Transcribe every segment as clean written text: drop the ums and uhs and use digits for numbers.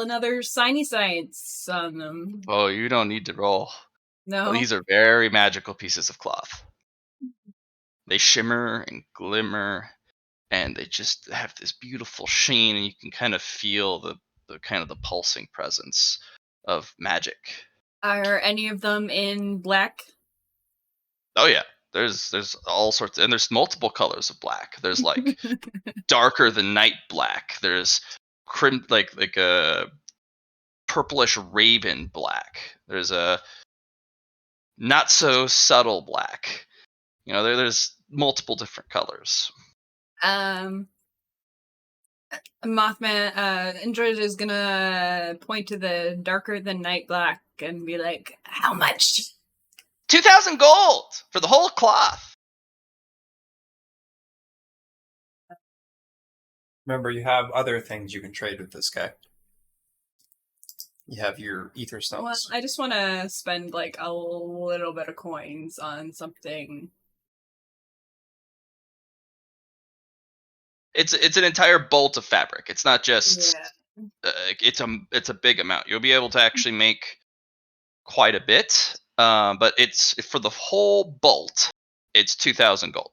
roll another shiny science on them. Oh, you don't need to roll. No? These are very magical pieces of cloth. They shimmer and glimmer, and they just have this beautiful sheen, and you can kind of feel the kind of the pulsing presence of magic. Are any of them in black? Oh yeah, there's all sorts, and there's multiple colors of black. There's like darker than night black. There's like a purplish raven black. There's a not so subtle black. There's multiple different colors. Mothman, Android is gonna point to the darker than night black and be like, how much? 2,000 gold for the whole cloth. Remember, you have other things you can trade with this guy. You have your ether stones. Well, I just want to spend like a little bit of coins on something. It's an entire bolt of fabric. It's not just. Yeah. It's a big amount. You'll be able to actually make quite a bit, but it's for the whole bolt. It's 2,000 gold.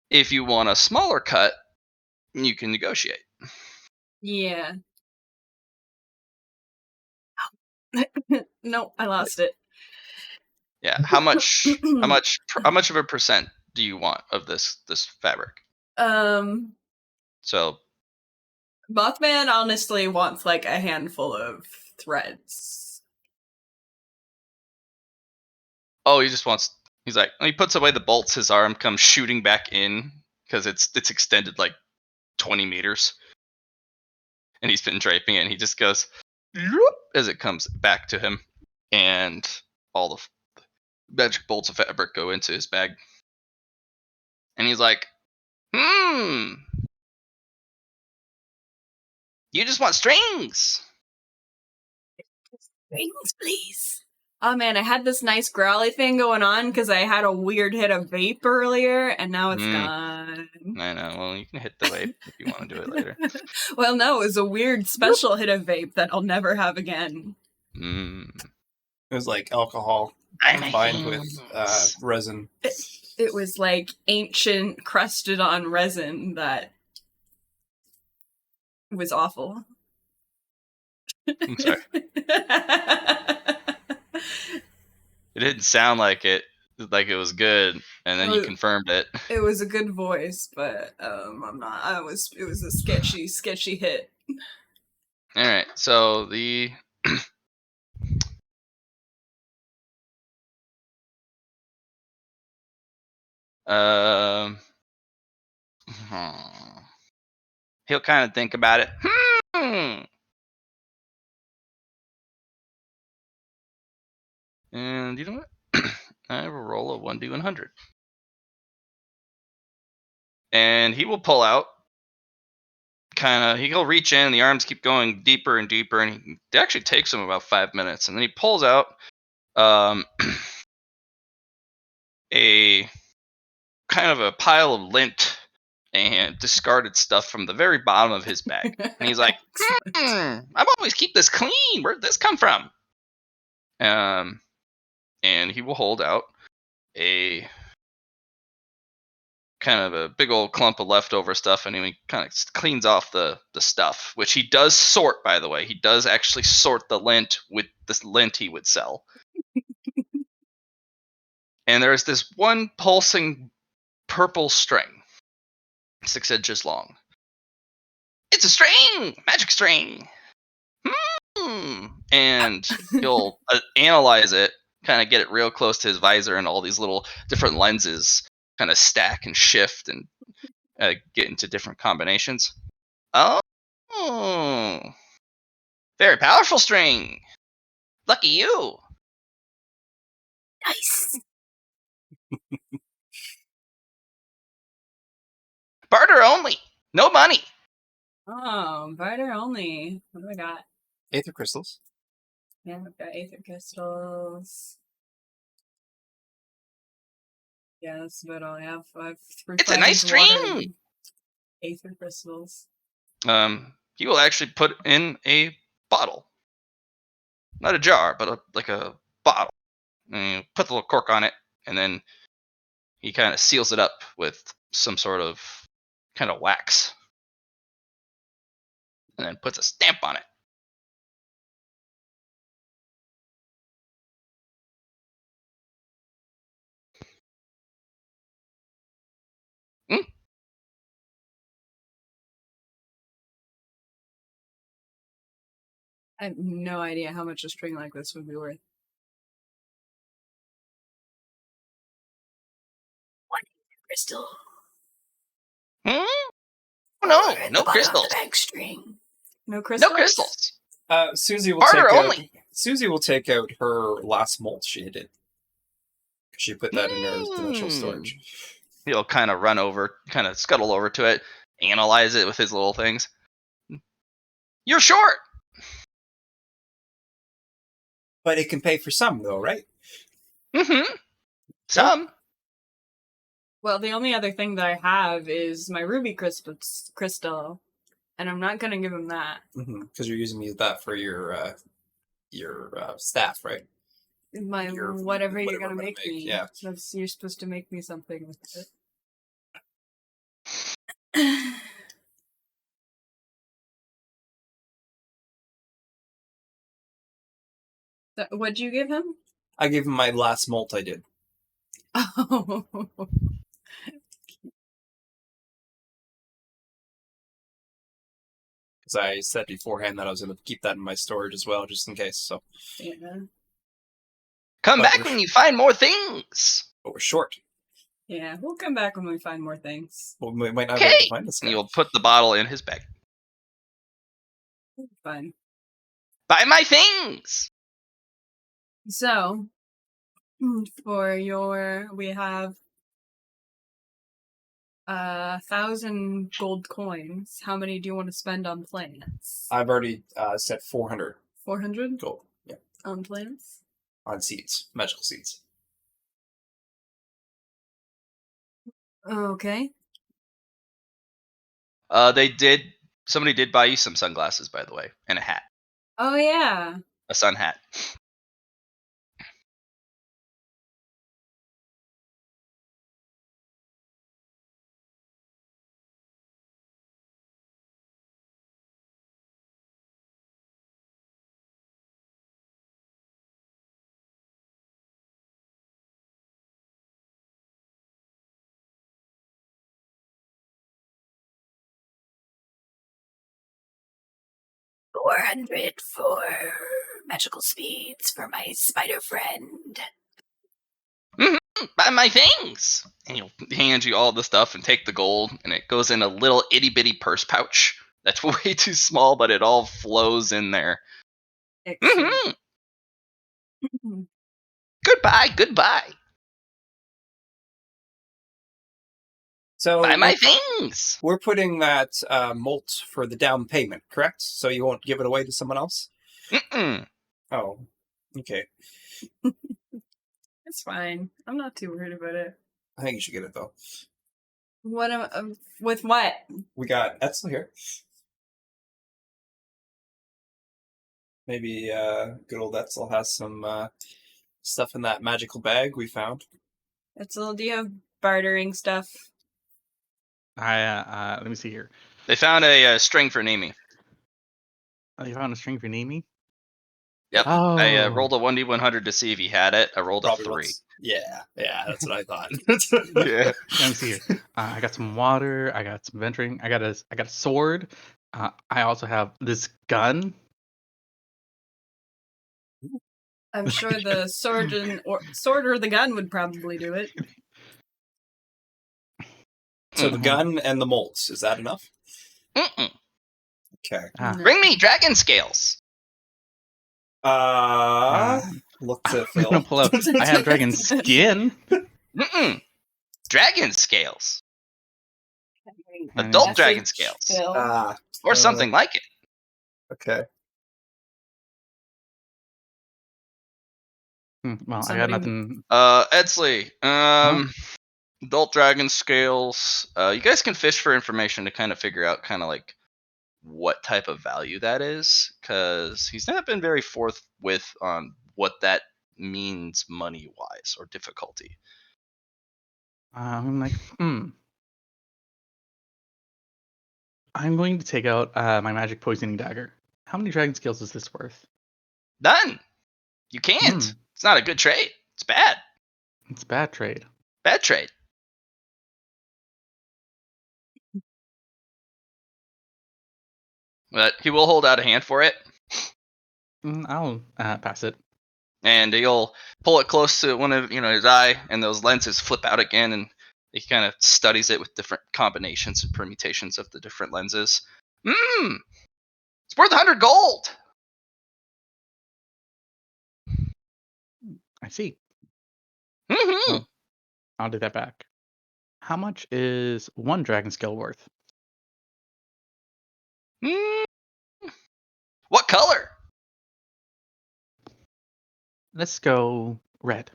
If you want a smaller cut, you can negotiate. Yeah. No, I lost it. Yeah. How much of a percent do you want of this fabric? So Mothman honestly wants like a handful of threads. Oh, he's like, he puts away the bolts, his arm comes shooting back in because it's extended like 20 meters. And he's been draping it, and he just goes as it comes back to him, and all the magic bolts of fabric go into his bag. And he's like, you just want strings. Strings, please. Oh man, I had this nice growly thing going on because I had a weird hit of vape earlier, and now it's gone. I know. Well, you can hit the vape if you want to do it later. Well, no, it was a weird special hit of vape that I'll never have again. It was like alcohol combined with resin. It was like ancient crusted on resin that was awful. I'm sorry. It didn't sound like it was good, and then you confirmed it. It was a good voice, but I'm not. It was a sketchy hit. All right, so the he'll kind of think about it. And you know what? I will roll a 1d100. And he will pull out, he'll reach in, and the arms keep going deeper and deeper, and it actually takes him about 5 minutes. And then he pulls out a kind of a pile of lint and discarded stuff from the very bottom of his bag. And he's like, I always keep this clean. Where'd this come from? And he will hold out a kind of a big old clump of leftover stuff, and he kind of cleans off the stuff, which he does sort, by the way. He does actually sort the lint with this lint he would sell. And there's this one pulsing purple string, 6 inches long. It's a string! Magic string! And he'll analyze it, kind of get it real close to his visor, and all these little different lenses kind of stack and shift and get into different combinations. Oh, very powerful string. Lucky you. Nice. Barter only. No money. Oh, barter only. What do I got? Aether crystals. Yeah, I've got aether crystals. Yeah, that's about all I have. It's a nice string. Aether crystals. He will actually put in a bottle, not a jar, but like a bottle. And you put the little cork on it, and then he kind of seals it up with some sort of kind of wax, and then puts a stamp on it. Mm. I have no idea how much a string like this would be worth. One crystal. Hmm? No, Or no the bottom of crystals. the bag string. No No crystals? crystals. Susie will Barter take out. only. Susie will take out her last molt she did. She put that in her dimensional Hmm. storage. He'll kind of run over, kind of scuttle over to it, analyze it with his little things. You're short. But it can pay for some, though, right? Mm-hmm. Some. Well, the only other thing that I have is my ruby crystal, and I'm not gonna give him that. Because you're using that for your staff, right? My Your- whatever you're whatever gonna I'm gonna make make, me. yeah. You're supposed to make me something with it. What'd you give him? I gave him my last molt I did. Oh. Because I said beforehand that I was going to keep that in my storage as well, just in case. So, Yeah. Come But back we're- when you find more things. but we're short. Yeah, we'll come back when we find more things. Well, we might not be able Okay. to find this guy. And you'll put the bottle in his bag. Fine. Buy my things. So, we have 1,000 gold coins. How many do you want to spend on plants? I've already set 400 400 gold. Yeah, on plants? on seeds, magical seeds. Okay. Somebody did buy you some sunglasses, by the way, and a hat. Oh, yeah. A sun hat. $400 for magical speeds for my spider friend. Buy my things. And he'll hand you all the stuff and take the gold, and it goes in a little itty bitty purse pouch. That's way too small, but it all flows in there. Excellent. Goodbye. So Buy my things. we're putting that molt for the down payment, correct? So you won't give it away to someone else? Mm-mm. Oh, okay. It's fine. I'm not too worried about it. I think you should get it, though. With what? We got Etzel here. Maybe good old Etzel has some stuff in that magical bag we found. Do you have bartering stuff? Let me see here. They found a string for Nami. Oh, you found a string for Nami? Yep. Oh. I rolled a 1d100 to see if he had it. I rolled Probably a 3. once. Yeah, that's what I thought. Yeah. Let me see here. I got some water. I got some venturing. I got a sword. I also have this gun. I'm sure the sword or the gun would probably do it. So the gun and the molts, is that enough? Mm-mm. Okay. Ah. No. Bring me dragon scales. Look to I'm Phil. gonna pull up. I have dragon skin. Mm-mm. Dragon scales. I mean, Adult dragon Message, scales. Phil. Or something like it. Okay. Well, I Somebody- got nothing. Edsley. Adult dragon scales. You guys can fish for information to kind of figure out kind of like what type of value that is, because he's not been very forthwith on what that means money-wise or difficulty. I'm like, I'm going to take out my magic poisoning dagger. How many dragon scales is this worth? None. You can't. It's not a good trade. It's bad. It's a bad trade. Bad trade. But he will hold out a hand for it, I'll pass it. and he'll pull it close to one of his eye, and those lenses flip out again, and he kind of studies it with different combinations and permutations of the different lenses. It's worth 100 gold. I see. Mm-hmm. Well, I'll do that back. How much is one dragon scale worth? What color? Let's go red.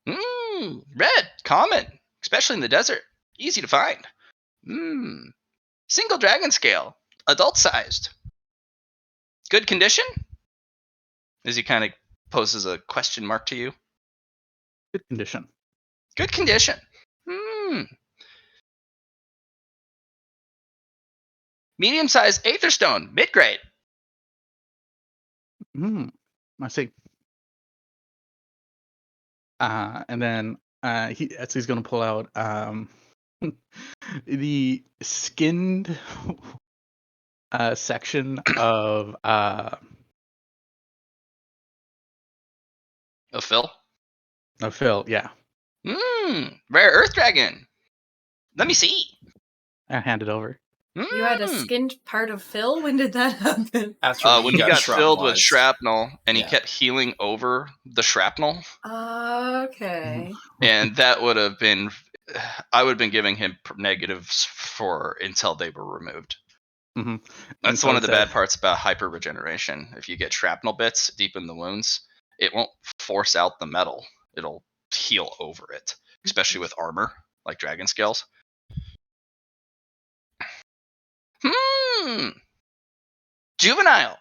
Red, common, especially in the desert. Easy to find. Single dragon scale, adult sized. Good condition? As he kind of poses a question mark to you. Good condition. Good condition. Medium sized aetherstone, mid grade. I see. And then he's going to pull out the skinned section of Phil. Phil. Yeah, Rare earth dragon. Let me see. I hand it over. You had a skinned part of Phil? When did that happen? After When he got filled with shrapnelized. shrapnel, and he Yeah. kept healing over the shrapnel. Okay. And that would have been, I would have been giving him negatives until they were removed. That's one of the bad parts about hyper regeneration. If you get shrapnel bits deep in the wounds, it won't force out the metal. It'll heal over it, especially with armor like dragon scales. Juvenile.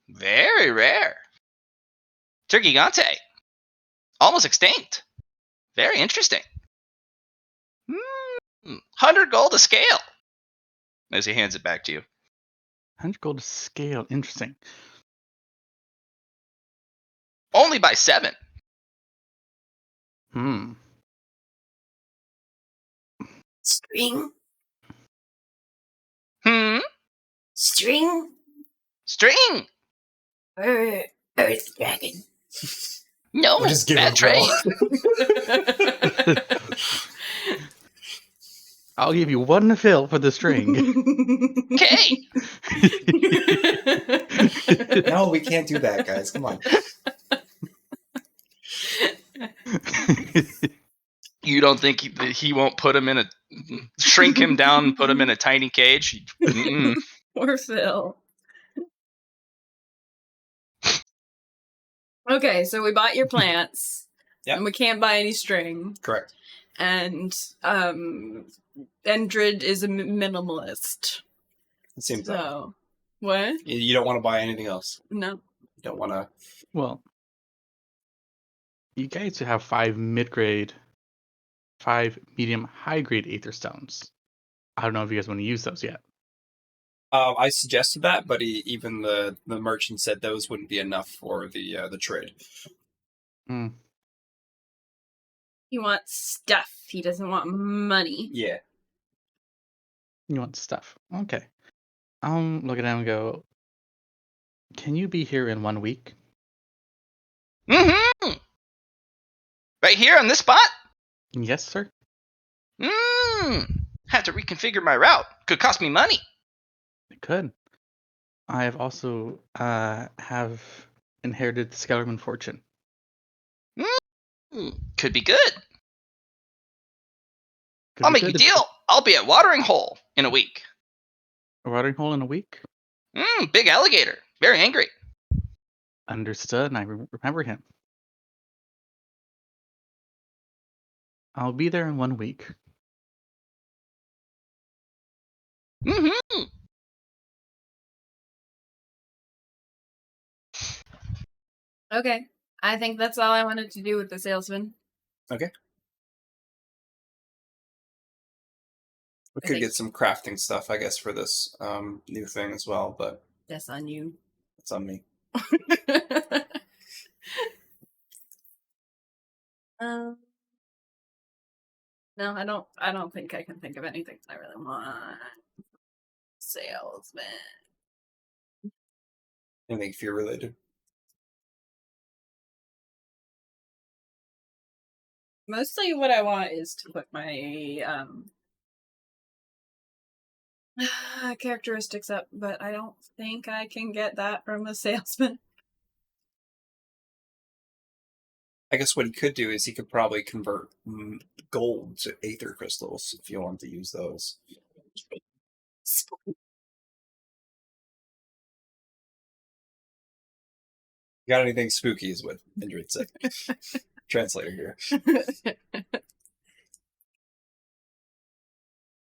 Very rare. Turkigante. Almost extinct. Very interesting. 100 gold a scale. As he hands it back to you. 100 gold a scale. Interesting. Only by 7. String? String. Earth dragon. No, We'll just give bad him trade. I'll give you 1 fill for the string. Okay. No, we can't do that, guys. Come on. You don't think he won't put him in shrink him down and put him in a tiny cage? Poor Phil. Okay, so we bought your plants. Yep. And we can't buy any string. Correct. And Endrid is a minimalist. It seems that. So, what? You don't want to buy anything else. No. You don't want to. Well, you guys have 5 mid-grade, 5 medium, high-grade aether stones. I don't know if you guys want to use those yet. I suggested that, but even the merchant said those wouldn't be enough for the trade. He wants stuff. He doesn't want money. Yeah. You want stuff. Okay. Look at him and go, can you be here in 1 week? Right here on this spot? Yes, sir. Had to reconfigure my route. Could cost me money. It could. I have also have inherited the Skellerman fortune. Could be good. Could I'll be make you a good. deal. I'll be at Watering Hole in a week. A watering hole in a week? Big alligator. Very angry. Understood, and I remember him. I'll be there in 1 week. Mm-hmm. Okay. I think that's all I wanted to do with the salesman. Okay. We I could think- get some crafting stuff, I guess, for this new thing as well, but That's on you. it's on me. um, no, I don't. I don't think I can think of anything I really want. Salesman. Anything fear related. Mostly, what I want is to put my characteristics up, but I don't think I can get that from a salesman. I guess what he could do is he could probably convert gold to aether crystals if you want to use those. Got anything spooky is what Indrid said. Translator here.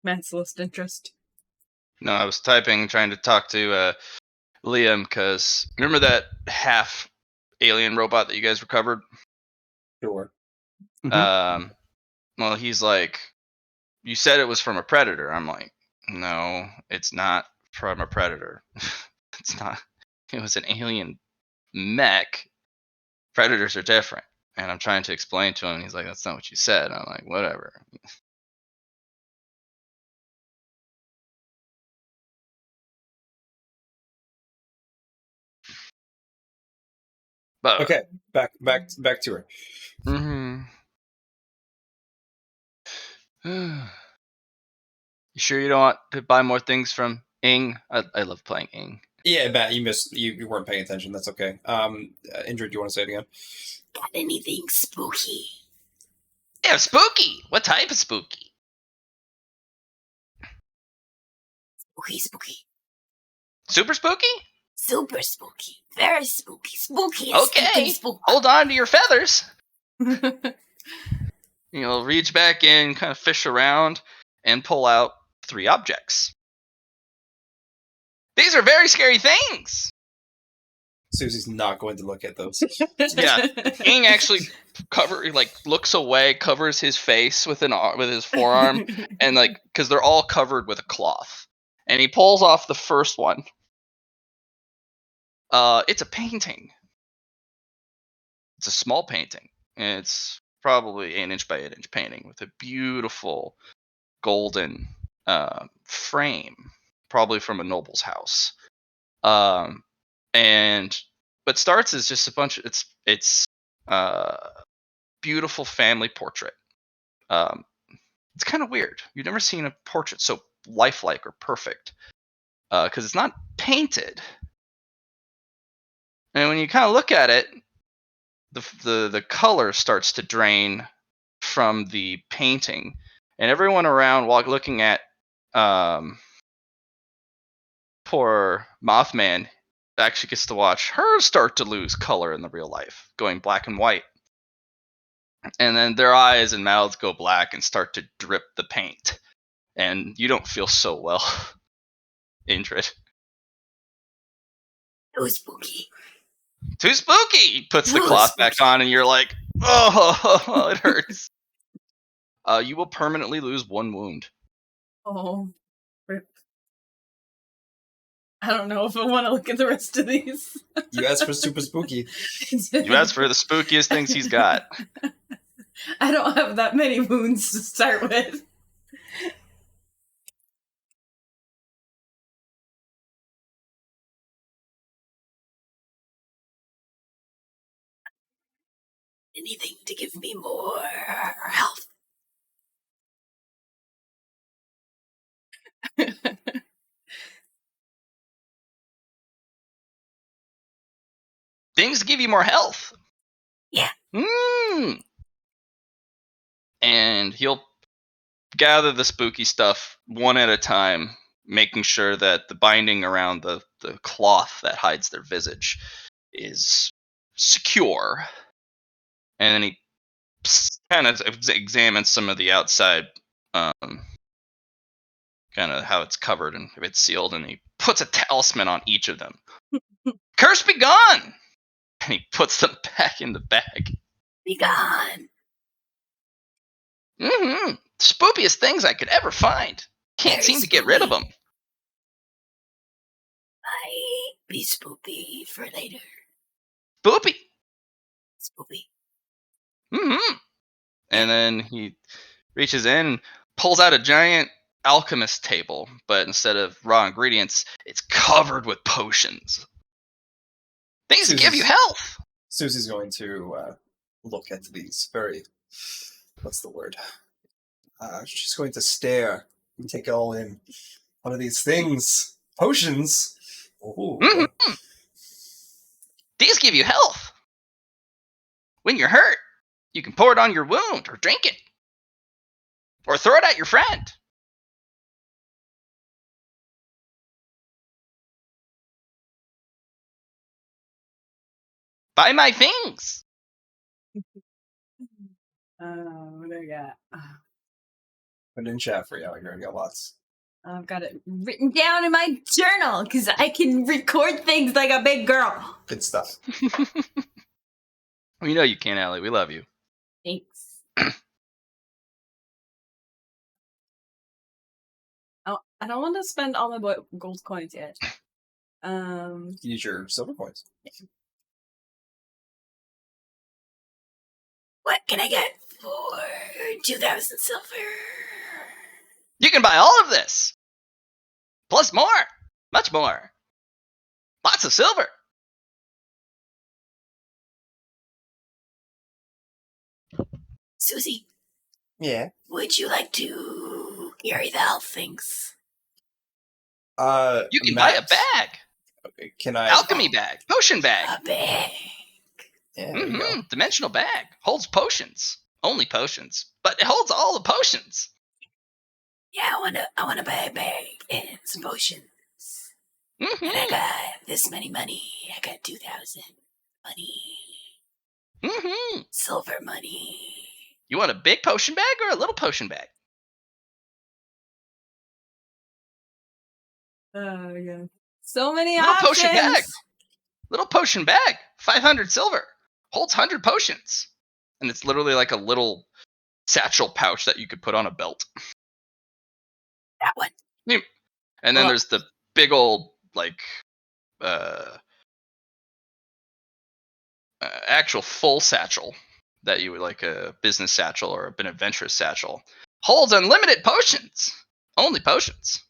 Matt's lost interest. No, I was typing, trying to talk to Liam, because remember that half alien robot that you guys recovered? Sure. Mhm. Well, he's like, you said it was from a predator. I'm like, no, it's not from a predator. It's not. It was an alien mech. Predators are different. And I'm trying to explain to him, and he's like, that's not what you said. I'm like, whatever. But Okay, back to her. Mm-hmm. You sure you don't want to buy more things from Ing? I love playing Ing. Yeah, Matt, you missed. You weren't paying attention. That's okay. Indrid, do you want to say it again? Got anything spooky? Yeah, spooky. What type of spooky? Spooky. Super spooky? Super spooky. Very spooky. Spooky. Okay. Hold on to your feathers. spooky. You'll reach back in, kind of fish around, and pull out 3 objects. These are very scary things. Susie's not going to look at those. Yeah, Ing actually looks away, covers his face with his forearm, and because they're all covered with a cloth, and he pulls off the first one. It's a painting. It's a small painting, and it's probably 8-inch by 8-inch painting with a beautiful golden frame, probably from a noble's house. And what starts is just a bunch of it's beautiful family portrait. It's kind of weird. You've never seen a portrait so lifelike or perfect, because it's not painted. And when you kind of look at it, the color starts to drain from the painting, and everyone around, while looking at poor Mothman, actually gets to watch her start to lose color in the real life, going black and white. And then their eyes and mouths go black and start to drip the paint. And you don't feel so well, Indrid. Too spooky. Too spooky! He puts the Too cloth spooky. back on, and you're like, oh, it hurts. You will permanently lose 1 wound. Oh, rip. I don't know if I want to look at the rest of these. You asked for super spooky. You asked for the spookiest things he's got. I don't have that many wounds to start with. Anything to give me more health. Things to give you more health. Yeah. And he'll gather the spooky stuff one at a time, making sure that the binding around the cloth that hides their visage is secure. And then he kind of examines some of the outside kind of how it's covered and if it's sealed, and he puts a talisman on each of them. Curse be gone! And he puts them back in the bag. Be gone. Mm-hmm. Spoopiest things I could ever find. Can't Very seem to get rid of them. Might be spoopy for later. Spoopy. Spoopy. Mm-hmm. And then he reaches in, pulls out a giant alchemist table, but instead of raw ingredients, it's covered with potions. Things to give you health. Susie's going to look at these very. What's the word? She's going to stare and take it all in. What are these things? Potions. Ooh. Mm-hmm. These give you health. When you're hurt, you can pour it on your wound or drink it. Or throw it at your friend. Buy my things. What do I got? Put it in chat for you. You're gonna get lots. I've got it written down in my journal because I can record things like a big girl. Good stuff. We know you can, Allie. We love you. Thanks. I don't want to spend all my gold coins yet. Use your silver coins. What can I get for 2,000 silver? You can buy all of this. Plus more. Much more. Lots of silver. Susie, Yeah. would you like to carry the health things? You can buy a bag. Okay, can I? Alchemy bag. Potion bag. A bag. Yeah, there you go. Dimensional bag. Holds potions. Only potions. But it holds all the potions. Yeah, I wanna buy a bag and some potions. And I got this many money. I got 2,000 money. Silver money. You want a big potion bag or a little potion bag? Oh, yeah. So many Little options. potion bag. Little potion bag. 500 silver. Holds 100 potions. And it's literally like a little satchel pouch that you could put on a belt. That one. And then there's the big old, like, actual full satchel that you would like a business satchel or an adventurous satchel. Holds unlimited potions. Only potions.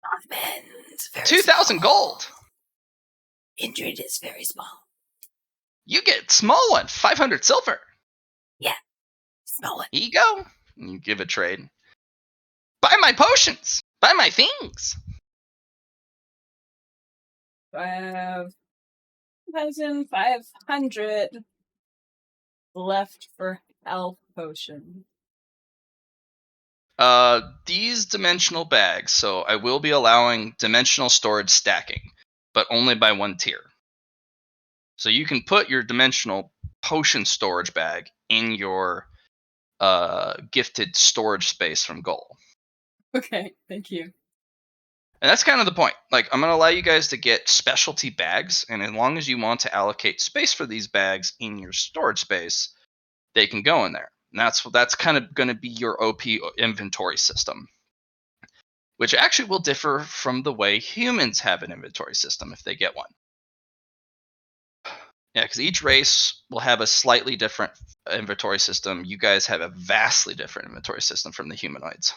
Mothman's very 2,000 gold. Indrid is very small. You get small one. 500 silver. Yeah. Small one. Here you go. And you give a trade. Buy my potions. Buy my things. I have 2,500 left for health potion. These dimensional bags, so I will be allowing dimensional storage stacking, but only by one tier. So you can put your dimensional potion storage bag in your gifted storage space from Goal. Okay, thank you. And that's kind of the point. Like, I'm going to allow you guys to get specialty bags, and as long as you want to allocate space for these bags in your storage space, they can go in there. And that's kind of going to be your OP inventory system, which actually will differ from the way humans have an inventory system if they get one. Yeah, because each race will have a slightly different inventory system. You guys have a vastly different inventory system from the humanoids.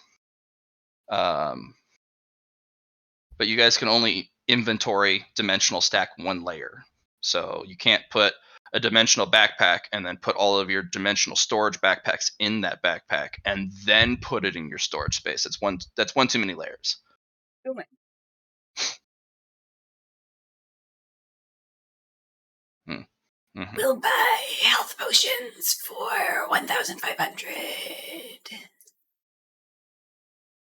But you guys can only inventory dimensional stack one layer. So you can't put a dimensional backpack and then put all of your dimensional storage backpacks in that backpack and then put it in your storage space. That's one too many layers. Oh my. Mm-hmm. We'll buy health potions for 1,500.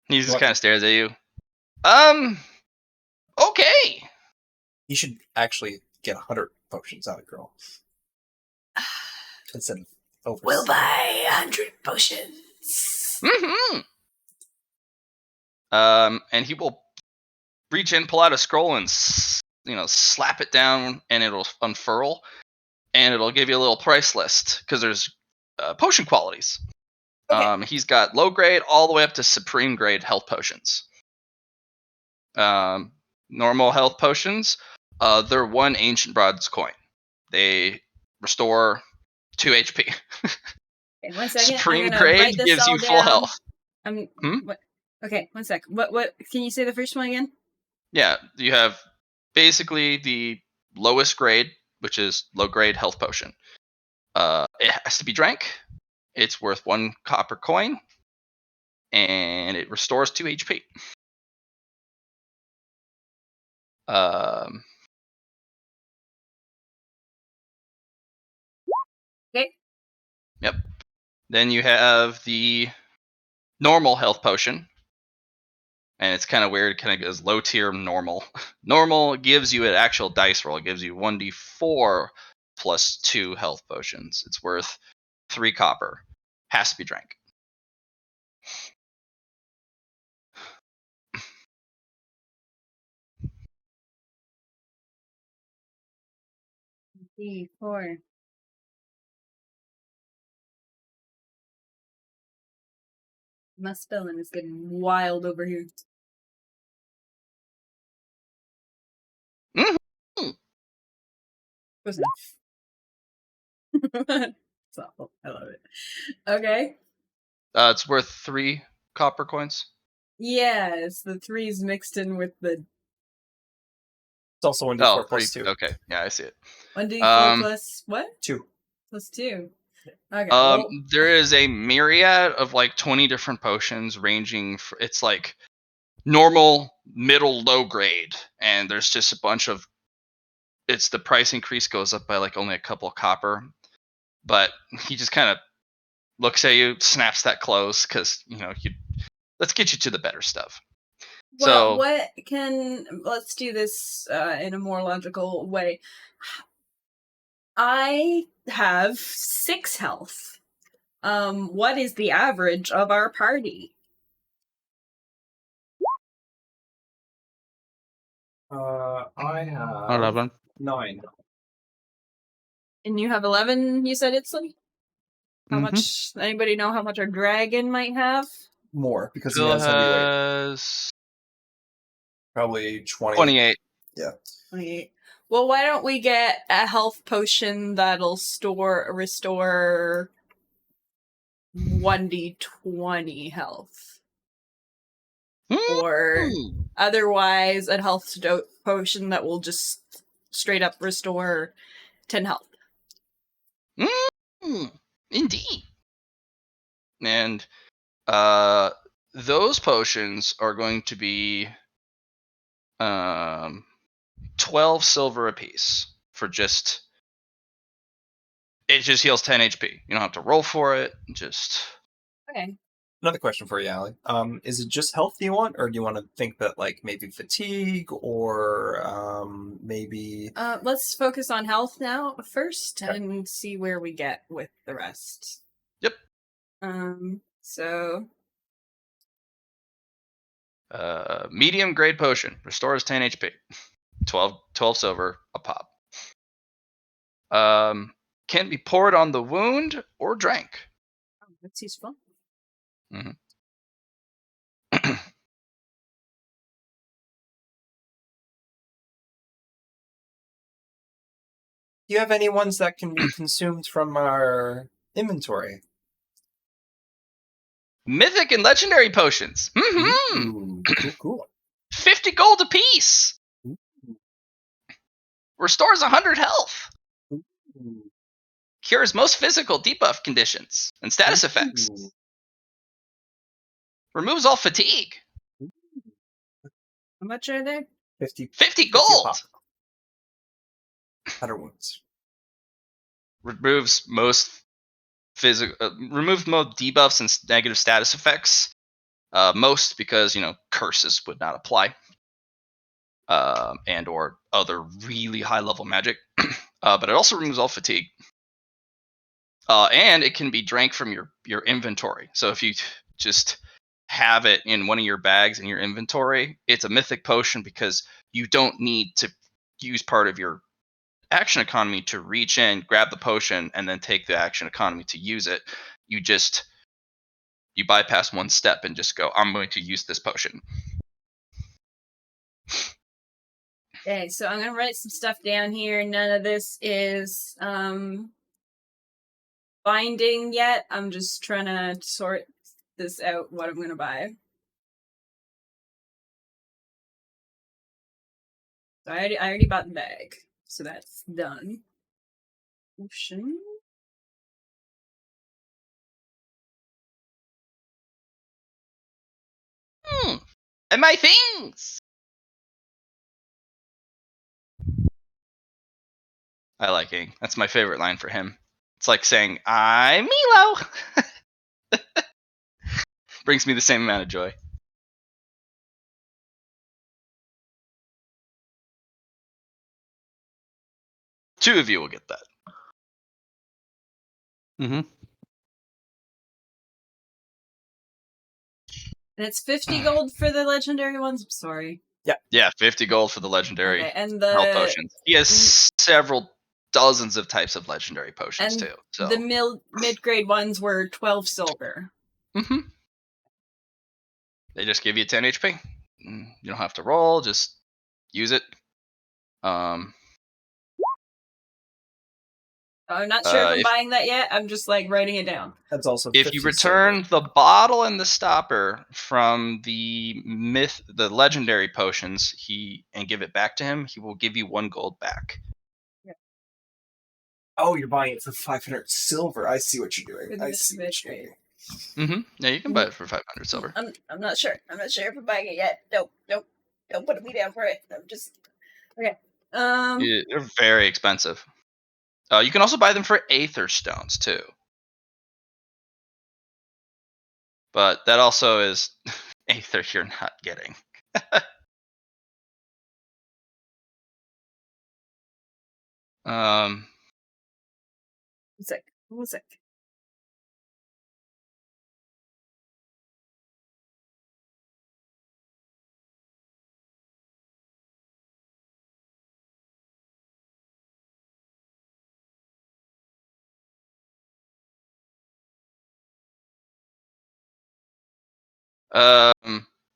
He just kind of stares at you. Okay. You should actually get 100 potions out of girl. Instead of over. We'll buy 100 potions. And he will reach in, pull out a scroll, and slap it down, and it'll unfurl, and it'll give you a little price list because there's potion qualities. Okay. He's got low grade all the way up to supreme grade health potions. Normal health potions, they're 1 ancient bronze coin. They restore 2 HP. Okay, 1 second. Supreme I'm gonna grade write this gives all you full down. health. What? Okay, 1 sec. What? Can you say the first one again? Yeah, you have basically the lowest grade, which is low grade health potion. It has to be drank. It's worth 1 copper coin, and it restores 2 HP. Okay. Yep. Then you have the normal health potion, and it's kind of weird. It kind of goes low tier normal. Normal gives you an actual dice roll. It gives you 1d4 plus 2 health potions. It's worth 3 copper. Has to be drank. D4. My spelling is getting wild over here. Mm-hmm. Close enough. It's awful. I love it. Okay. It's worth 3 copper coins. Yeah, it's the 3s mixed in with the It's also 1d4 Oh, 3. plus 2. Okay, yeah, I see it. 1d4 plus what? 2. Plus 2. Okay. Well, There is a myriad of like 20 different potions ranging. It's like normal, middle, low grade, and there's just a bunch of. It's the price increase goes up by like only a couple of copper, but he just kind of looks at you, snaps that close because let's get you to the better stuff. well, So let's do this in a more logical way. I have 6 health. What is the average of our party? I have 11. 9. And you have 11, you said, it's like? How Mhm. much? Anybody know how much our dragon might have? More, because he Phil has heavyweight. has Probably 20. 28. Yeah. 28. Well, why don't we get a health potion that'll restore 1d20 health? Or otherwise, a health potion that will just straight up restore 10 health. Indeed. And those potions are going to be 12 silver apiece for just. It just heals 10 HP. You don't have to roll for it. Just. Okay. Another question for you, Allie. Is it just health you want, or do you want to think that like maybe fatigue or maybe? Let's focus on health now first Okay. and see where we get with the rest. Yep. So Medium grade potion restores 10 HP. 12 silver a pop. Can be poured on the wound or drank. oh, that's useful. Mm-hmm. Do you have any ones that can be consumed from our inventory? Mythic and legendary potions. Mm-hmm. Ooh, cool. 50 gold apiece. Ooh. Restores 100 health. Ooh. Cures most physical debuff conditions and status effects. Ooh. Removes all fatigue. How much are they? 50 50 a gold. pop. 100 wounds. Removes most removes most debuffs and negative status effects. Most because curses would not apply. And or other really high level magic. But it also removes all fatigue. And it can be drank from your inventory. So if you just have it in one of your bags in your inventory, it's a mythic potion because you don't need to use part of your action economy to reach in, grab the potion, and then take the action economy to use it. You bypass one step and just go, I'm going to use this potion. Okay, so I'm gonna write some stuff down here. None of this is binding yet. I'm just trying to sort this out, what I'm gonna buy. So I already bought the bag, so that's done. Potion. And my things! I like Ing. That's my favorite line for him. It's like saying, I'm Milo! Brings me the same amount of joy. Two of you will get that. Mm-hmm. And it's 50 gold for the legendary ones? I'm sorry. Yeah, 50 gold for the legendary Okay, and health the potions. He has several dozens of types of legendary potions and too. So the mid-grade ones were 12 silver. They just give you 10 HP. You don't have to roll, just use it. I'm not sure if I'm buying that yet. I'm just like writing it down. That's also If 50 you return the bottle and the stopper from the legendary potions, and give it back to him, he will give you 1 gold back. Oh, you're buying it for 500 silver. I see what you're doing. I see what you're doing. Yeah, you can buy it for 500 silver. I'm not sure. I'm not sure if I'm buying it yet. Nope. Don't put me down for it. I'm just okay. They're very expensive. You can also buy them for Aether Stones too. But that also is Aether you're not getting. One sec.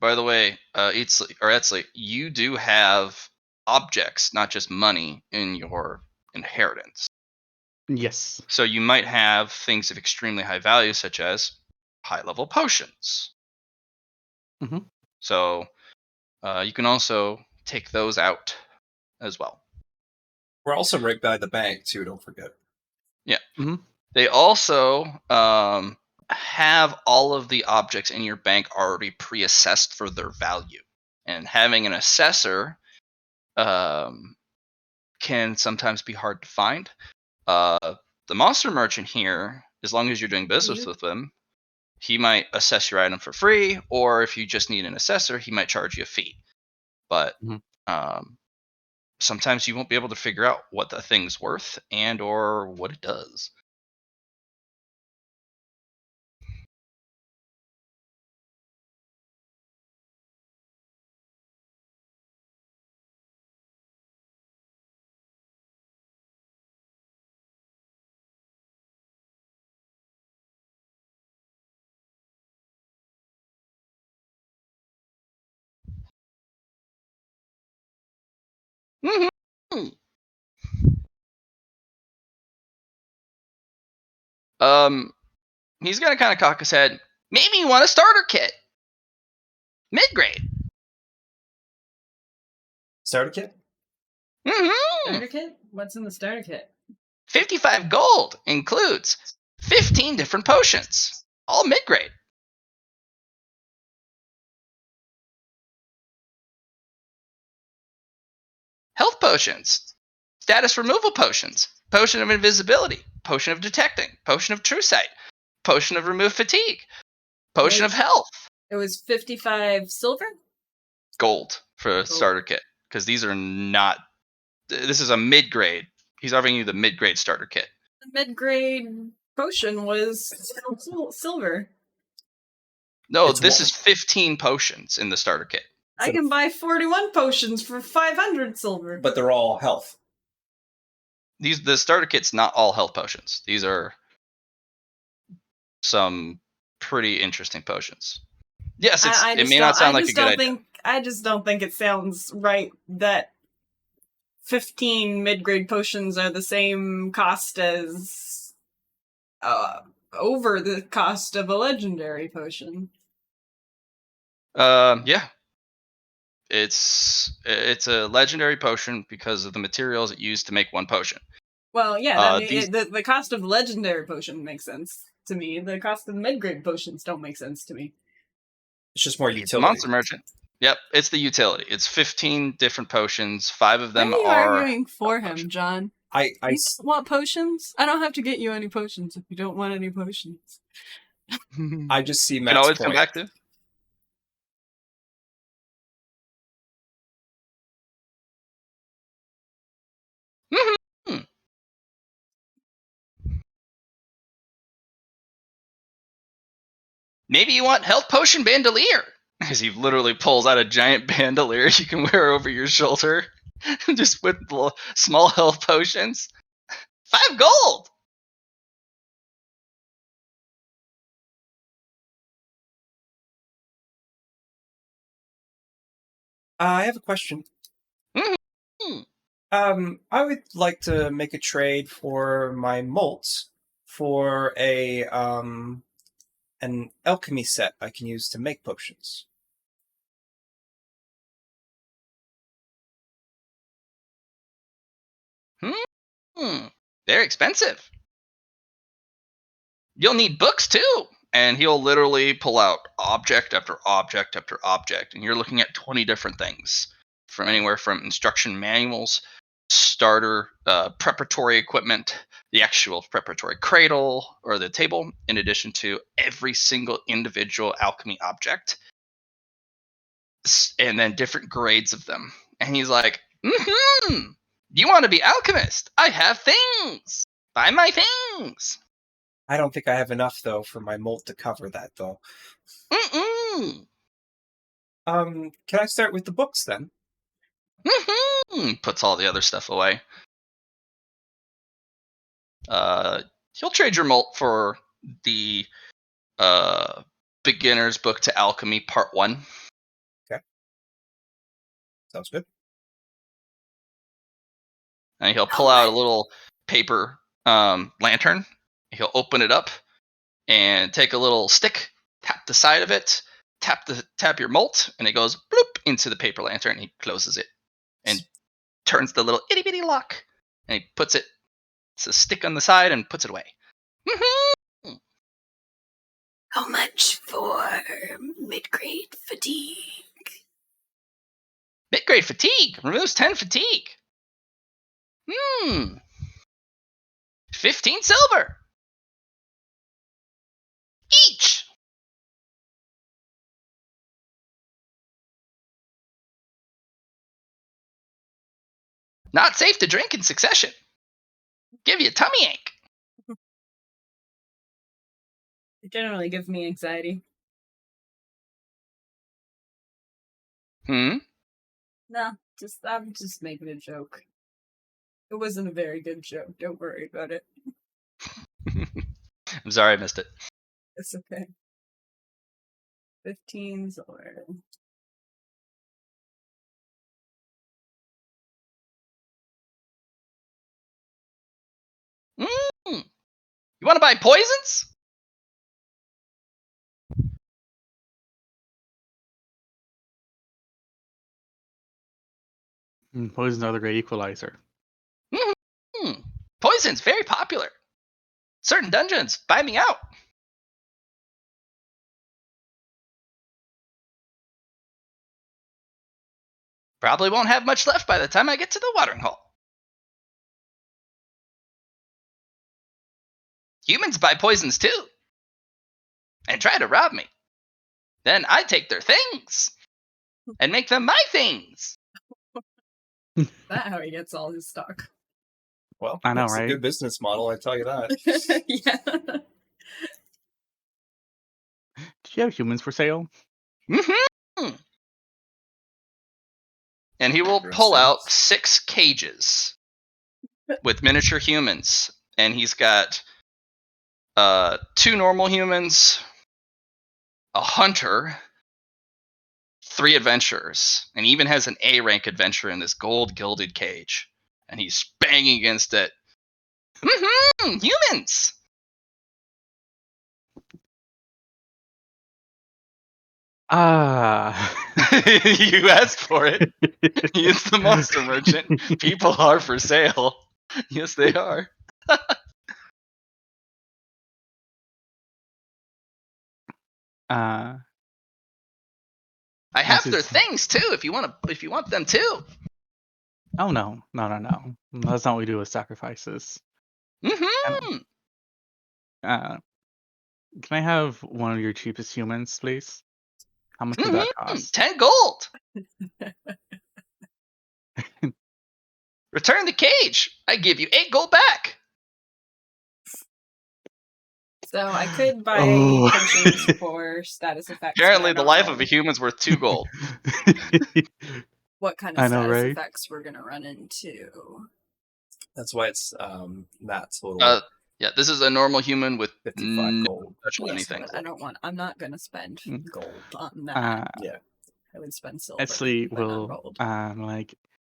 By the way, Etzli, you do have objects, not just money, in your inheritance. Yes. So you might have things of extremely high value, such as high-level potions. Mm-hmm. So you can also take those out as well. We're also right by the bank, too, don't forget. Yeah. Mm-hmm. They also have all of the objects in your bank already pre-assessed for their value. And having an assessor can sometimes be hard to find. The monster merchant here, as long as you're doing business with them, he might assess your item for free, or if you just need an assessor, he might charge you a fee. But sometimes you won't be able to figure out what the thing's worth and or what it does. Mm-hmm. He's gonna kind of cock his head. Maybe you want a starter kit. Mid-grade. Starter kit? Mm-hmm. Starter kit? What's in the starter kit? 55 gold includes 15 different potions, all mid-grade. Health potions, status removal potions, potion of invisibility, potion of detecting, potion of true sight, potion of remove fatigue, potion of health. It was 55 silver? Gold for a starter kit, because these are not. This is a mid-grade. He's offering you the mid-grade starter kit. The mid-grade potion was silver. No, It's this one- is 15 potions in the starter kit. I can buy 41 potions for 500 silver. but they're all health. The starter kit's not all health potions. These are some pretty interesting potions. Yes, it may not sound like a good idea. I just don't think it sounds right that 15 mid-grade potions are the same cost as over the cost of a legendary potion. Yeah. It's a legendary potion because of the materials it used to make one potion. Well, yeah, these- the cost of legendary potion makes sense to me. The cost of mid-grade potions don't make sense to me. It's just more It's utility. Monster Merchant. Yep, it's the utility. It's 15 different potions. 5 of Why them are you are arguing for health him, potions. John? I You don't want potions? I don't have to get you any potions if you don't want any potions. I just see You Matt's can always point. come back to. Mhm. Maybe you want health potion bandolier. As he literally pulls out a giant bandolier you can wear over your shoulder, just with small health potions. 5 gold. I have a question. Mhm. I would like to make a trade for my molts for an alchemy set I can use to make potions. They're expensive. You'll need books too. And he'll literally pull out object after object after object. And you're looking at 20 different things from anywhere from instruction manuals, starter preparatory equipment, the actual preparatory cradle or the table, in addition to every single individual alchemy object. And then different grades of them. And he's like, you want to be alchemist? I have things. Buy my things. I don't think I have enough though for my molt to cover that though. Mm-mm. Can I start with the books then? Puts all the other stuff away. He'll trade your molt for the beginner's book to alchemy part 1. Sounds good. And he'll pull out a little paper lantern. He'll open it up and take a little stick, tap the side of it, tap your molt, and it goes bloop into the paper lantern. And he closes it and turns the little itty bitty lock, and he puts it. It's a stick on the side and puts it away. How much for mid-grade fatigue? Mid-grade fatigue removes 10 fatigue. 15 silver each. Not safe to drink in succession. Give you a tummy ache. It generally gives me anxiety. Hmm. No, I'm just making a joke. It wasn't a very good joke. Don't worry about it. I'm sorry I missed it. It's okay. 15 silver. You want to buy poisons? Poison's another great equalizer. Poison's very popular. Certain dungeons buy me out. Probably won't have much left by the time I get to the watering hole. Humans buy poisons too. And try to rob me. Then I take their things and make them my things. That's how he gets all his stock. Well, I know, that's a right? good business model, I tell you that. Yeah. Did you have humans for sale? Mm-hmm. And he will pull out 6 cages with miniature humans, and he's got 2 normal humans, a hunter, 3 adventurers, and he even has an A rank adventurer in this gold gilded cage, and he's banging against it. Humans. You asked for it. He is the monster merchant. People are for sale. Yes, they are. I have their things too. If you want them too. Oh no. That's not what we do with sacrifices. Mm-hmm. Can I have one of your cheapest humans, please? How much would that cost? 10 gold. Return the cage. I give you 8 gold back. So I could buy Oh. potions for status effects. but Apparently, I the don't life know of a human's worth 2 gold. what kind of I know, status right? effects we're gonna run into. That's why it's Matt's little Yeah, this is a normal human with 55 no gold. special Yes, anything. but I don't want. I'm not gonna spend Mm. gold on that. Yeah. I would spend silver. Actually, but not will gold.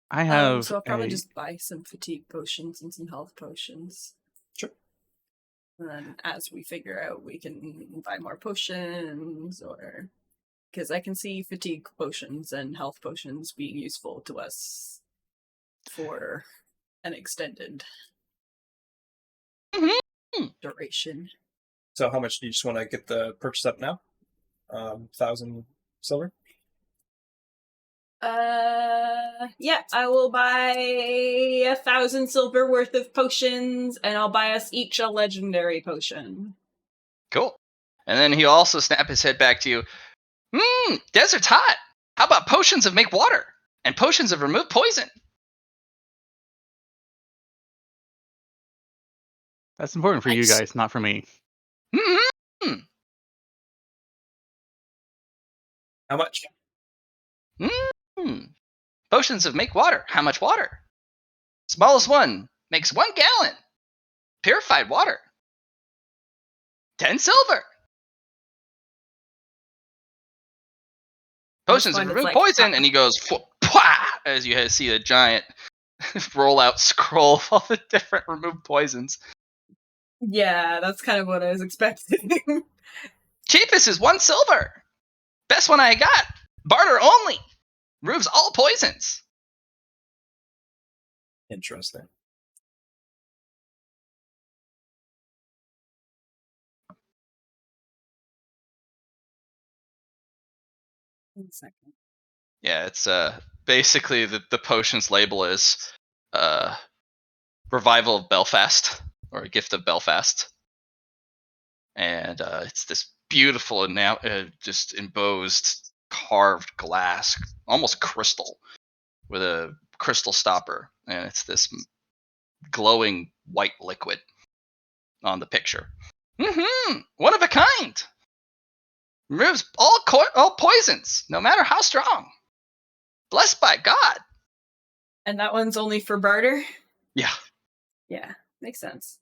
I have So I'll probably just buy some fatigue potions and some health potions. Sure. And then as we figure out, we can buy more potions, or because I can see fatigue potions and health potions being useful to us for an extended duration. So how much do you just want to get the purchase up now? 1,000 silver? Yeah, I will buy 1,000 silver worth of potions, and I'll buy us each a legendary potion. Cool. And then he'll also snap his head back to you. Desert's hot. How about potions of make water and potions of remove poison? That's important for you guys, not for me. How much? Potions of make water. How much water? Smallest one makes 1 gallon. Purified water. 10 silver. Potions of remove poison, and he goes as you see a giant roll out scroll of all the different remove poisons. Yeah, that's kind of what I was expecting. Cheapest is 1 silver. Best one I got. Barter only. Removes all poisons. Interesting. One second. Yeah, it's basically the potion's label is Revival of Belfast, or a Gift of Belfast. And it's this beautiful and now just embossed carved glass, almost crystal, with a crystal stopper, and it's this glowing white liquid on the picture. One of a kind. Removes all poisons, no matter how strong. Blessed by God. And that one's only for barter? Yeah. Yeah, makes sense.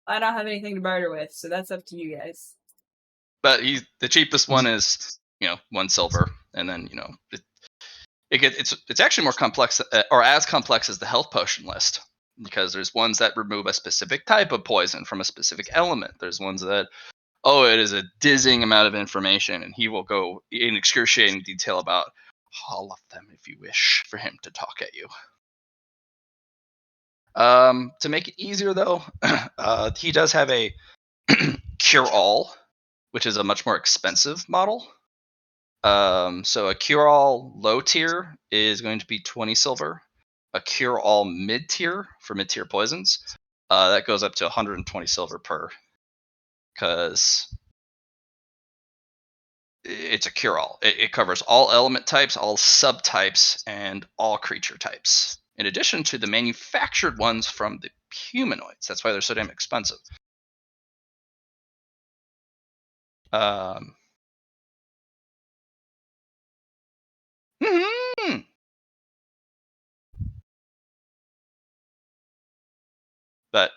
I don't have anything to barter with, so that's up to you guys. But the cheapest one is 1 silver, and then it's actually more complex, or as complex as the health potion list, because there's ones that remove a specific type of poison from a specific element. There's ones that it is a dizzying amount of information, and he will go in excruciating detail about all of them if you wish for him to talk at you. To make it easier, though, he does have a cure-all, which is a much more expensive model. So a cure-all low tier is going to be 20 silver. A cure-all mid tier for mid tier poisons, that goes up to 120 silver per, because it's a cure-all. It covers all element types, all subtypes, and all creature types, in addition to the manufactured ones from the humanoids. That's why they're so damn expensive. Um. mhm. But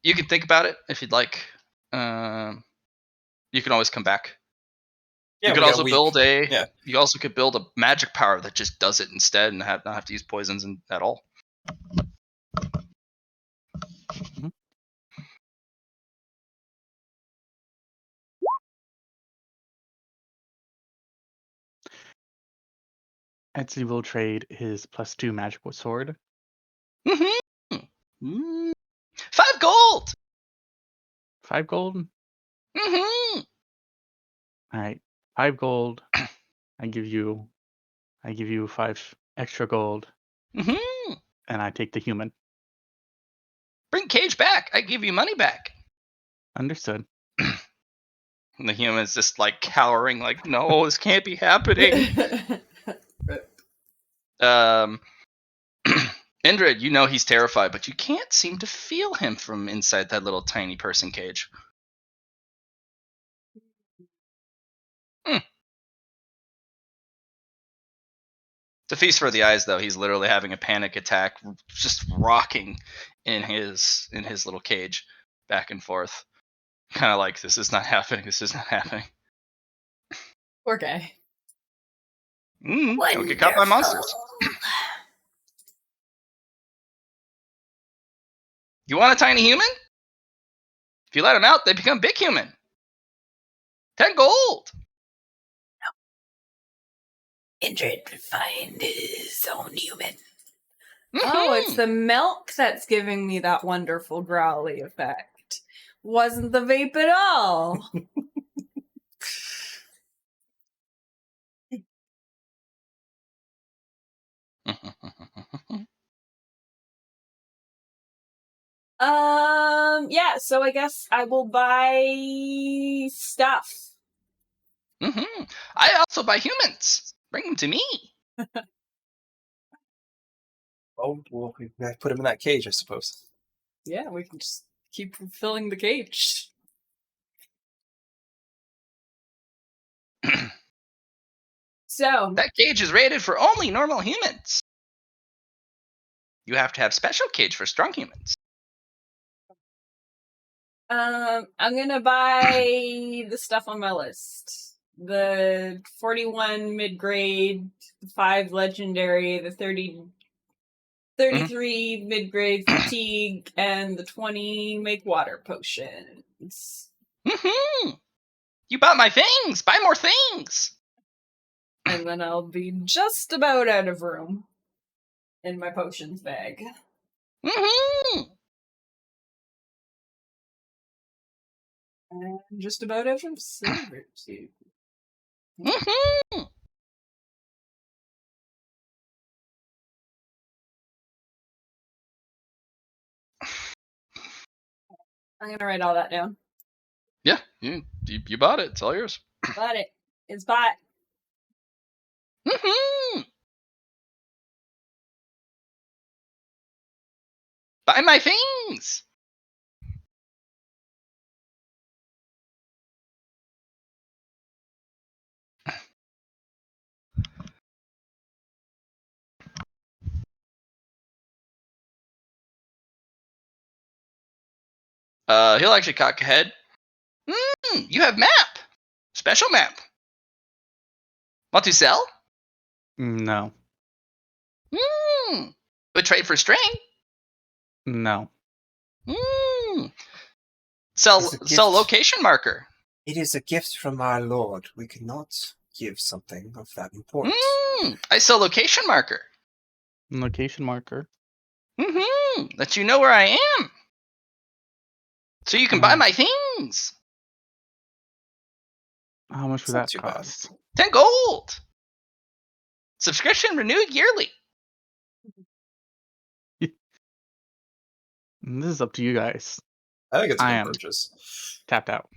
you can think about it if you'd like. Um, you can always come back. Yeah, You could we got a also week. build a. Yeah. You also could build a magic power that just does it instead, and not have to use poisons at all. Etsy will trade his +2 magical sword. Mm-hmm. 5 gold. 5 gold. Mm-hmm. All right, 5 gold. I give you 5 extra gold, Mm-hmm. and I take the human. Bring Cage back. I give you money back. Understood. And the human's just like cowering, like, no, this can't be happening. Indrid, you know he's terrified, but you can't seem to feel him from inside that little tiny person cage. Hmm. It's a feast for the eyes, though. He's literally having a panic attack, just rocking in his little cage, back and forth, kind of like, this is not happening. This is not happening. Poor guy. Don't get caught by monsters. You want a tiny human? If you let them out, they become big human. 10 gold. Indrid find his own human. Oh, it's Mhm. the milk that's giving me that wonderful growly effect. Wasn't the vape at all. Yeah, so I guess I will buy stuff. I also buy humans. Bring them to me. Oh, well, we put him in that cage, I suppose. Yeah, we can just keep filling the cage. So, That cage is rated for only normal humans. You have to have special cage for strong humans. I'm gonna buy the stuff on my list. The 41 mid-grade, the 5 legendary, the 33 mid-grade fatigue, and the 20 make water potions. You bought my things. Buy more things. And then I'll be just about out of room in my potions bag. And just about out of silver, too. I'm gonna write all that down. Yeah, you bought it. It's all yours. Bought it. It's bought. Buy my things. He'll actually cock ahead. You have map. Special map. Want to sell? No. Would trade for string. No. Sell It's a gift. location marker. It is a gift from our Lord. We cannot give something of that importance. I sell location marker. Location marker. Let you know where I am. So you can buy my things. How much would Not that too bad. cost? 10 gold. Subscription renewed yearly. This is up to you guys. I think it's a I good am purchase. tapped out.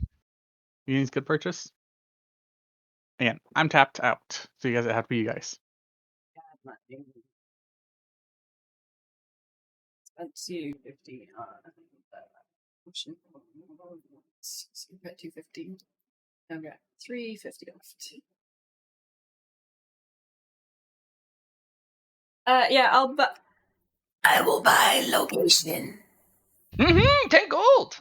You think it's a good purchase? Again, I'm tapped out. So you guys have to be you guys. Spent 250 on Potion. So we've got 250. I've got 350 left. Yeah, I will buy location. 10 gold.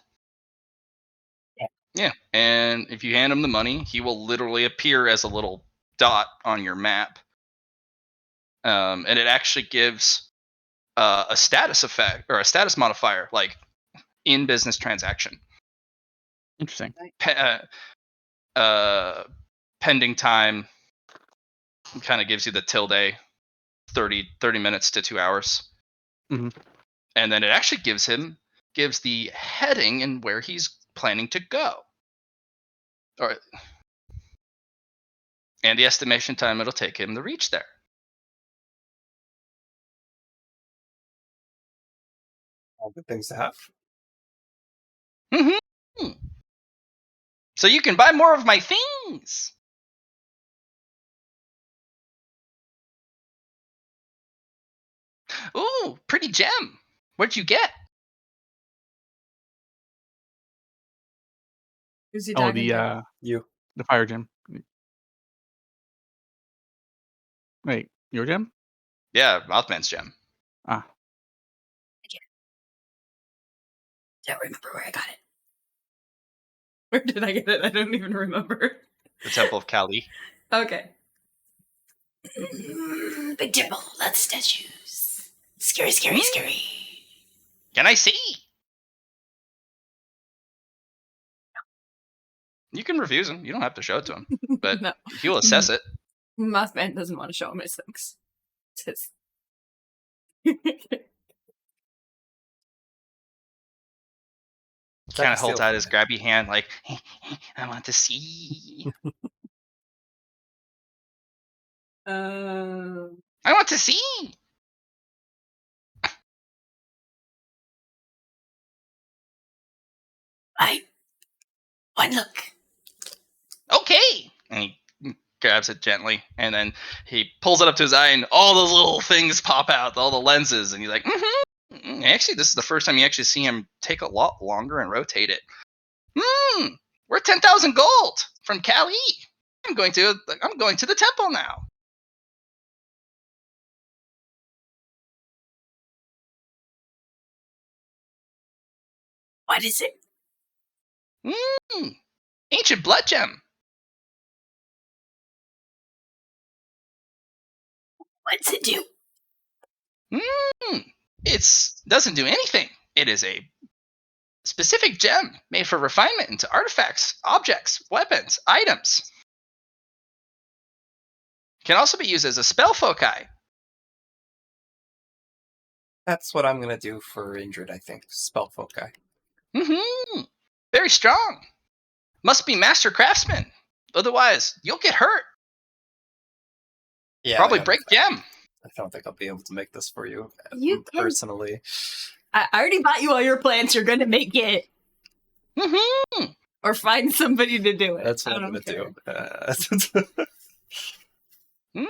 Yeah. Yeah, and if you hand him the money, he will literally appear as a little dot on your map. And it actually gives a status effect or a status modifier, like in business transaction. Interesting. Pending time kind of gives you the tilde 30 minutes to 2 hours. Mhm. And then it actually gives the heading and where he's planning to go. And the estimation time it'll take him to reach there. All good things to have. So you can buy more of my things. Ooh, pretty gem. What'd you get? Who's he Oh, talking to? You. the fire gem. Wait, your gem? Yeah, Mothman's gem. Ah, Don't remember where I got it. Where did I get it? I don't even remember. The Temple of Kali. Okay. Big temple, lots of statues. Scary, scary, scary. Can I see? You can refuse him. You don't have to show it to him, but No. he'll assess it. Mothman doesn't want to show him his things. It's his. Kind of holds out his grabby hand, like, I want to see. I want to see. One look. Okay. And he grabs it gently, and then he pulls it up to his eye, and all those little things pop out, all the lenses, and he's like, Actually, this is the first time you actually see him take a lot longer and rotate it. We're 10,000 gold from Kali. I'm going to the temple now. What is it? Ancient blood gem. What's it do? It doesn't do anything. It is a specific gem made for refinement into artifacts, objects, weapons, items. Can also be used as a spell foci. That's what I'm gonna do for injured, I think. Spell foci. Very strong. Must be master craftsman. Otherwise, you'll get hurt. Yeah. Probably break gem. I don't think I'll be able to make this for you, You can- personally. I already bought you all your plants. You're gonna make it. Or find somebody to do it. That's what I'm gonna care. do.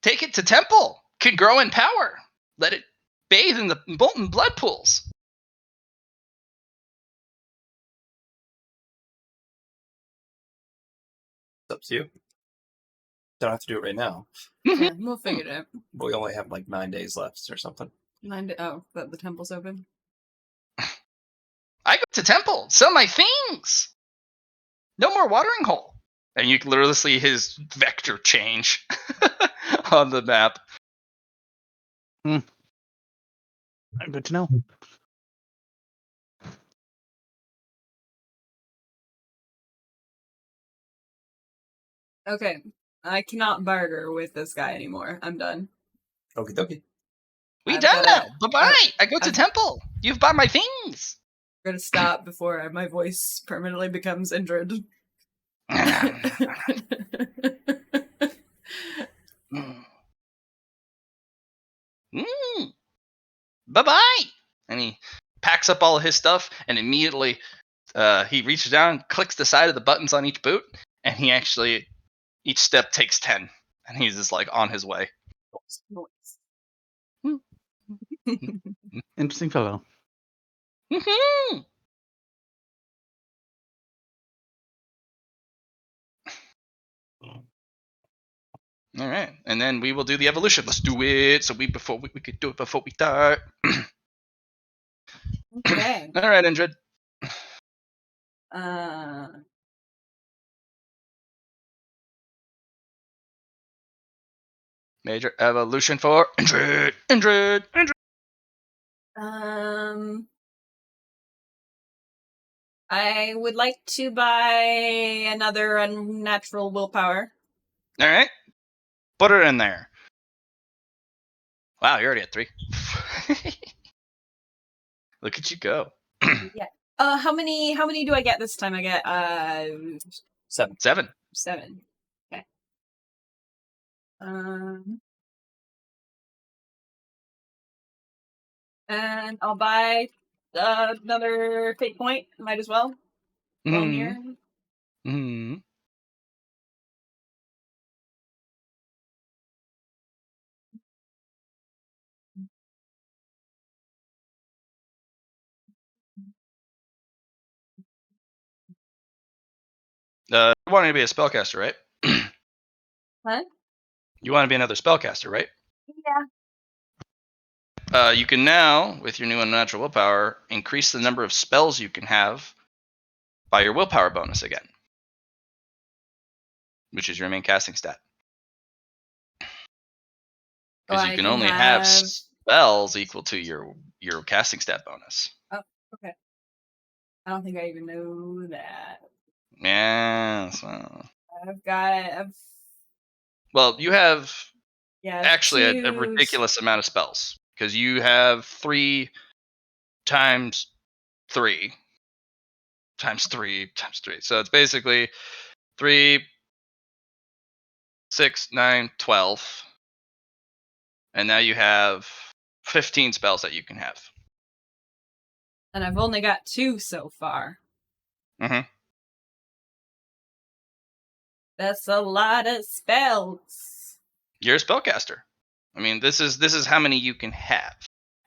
Take it to temple. Can grow in power. Let it bathe in the molten blood pools. It's up to you. Don't have to do it right now. Yeah, we'll figure it out. But we only have like 9 days left or something. The temple's open. I go to temple. Sell my things. No more watering hole. And you can literally see his vector change on the map. good to know. Okay. I cannot barter with this guy anymore. I'm done. Okie dokie. We I've done gotta- now. Bye-bye. I go to I've- temple. You've bought my things. I'm gonna stop before my voice permanently becomes injured. Bye-bye. And he packs up all of his stuff, and immediately he reaches down, clicks the side of the buttons on each boot, and he actually Each step takes 10, and he's just like on his way. Noise. Interesting fellow. Woohoo! All right, and then we will do the evolution. Let's do it. So we could do it before we start. Okay. All right, Indrid. Major evolution for Indrid. Indrid. Indrid. I would like to buy another unnatural willpower. All right, put it in there. Wow, you're already at 3. Look at you go. Yeah. How many do I get this time? I get 7. 7. 7. Okay. And I'll buy another fate point. Might as well. While I'm here. Mm-hmm. You want to be a spellcaster, right? What? You want to be another spellcaster, right? Yeah. You can now, with your new unnatural willpower, increase the number of spells you can have by your willpower bonus again, which is your main casting stat. Because you can only have spells equal to your casting stat bonus. Oh, okay. I don't think I even know that. Yeah. So. Well, you have actually a ridiculous amount of spells because you have 3 times 3 times 3 times 3. So it's basically 3, 6, 9, 12. And now you have 15 spells that you can have. And I've only got 2 so far. Mm-hmm. That's a lot of spells. You're a spellcaster. I mean, this is how many you can have.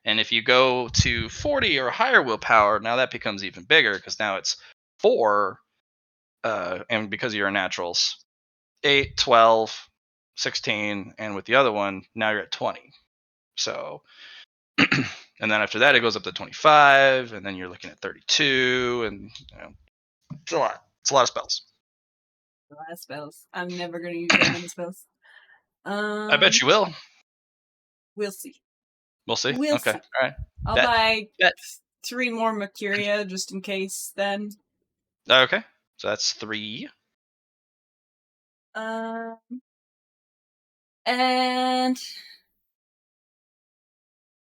And if you go to 40 or higher willpower, now that becomes even bigger because now it's 4, and because of your naturals, 8, 12, 16, and with the other one, now you're at 20. So, and then after that, it goes up to 25, and then you're looking at 32, and it's a lot. It's a lot of spells. A lot of spells. I'm never going to use that many spells. I bet you will. We'll see. We'll see. We'll okay. see. All right. I'll buy 3 more Mercuria just in case then. Okay. So that's 3. And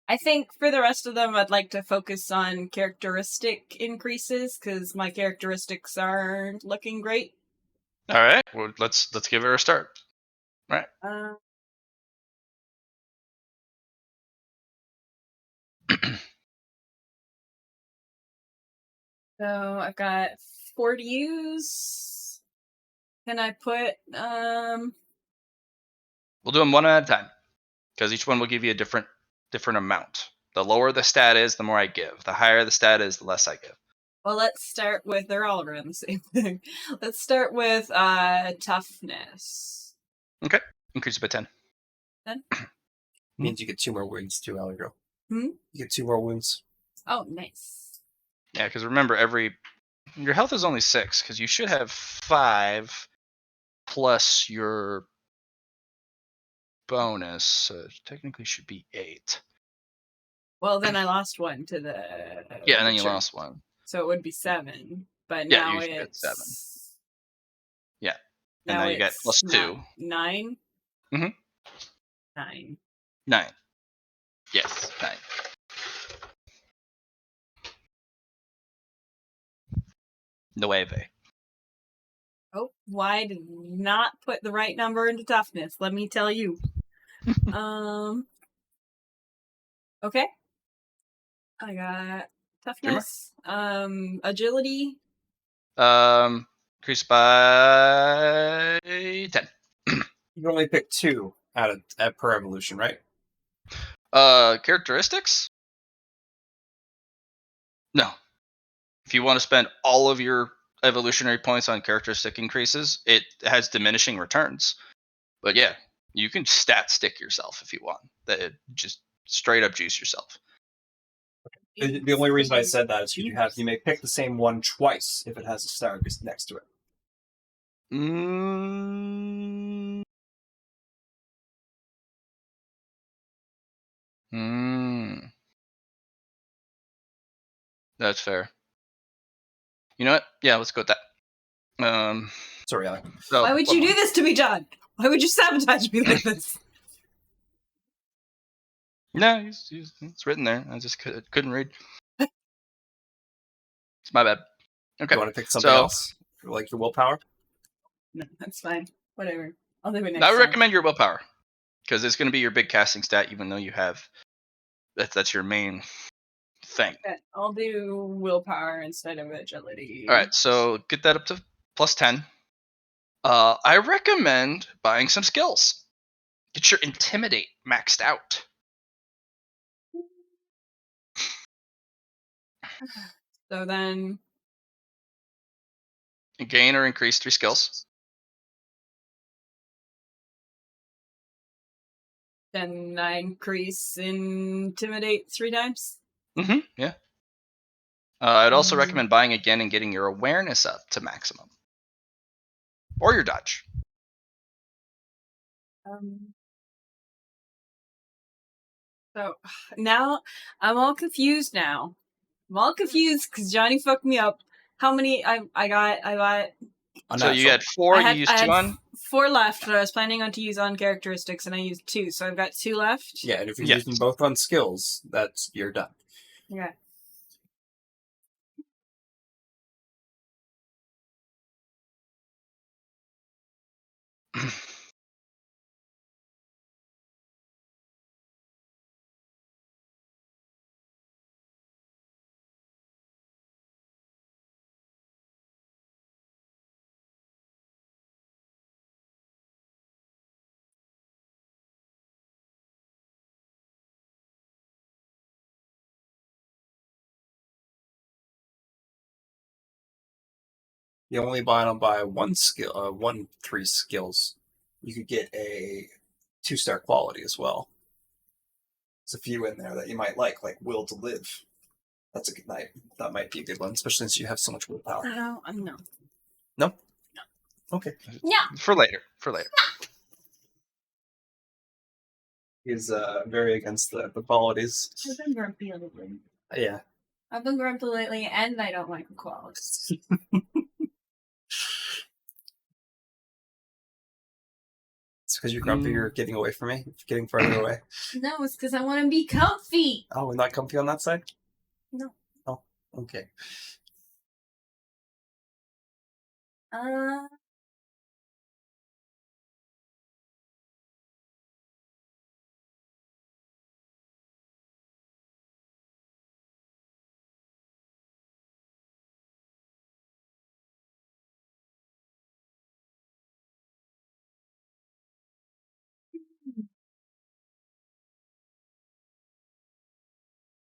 I think for the rest of them, I'd like to focus on characteristic increases because my characteristics aren't looking great. All right. Well, let's give her a start. All right. So I've got 4 to use. Can I put We'll do them one at a time because each one will give you a different amount. The lower the stat is, the more I give. The higher the stat is, the less I give. Well, let's start with, they're all around the same thing. Let's start with toughness. Okay. Increase it by 10. 10? Means you get 2 more wounds too, Allegro. Hmm? You get 2 more wounds. Oh, nice. Yeah, because remember, your health is only 6 because you should have 5 plus your bonus. So it technically should be 8. Well, then I lost 1 to the... Yeah, and then you lost 1. So it would be 7, but Yeah, now you should get it's 7. Yeah, and now you get plus 2. 9? Mm-hmm. 9. 9. Yes, 9. Nueve. Oh, why did not put the right number into toughness? Let me tell you. Okay. I got toughness. Agility. Increased by 10. You can only pick 2 at per evolution, right? Characteristics? No. If you want to spend all of your evolutionary points on characteristic increases, it has diminishing returns. But yeah, you can stat stick yourself if you want. That just straight up juice yourself. The only reason I said that is because you may pick the same one twice if it has a star next to it. Mm. Mm. That's fair. You know what? Yeah, let's go with that. Sorry, Alec. So, Why would you do this to me, John? Why would you sabotage me like this? No, it's written there. I just couldn't read. It's my bad. Okay. You want to pick something So, else? Like your willpower? No, that's fine. Whatever. I'll do it next I time. recommend your willpower because it's going to be your big casting stat, even though you have that's your main thing. Okay, I'll do willpower instead of agility. All right, so get that up to plus 10. I recommend buying some skills. Get your intimidate maxed out. So then, Gain or increase 3 skills. then I increase intimidate 3 times. Yeah. I'd also recommend buying again and getting your awareness up to maximum. Or your dodge. So now I'm all confused now. I'm all confused because Johnny fucked me up. How many I got So you had 4, you used 2 on? 4 left that I was planning on to use on characteristics, and I used 2, so I've got 2 left. Yeah, and if you're using both on skills, you're done. Yeah. You only buy 1 skill, 3 skills. You could get a 2-star quality as well. There's a few in there that you might like Will to Live. That's a good night. That might be a good one, especially since you have so much willpower. No. No? No. Okay. No. For later. He's very against the qualities. I've been grumpy lately. Yeah. I've been grumpy lately, and I don't like equality. It's because you're grumpy, you're getting away from me? Getting farther away? No, it's because I want to be comfy. Oh, we're not comfy on that side? No. Oh, okay.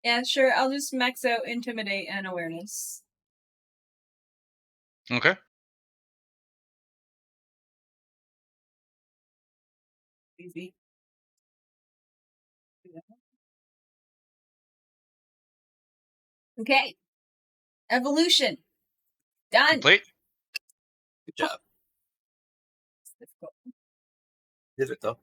Yeah, sure. I'll just max out intimidate and awareness. Okay. Easy. Okay. Evolution. Done. Complete. Good job. Did it, though.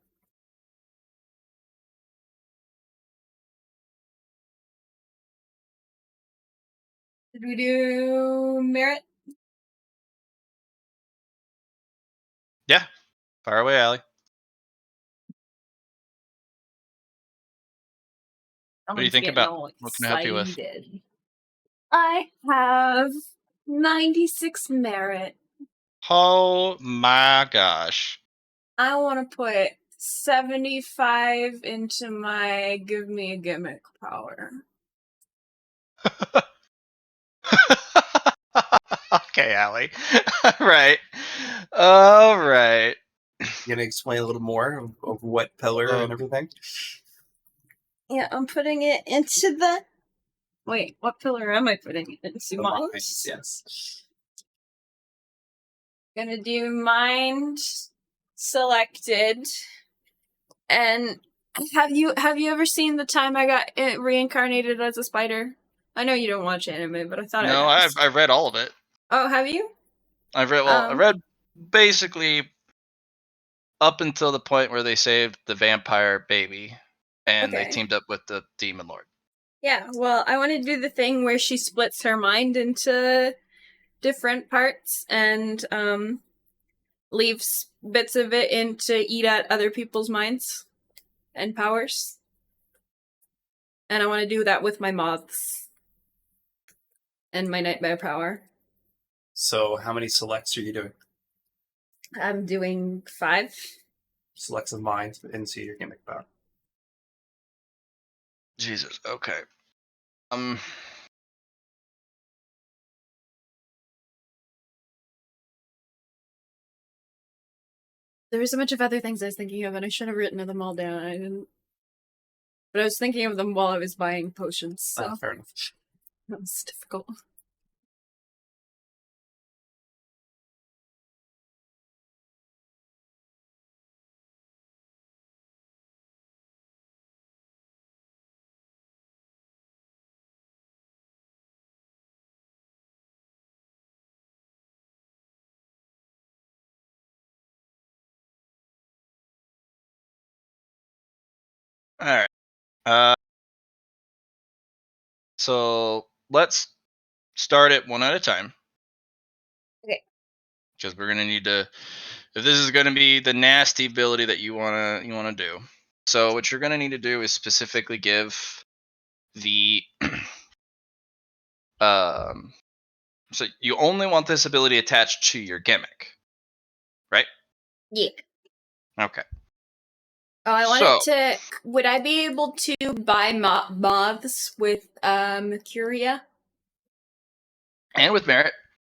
Did we do merit? Yeah. Fire away, Allie. What do you think about? What can I help you with? I have 96 merit. Oh my gosh. I want to put 75 into my give me a gimmick power. Okay, Allie. All right. You gonna explain a little more of what pillar and everything? Yeah, I'm putting it into the. Wait, what pillar am I putting it into? The Mind? minds, yes. Gonna do mind selected. And have you ever seen the time I got reincarnated as a spider? I know you don't watch anime, but I thought No, I'd ask. I've read all of it. Oh, have you? I read basically up until the point where they saved the vampire baby, and they Okay. teamed up with the demon lord. Yeah, well, I want to do the thing where she splits her mind into different parts and leaves bits of it in to eat at other people's minds and powers. And I want to do that with my moths and my nightmare power. So how many selects are you doing? I'm doing 5. Selects of mind into your gimmick power. Jesus. Okay. There was a bunch of other things I was thinking of, and I should have written them all down. I didn't. But I was thinking of them while I was buying potions, so Fair enough. that was difficult. All right. So let's start it one at a time. Okay. Because we're gonna need to. If this is gonna be the nasty ability that you wanna do, so what you're gonna need to do is specifically give the So you only want this ability attached to your gimmick, right? Yeah. Okay. Oh, I want So it to. Would I be able to buy moths with Mercuria? and with merit,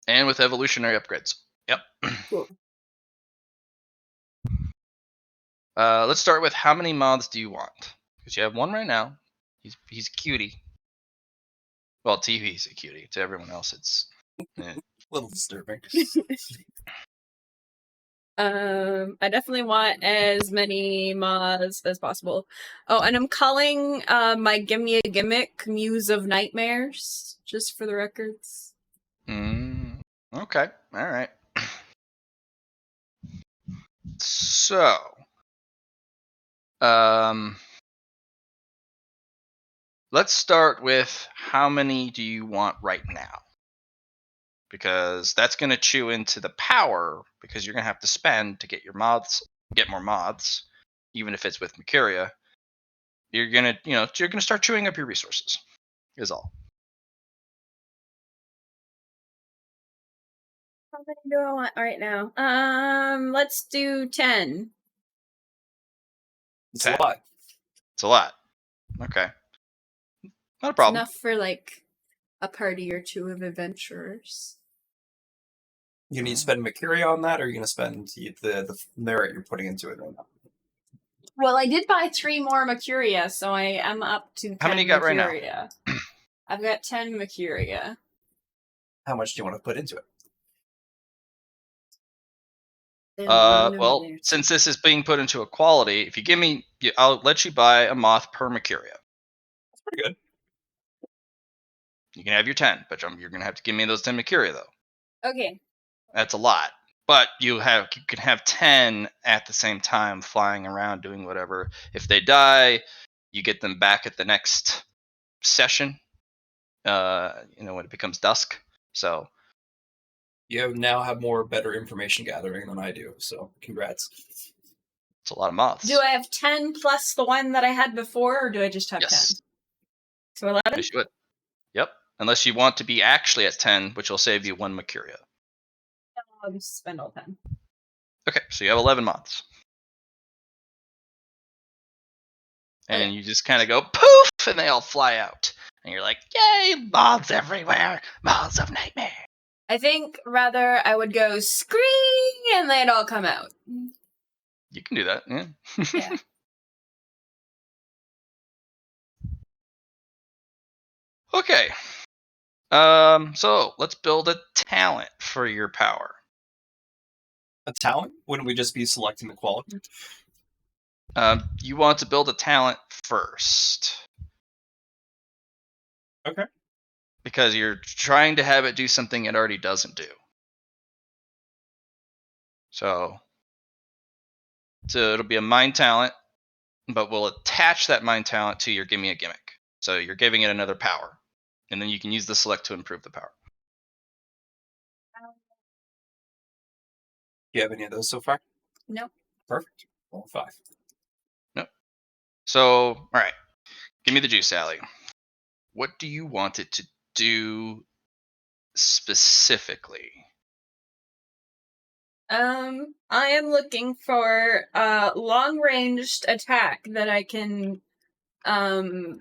and with evolutionary upgrades. Yep. Cool. Let's start with how many moths do you want? Because you have one right now. He's a cutie. Well, to you he's a cutie. To everyone else, it's. A little disturbing. I definitely want as many moths as possible. Oh, and I'm calling my Gimme a Gimmick Muse of Nightmares, just for the records. Okay. All right. So, let's start with how many do you want right now? Because that's going to chew into the power, because you're going to have to spend to get get more moths, even if it's with Mercuria. You're going to start chewing up your resources, is all. How many do I want right now? Let's do 10. It's a lot. It's a lot. Okay. Not a It's problem. enough for like a party or two of adventurers. You need to spend Mercuria on that, or are you going to spend the merit you're putting into it right now? Well, I did buy 3 more Mercuria, so I am up to 10 How many you got right now? Mercuria. I've got 10 Mercuria. How much do you want to put into it? Well, since this is being put into a quality, if you give me, I'll let you buy a moth per Mercuria. That's pretty good. You can have your 10, but you're going to have to give me those 10 Mercuria, though. Okay. That's a lot. But you can have 10 at the same time flying around doing whatever. If they die, you get them back at the next session, when it becomes dusk. So You now have better information gathering than I do, so congrats. it's a lot of moths. Do I have 10 plus the one that I had before, or do I just have 10? So 11? Yes, you would. Yep. Unless you want to be actually at 10, which will save you 1 Mercuria. I'll just spend all 10. Okay, so you have 11 moths. And Okay. you just kind of go poof, and they all fly out. And you're like, yay, moths everywhere. Moths of nightmare. I think rather I would go scream and they'd all come out. You can do that. Yeah. Yeah. Okay. So let's build a talent for your power. A talent? Wouldn't we just be selecting the quality? You want to build a talent first. Okay. Because you're trying to have it do something it already doesn't do. So it'll be a mind talent, but we'll attach that mind talent to your give me a gimmick. So you're giving it another power. And then you can use the select to improve the power. Do you have any of those so far? No. Perfect. Roll 5. Nope. So, all right. Give me the juice, Allie. What do you want it to do specifically? I am looking for a long-ranged attack that I can do,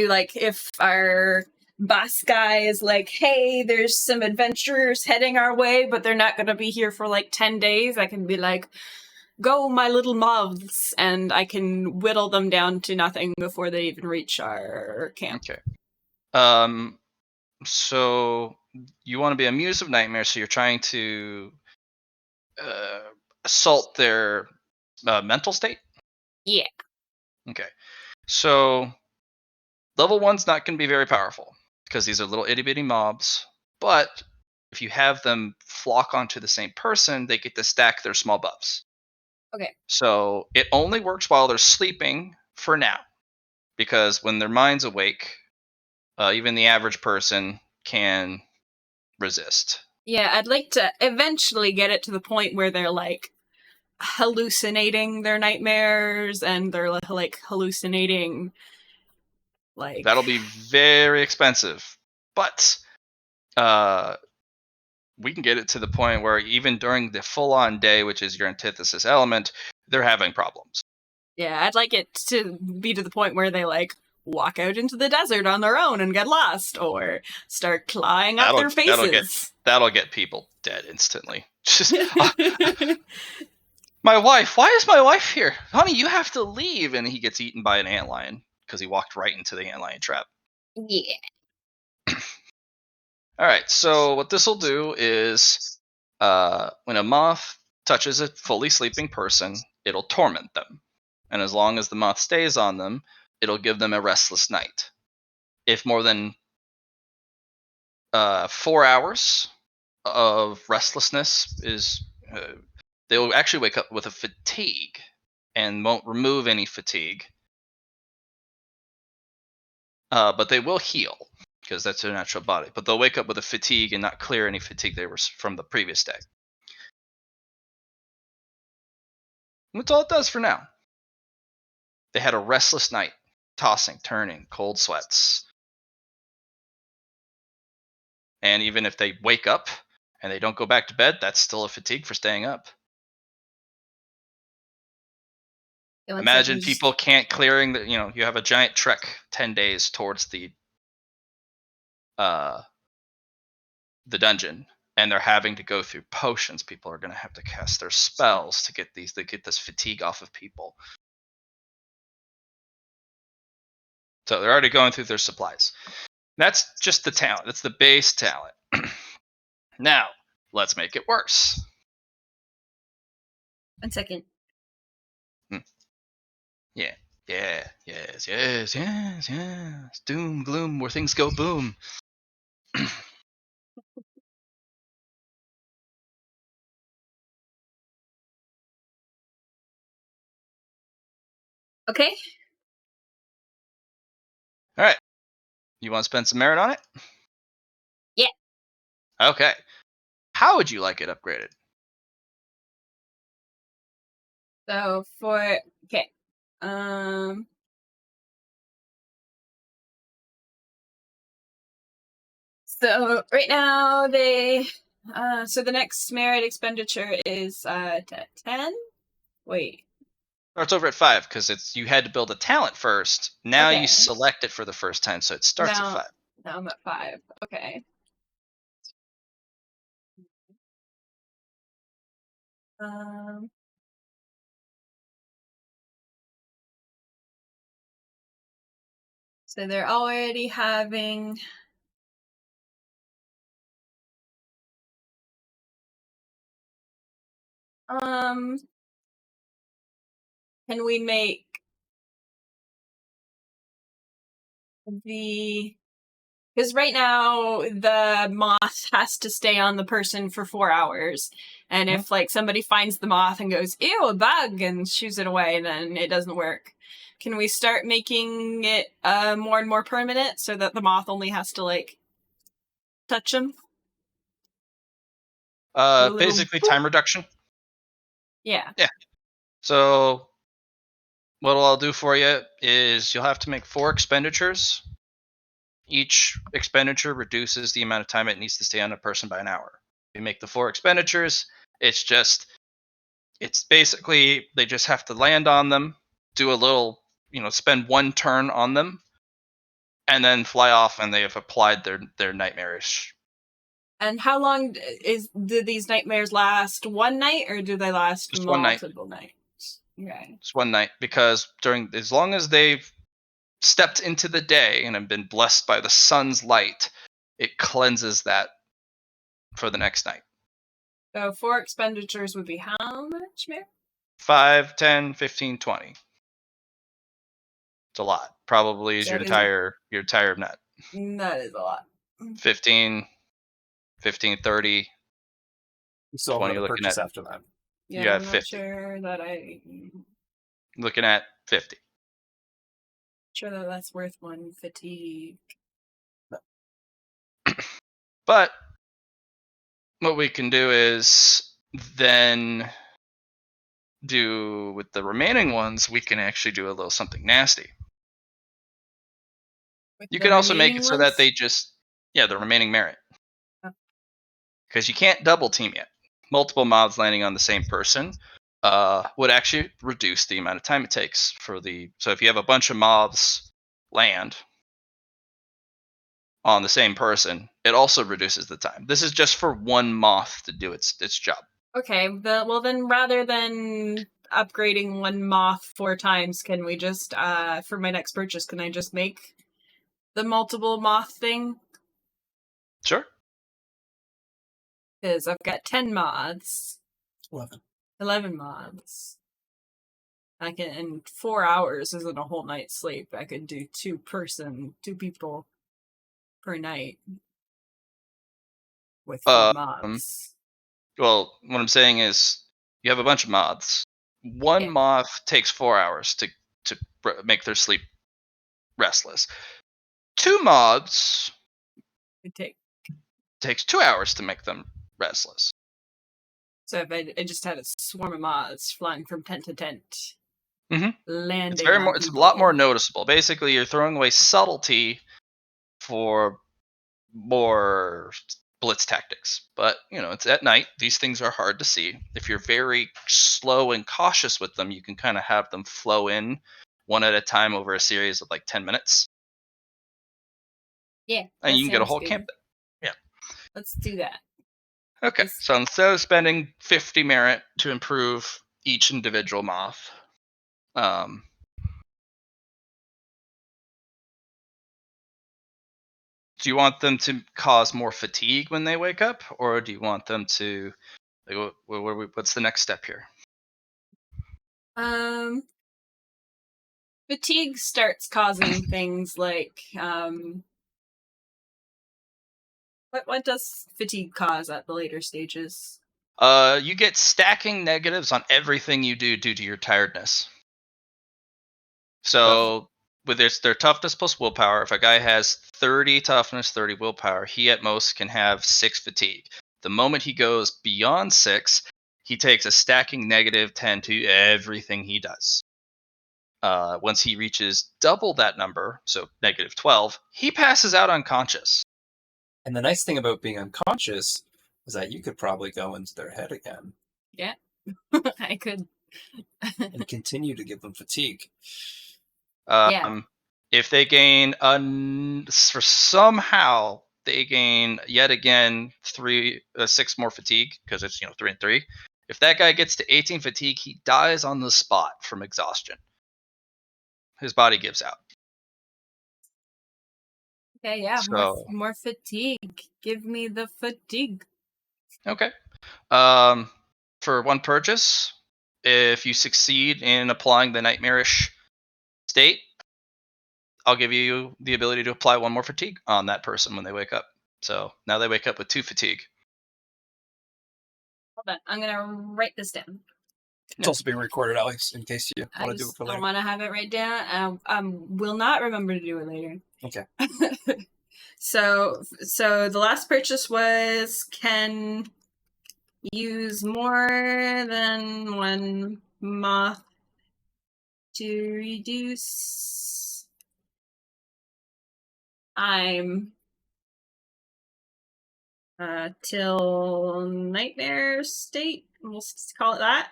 like, if our boss guy is like, hey, there's some adventurers heading our way, but they're not gonna be here for like 10 days, I can be like, go, my little moths, and I can whittle them down to nothing before they even reach our camp. Okay. So you want to be a muse of nightmare, so you're trying to assault their mental state? Yeah. Okay. So level 1's not going to be very powerful because these are little itty bitty mobs. But if you have them flock onto the same person, they get to stack their small buffs. Okay. So it only works while they're sleeping for now, because when their mind's awake, even the average person can resist. Yeah, I'd like to eventually get it to the point where they're like hallucinating their nightmares and they're like hallucinating like That'll be very expensive, but we can get it to the point where even during the full-on day, which is your antithesis element, they're having problems. Yeah, I'd like it to be to the point where they like walk out into the desert on their own and get lost, or start clawing up their faces. That'll get people dead instantly. Just my wife. Why is my wife here, honey? You have to leave, and he gets eaten by an antlion because he walked right into the antlion trap. Yeah. All right. So what this will do is, when a moth touches a fully sleeping person, it'll torment them, and as long as the moth stays on them, it'll give them a restless night. If more than 4 hours of restlessness is, they will actually wake up with a fatigue and won't remove any fatigue, but they will heal because that's their natural body. But they'll wake up with a fatigue and not clear any fatigue they were from the previous day. And that's all it does for now. They had a restless night, tossing, turning, cold sweats. And even if they wake up and they don't go back to bed, that's still a fatigue for staying up. Imagine people can't clearing the, you have a giant trek 10 days towards the dungeon, and they're having to go through potions. People are going to have to cast their spells to get this fatigue off of people. So they're already going through their supplies. That's just the talent. That's the base talent. Now, let's make it worse. 1 second. Yeah. Yes. Doom, gloom, where things go boom. Okay. All right. You want to spend some merit on it? Yeah. Okay. How would you like it upgraded? So so right now so the next merit expenditure is 10. Wait. Starts over at 5 because you had to build a talent first. Now Okay. you select it for the first time, so it starts at 5. Now I'm at 5. Okay. Um, so they're already having. Can we make the? Because right now the moth has to stay on the person for 4 hours, and if like somebody finds the moth and goes "ew, a bug" and shooes it away, then it doesn't work. Can we start making it more and more permanent so that the moth only has to like touch them? Basically time reduction. Yeah. Yeah. So what I'll do for you is you'll have to make 4 expenditures. Each expenditure reduces the amount of time it needs to stay on a person by an hour. You make the 4 expenditures. It's basically they just have to land on them, do a little, spend 1 turn on them, and then fly off, and they have applied their nightmarish. And how long do these nightmares last? One night, or do they last Just 1 night. multiple nights? Okay. Just 1 night, because as long as they've stepped into the day and have been blessed by the sun's light, it cleanses that for the next night. So 4 expenditures would be how much, Mayor? 5, 10, 15, 20. It's a lot. Probably is So your it is- entire net. That is a lot. 15, 30, You still have 20 another looking purchase at. after that. Yeah, You have I'm not 50. sure that Looking at 50. sure that that's worth 1 fatigue. But what we can do is then do with the remaining ones, we can actually do a little something nasty. With You the can also make remaining it so that ones? they just, the remaining merit. Oh. Because you can't double team yet. Multiple mobs landing on the same person would actually reduce the amount of time it takes for the. So if you have a bunch of mobs land on the same person, it also reduces the time. This is just for one moth to do its job. Okay, well then rather than upgrading one moth 4 times, can we just, for my next purchase, can I just make the multiple moth thing? Sure. Because I've got 10 moths. 11 moths. I can, in 4 hours isn't a whole night's sleep. I could do 2 people per night with 4 moths. Well, what I'm saying is you have a bunch of moths. One moth takes 4 hours to make their sleep restless. 2 moths It takes 2 hours to make them restless. So if I just had a swarm of moths flying from tent to tent, landing It's on it's a people. lot more noticeable. Basically, you're throwing away subtlety for more blitz tactics. But, it's at night. These things are hard to see. If you're very slow and cautious with them, you can kind of have them flow in one at a time over a series of like 10 minutes. Yeah. And you can get a whole good. camp. Yeah. Let's do that. Okay. So instead of spending 50 merit to improve each individual moth, do you want them to cause more fatigue when they wake up, or do you want them to? Like, what's the next step here? Fatigue starts causing things like what does fatigue cause at the later stages? You get stacking negatives on everything you do due to your tiredness. So with their toughness plus willpower, if a guy has 30 toughness, 30 willpower, he at most can have 6 fatigue. The moment he goes beyond 6, he takes a stacking negative 10 to everything he does. Once he reaches double that number, so negative 12, he passes out unconscious. And the nice thing about being unconscious is that you could probably go into their head again. Yeah, I could. And continue to give them fatigue. If they gain for somehow they gain yet again 6 more fatigue, because it's 3 and 3. If that guy gets to 18 fatigue, he dies on the spot from exhaustion. His body gives out. Okay, yeah, So more fatigue. Give me the fatigue. okay. For one purchase, if you succeed in applying the nightmarish state, I'll give you the ability to apply one more fatigue on that person when they wake up. So now they wake up with 2 fatigue. Hold on, I'm gonna write this down. It's also being recorded, Alex, in case you I want to do it just for don't later. want to have it right down. Will not remember to do it later. Okay. So the last purchase was can use more than one moth to reduce time till nightmare state. We'll call it that.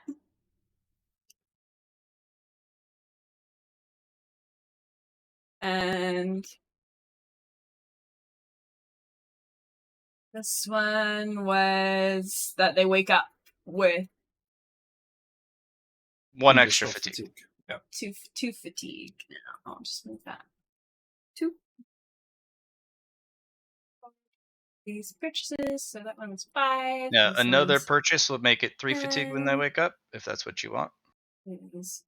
And this one was that they wake up with One extra Additional fatigue. Yeah. two fatigue. Now I'll just move that. 2. These purchases, so that one was 5. Yeah, This another one's purchase will make it 3 fatigue when they 10. wake up, if that's what you want. Is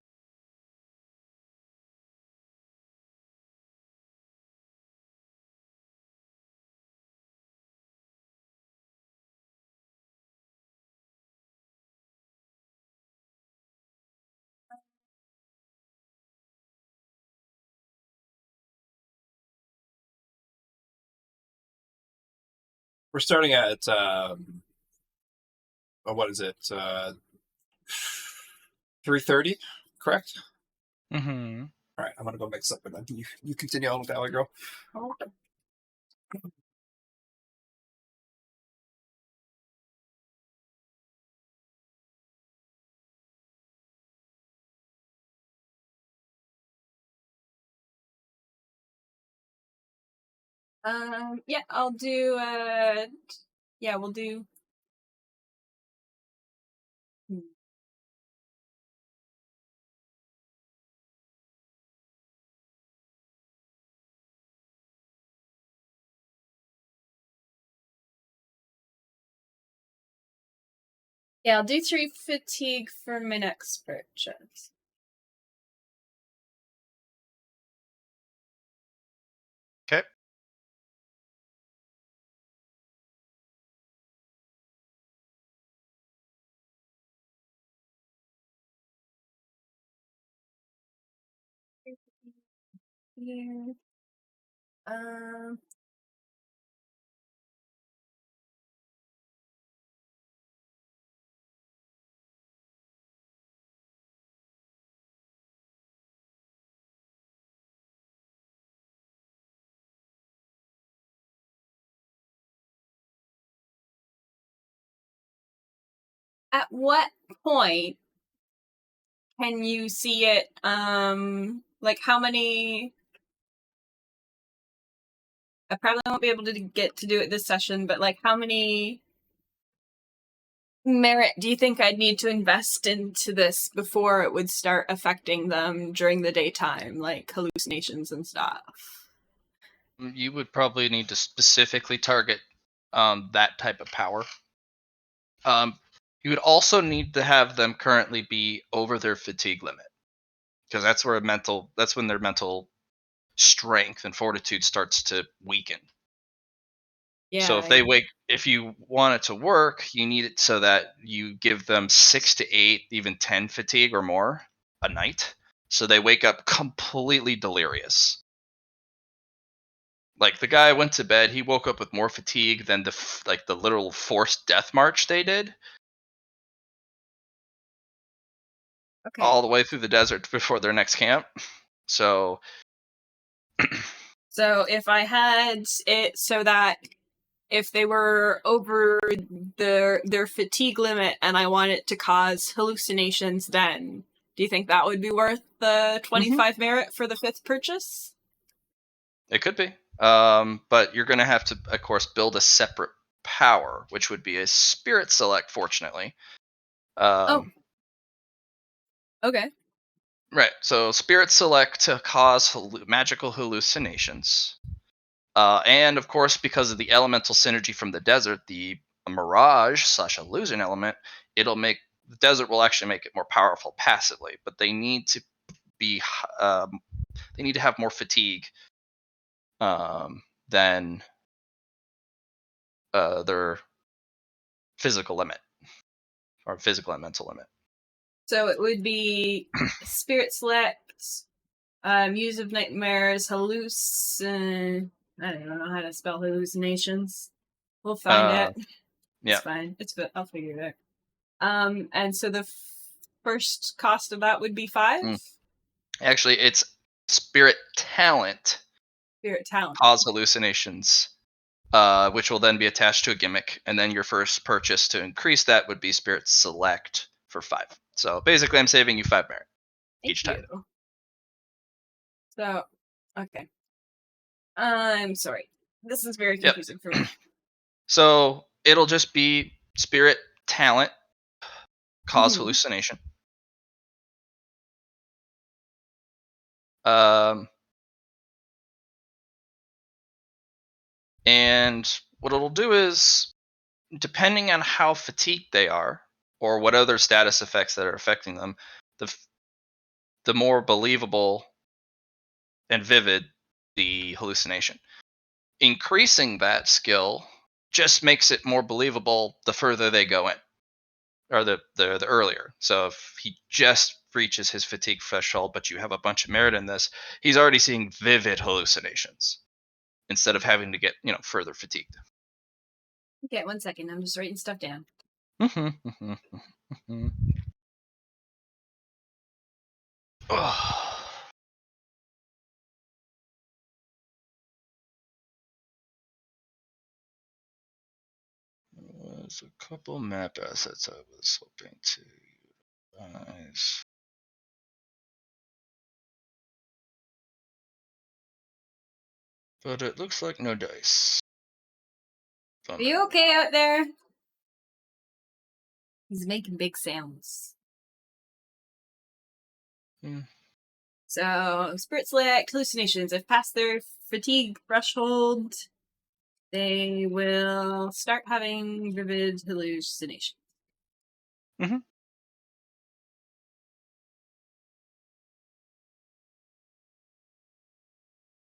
We're starting at what is it? 3:30, correct? Mm-hmm. All right, I'm gonna go mix up with that. You continue on with that, girl. yeah, I'll do yeah, we'll do yeah, I'll do 3 fatigue for my next purchase. Okay. Here. Um At what point can you see it? Like how many? I probably won't be able to get to do it this session, but like how many merit do you think I'd need to invest into this before it would start affecting them during the daytime, like hallucinations and stuff? You would probably need to specifically target that type of power. You would also need to have them currently be over their fatigue limit, because that's when their mental strength and fortitude starts to weaken. So Yeah. if you want it to work, you need it so that you give them 6 to 8, even 10 fatigue or more a night, so they wake up completely delirious. Like the guy went to bed, he woke up with more fatigue than the literal forced death march they did Okay. all the way through the desert before their next camp. So So if I had it so that if they were over their fatigue limit and I want it to cause hallucinations, then do you think that would be worth the 25 merit for the 5th purchase? it could be. But you're going to have to, of course, build a separate power, which would be a spirit select, fortunately. Okay. Right. So spirits select to cause magical hallucinations. And of course, because of the elemental synergy from the desert, the mirage slash illusion element, it'll make the desert will actually make it more powerful passively. But they need to be they need to have more fatigue than their physical limit or physical and mental limit. So it would be Spirit Select, Muse of Nightmares, I don't know how to spell hallucinations. We'll find out. Yeah. It's fine. I'll figure it out. And so the first cost of that would be 5? Actually, it's spirit talent. Spirit talent. Cause hallucinations, which will then be attached to a gimmick, and then your first purchase to increase that would be Spirit Select for 5. So basically, I'm saving you 5 merit each time. So, okay. I'm sorry. This is very confusing for me. So it'll just be Spirit Talent, Cause hallucination. And what it'll do is, depending on how fatigued they are, or what other status effects that are affecting them, the more believable and vivid the hallucination. Increasing that skill just makes it more believable the further they go in, or the earlier. So if he just reaches his fatigue threshold, but you have a bunch of merit in this, he's already seeing vivid hallucinations instead of having to get further fatigued. Okay, 1 second. I'm just writing stuff down. There's a couple map assets I was hoping to utilize. But it looks like no dice. Are you okay out there? He's making big sounds. So, Spirit Select, hallucinations. If past their fatigue threshold, they will start having vivid hallucinations.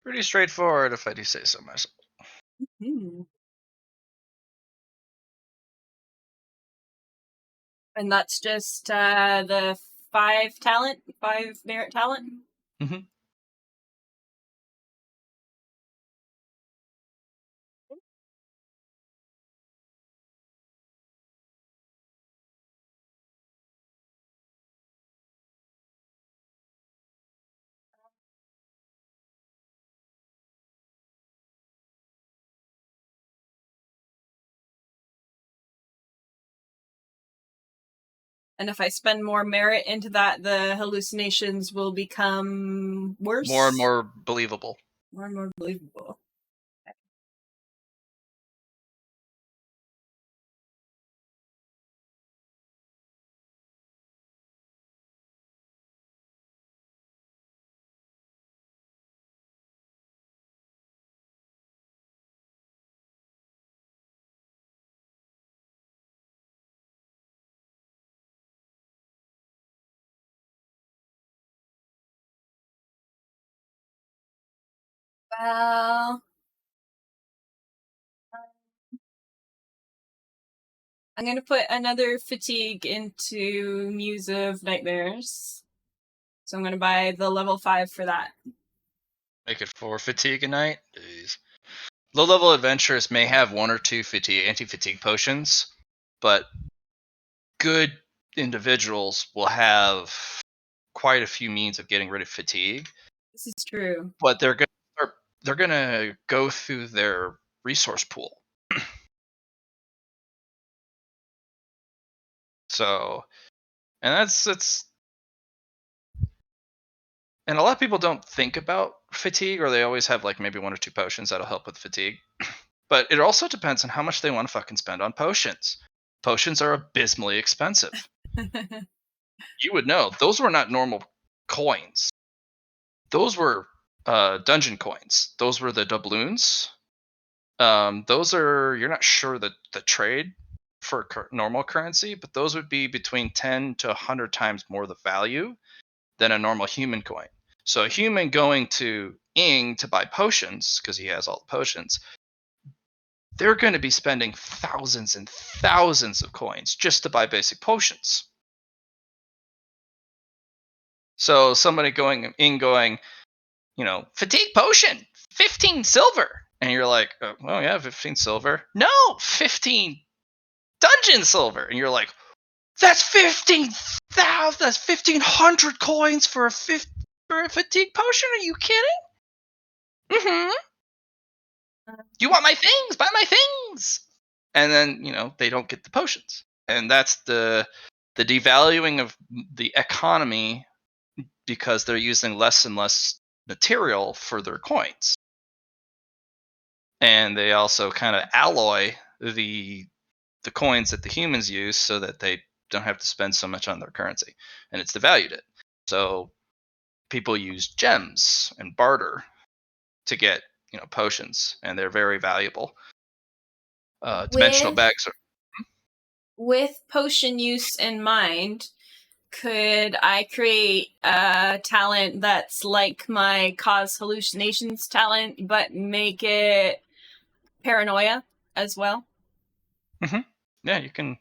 Pretty straightforward, if I do say so myself. And that's just the 5 merit talent? And if I spend more merit into that, the hallucinations will become worse? More and more believable. More and more believable. Okay. Well, I'm going to put another fatigue into Muse of Nightmares. So I'm going to buy the level 5 for that. Make it 4 fatigue a night? Jeez. Low-level adventurers may have 1 or 2 anti-fatigue potions, but good individuals will have quite a few means of getting rid of fatigue. This is true. But they're gonna go through their resource pool. So, and that's and a lot of people don't think about fatigue, or they always have like maybe 1 or 2 potions that'll help with fatigue. But it also depends on how much they want to fucking spend on potions. Potions are abysmally expensive. You would know. Those were not normal coins. Those were dungeon coins. Those were the doubloons. Those are, you're not sure the trade for normal currency, but those would be between 10 to 100 times more the value than a normal human coin. So a human going to Ing to buy potions, because he has all the potions, they're going to be spending thousands and thousands of coins just to buy basic potions. So somebody going in going, fatigue potion, 15 silver. And you're like, well, yeah, 15 silver. No, 15 dungeon silver. And you're like, that's 15,000, that's 1,500 coins for a fatigue potion? Are you kidding? Mm-hmm. You want my things? Buy my things. And then, they don't get the potions. And that's the devaluing of the economy because they're using less and less material for their coins. And they also kind of alloy the coins that the humans use so that they don't have to spend so much on their currency, and it's devalued it. So people use gems and barter to get potions, and they're very valuable. Dimensional bags are. With potion use in mind, could I create a talent that's like my cause hallucinations talent, but make it paranoia as well? Yeah, you can.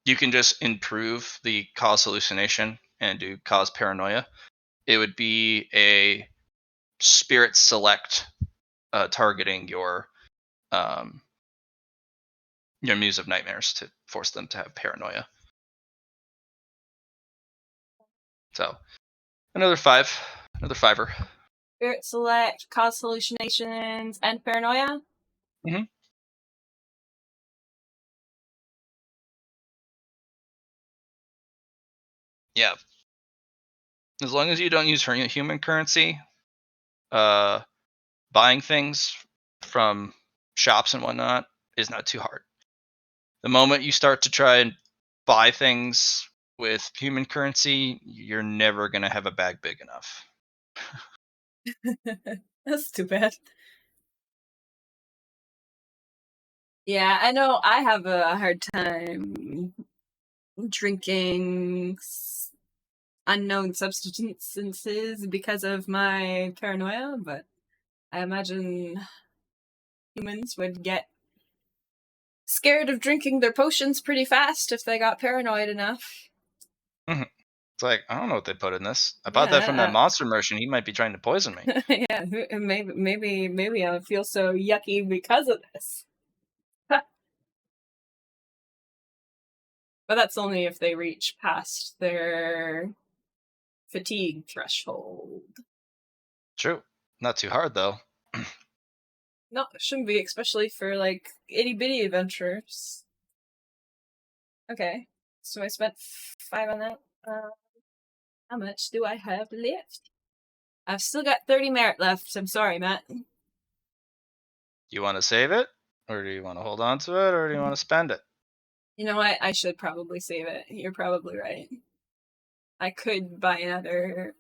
You can just improve the cause hallucination and do cause paranoia. It would be a spirit select targeting your Muse of Nightmares to force them to have paranoia. So another fiver. Spirit select, cause hallucinations, and paranoia? Mm-hmm. Yeah. As long as you don't use human currency, buying things from shops and whatnot is not too hard. The moment you start to try and buy things with human currency, you're never going to have a bag big enough. That's too bad. Yeah, I know I have a hard time drinking unknown substances because of my paranoia, but I imagine humans would get scared of drinking their potions pretty fast if they got paranoid enough. Mm-hmm. It's like, I don't know what they put in this. I bought that from Yeah, that monster merchant. He might be trying to poison me. yeah, maybe I feel so yucky because of this. But that's only if they reach past their fatigue threshold. True. Not too hard, though. No, it shouldn't be, especially for like itty bitty adventures. Okay, so I spent 5 on that. How much do I have left? I've still got 30 merit left. I'm sorry, Matt. You want to save it? Or do you want to hold on to it? Or do you want to spend it? You know what? I should probably save it. You're probably right. I could buy another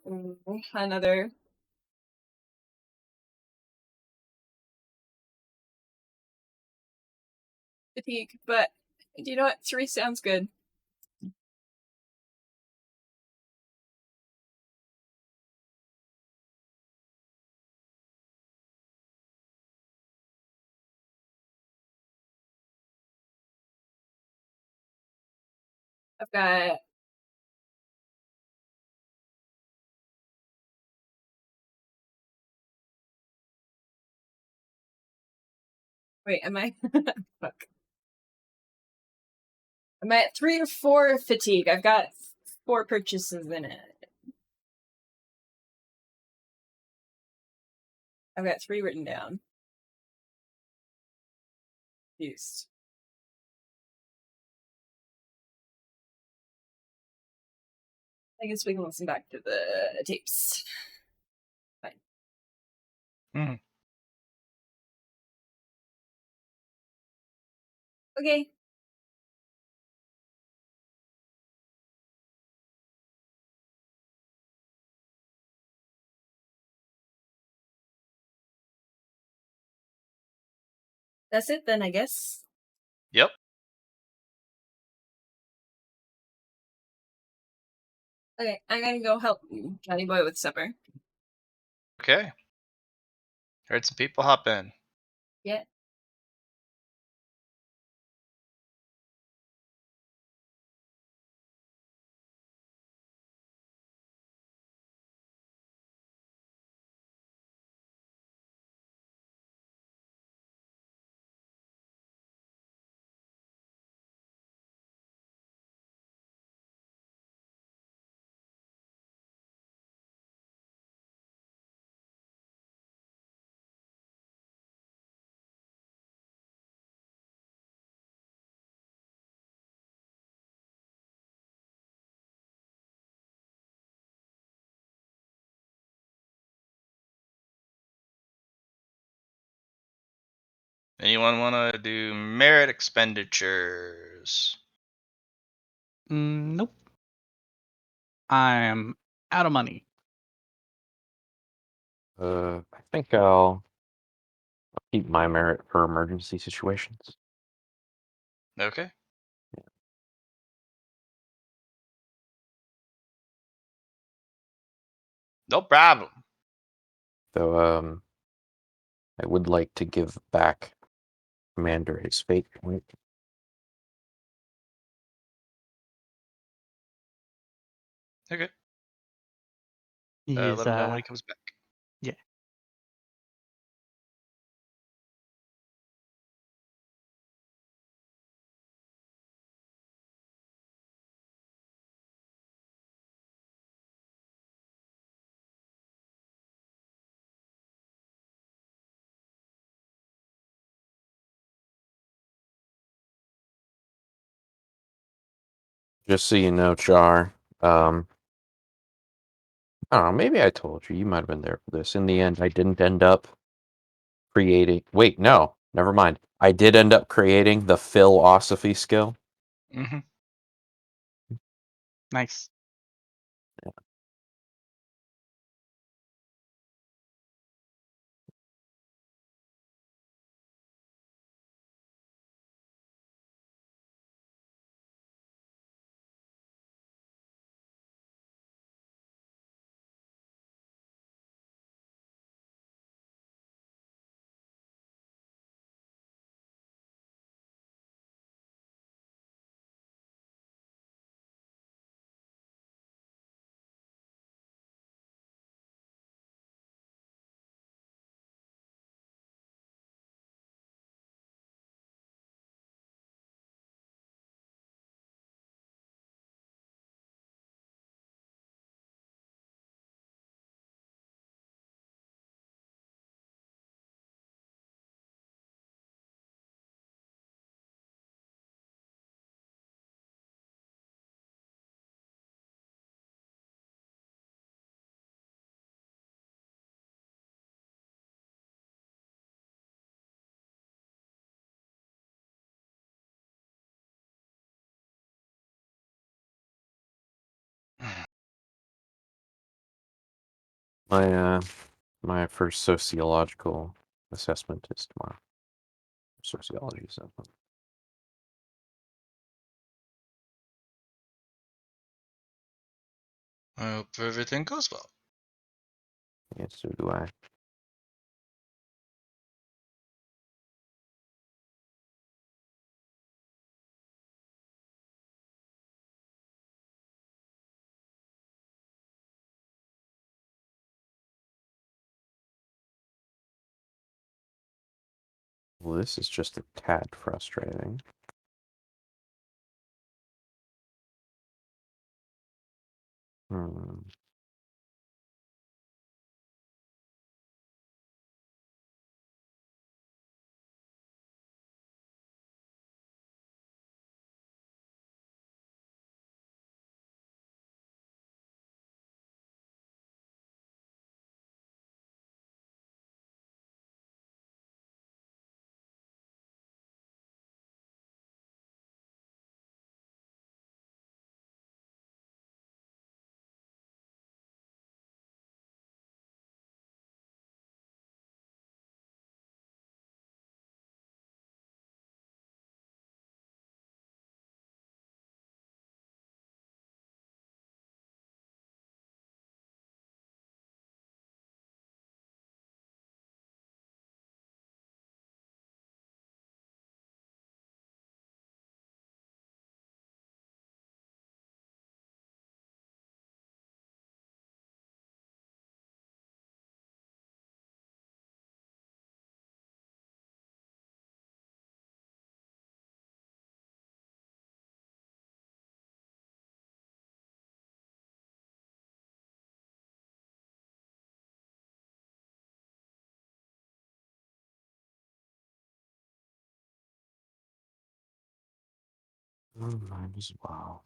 fatigue, but you know what? 3 sounds good. I've got wait, am I fuck. I'm at 3 or 4 fatigue. I've got 4 purchases in it. I've got 3 written down. Used. I guess we can listen back to the tapes. Fine. Mm-hmm. Okay. That's it then, I guess. Yep. Okay, I'm gonna go help Johnny Boy with supper. Okay. Heard some people hop in. Yeah. Anyone want to do merit expenditures? Nope. I'm out of money. I think I'll keep my merit for emergency situations. Okay. No problem. Though, I would like to give back Commander his fate point. Okay. He's Let him know when he comes back. yeah. Just so you know, Char, I don't know, maybe I told you, you might have been there for this. In the end, I didn't end up creating. Wait, no, never mind. I did end up creating the philosophy skill. Mm-hmm. Nice. My first sociological assessment is tomorrow. Sociology assessment. I hope everything goes well. Yes, so do I. Well, this is just a tad frustrating. Hmm. Might as well.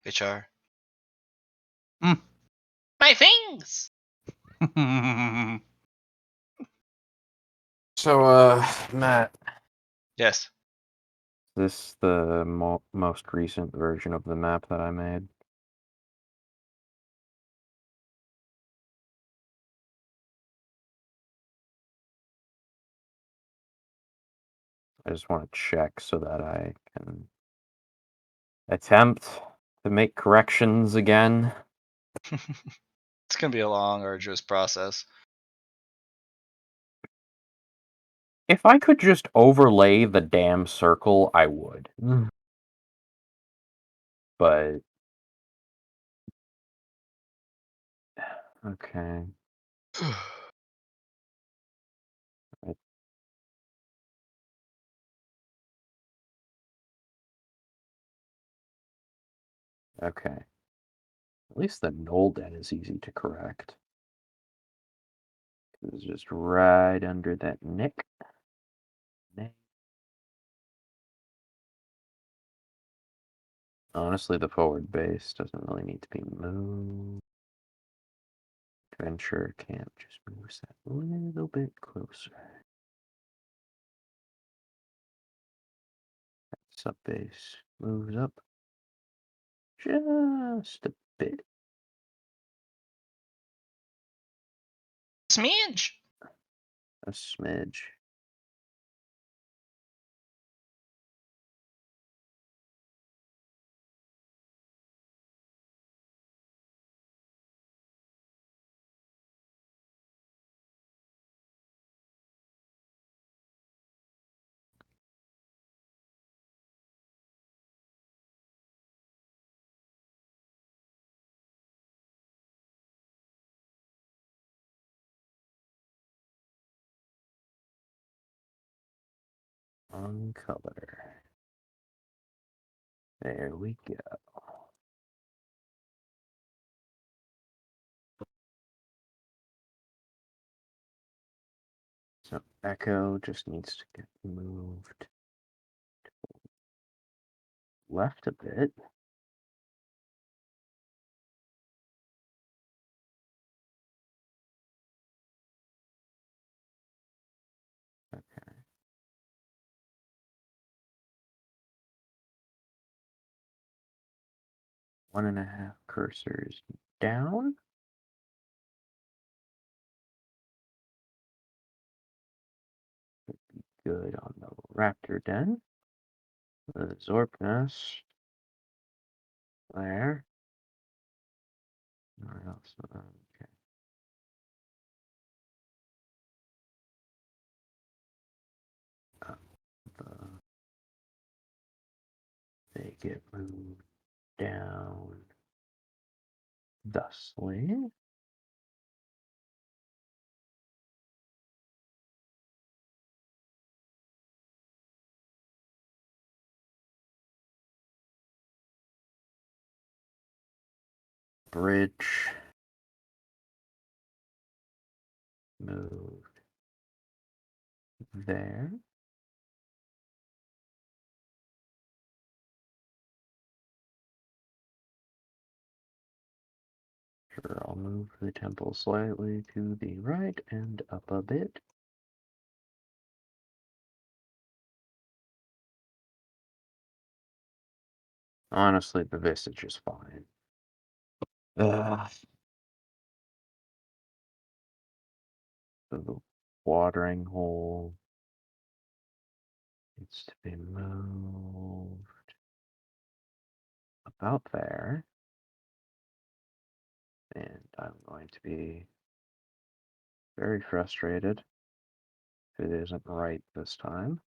HR. Hmm. My things. So, Matt, Yes. this is the most recent version of the map that I made. I just want to check so that I can attempt to make corrections again. It's gonna be a long, arduous process. If I could just overlay the damn circle, I would. But okay. Okay. At least the null den is easy to correct. It's just right under that nick. Honestly, the forward base doesn't really need to be moved. Adventure camp just moves that a little bit closer. Sub base moves up just a bit. Smidge. A smidge. On color. There we go. So echo just needs to get moved left a bit. Okay. One and a half cursors down. Good on the raptor den. The Zorpnest. There. Where else? Okay. They get moved down thusly. Bridge moved there. Sure, I'll move the temple slightly to the right and up a bit. Honestly, the Visage is fine. Ugh. The watering hole needs to be moved about there. And I'm going to be very frustrated if it isn't right this time.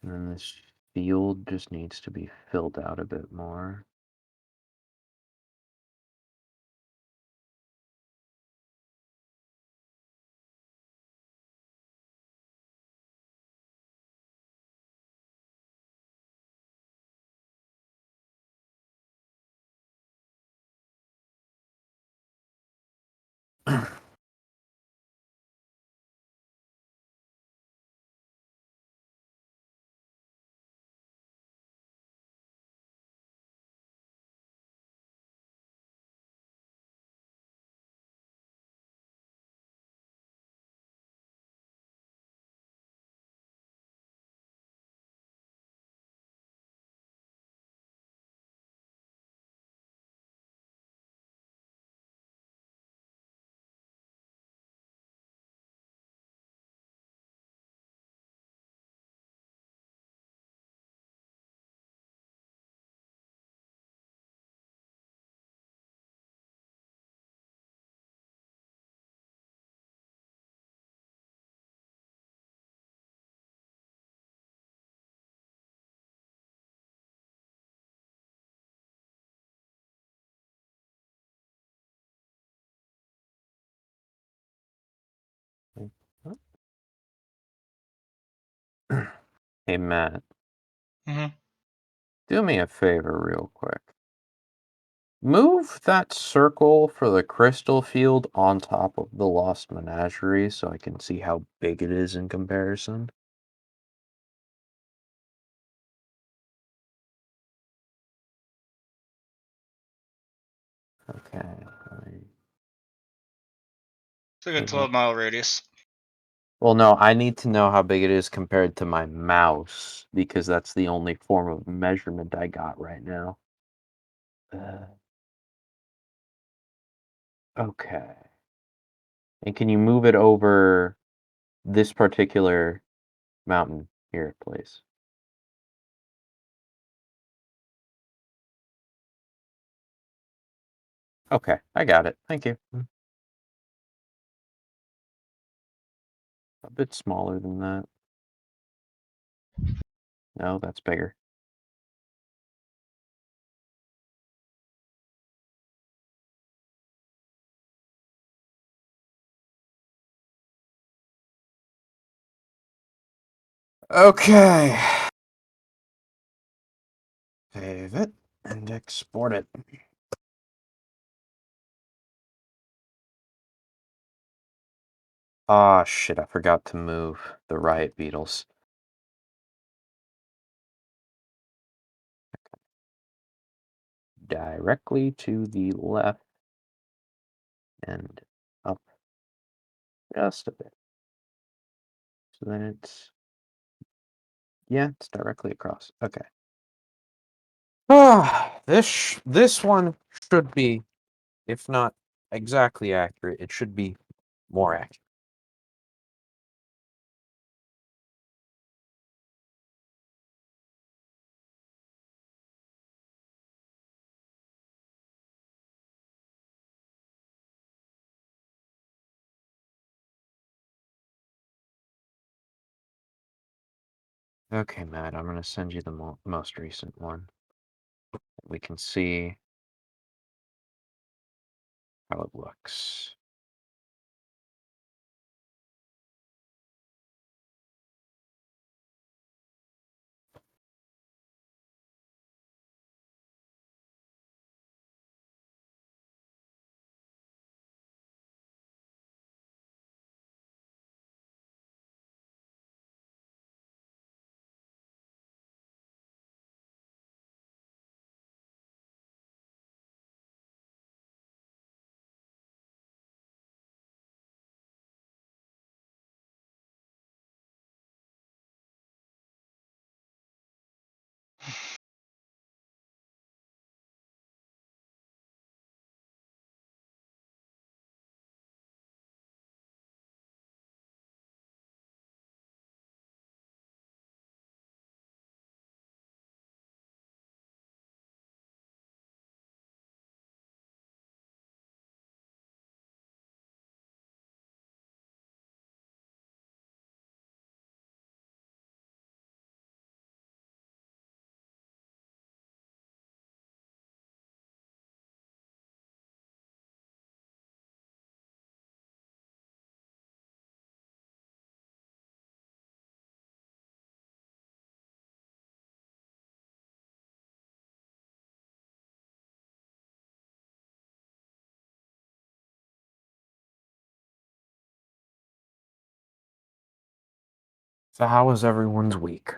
And then this field just needs to be filled out a bit more. Hey, Matt. Mm-hmm. Do me a favor real quick. Move that circle for the crystal field on top of the Lost Menagerie so I can see how big it is in comparison. Okay. It's like a 12-mile radius. Well, no, I need to know how big it is compared to my mouse because that's the only form of measurement I got right now. Okay. And can you move it over this particular mountain here, please? Okay, I got it. Thank you. A bit smaller than that. No, that's bigger. Okay. Save it and export it. Ah, shit, I forgot to move the riot beetles. Directly to the left and up just a bit. So then it's, yeah, it's directly across. Okay. Ah, this one should be, if not exactly accurate, it should be more accurate. Okay, Matt, I'm going to send you the most recent one. We can see how it looks. So how was everyone's week?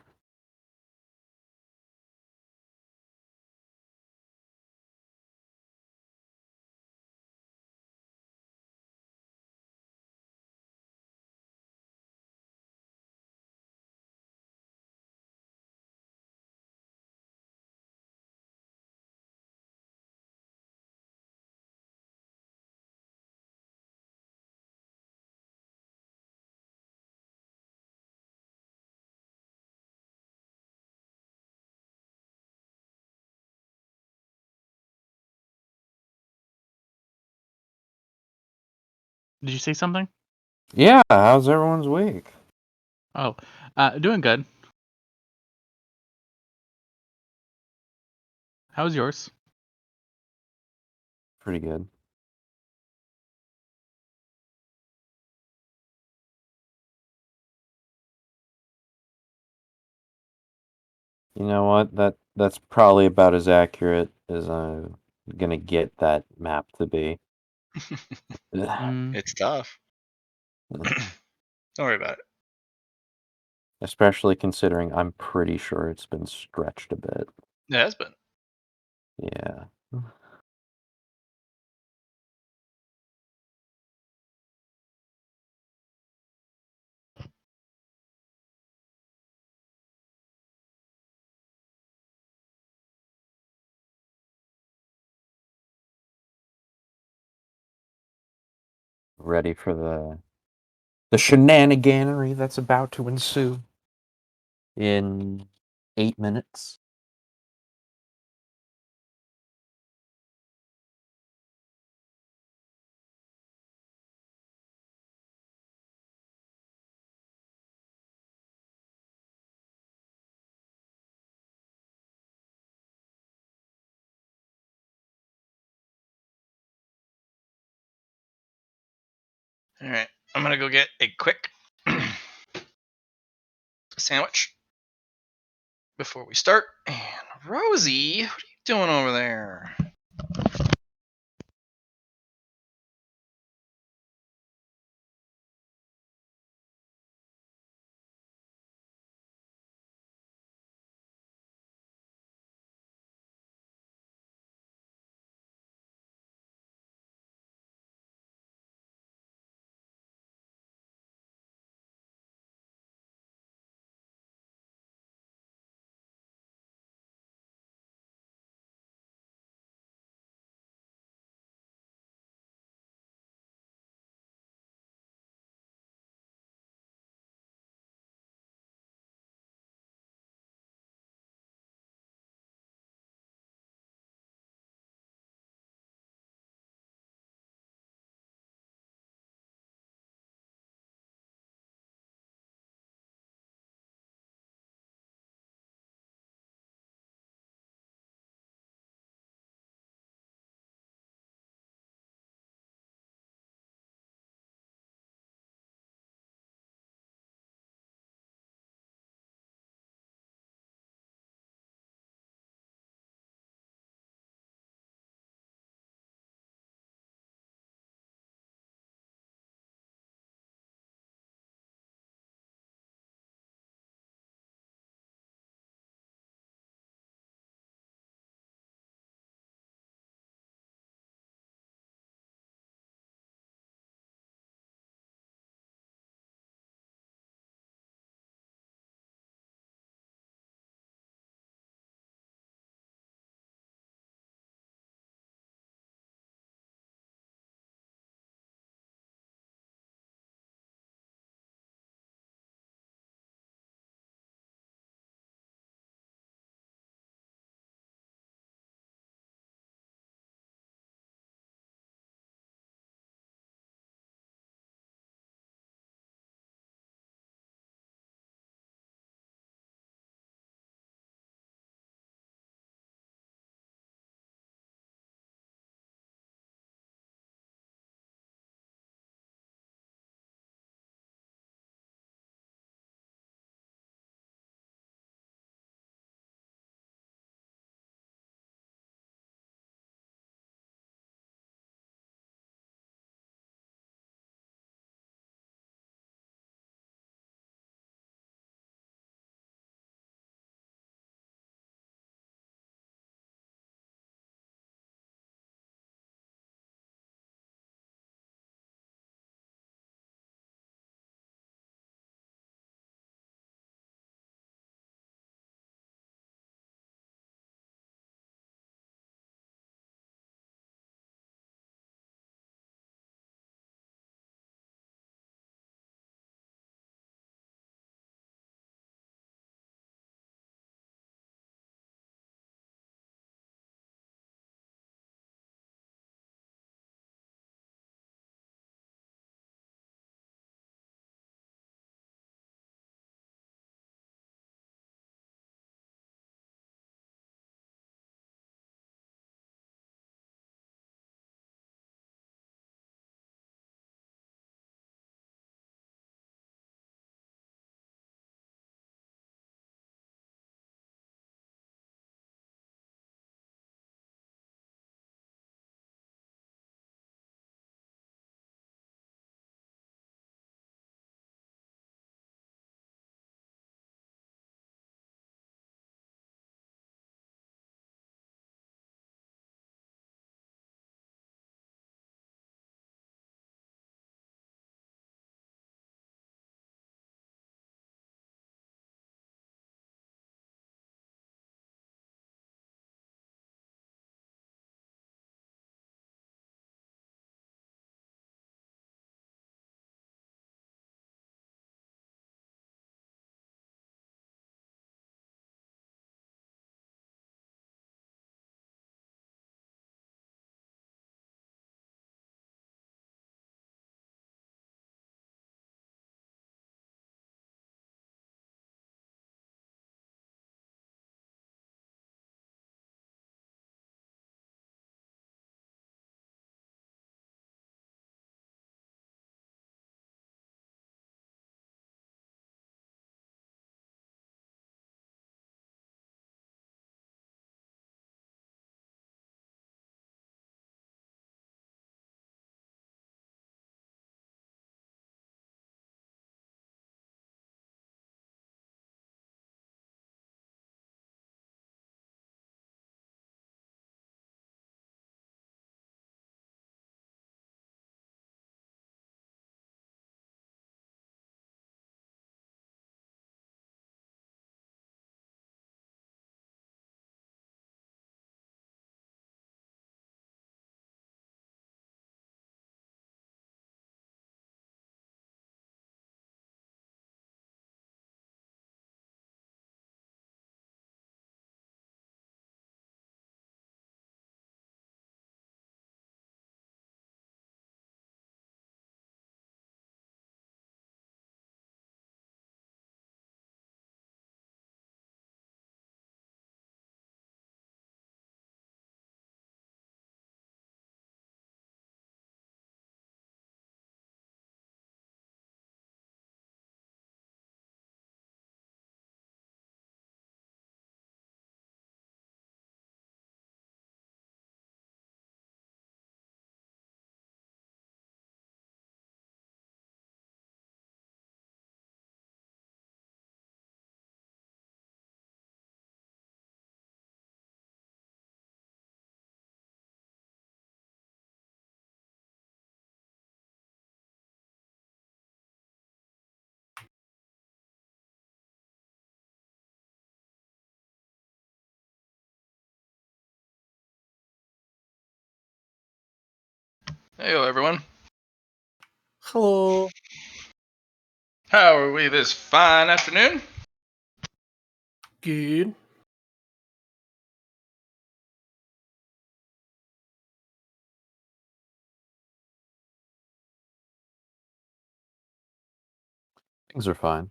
Did you say something? Yeah, how's everyone's week? Oh, doing good. How's yours? Pretty good. You know what? That's probably about as accurate as I'm gonna get that map to be. Mm, It's tough. Don't worry about it. Especially considering I'm pretty sure it's been stretched a bit. It has been. Yeah. Ready for the shenaniganery that's about to ensue in 8 minutes. All right, I'm gonna go get a quick sandwich before we start. And Rosie, what are you doing over there? Hey, everyone. Hello. How are we this fine afternoon? Good. Things are fine.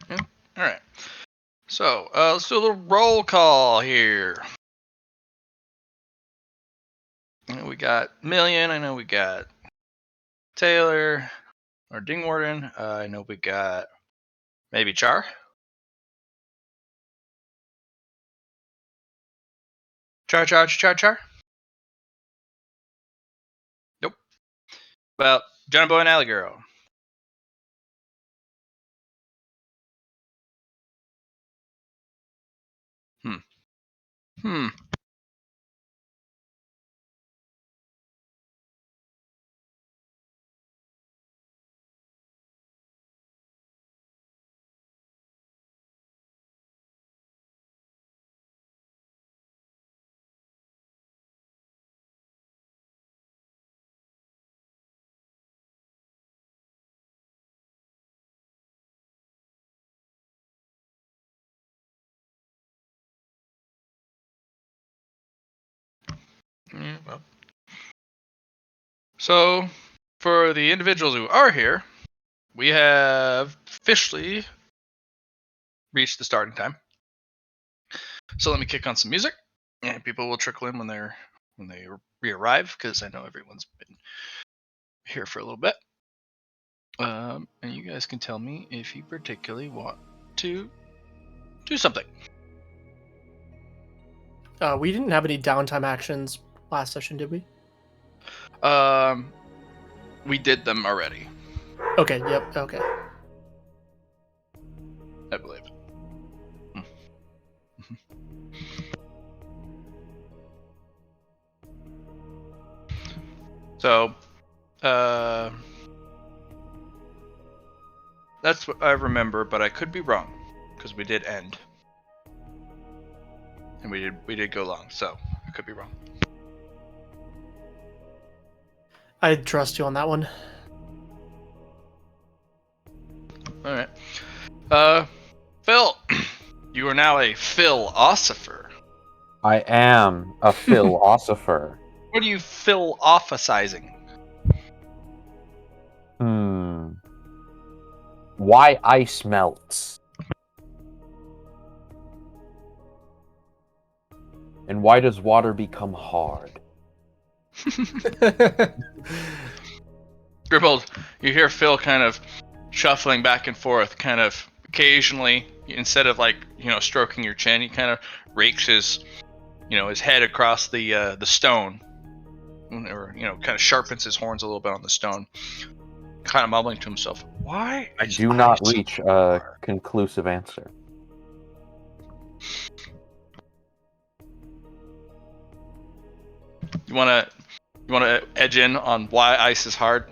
Yeah. All right. So, let's do a little roll call here. I know we got Million. I know we got Taylor or Dingwarden. I know we got maybe Char. Char. Nope. Well, John Boy and Alley Girl. Hmm. Yeah, well. So, for the individuals who are here, we have officially reached the starting time. So let me kick on some music, and people will trickle in when they re-arrive, because I know everyone's been here for a little bit. And you guys can tell me if you particularly want to do something. We didn't have any downtime actions last session, did we? We did them already, Okay, yep, okay. I believe. So, that's what I remember, but I could be wrong, because we did end, and we did go long, so I could be wrong. I trust you on that one. All right. Phil, you are now a philosopher. I am a philosopher. What are you philosophizing? Why ice melts. And why does water become hard? Gribbled, you hear Phil kind of shuffling back and forth, kind of occasionally, instead of stroking your chin, he kind of rakes his head across the stone, or kind of sharpens his horns a little bit on the stone, kind of mumbling to himself, "Why?" I do not reach a conclusive answer. You wanna edge in on why ice is hard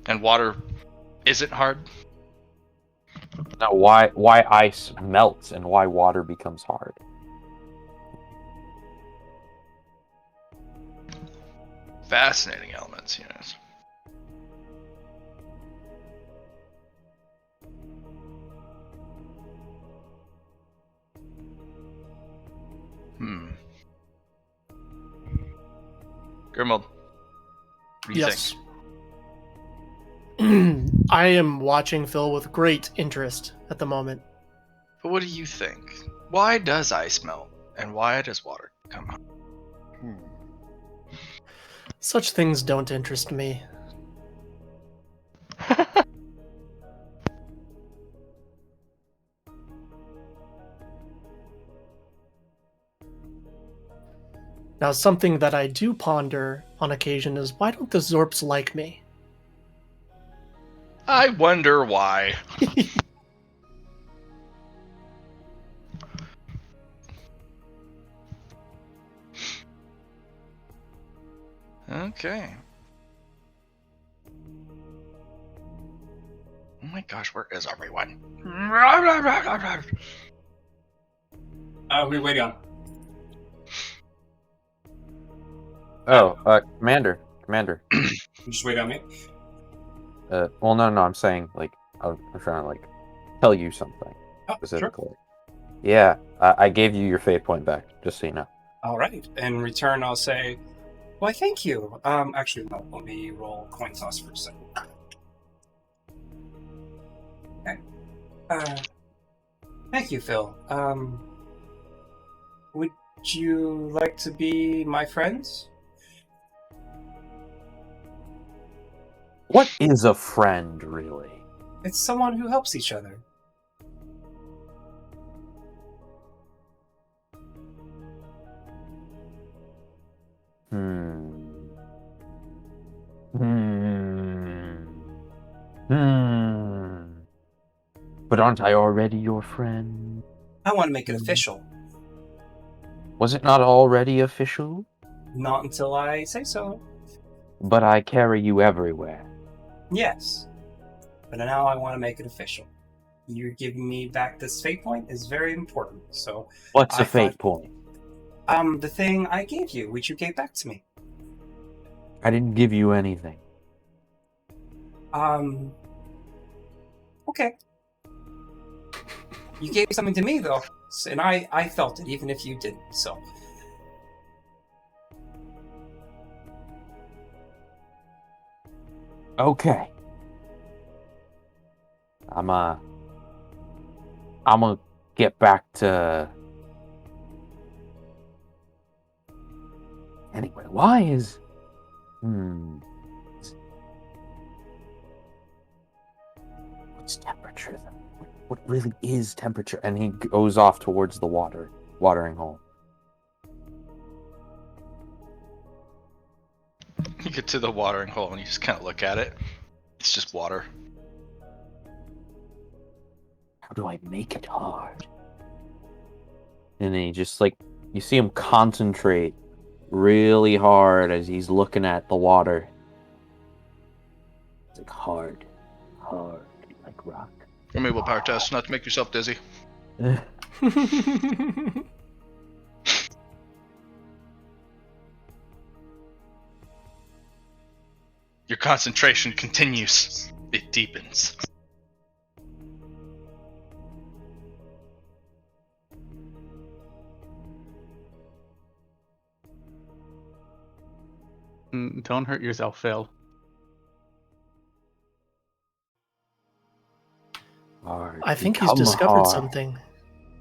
and water isn't hard? No, why ice melts and why water becomes hard. Fascinating elements, yes. Grimald, what do you Yes. I am watching Phil with great interest at the moment. But what do you think? Why does ice melt, and why does water come hard? Such things don't interest me. Now, something that I do ponder on occasion is why don't the Zorps like me? I wonder why. Okay. Oh my gosh, where is everyone? We wait on. Oh, Commander. You just wait on me. Well, no, I'm saying, like, I'm trying to, like, tell you something Oh, sure. specifically. Yeah, I gave you your fate point back, just so you know. All right. In return, I'll say, why, thank you. Actually, no. Let me roll coin toss for a second. Okay. Thank you, Phil. Would you like to be my friends? What is a friend, really? It's someone who helps each other. But aren't I already your friend? I want to make it official. Was it not already official? Not until I say so. But I carry you everywhere. Yes. But now I want to make it official. You giving me back this fate point is very important. So What's I a fate thought- point? The thing I gave you, which you gave back to me. I didn't give you anything. Okay. You gave something to me, though, and I felt it, even if you didn't, so. Okay. I'm gonna get back to... Anyway, why is... What's temperature, then? What really is temperature? And he goes off towards the watering hole. You get to the watering hole and you just kind of look at it. It's just water. How do I make it hard? And then he just, like, you see him concentrate really hard as he's looking at the water. It's like hard, like rock. Give me a willpower test, not to make yourself dizzy. Your concentration continues. It deepens. Don't hurt yourself, Phil. Hard. I think he's Become discovered hard. something.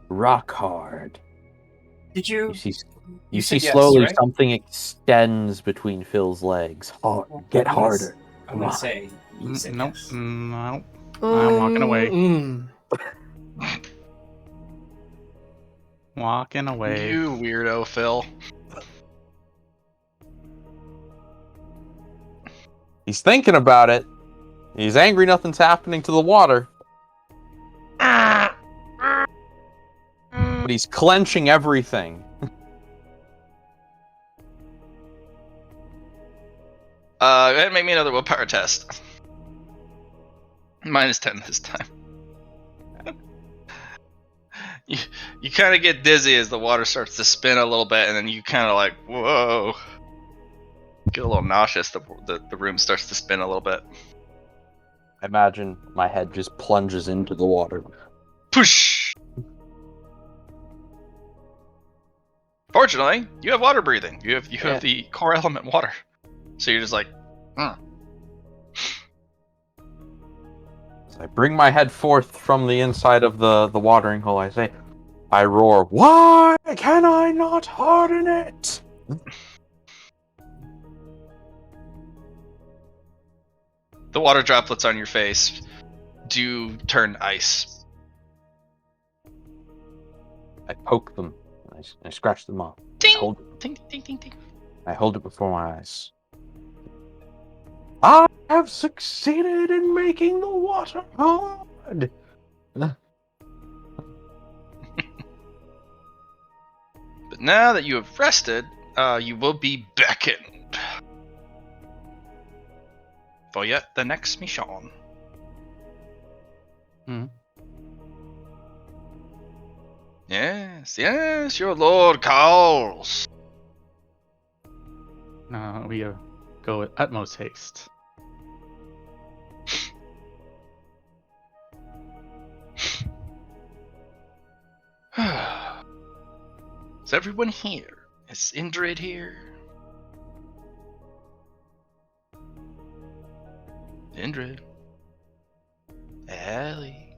Rock hard. Did you? You see said yes, slowly right? something extends between Phil's legs. Hard. Get harder. I'm gonna say you said Nope. yes. No. I'm walking away. Walking away. You weirdo, Phil. He's thinking about it. He's angry nothing's happening to the water. But he's clenching everything. Go ahead and make me another willpower test. -10 this time. You kind of get dizzy as the water starts to spin a little bit, and then you kind of like, whoa. Get a little nauseous. The room starts to spin a little bit. I imagine my head just plunges into the water. Push! Fortunately, you have water breathing. You have the core element water. So you're just like, As I bring my head forth from the inside of the watering hole, I roar, "Why can I not harden it?" The water droplets on your face do turn ice. I poke them. I scratch them off. Ding! Ding, ding, ding, ding. I hold it before my eyes. I have succeeded in making the water hard. But now that you have rested, you will be beckoned. for yet the next mission. Hmm. Yes, yes, your lord calls. No, we go with utmost haste. Is everyone here? Is Indrid here? Indrid. Ellie.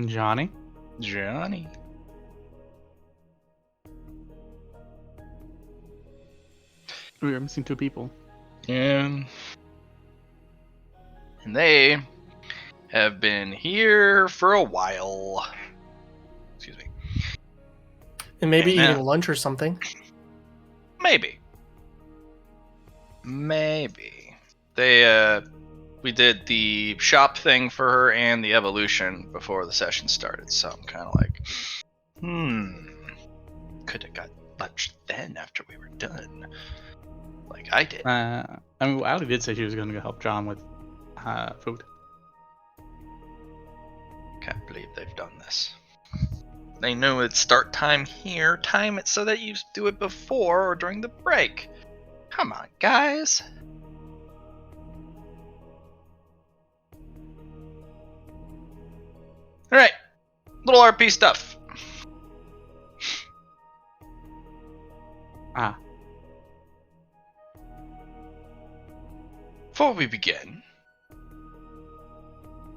Johnny? Johnny. We are missing 2 people. And they have been here for a while. Excuse me. And maybe And, eating lunch or something. Maybe. They we did the shop thing for her and the evolution before the session started, so I'm kind of like, could have got lunch then after we were done, like I did. I mean, Allie did say she was going to go help John with food. Can't believe they've done this. They knew it'd start time here. Time it so that you do it before or during the break. Come on, guys. Alright. Little RP stuff. Ah, Before we begin,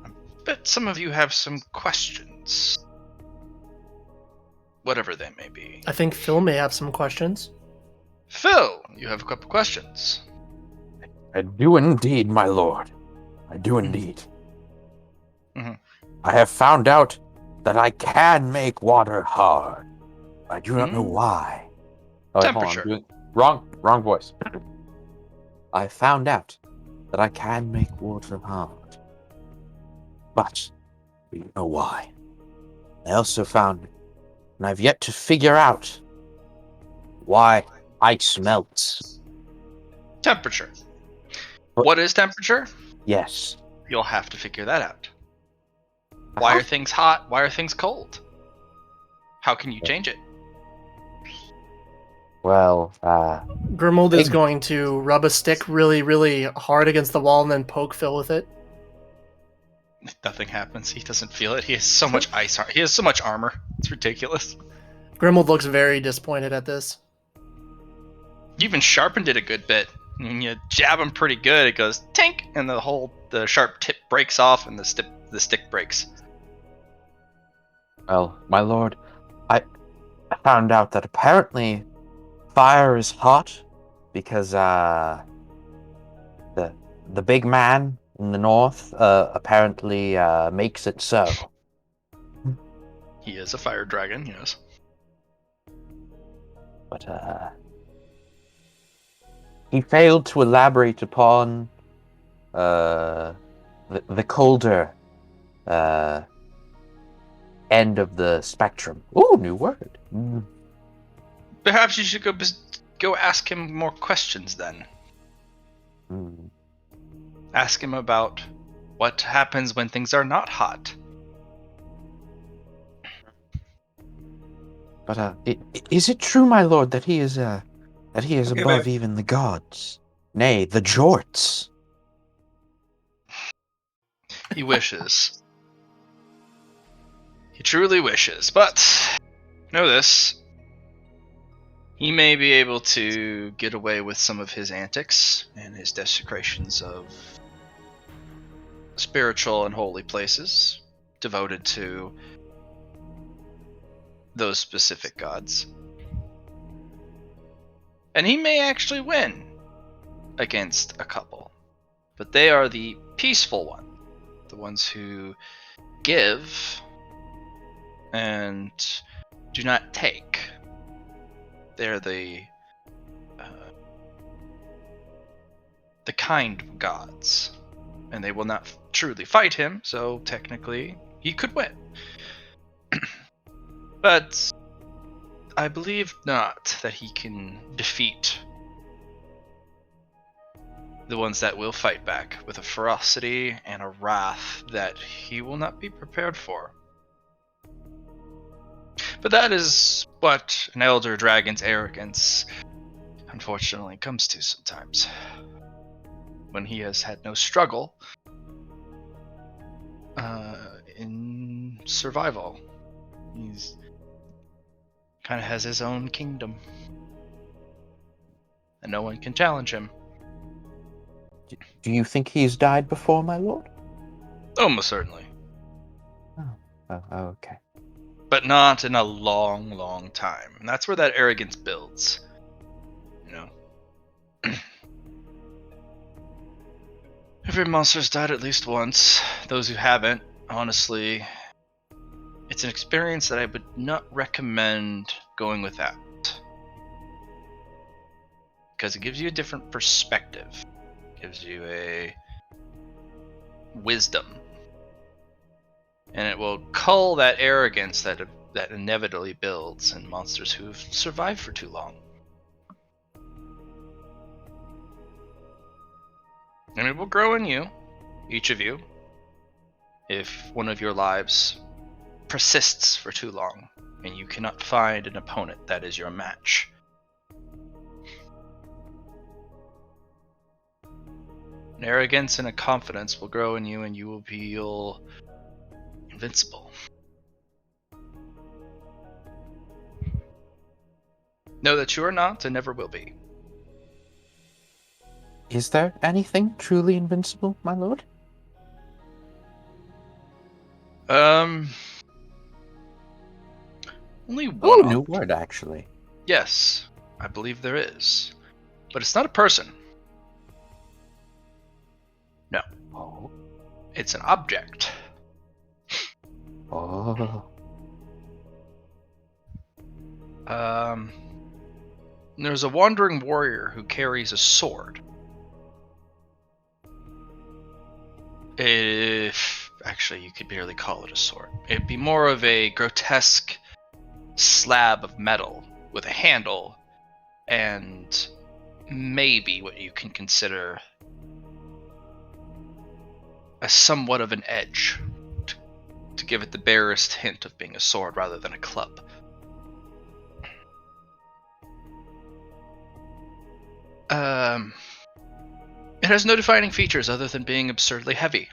I bet some of you have some questions. Whatever they may be. I think Phil may have some questions. Phil, you have a couple questions. I do indeed, my lord. I do indeed. Mhm. I have found out that I can make water hard. I do not know Mm. why. Oh, wait, hold on, Temperature. wrong voice. I found out that I can make water hard. But we don't know why. I also found, and I've yet to figure out, why ice melts. Temperature. But- What is temperature? Yes. You'll have to figure that out. Why are things hot? Why are things cold? How can you change it? Well, Grimold is Big- going to rub a stick really, really hard against the wall and then poke Phil with it. Nothing happens. He doesn't feel it. He has so much ice. He has so much armor. It's ridiculous. Grimold looks very disappointed at this. You even sharpened it a good bit. And you jab him pretty good. It goes tink, and the sharp tip breaks off, and the stick breaks. well, my lord, I found out that apparently fire is hot because the big man in the north apparently makes it so. He is a fire dragon, yes. But he failed to elaborate upon the colder end of the spectrum. Ooh, new word. Perhaps you should go ask him more questions then. Mm. Ask him about what happens when things are not hot. But is it true, my lord, that he is Okay, above even the gods? Nay, the Jorts. He wishes. He truly wishes, but know this. He may be able to get away with some of his antics and his desecrations of spiritual and holy places devoted to those specific gods. And he may actually win against a couple. But they are the peaceful ones, the ones who give and do not take. They're the kind gods, and they will not truly fight him, so technically he could win. But I believe not that he can defeat the ones that will fight back with a ferocity and a wrath that he will not be prepared for. But that is what an elder dragon's arrogance unfortunately comes to sometimes. When he has had no struggle in survival. He's kind of has his own kingdom. And no one can challenge him. Do you think he's died before, my lord? Almost certainly. Oh, okay. But not in a long, long time. And that's where that arrogance builds. You know? Every monster's died at least once. Those who haven't, honestly, it's an experience that I would not recommend going without. Because it gives you a different perspective. It gives you a wisdom. And it will cull that arrogance that inevitably builds in monsters who've survived for too long. And it will grow in you, each of you, if one of your lives persists for too long and you cannot find an opponent that is your match. An arrogance and a confidence will grow in you and you will feel invincible. Know that you are not and never will be. Is there anything truly invincible, my lord? Only one. Oh, new word, actually. Yes, I believe there is. But it's not a person. No. Oh. It's an object. Oh. There's a wandering warrior who carries a sword. If actually you could barely call it a sword. It'd be more of a grotesque slab of metal with a handle and maybe what you can consider a somewhat of an edge to give it the barest hint of being a sword rather than a club. It has no defining features other than being absurdly heavy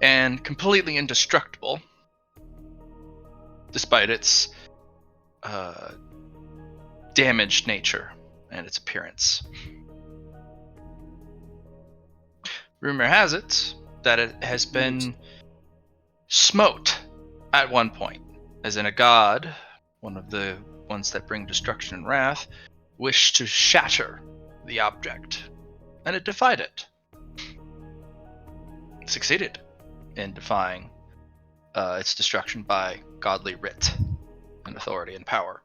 and completely indestructible, despite its damaged nature and its appearance. Rumor has it that it has been smote at one point, as in a god, one of the ones that bring destruction and wrath, wished to shatter the object, and it defied it. It succeeded in defying its destruction by godly writ and authority and power.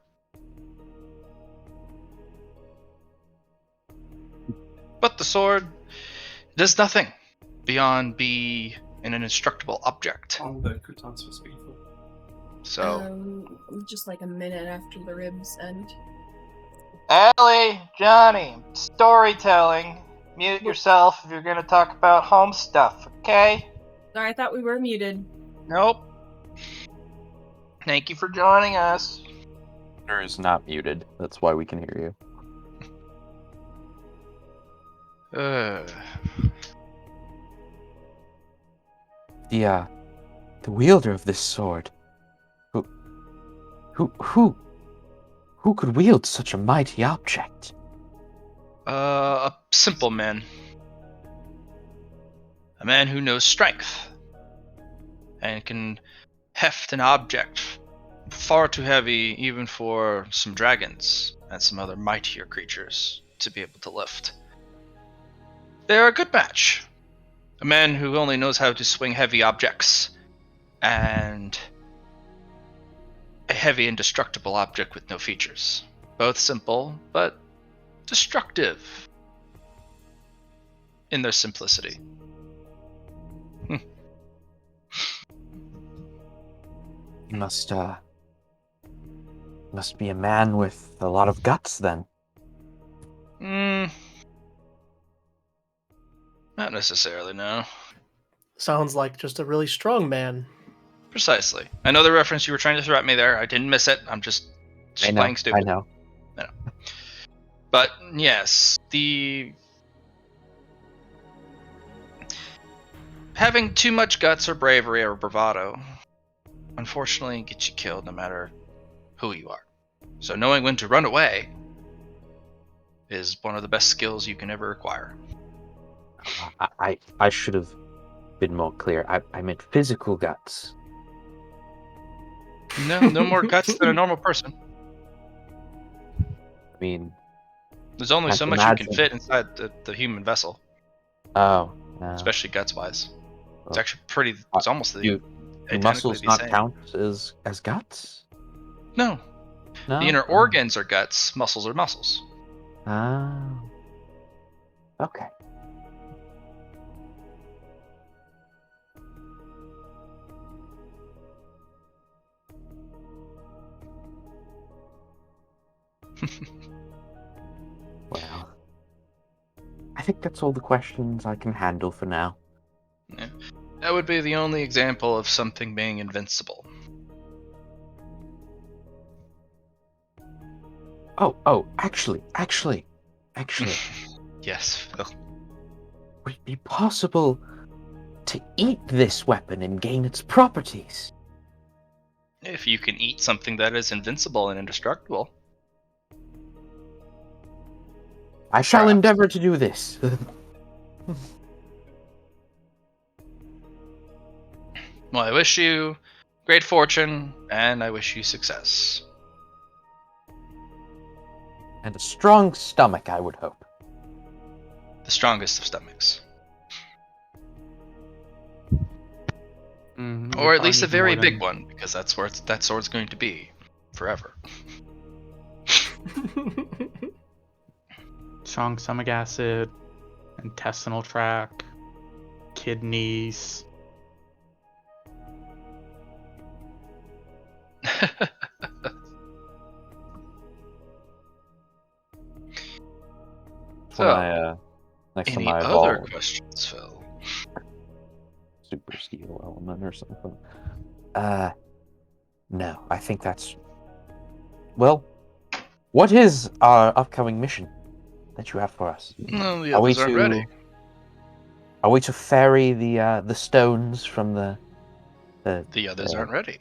But the sword does nothing beyond be an indestructible object. On the croutons for speedful. So, Just like a minute after the ribs end. Ellie, Johnny, storytelling. Mute yourself if you're going to talk about home stuff, okay? Sorry, I thought we were muted. Nope. Thank you for joining us. Hunter is not muted. That's why we can hear you. The wielder of this sword. Who could wield such a mighty object? A simple man. A man who knows strength and can heft an object far too heavy even for some dragons and some other mightier creatures to be able to lift. They're a good match. A man who only knows how to swing heavy objects and a heavy indestructible object with no features. Both simple, but destructive in their simplicity. Must be a man with a lot of guts, then. Not necessarily, no. Sounds like just a really strong man. Precisely. I know the reference you were trying to throw at me there. I didn't miss it. I'm just I know. playing stupid. I know. But yes, having too much guts or bravery or bravado, unfortunately, gets you killed no matter who you are. So knowing when to run away is one of the best skills you can ever acquire. I should have been more clear. I meant physical guts. No more guts than a normal person. I mean, There's only Can't so much you can imagine. fit inside the human vessel, oh, no. especially guts wise. It's Oh. actually pretty. It's almost Do identically muscles the not same. count as guts? No, No. the inner organs are guts. Muscles are muscles. Oh. Okay. Well, I think that's all the questions I can handle for now. Yeah. That would be the only example of something being invincible. Oh, actually, Yes, Phil. would it be possible to eat this weapon and gain its properties? If you can eat something that is invincible and indestructible. I shall Perhaps. endeavor to do this. Well, I wish you great fortune, and I wish you success. And a strong stomach, I would hope. The strongest of stomachs. Or at least a very big one, because that's where that sword's going to be forever. Strong stomach acid, intestinal tract, kidneys. So, Next any time I other evolve, questions, Phil? super skill element or something. No, I think that's. Well, what is our upcoming mission that you have for us? No, the Are we others aren't ready. Are we to ferry the stones from the The others aren't ready.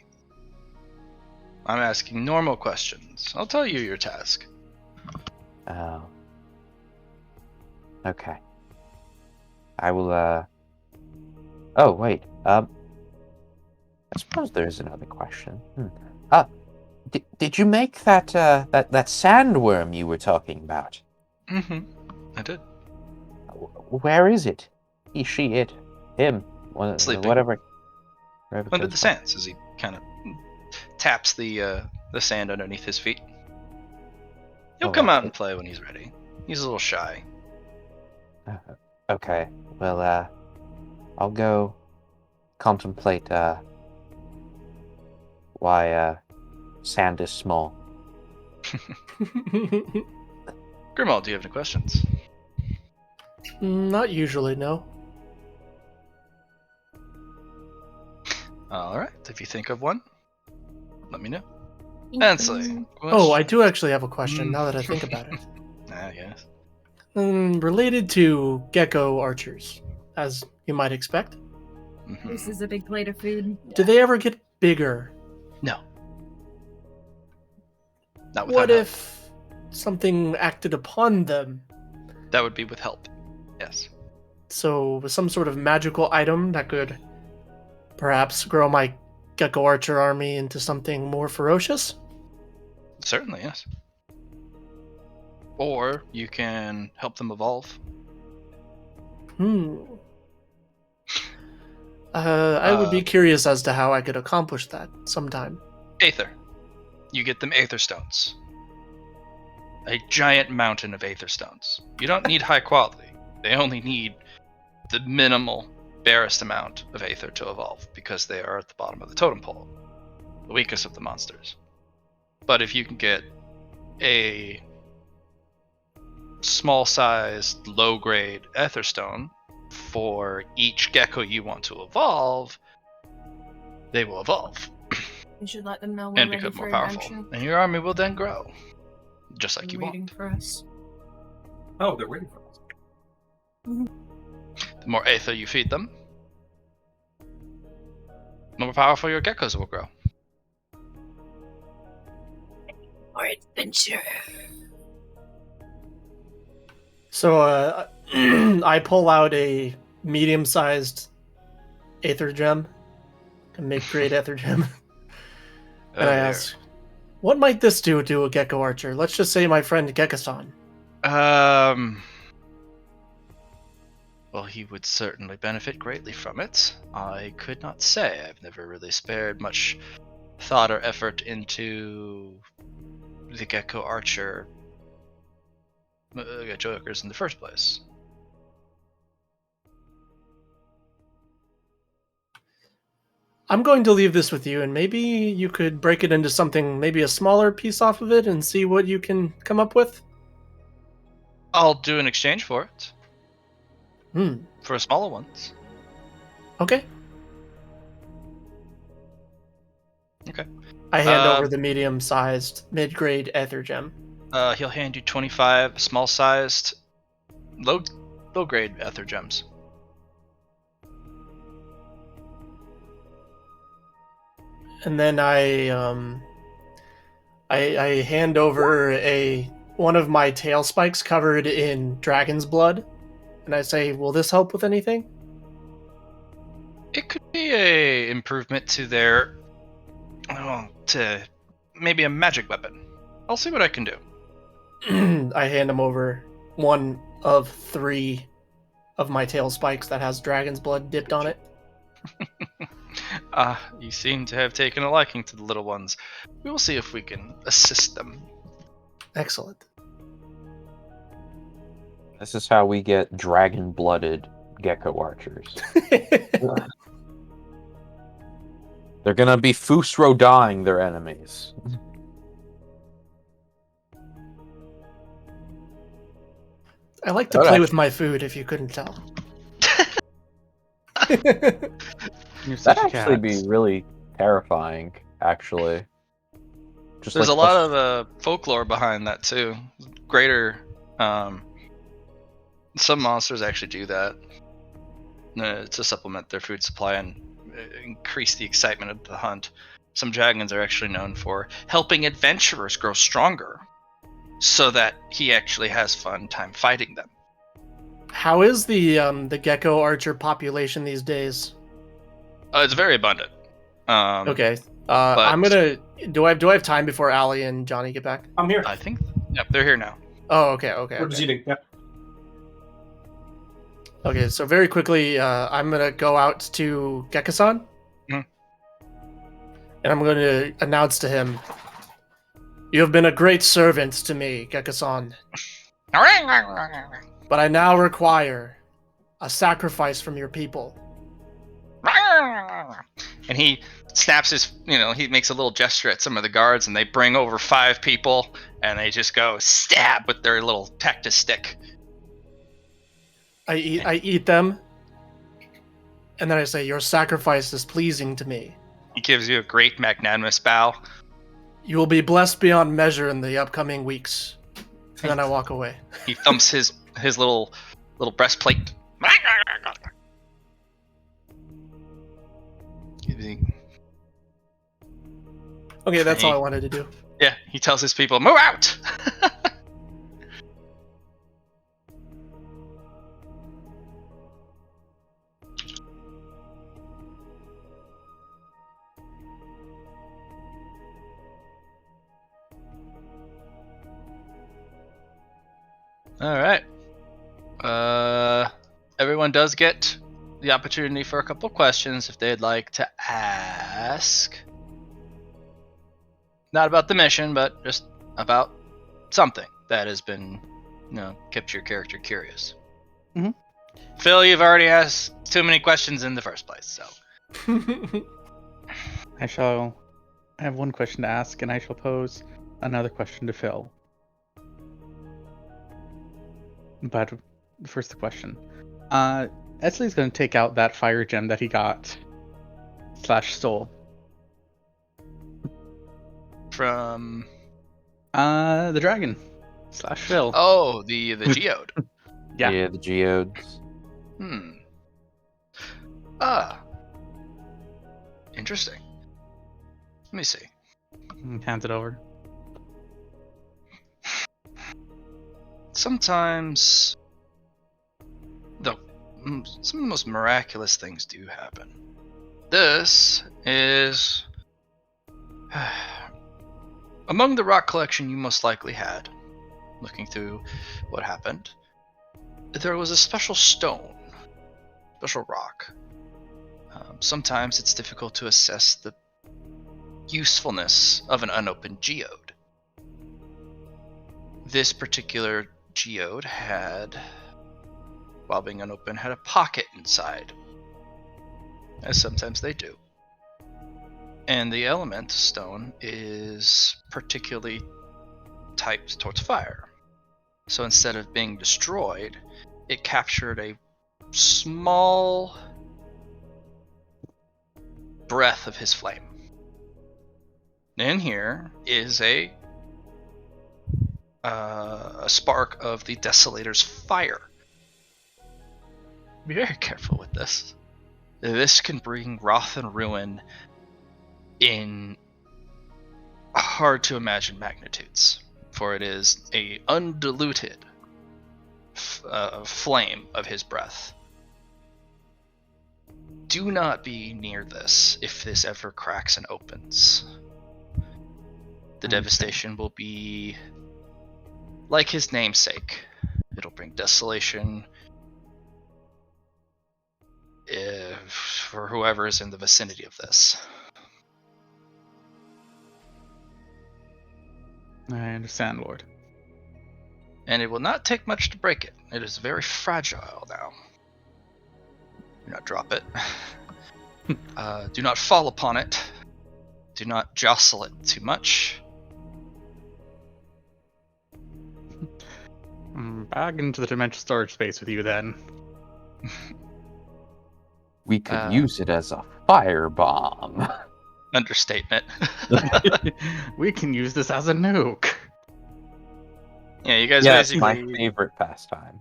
I'm asking normal questions. I'll tell you your task. Oh. Okay. I will. Oh wait. I suppose there is another question. Did you make that that sandworm you were talking about? Mm-hmm. I did. Where is it? He, she, it, him, Sleeping. whatever. Under the sands, as he kind of taps the sand underneath his feet. He'll come out and play when he's ready. He's a little shy. Okay. Well, I'll go contemplate why sand is small. Grimald, do you have any questions? Not usually, no. Alright, if you think of one, let me know. Ansley. Oh, I do actually have a question now that I think about it. Yes. Related to gecko archers, as you might expect. Mm-hmm. This is a big plate of food. Do they ever get bigger? No. Not without What help. if something acted upon them? That would be with help. Yes. So, some sort of magical item that could perhaps grow my gecko archer army into something more ferocious? Certainly, yes. Or you can help them evolve. I would be curious as to how I could accomplish that sometime. Aether. You get them Aether Stones. A giant mountain of Aether Stones. You don't need high quality. They only need the minimal, barest amount of Aether to evolve, because they are at the bottom of the totem pole. The weakest of the monsters. But if you can get a small-sized, low-grade Aether Stone, for each gecko you want to evolve, they will evolve We should let them know we're and ready become for more powerful. adventure. And your army will then grow, just like They're you waiting want. for us. Oh, they're waiting for us. The more aether you feed them, the more powerful your geckos will grow. More adventure. So I pull out a medium-sized aether gem, a mid-grade aether gem, and I ask, "What might this do to a gecko archer? Let's just say my friend Gekko-san." Well, he would certainly benefit greatly from it. I could not say. I've never really spared much thought or effort into the gecko archer jokers in the first place. I'm going to leave this with you, and maybe you could break it into something, maybe a smaller piece off of it, and see what you can come up with. I'll do an exchange for it. Hmm. For smaller ones. Okay. Okay. I hand over the medium-sized, mid-grade aether gem. He'll hand you 25 small-sized, low-grade aether gems. And then I hand over one of my tail spikes covered in dragon's blood, and I say, "Will this help with anything?" It could be a improvement to their, to maybe a magic weapon. I'll see what I can do. I hand him over one of 3 of my tail spikes that has dragon's blood dipped on it. You seem to have taken a liking to the little ones. We will see if we can assist them. Excellent. This is how we get dragon-blooded gecko archers. They're gonna be Fusro-dying their enemies. I like to play with my food, if you couldn't tell. That'd actually be really terrifying, actually. Just There's like a lot of folklore behind that too. Greater, some monsters actually do that to supplement their food supply and increase the excitement of the hunt. Some dragons are actually known for helping adventurers grow stronger, so that he actually has fun time fighting them. How is the gecko archer population these days? It's very abundant. Okay. I'm gonna. Do I have time before Allie and Johnny get back? I'm here. I think. Yep, they're here now. Oh, okay. We're just eating. Yep. Okay, so very quickly, I'm gonna go out to Gekko-san, Mhm. and I'm gonna announce to him, "You have been a great servant to me, Gekko-san, but I now require a sacrifice from your people." And he snaps his, he makes a little gesture at some of the guards, and they bring over 5 people, and they just go stab with their little cactus stick. I eat them, and then I say, "Your sacrifice is pleasing to me. He gives you a great magnanimous bow. You will be blessed beyond measure in the upcoming weeks." And then I walk away. He thumps his little breastplate. Okay, that's all I wanted to do. Yeah, he tells his people, "Move out!" All right. Everyone does get the opportunity for a couple questions if they'd like to ask. Not about the mission, but just about something that has been, kept your character curious. Mhm. Phil, you've already asked too many questions in the first place, so. I have one question to ask, and I shall pose another question to Phil. But first, the question: Esley's going to take out that fire gem that he got / stole. From The dragon / Phil. oh, the geode. Yeah. The geodes. Interesting. Let me see. Hands it over. Sometimes, though, some of the most miraculous things do happen. This is among the rock collection you most likely had. Looking through what happened, there was a special stone, special rock. Sometimes it's difficult to assess the usefulness of an unopened geode. This particular geode had, while being unopened, had a pocket inside, as sometimes they do. And the element stone is particularly typed towards fire. So instead of being destroyed, it captured a small breath of his flame. In here is a spark of the Desolator's fire. Be very careful with this. This can bring wrath and ruin in hard to imagine magnitudes, for it is a undiluted flame of his breath. Do not be near this if this ever cracks and opens. The devastation will be like his namesake. It'll bring desolation for whoever is in the vicinity of this. I understand, Lord. And it will not take much to break it. It is very fragile now. Do not drop it. Do not fall upon it. Do not jostle it too much. Back into the dimensional storage space with you then. We could use it as a firebomb. Understatement. We can use this as a nuke. Yeah, you guys Yes, basically... my favorite pastime.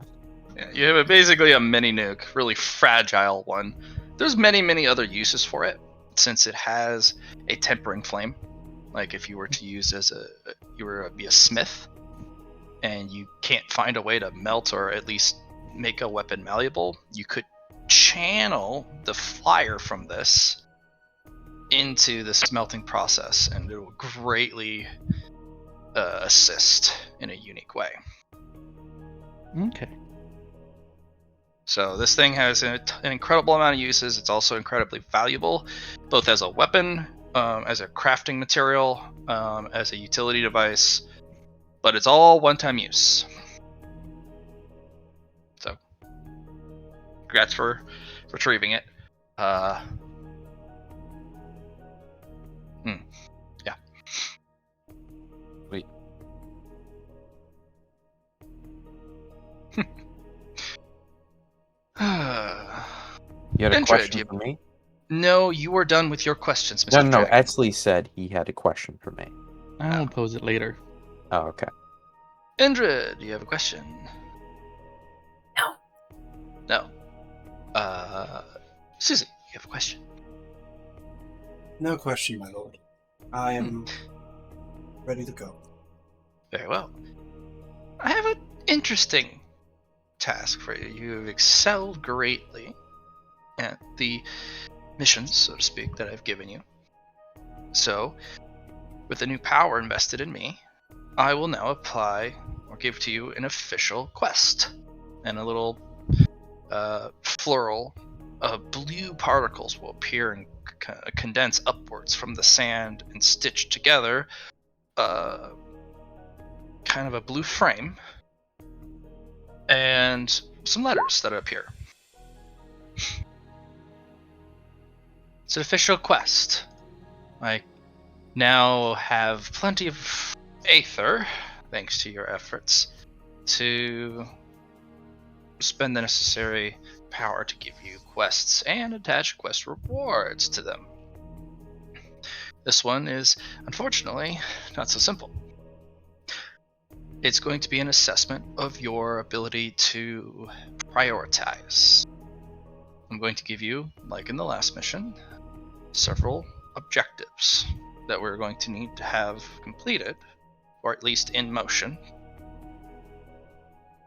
Yeah, you have basically a mini nuke, really fragile one. There's many other uses for it, since it has a tempering flame. Like if you were to use be a smith, and you can't find a way to melt or at least make a weapon malleable, you could channel the fire from this into the smelting process, and it will greatly assist in a unique way. Okay. So this thing has an incredible amount of uses. It's also incredibly valuable, both as a weapon, as a crafting material, as a utility device, but it's all one-time use. So, congrats for retrieving it. Yeah. Wait. You had a Indra, question for me? No, you were done with your questions, Mr. No, Dragon. Etzley said he had a question for me. I'll pose it later. Oh, okay. Indra, do you have a question? No. No. Susie, you have a question? No question, my lord. I am ready to go. Very well. I have an interesting task for you. You have excelled greatly at the missions, so to speak, that I've given you. So, with the new power invested in me, I will now apply or give to you an official quest. And a little floral of blue particles will appear and condense upwards from the sand and stitch together kind of a blue frame and some letters that appear. It's an official quest. I now have plenty of aether, thanks to your efforts, to spend the necessary power to give you quests and attach quest rewards to them. This one is, unfortunately, not so simple. It's going to be an assessment of your ability to prioritize. I'm going to give you, like in the last mission, several objectives that we're going to need to have completed, or at least in motion,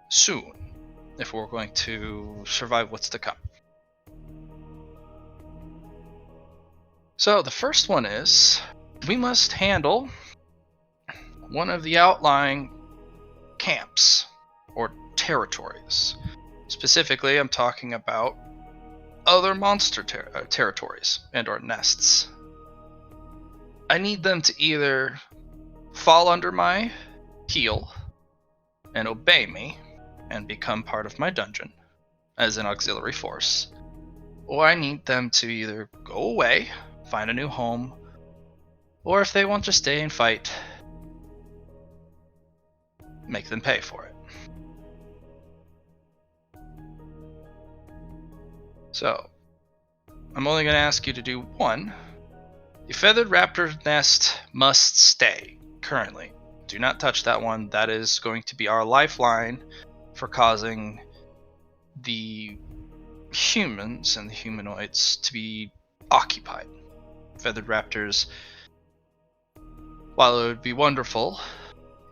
soon, if we're going to survive what's to come. So the first one is, we must handle one of the outlying camps or territories. Specifically, I'm talking about other monster territories and or nests. I need them to either fall under my heel and obey me and become part of my dungeon as an auxiliary force, or I need them to either go away, find a new home, or if they want to stay and fight, make them pay for it. So, I'm only going to ask you to do one. The feathered raptor nest must stay, currently. Do not touch that one. That is going to be our lifeline for causing the humans and the humanoids to be occupied. Feathered raptors, while it would be wonderful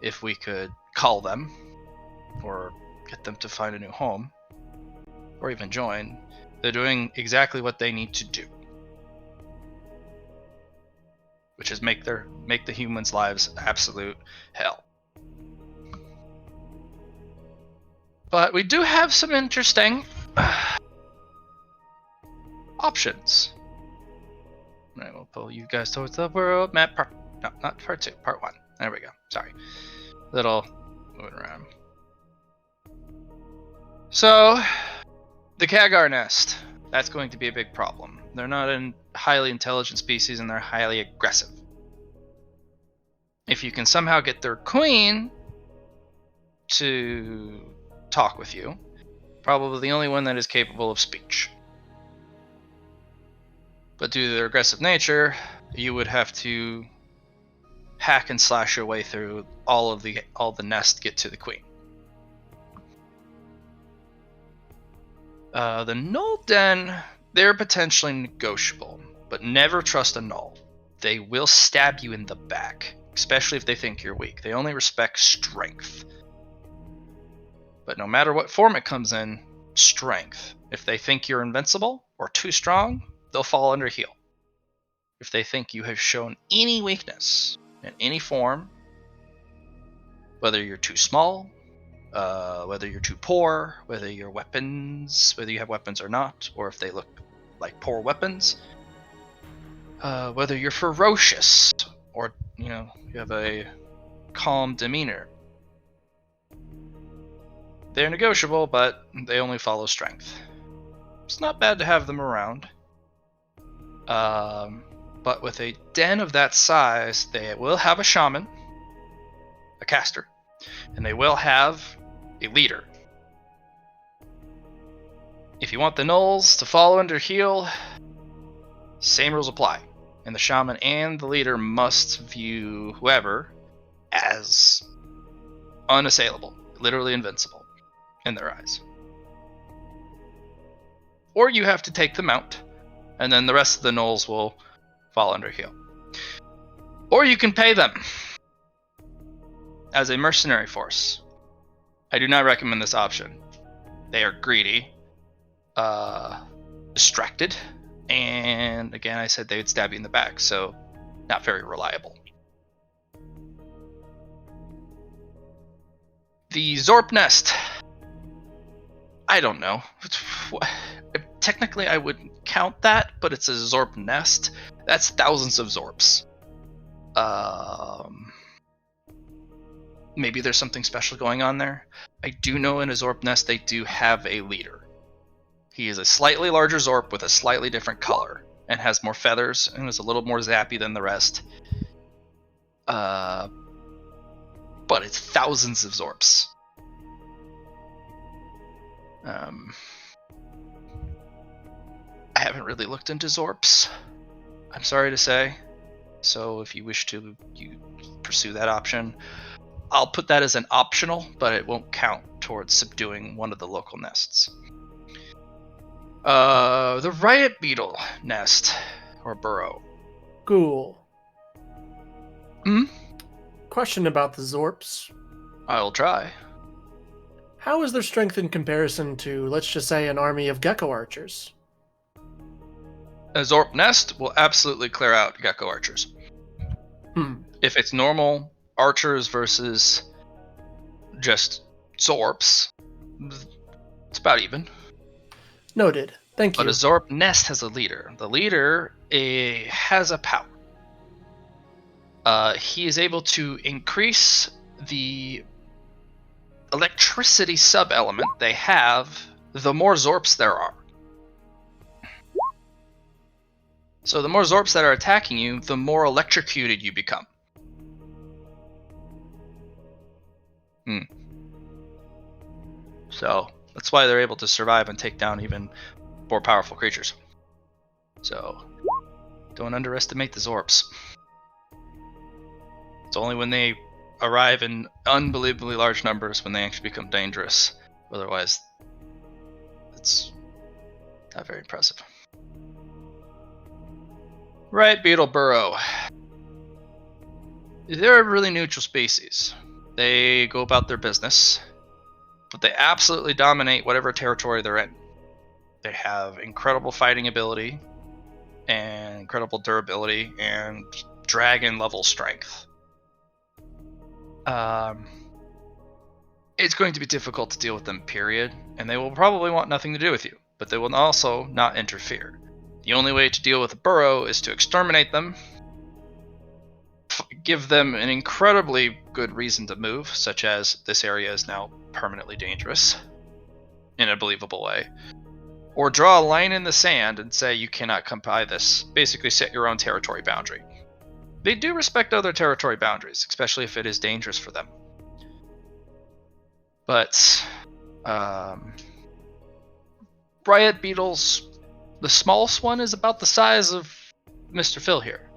if we could call them or get them to find a new home or even join, they're doing exactly what they need to do, which is make the humans' lives absolute hell. But we do have some interesting options. I will pull you guys towards the world map. No, not part 2, part 1. There we go. Sorry. Little moving around. So, the Kagar nest. That's going to be a big problem. They're not a highly intelligent species and they're highly aggressive. If you can somehow get their queen to talk with you, probably the only one that is capable of speech. But due to their aggressive nature, you would have to hack and slash your way through all the nest to get to the queen. The Null Den, they're potentially negotiable, but never trust a Null. They will stab you in the back, especially if they think you're weak. They only respect strength. But no matter what form it comes in, strength. If they think you're invincible or too strong, they'll fall under heel. If they think you have shown any weakness in any form, whether you're too small, whether you're too poor, whether you have weapons or not, or if they look like poor weapons, whether you're ferocious or you have a calm demeanor, they're negotiable, but they only follow strength. It's not bad to have them around. But with a den of that size, they will have a shaman, a caster, and they will have a leader. If you want the Nulls to fall under heel, same rules apply. And the shaman and the leader must view whoever as unassailable, literally invincible in their eyes. Or you have to take them out, and then the rest of the Nulls will fall under heel. Or you can pay them as a mercenary force. I do not recommend this option. They are greedy, distracted, and again, I said they would stab you in the back, so not very reliable. The Zorp nest. I don't know. Technically, I wouldn't count that, but it's a Zorp nest. That's thousands of Zorps. Maybe there's something special going on there. I do know in a Zorp nest they do have a leader. He is a slightly larger Zorp with a slightly different color and has more feathers and is a little more zappy than the rest. But it's thousands of Zorps. I haven't really looked into Zorps, I'm sorry to say. So if you wish to pursue that option, I'll put that as an optional, but it won't count towards subduing one of the local nests. The riot beetle nest, or burrow. Cool. Hmm? Question about the Zorps. I'll try. How is their strength in comparison to, let's just say, an army of gecko archers? A Zorp nest will absolutely clear out gecko archers. If it's normal archers versus just Zorps, it's about even. Noted. Thank you. But a Zorp nest has a leader. The leader has a power. He is able to increase the electricity sub-element they have the more Zorps there are. So the more Zorps that are attacking you, the more electrocuted you become. So that's why they're able to survive and take down even more powerful creatures. So don't underestimate the Zorps. It's only when they arrive in unbelievably large numbers when they actually become dangerous. Otherwise, it's not very impressive. Right, beetle burrow. They're a really neutral species. They go about their business, but they absolutely dominate whatever territory they're in. They have incredible fighting ability, and incredible durability, and dragon level strength. It's going to be difficult to deal with them, period, and they will probably want nothing to do with you, but they will also not interfere. The only way to deal with a burrow is to exterminate them, give them an incredibly good reason to move, such as this area is now permanently dangerous in a believable way, or draw a line in the sand and say you cannot come by this. Basically set your own territory boundary. They do respect other territory boundaries, especially if it is dangerous for them. But riot beetles, the smallest one is about the size of Mr. Phil here.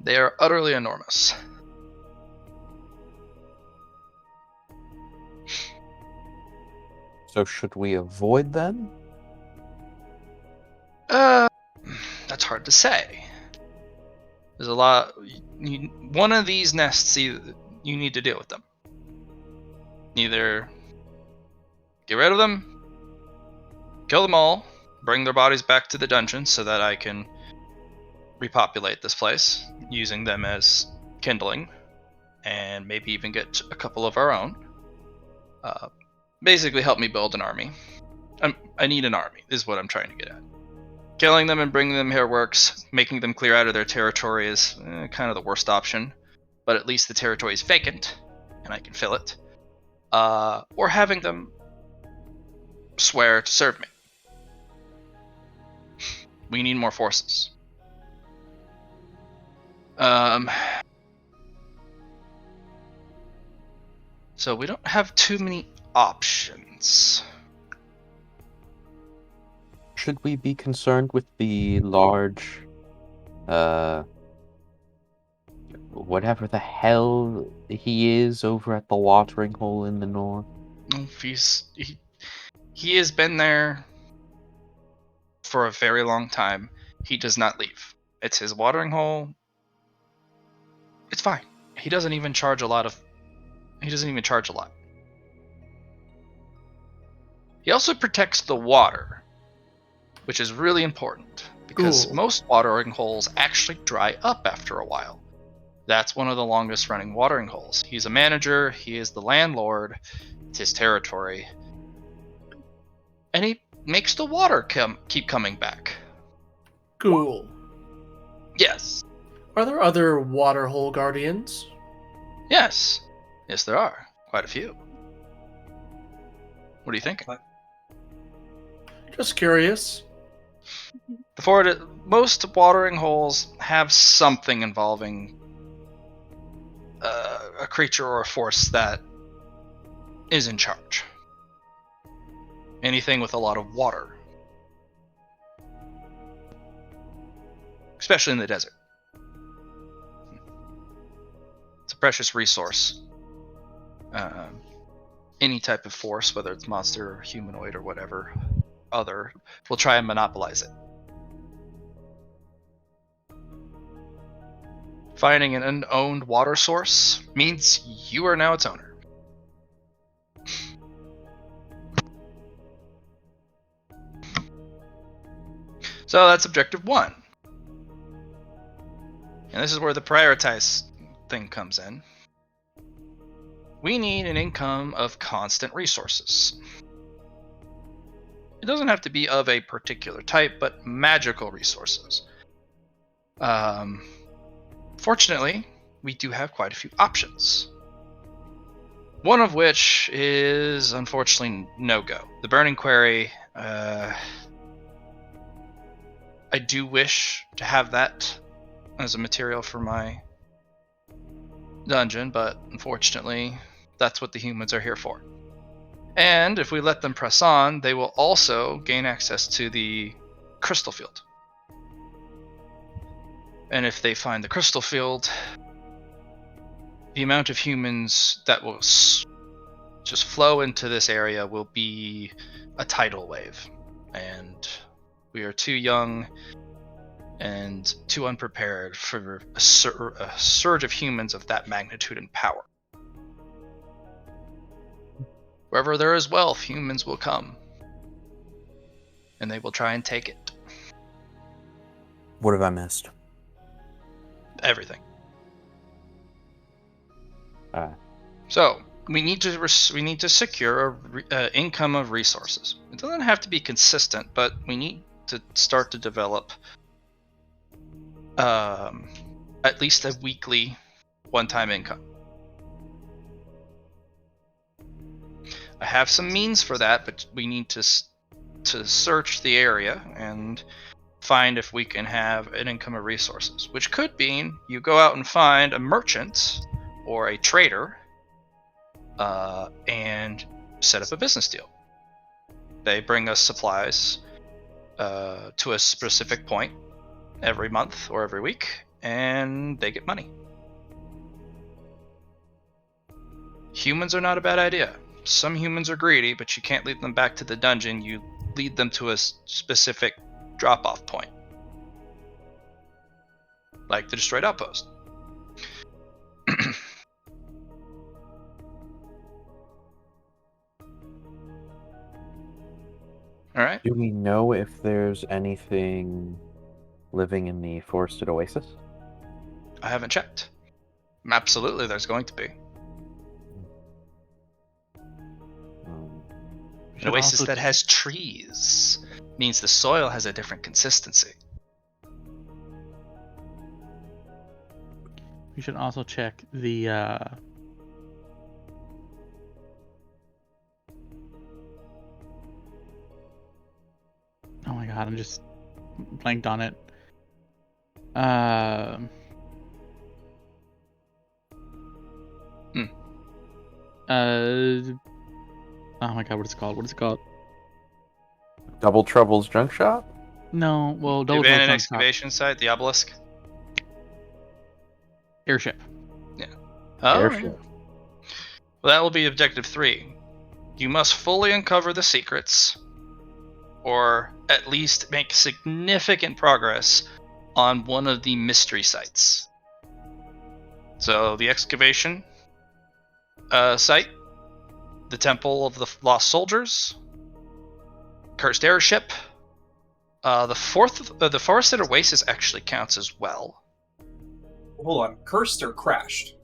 They are utterly enormous. So should we avoid them? That's hard to say. There's a lot. One of these nests, you need to deal with them. Either get rid of them, kill them all, bring their bodies back to the dungeon so that I can repopulate this place using them as kindling, and maybe even get a couple of our own. Basically help me build an army. I need an army, is what I'm trying to get at. Killing them and bringing them here works. Making them clear out of their territory is kind of the worst option, but at least the territory is vacant, and I can fill it. Or having them swear to serve me. We need more forces. So we don't have too many options. Should we be concerned with the large, whatever the hell he is over at the watering hole in the north? He has been there for a very long time. He does not leave. It's his watering hole. It's fine. He doesn't even charge a lot. He also protects the water, which is really important because most watering holes actually dry up after a while. That's one of the longest running watering holes. He's a manager, he is the landlord, it's his territory, and he makes the water keep coming back. Cool. Yes. Are there other water hole guardians? Yes, there are. Quite a few. What do you think? Just curious. Most watering holes have something involving a creature or a force that is in charge. Anything with a lot of water. especially in the desert. It's a precious resource. Any type of force, whether it's monster or humanoid or whatever other, will try and monopolize it. Finding an unowned water source means you are now its owner. So that's objective 1. And this is where the prioritize thing comes in. We need an income of constant resources. It doesn't have to be of a particular type, but magical resources. Fortunately, we do have quite a few options. One of which is, unfortunately, no-go. The Burning Quarry, I do wish to have that as a material for my dungeon, but unfortunately, that's what the humans are here for. And if we let them press on, they will also gain access to the crystal field. And if they find the crystal field, the amount of humans that will just flow into this area will be a tidal wave. And we are too young and too unprepared for a surge of humans of that magnitude and power. Wherever there is wealth, humans will come. And they will try and take it. What have I missed? Everything. Ah. So we need to secure a income of resources. It doesn't have to be consistent, but we need to start to develop at least a weekly one-time income. I have some means for that, but we need to search the area and find if we can have an income of resources, which could mean you go out and find a merchant or a trader and set up a business deal. They bring us supplies to a specific point every month or every week, and they get money. Humans are not a bad idea. Some humans are greedy, but you can't lead them back to the dungeon. You lead them to a specific drop-off point, like the destroyed outpost. All right. Do we know if there's anything living in the forested oasis? I haven't checked. Absolutely, there's going to be. An oasis that has trees means the soil has a different consistency. We should also check the oh my god, I'm just blanked on it. Oh my god, what is it called? What is it called? Double Trouble's junk shop? No, well, The Double abandoned Trouble excavation site, the obelisk. Airship. Yeah. Oh, Airship. well, that will be objective 3. You must fully uncover the secrets, or at least make significant progress on one of the mystery sites. So the excavation site, the Temple of the Lost Soldiers, Cursed Airship. The Forested Oasis actually counts as well. Hold on, cursed or crashed?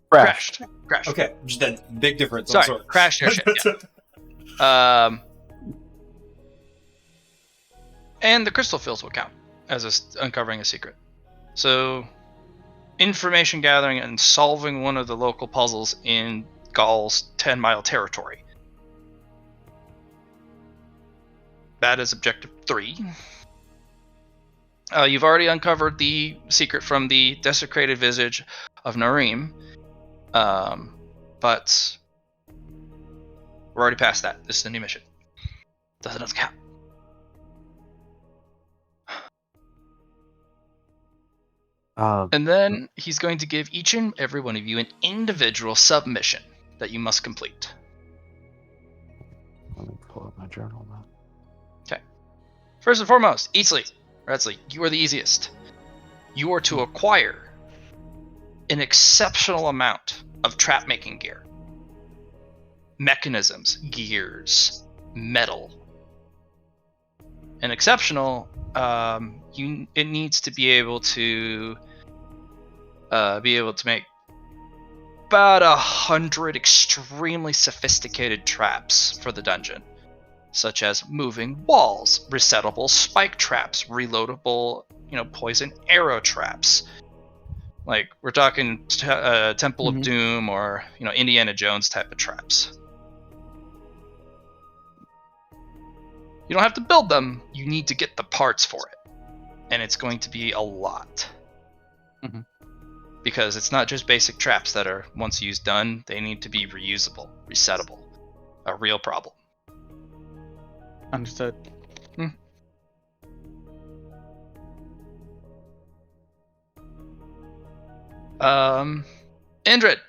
Crashed. Okay, just that big difference. Sorry, crashed airship. Yeah. And the crystal fields will count as uncovering a secret. So, information gathering and solving one of the local puzzles in Gaul's 10-mile territory. That is objective 3. You've already uncovered the secret from the desecrated visage of Narim, but we're already past that. This is a new mission. Doesn't count. And then he's going to give each and every one of you an individual submission that you must complete. Let me pull up my journal now. Okay. First and foremost, Redsley, you are the easiest. You are to acquire an exceptional amount of trap making gear. Mechanisms, gears, metal. An exceptional, it needs to be able to make about 100 extremely sophisticated traps for the dungeon, such as moving walls, resettable spike traps, reloadable, poison arrow traps. Like we're talking Temple of Doom or Indiana Jones type of traps. You don't have to build them. You need to get the parts for it, and it's going to be a lot. Because it's not just basic traps that are once used done. They need to be reusable, resettable. A real problem. Understood. Indrid.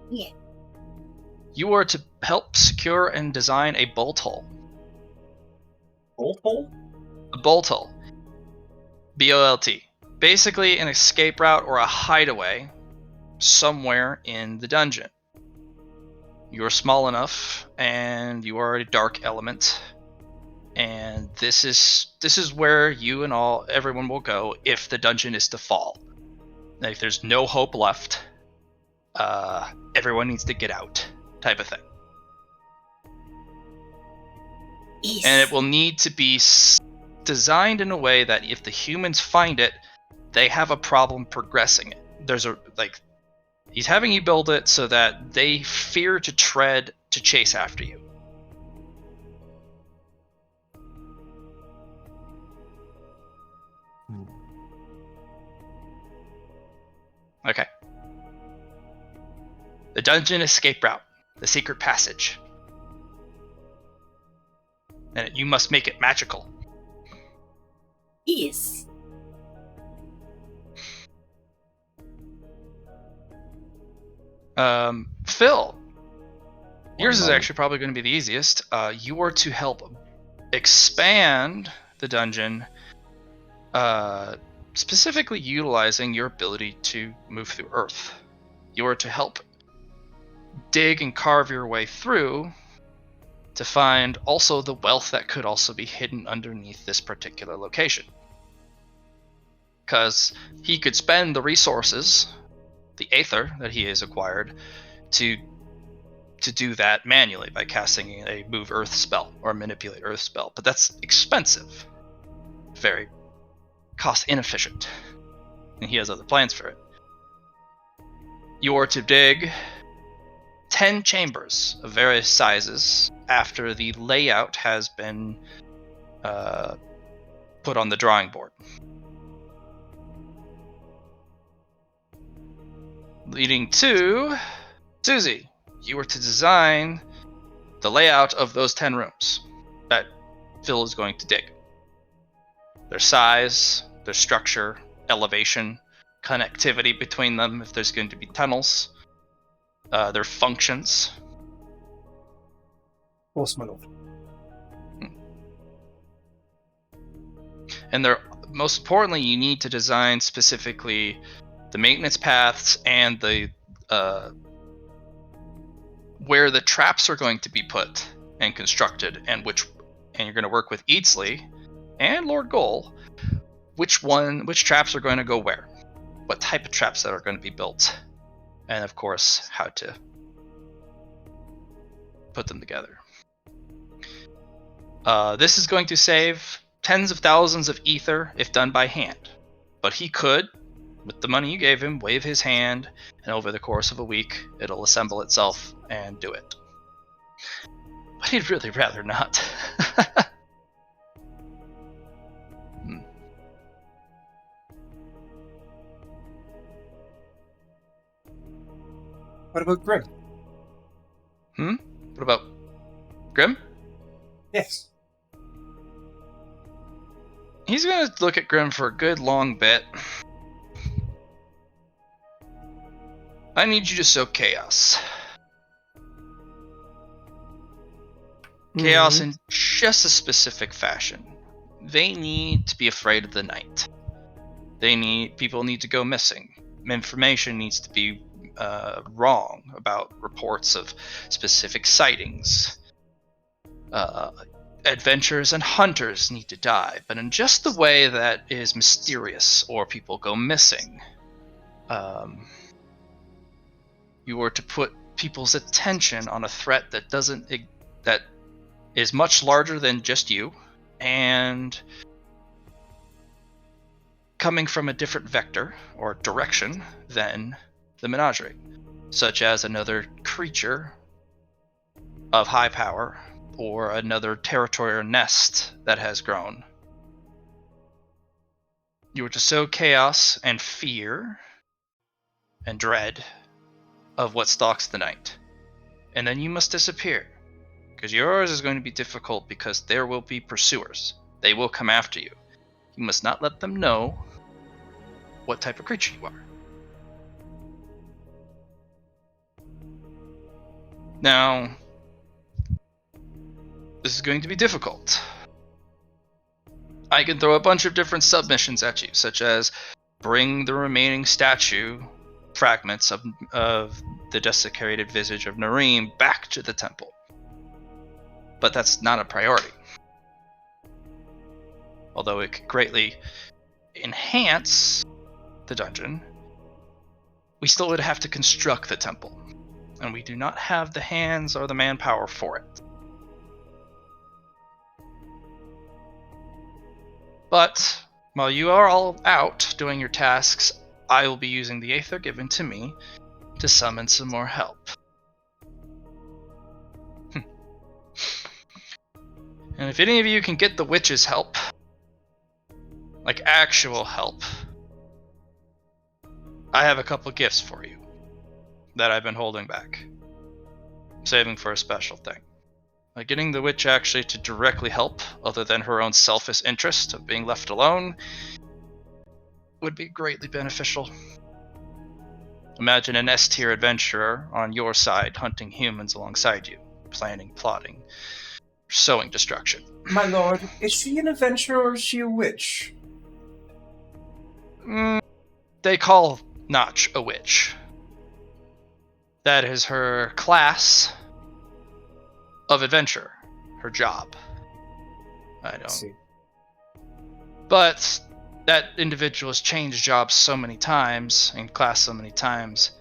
Yeah. You are to help secure and design a bolt hole. Bolt hole? A bolt hole. BOLT. Basically an escape route or a hideaway somewhere in the dungeon. You are small enough, and you are a dark element, and this is where you and everyone will go if the dungeon is to fall. Like there's no hope left. Everyone needs to get out, type of thing. Yes. And it will need to be designed in a way that if the humans find it, they have a problem progressing it. He's having you build it so that they fear to tread to chase after you. Okay. The dungeon escape route. The secret passage. And you must make it magical. Yes. Phil, yours is actually probably going to be the easiest. You are to help expand the dungeon, specifically utilizing your ability to move through Earth. You are to help dig and carve your way through to find also the wealth that could also be hidden underneath this particular location. Because he could spend the resources, the aether that he has acquired, to do that manually by casting a move Earth spell or manipulate Earth spell. But that's expensive. Very cost inefficient. And he has other plans for it. You are to dig 10 chambers of various sizes after the layout has been put on the drawing board. Leading to Susie, you were to design the layout of those 10 rooms that Phil is going to dig. Their size, their structure, elevation, connectivity between them if there's going to be tunnels, their functions. And most importantly, you need to design specifically the maintenance paths and the where the traps are going to be put and constructed, and you're going to work with Eatsley and Lord Goal, which traps are going to go where, what type of traps that are going to be built, and of course how to put them together. This is going to save tens of thousands of ether if done by hand, but he could, with the money you gave him, wave his hand, and over the course of a week, it'll assemble itself and do it. But he'd really rather not. What about Grim? What about Grim? Yes. He's gonna look at Grim for a good long bit. I need you to sow chaos. Chaos in just a specific fashion. They need to be afraid of the night. People need to go missing. Information needs to be wrong about reports of specific sightings. Adventurers and hunters need to die, but in just the way that is mysterious or people go missing. You were to put people's attention on a threat that is much larger than just you, and coming from a different vector or direction than the menagerie, such as another creature of high power or another territory or nest that has grown. You were to sow chaos and fear and dread of what stalks the night. And then you must disappear. Because yours is going to be difficult because there will be pursuers. They will come after you. You must not let them know what type of creature you are. Now, this is going to be difficult. I can throw a bunch of different submissions at you, such as bring the remaining statue fragments of the desecrated visage of Nareem back to the temple. But that's not a priority. Although it could greatly enhance the dungeon, we still would have to construct the temple, and we do not have the hands or the manpower for it. But while you are all out doing your tasks, I will be using the Aether given to me to summon some more help. And if any of you can get the witch's help, like actual help, I have a couple gifts for you that I've been holding back, saving for a special thing. Like getting the witch actually to directly help, other than her own selfish interest of being left alone, would be greatly beneficial. Imagine an S-tier adventurer on your side hunting humans alongside you, planning, plotting, sowing destruction. My lord, is she an adventurer or is she a witch? They call Notch a witch. That is her class of adventure, her job. I don't see. But that individual has changed jobs so many times and class so many times.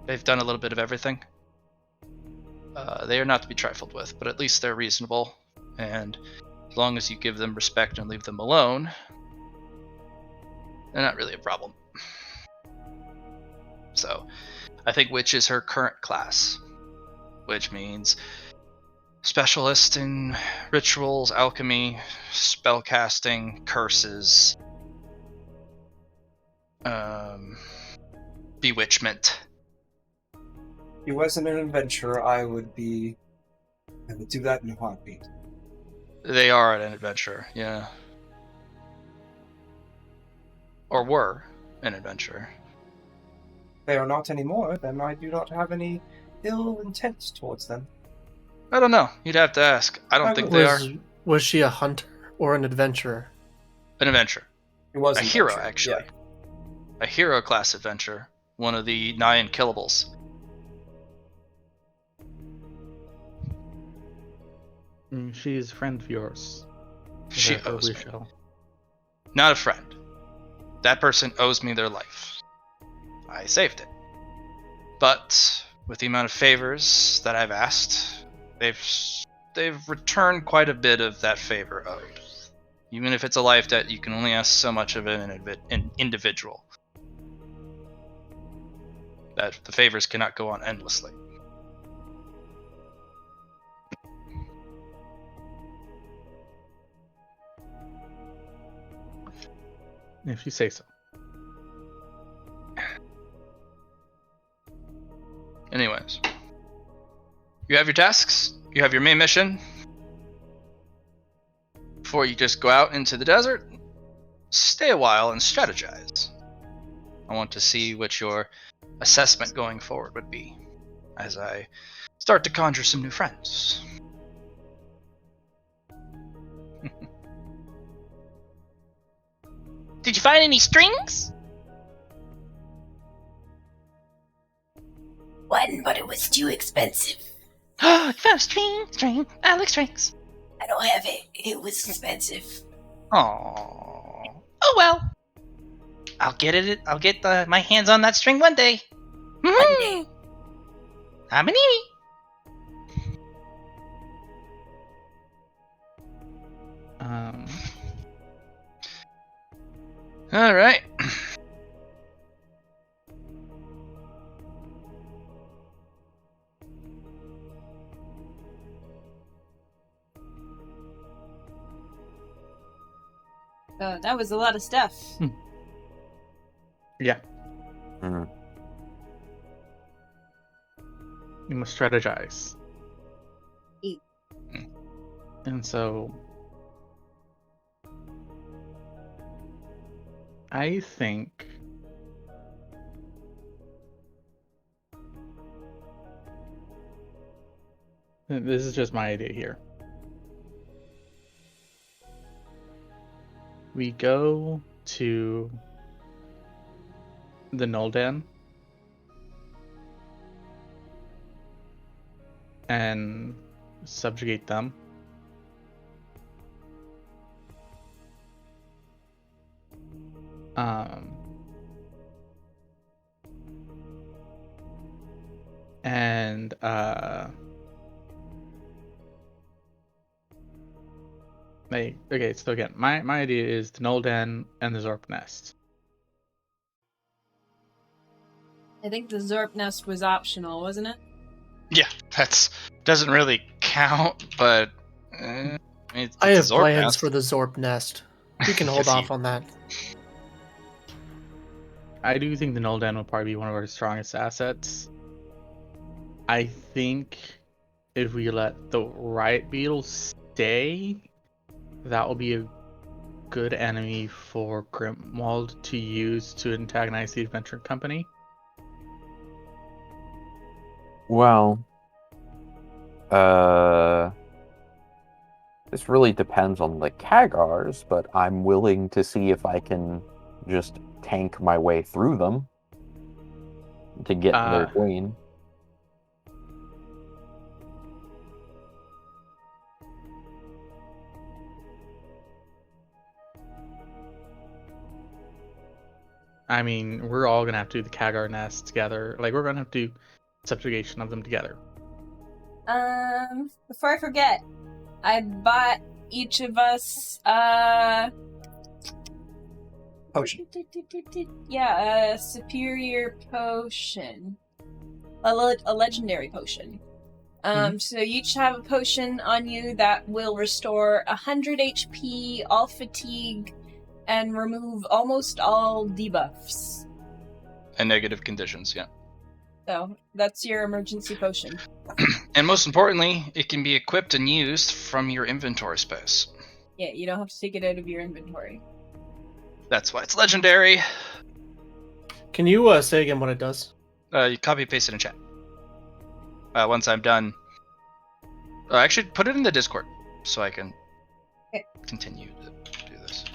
They've done a little bit of everything. They are not to be trifled with, but at least they're reasonable. And as long as you give them respect and leave them alone, they're not really a problem. So, I think witch is her current class, which means specialist in rituals, alchemy, spellcasting, curses, bewitchment. If he wasn't an adventurer, I would do that in a heartbeat. They are an adventurer, yeah. Or were an adventurer. They are not anymore, then I do not have any ill intent towards them. I don't know. You'd have to ask. I don't think they are. Was she a hunter or an adventurer? An adventurer. It was A an hero, adventurer, actually. yeah. A hero class adventurer. One of the 9 killables. She's a friend of yours. She That owes we me. shall. Not a friend. That person owes me their life. I saved it. But with the amount of favors that I've asked, they've returned quite a bit of that favor owed. Even if it's a life debt, you can only ask so much of an individual. That the favors cannot go on endlessly. If you say so. Anyways. You have your tasks. You have your main mission. Before you just go out into the desert, stay a while and strategize. I want to see what your assessment going forward would be as I start to conjure some new friends. Did you find any strings? One, but it was too expensive. You found a string. I like strings. I don't have it. It was expensive. Oh well. I'll get my hands on that string one day. One day. I'm an All right. That was a lot of stuff. Yeah. Mhm. You must strategize. Eat. And so I think this is just my idea here. We go to the Noldan and subjugate them. And okay, so again, my idea is the Noldan and the Zorp Nest. I think the Zorp Nest was optional, wasn't it? Yeah, that doesn't really count, but it's I a have Zorp plans nest. for the Zorp Nest. We can hold Yes, off on that. I do think the Noldan will probably be one of our strongest assets. I think if we let the Riot Beetle stay, that will be a good enemy for Grimwald to use to antagonize the Adventure Company. Well, this really depends on the Kagars, but I'm willing to see if I can just tank my way through them to get to their queen. I mean, we're all gonna have to do the Kagar Nest together. Like, we're gonna have to do subjugation of them together. Before I forget, I bought each of us Potion. Yeah, a superior potion. A legendary potion. So you each have a potion on you that will restore 100 HP, all fatigue, and remove almost all debuffs. And negative conditions, yeah. So that's your emergency potion. And most importantly, it can be equipped and used from your inventory space. Yeah, you don't have to take it out of your inventory. That's why it's legendary. Can you say again what it does? You copy paste it in chat. Once I'm done. Actually, put it in the Discord so I can continue to do this.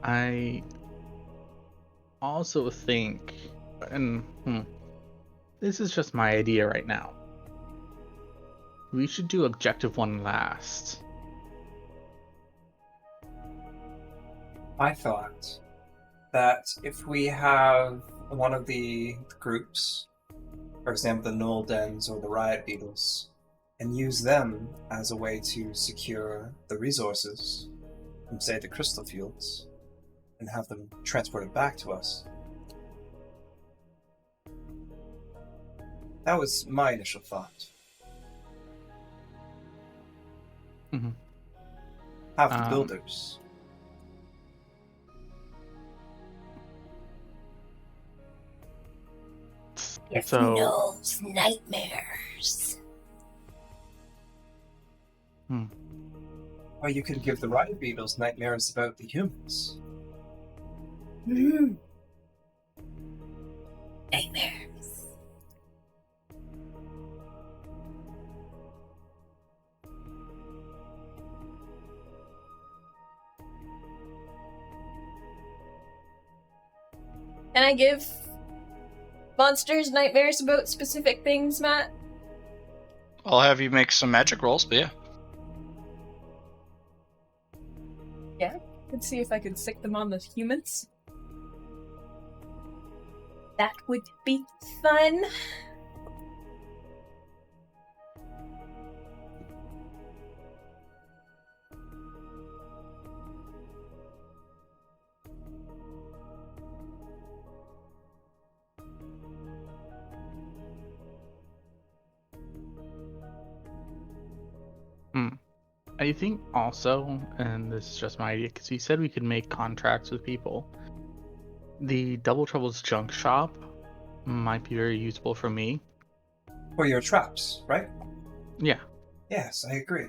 I also think, and this is just my idea right now, we should do Objective 1 last. I thought that if we have one of the groups, for example the Null Dens or the Riot Beetles, and use them as a way to secure the resources from, say, the crystal fields, and have them transported back to us. That was my initial thought. Mm-hmm. Have the builders. If So- knows nightmares. Or you can give the riot beetles nightmares about the humans. Nightmares. Can I give monsters nightmares about specific things, Matt? I'll have you make some magic rolls, but yeah. Let's see if I could sick them on the humans. That would be fun. I think also, and this is just my idea, because you said we could make contracts with people. The Double Trouble's junk shop might be very useful for me. For your traps, right? Yeah. Yes, I agree.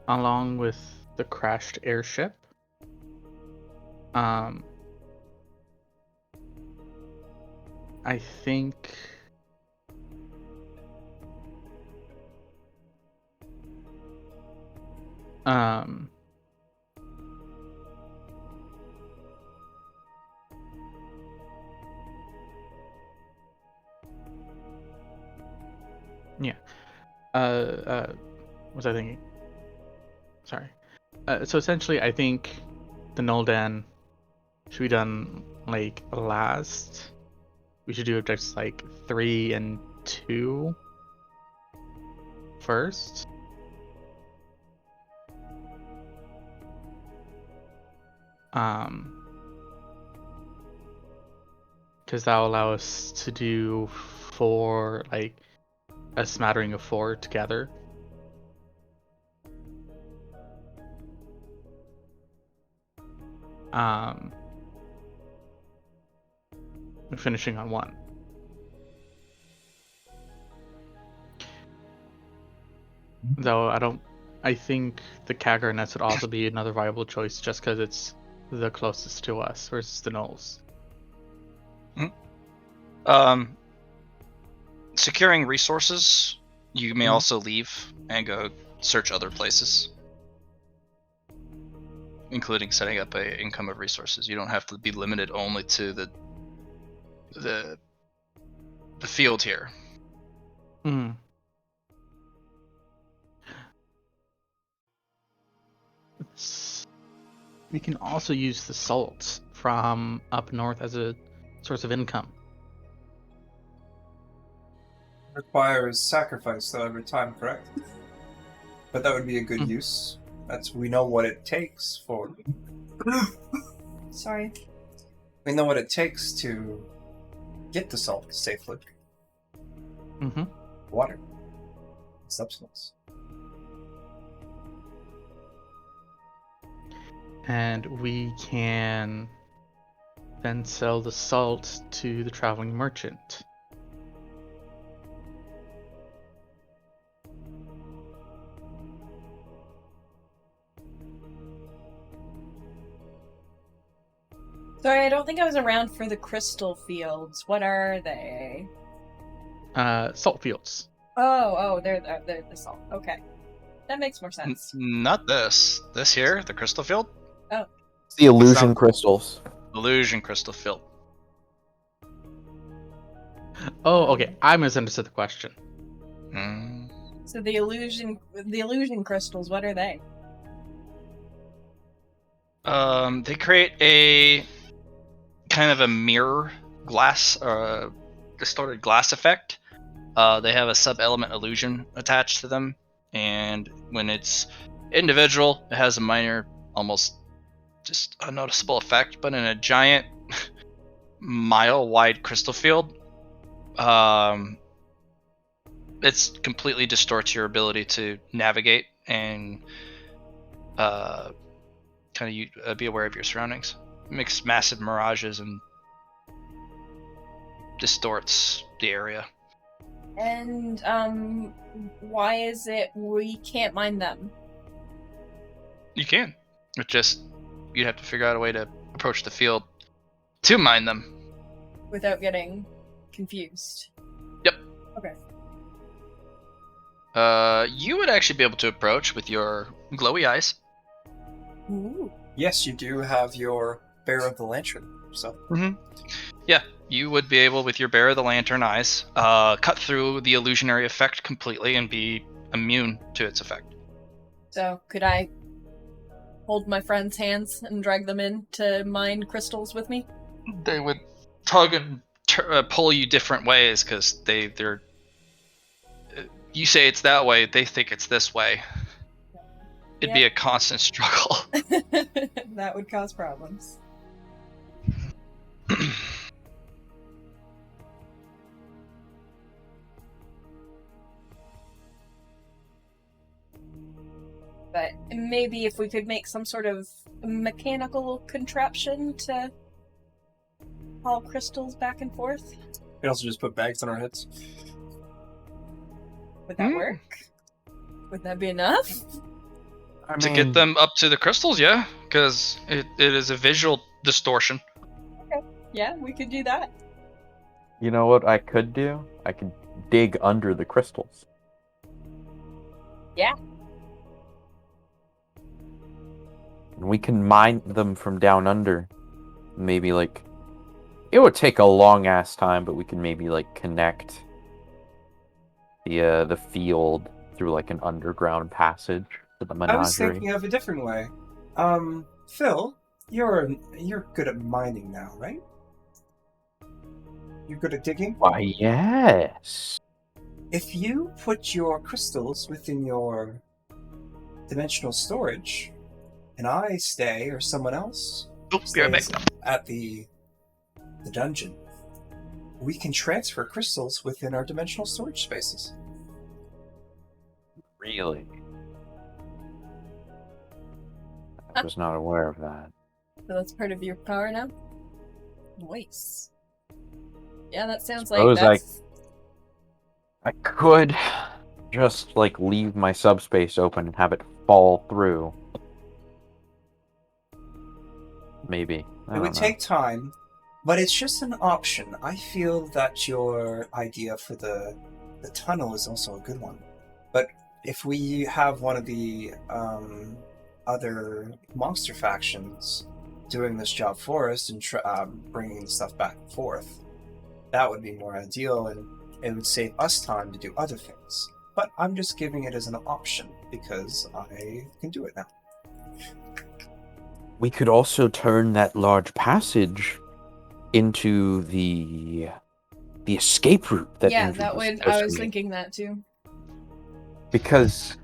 Along with the crashed airship. I think yeah. What was I thinking? Sorry. So essentially, I think the Noldan should be done like last. We should do objectives like 3 and 2 first. Because that'll allow us to do 4, like a smattering of 4 together. Finishing on 1. Though I think the Kagger Nets would also be another viable choice just because it's the closest to us versus the Knolls. Securing resources, you may also leave and go search other places, including setting up a income of resources. You don't have to be limited only to the field here. We can also use the salt from up north as a source of income. Requires sacrifice though every time, correct? But that would be a good use. We know what it takes for. Sorry. We know what it takes to get the salt safely. Water. Substance. And we can then sell the salt to the traveling merchant. Sorry, I don't think I was around for the crystal fields. What are they? Salt fields. Oh, they're the salt. Okay. That makes more sense. Not this. This here, the crystal field? Oh. It's the illusion It's not- crystals. Illusion crystal field. Oh, okay. I misunderstood the question. So the illusion crystals, what are they? They create a kind of a mirror glass, distorted glass effect. They have a sub-element illusion attached to them, and when it's individual, it has a minor, almost just unnoticeable effect. But in a giant, mile-wide crystal field, it's completely distorts your ability to navigate and kind of be aware of your surroundings. It makes massive mirages and distorts the area. And why is it we can't mine them? You can. It's just you'd have to figure out a way to approach the field to mine them. Without getting confused. Yep. Okay. You would actually be able to approach with your glowy eyes. Ooh. Yes, you do have your Bear of the Lantern. So Yeah, you would be able, with your Bear of the Lantern eyes, cut through the illusionary effect completely and be immune to its effect. So could I hold my friend's hands and drag them in to mine crystals with me? They would tug and pull you different ways because they're. You say it's that way, they think it's this way. It'd be a constant struggle. That would cause problems. But maybe if we could make some sort of mechanical contraption to haul crystals back and forth. we can also just put bags on our heads. Would that work? Would that be enough? To get them up to the crystals, yeah, because it is a visual distortion. Okay. Yeah, we could do that. You know what I could do? I could dig under the crystals. Yeah. And we can mine them from down under. Maybe, like... It would take a long-ass time, but we can maybe, like, connect the field through, like, an underground passage to the menagerie. I was thinking of a different way. Phil, you're good at mining now, right? You're good at digging? Why, yes. If you put your crystals within your dimensional storage, and I stay, or someone else stays at the dungeon, we can transfer crystals within our dimensional storage spaces. Really? I was not aware of that. So that's part of your power now? Nice. Yeah, that sounds Suppose like that's... I could just, like, leave my subspace open and have it fall through. Maybe. It would take time, but it's just an option. I feel that your idea for the tunnel is also a good one. But if we have one of the other monster factions doing this job for us and bringing stuff back and forth, that would be more ideal, and it would save us time to do other things. But I'm just giving it as an option because I can do it now. We could also turn that large passage into the escape route that Yeah, Indra that would... I was thinking that too. Because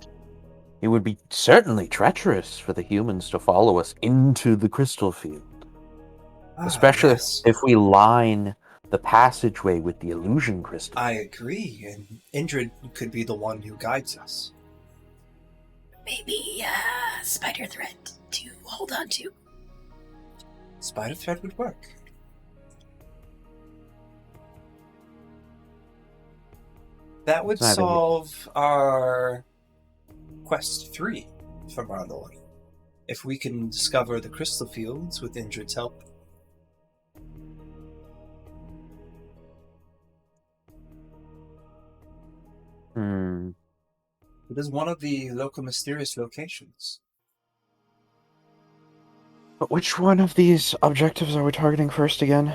it would be certainly treacherous for the humans to follow us into the crystal field. Especially if we line the passageway with the illusion crystal. I agree, and Indra could be the one who guides us. Maybe spider thread to hold on to. Spider thread would work. That would solve our quest 3 from our Lord. If we can discover the crystal fields with Indra's help. It is one of the local mysterious locations. But which one of these objectives are we targeting first again?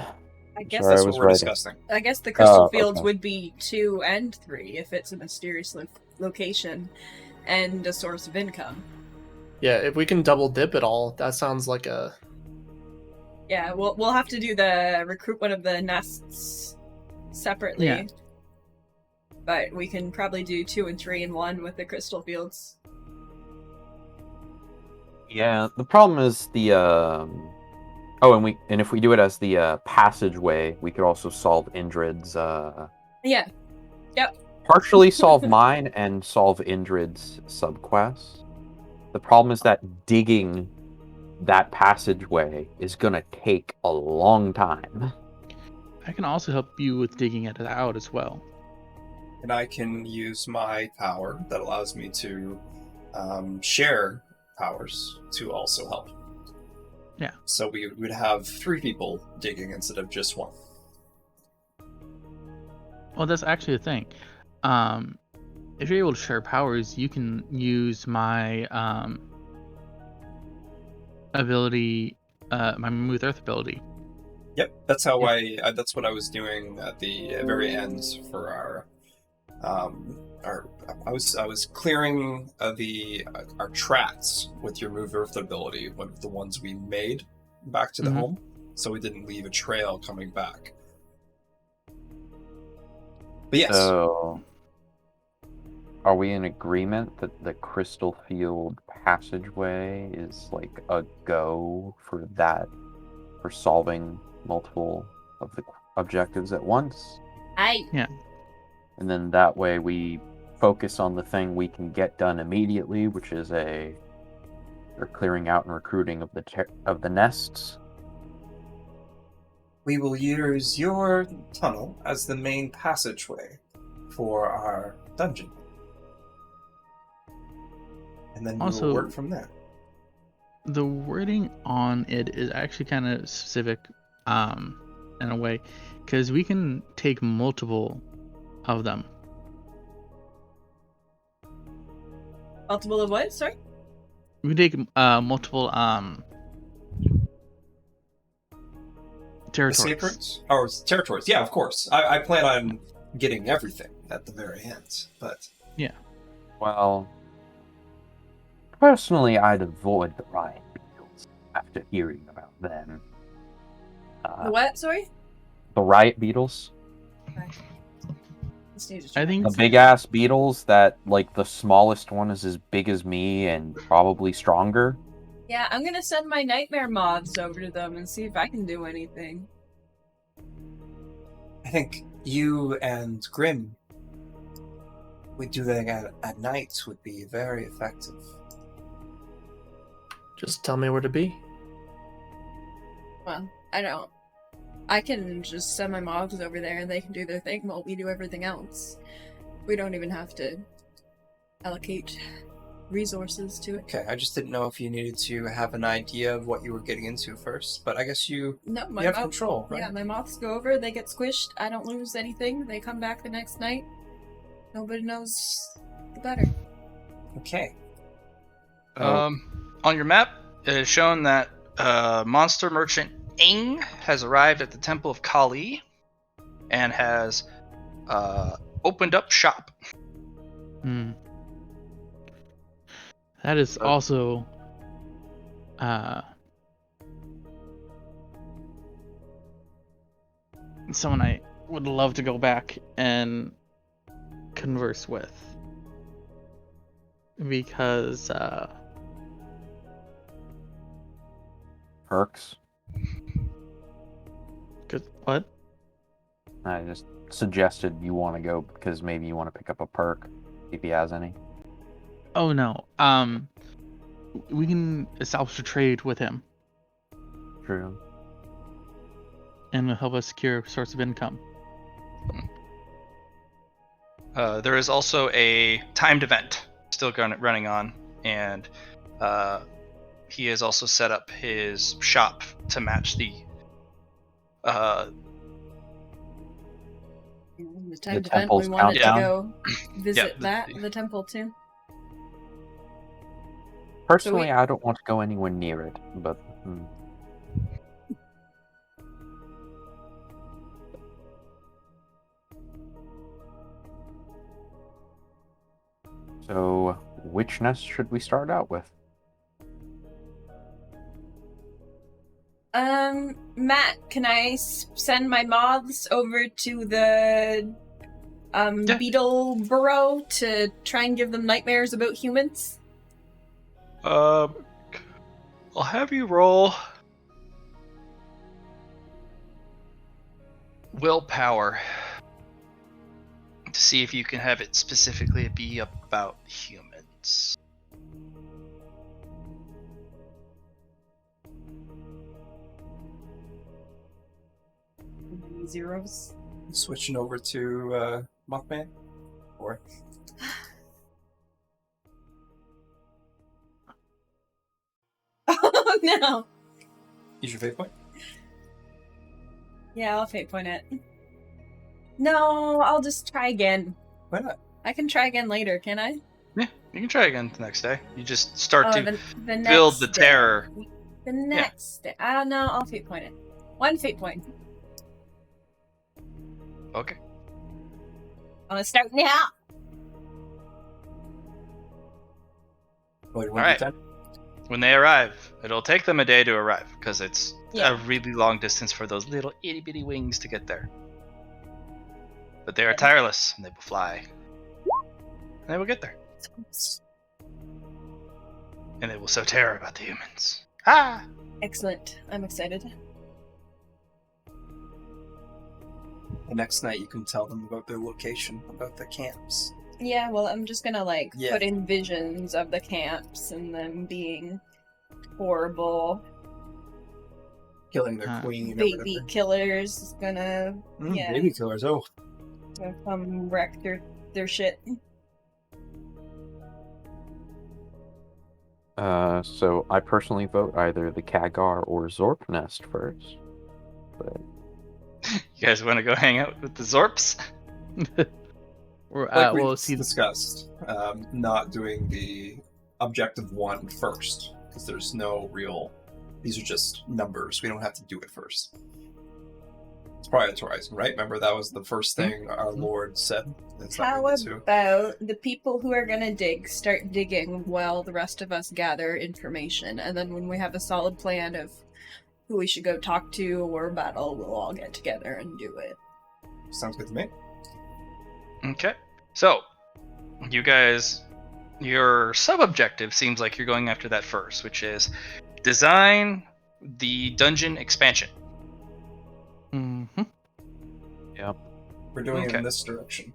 I guess that's what we're discussing. I guess the crystal fields would be 2 and 3 if it's a mysterious location and a source of income. Yeah, if we can double dip it all, that sounds like a... Yeah, we'll have to do the recruit one of the nests separately. Yeah. But we can probably do 2 and 3 in 1 with the crystal fields. Yeah, the problem is the oh, and if we do it as the passageway, we could also solve Indrid's Yeah. Yep. partially solve mine and solve Indrid's subquest. The problem is that digging that passageway is gonna take a long time. I can also help you with digging it out as well. and I can use my power that allows me to share powers to also help. Yeah. So we would have 3 people digging instead of just 1. Well, that's actually the thing. If you're able to share powers, you can use my ability, my Move Earth ability. Yep, that's how Yeah. that's what I was doing at the very end for our I was clearing our tracks with your Move Earth ability, one of the ones we made back to the Mhm. home, so we didn't leave a trail coming back. But yes, So, are we in agreement that the Crystal Field passageway is like a go for that, for solving multiple of the objectives at once? Yeah. And then that way we focus on the thing we can get done immediately, which is clearing out and recruiting of the nests. we will use your tunnel as the main passageway for our dungeon, and then we will Also, work from there. the wording on it is actually kind of specific, in a way, because we can take multiple of them. Multiple of what? Sorry? We can take multiple territories. Escape routes? Or territories, yeah, of course. I plan on getting everything at the very end, but... Yeah. Well, personally, I'd avoid the riot beetles after hearing about them. The what? Sorry? The riot beetles? Let's need to I try. think The big-ass beetles that, like, the smallest one is as big as me and probably stronger? Yeah, I'm gonna send my nightmare moths over to them and see if I can do anything. I think you and Grim, we do that at night would be very effective. Just tell me where to be. Well, I don't. I can just send my moths over there and they can do their thing while we do everything else. We don't even have to allocate resources to it. Okay, I just didn't know if you needed to have an idea of what you were getting into first, but I guess you No, my have moth- control, right? Yeah, my moths go over, they get squished, I don't lose anything, they come back the next night. Nobody knows the better. Okay. On your map, it is shown that monster merchant Ing has arrived at the Temple of Kali and has opened up shop. That is also someone I would love to go back and converse with, because Perks? what? I just suggested you want to go because maybe you want to pick up a perk, if he has any. Oh no. We can establish a trade with him, True. and it'll help us secure a source of income. There is also a timed event still running on, and he has also set up his shop to match the The time event, temple's we wanted to countdown? go visit Yeah, the temple too. Personally, I don't want to go anywhere near it, but... So, which nest should we start out with? Matt, can I send my moths over to the Yeah. beetle burrow to try and give them nightmares about humans? I'll have you roll willpower to see if you can have it specifically be about humans. Zeros. Switching over to Mothman. Or Oh no! use your fate point. Yeah, I'll fate point it. No, I'll just try again. Why not? I can try again later, can I? Yeah, you can try again the next day. You just start Oh, to the build next the day. terror. The next day. I don't know. I'll fate point it. 1 fate point. Okay. I'm gonna start now. What, All right. When they arrive, it'll take them a day to arrive because it's Yeah. a really long distance for those little itty bitty wings to get there. But they are tireless and they will fly. And they will get there. And they will sow terror about the humans. Ah! Excellent. I'm excited. The next night, you can tell them about their location, about the camps. Yeah, well, I'm just gonna Yeah. put in visions of the camps and them being horrible Killing their queen or baby whatever. killers. Gonna yeah. Baby killers, oh. gonna come wreck their shit. So I personally vote either the Kagar or Zorp nest first. But You guys want to go hang out with the Zorps? We're Like we we'll see. discussed, not doing the objective 1 first, because there's no real. These are just numbers. We don't have to do it first. It's prioritizing, right? Remember that was the first thing our Lord said. It's not How really two. about the people who are gonna dig start digging while the rest of us gather information, and then when we have a solid plan of who we should go talk to or battle, we'll all get together and do it. Sounds good to me. Okay. So, you guys, your sub-objective seems like you're going after that first, which is design the dungeon expansion. Mm-hmm. We're doing it Okay. in this direction.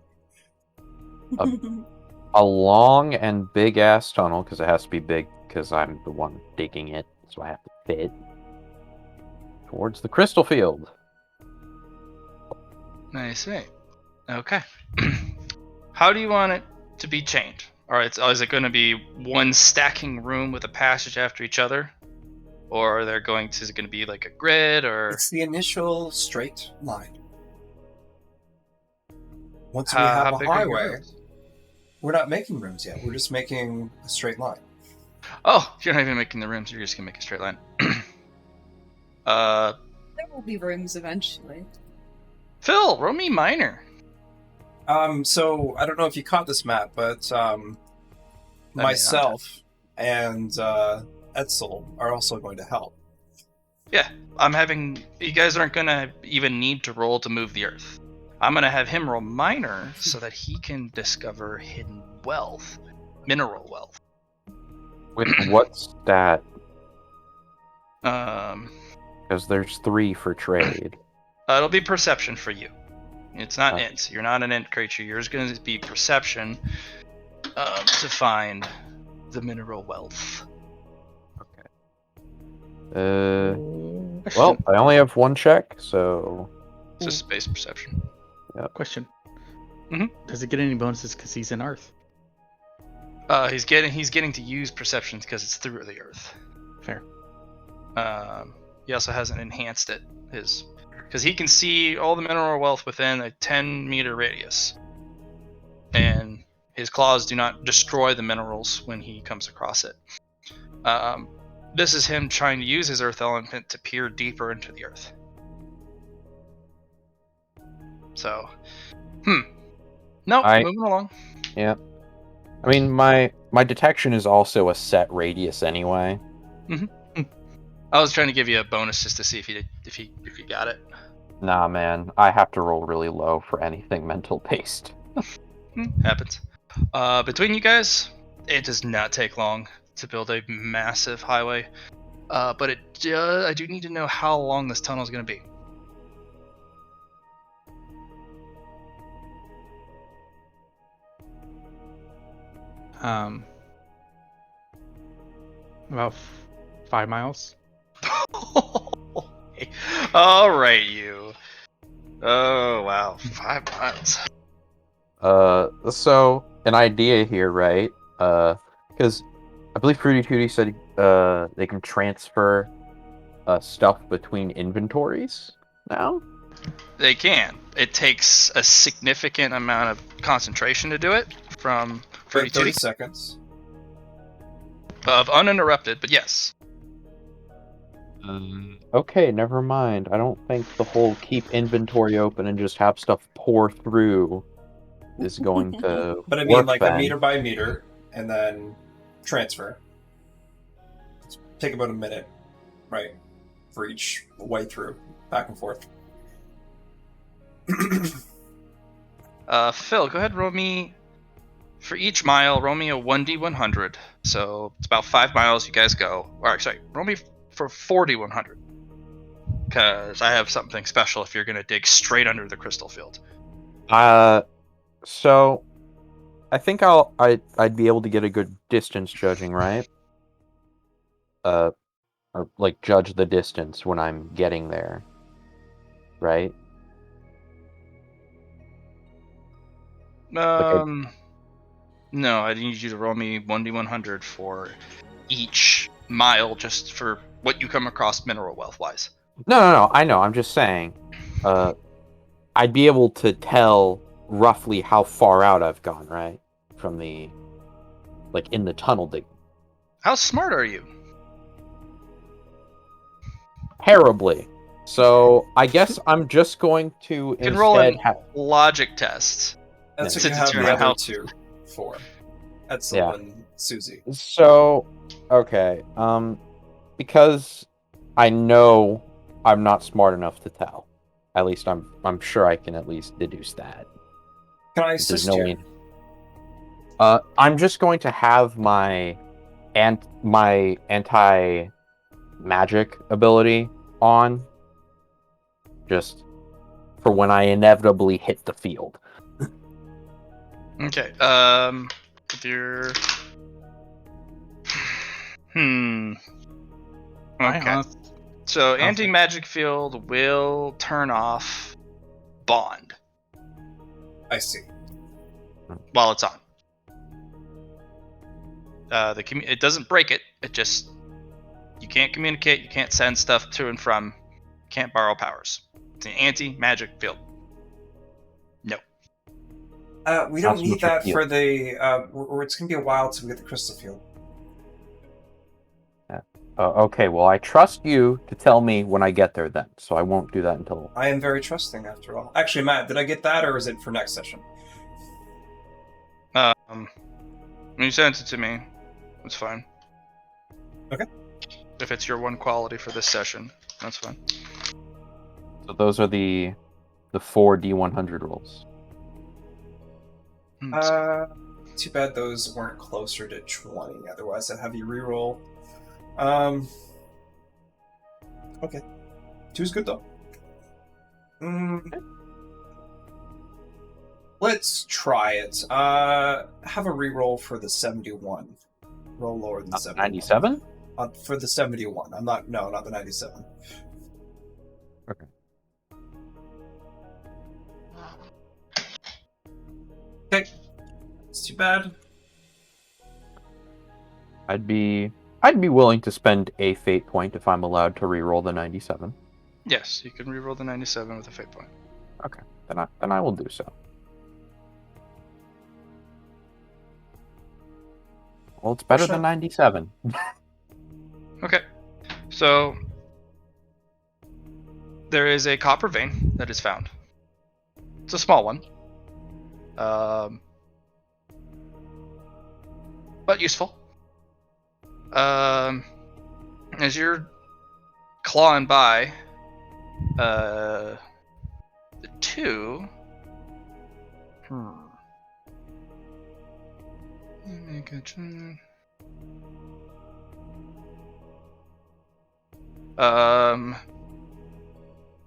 a long and big ass tunnel, because it has to be big, because I'm the one digging it, so I have to fit towards the crystal field. Nice. Okay. How do you want it to be chained? Alright, so is it going to be one stacking room with a passage after each other? Or is it going to be like a grid, or It's the initial straight line. Once we how have a big are your highway, rooms? we're not making rooms yet. We're just making a straight line. Oh, you're not even making the rooms, you're just going to make a straight line. There will be rooms eventually. Phil, roll me minor. So I don't know if you caught this, Matt, but myself and Edsel are also going to help. Yeah, you guys aren't going to even need to roll to move the earth. I'm going to have him roll minor so that he can discover hidden wealth, mineral wealth. With what stat? Um, Because there's 3 for trade. It'll be perception for you. It's not Okay. int. You're not an int creature. Yours going to be perception to find the mineral wealth. Well, I only have 1 check, so It's just space perception. Question. Mhm. Does it get any bonuses because he's in Earth? He's getting to use perception because it's through the earth. Fair. He also hasn't enhanced it because he can see all the mineral wealth within a 10-meter radius, and his claws do not destroy the minerals when he comes across it. This is him trying to use his earth element to peer deeper into the earth. So, no, moving along. yeah. I mean, my detection is also a set radius anyway. I was trying to give you a bonus just to see if you got it. Nah, man, I have to roll really low for anything mental based. Happens. Between you guys, it does not take long to build a massive highway. But I do need to know how long this tunnel is going to be. About 5 miles. All right, you. Oh wow, 5 miles. So an idea here, right? Because I believe Fruity Tooty said they can transfer stuff between inventories now. They can. It takes a significant amount of concentration to do it from Fruity 30 Tooty. seconds. Of uninterrupted, but yes. Okay, never mind. I don't think the whole keep inventory open and just have stuff pour through is going to But I mean, work like then. a meter by meter, and then transfer. Take about a minute, right, for each way through, back and forth. Phil, go ahead and roll me, for each mile, roll me a 1d100. So it's about 5 miles you guys go. Or, sorry, roll me for 4d100. Because I have something special if you're going to dig straight under the crystal field. So I think I'd be able to get a good distance judging, right? Or like judge the distance when I'm getting there, right? No, I need you to roll me 1d100 for each mile, just for what you come across mineral wealth wise. No. I know. I'm just saying. I'd be able to tell roughly how far out I've gone, right? From the, like, in the tunnel digging. How smart are you? Terribly. So I guess I'm just going to You can roll instead an have. logic test. That's what To you have the determine other how- two for. Edsel Yeah. and Susie. So, okay, because I know I'm not smart enough to tell. At least I'm sure I can at least deduce that. Can I There's assist no you? way. I'm just going to have my anti magic ability on, just for when I inevitably hit the field. Okay. With your. Okay. So anti-magic field will turn off bond I see. while it's on. It doesn't break it. It just, you can't communicate. You can't send stuff to and from. Can't borrow powers. It's an anti-magic field. No. We don't That's need much that appeal. for the. Or it's gonna be a while till we get the crystal field. Okay, well, I trust you to tell me when I get there then, so I won't do that until... I am very trusting, after all. Actually, Matt, did I get that, or is it for next session? When you send it to me, it's fine. Okay. If it's your one quality for this session, that's fine. So those are the 4 D100 rolls. Too bad those weren't closer to 20. Otherwise, I'd have you reroll. Okay. 2's good though. Let's try it. Have a reroll for the 71. Roll lower than 71. 97? For the 71. Not the 97. Okay. Okay. It's too bad. I'd be willing to spend a fate point if I'm allowed to reroll the 97. Yes, you can reroll the 97 with a fate point. Okay, then I will do so. Well, it's better than 97. Okay. So there is a copper vein that is found. It's a small one. But useful. As you're clawing by, the two.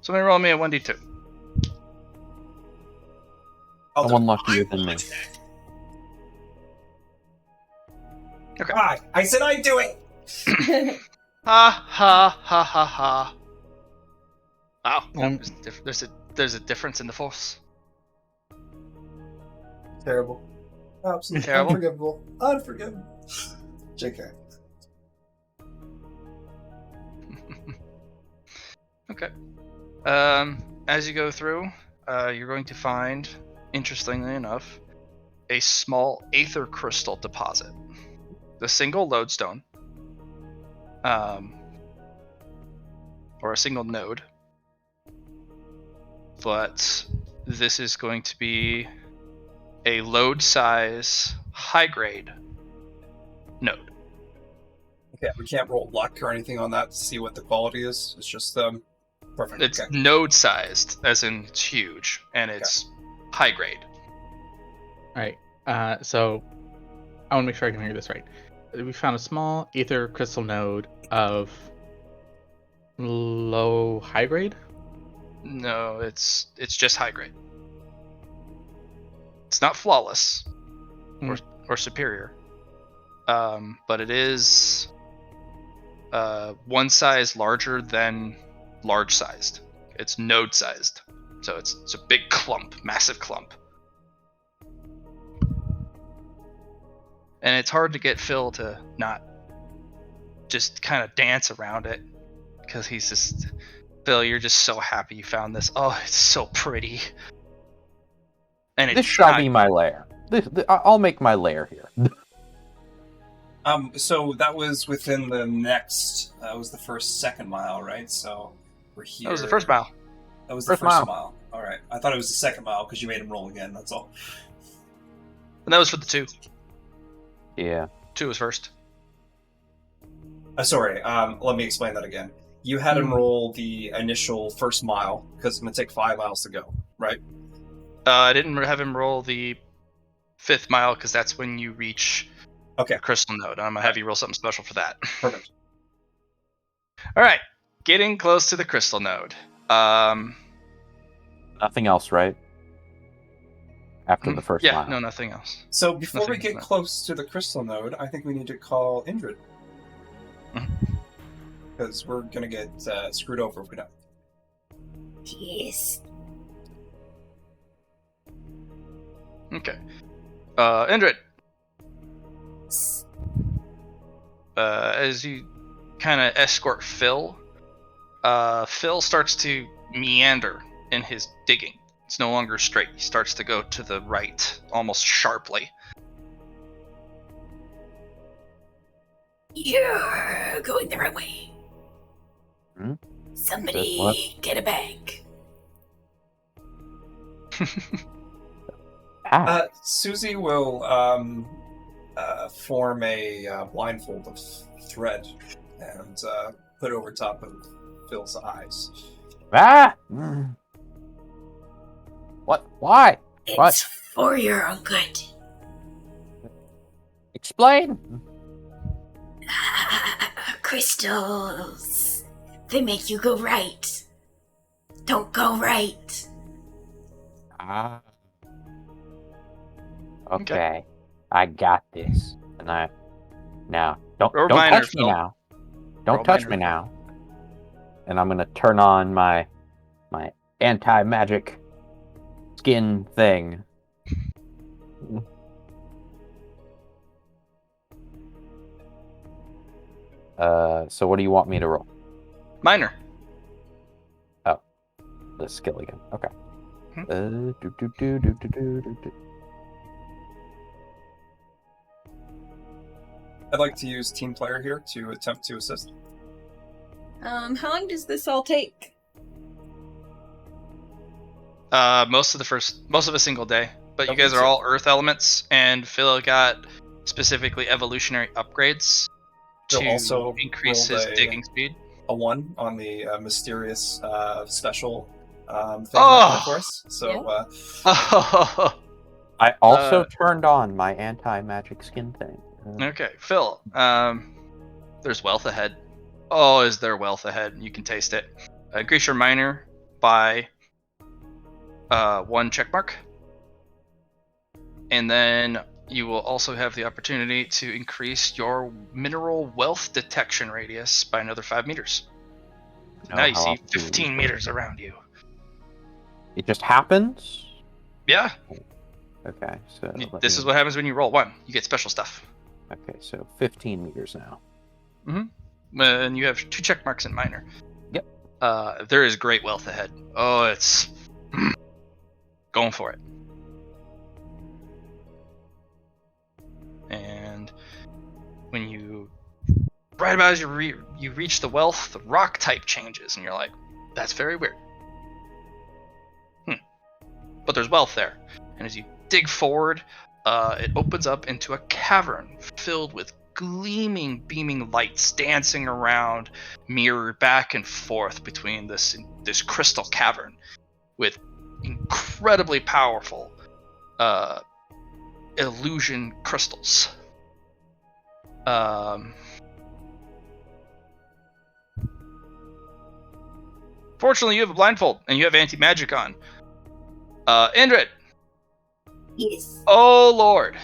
Somebody roll me a 1d2. Someone luckier than me. Okay. Ah, I said I'd do it! Ha ha ha ha ha. Wow. Um, There's a difference in the force. Terrible. Absolutely Terrible? unforgivable. Unforgivable. JK. Okay. As you go through, you're going to find, interestingly enough, a small aether crystal deposit. The single lodestone, or a single node. But this is going to be a load size, high grade node. Okay, we can't roll luck or anything on that to see what the quality is. It's just perfect. It's Okay. node sized, as in it's huge, and it's high grade. All right. So I want to make sure I can hear this right. We found a small ether crystal node of low high grade. No, it's just high grade. It's not flawless or superior, but it is one size larger than large sized. It's node sized, so it's a big clump, massive clump, and it's hard to get Phil to not just kind of dance around it, because he's just, Phil, you're just so happy you found this. Oh, it's so pretty. And This shall be my lair. I'll make my lair here. So that was within the next. That was the second mile, right? So we're here. That was the first mile. That was the first mile. All right. I thought it was the second mile because you made him roll again. That's all. And that was for the 2. Yeah. 2 was first. Sorry. Let me explain that again. You had him roll the initial first mile because it's going to take 5 miles to go, right? I didn't have him roll the 5th mile because that's when you reach the crystal node. I'm going to have you roll something special for that. Perfect. All right. Getting close to the crystal node. Nothing else, right? After the first mile. No, nothing else. So before we get close to the crystal node, I think we need to call Indrid. Because we're going to get screwed over if we don't. Yes. Okay. Indrid. As you kind of escort Phil, Phil starts to meander in his digging. It's no longer straight. He starts to go to the right, almost sharply. You're going the right way. Hmm? Somebody get a bag. Susie will form a blindfold of thread and put it over top of Phil's eyes. Ah! What? Why? It's What? for your own good. Explain. Crystals. They make you go right. Don't go right. Ah. Okay. I got this. And now don't touch me now. Don't touch me now. And I'm gonna turn on my anti-magic skin thing. So what do you want me to roll? Minor. Oh, the skill again. Okay. I'd like to use team player here to attempt to assist. How long does this all take? Most of a single day. But you guys are all earth elements, and Phil got specifically evolutionary upgrades to also increase his digging speed. A 1 on the mysterious special thing for us. So I also turned on my anti-magic skin thing. Okay, Phil. There's wealth ahead. Oh, is there wealth ahead? You can taste it. Increase your minor by 1 checkmark. And then you will also have the opportunity to increase your mineral wealth detection radius by another 5 meters. So now you see 15 meters around you. It just happens? Yeah. Okay, so This is what happens when you roll 1. You get special stuff. Okay, so 15 meters now. And you have 2 check marks in minor. Yep. There is great wealth ahead. Oh, it's going for it. And when you right about as you reach the wealth, the rock type changes, and you're like, that's very weird. But there's wealth there, and as you dig forward, it opens up into a cavern filled with gleaming, beaming lights dancing around, mirrored back and forth between this crystal cavern with incredibly powerful illusion crystals. Fortunately, you have a blindfold and you have anti-magic on. Indrid. Yes. Oh Lord.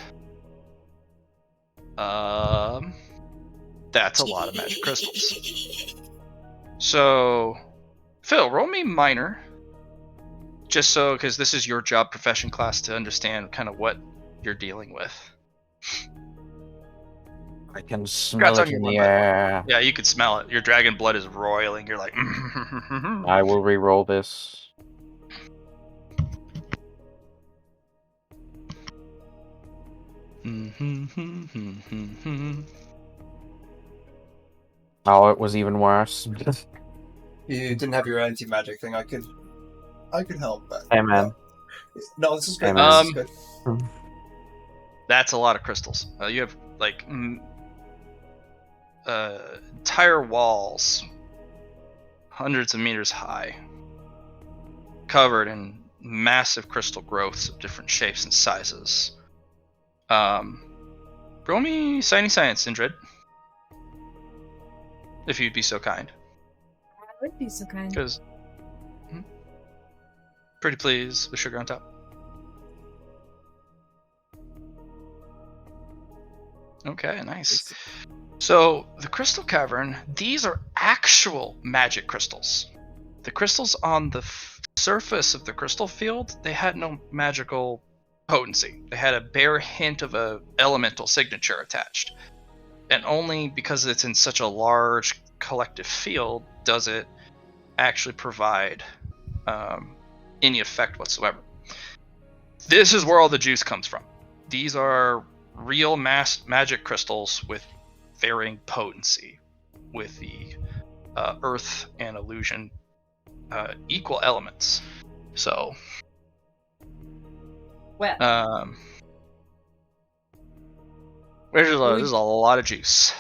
That's a lot of magic crystals. So, Phil, roll me minor. Just so, because this is your job profession class to understand kind of what you're dealing with. I can smell Congrats it on in your the 1 by 1. air. Yeah, you could smell it. Your dragon blood is roiling. You're like, I will re-roll this. Oh, it was even worse. You didn't have your anti-magic thing. I could help, but Hey, man. no, this is good. Hey, man. This is good. That's a lot of crystals. You have like entire walls, hundreds of meters high, covered in massive crystal growths of different shapes and sizes. Roll me science, Indrid. If you'd be so kind. I would be so kind. Because, pretty please, with sugar on top. Okay, nice. So, the crystal cavern, these are actual magic crystals. The crystals on the surface of the crystal field, they had no magical potency. They had a bare hint of a elemental signature attached. And only because it's in such a large collective field does it actually provide any effect whatsoever. This is where all the juice comes from. These are real magic crystals with varying potency, with the earth and illusion equal elements. So, Well, there's a lot of juice.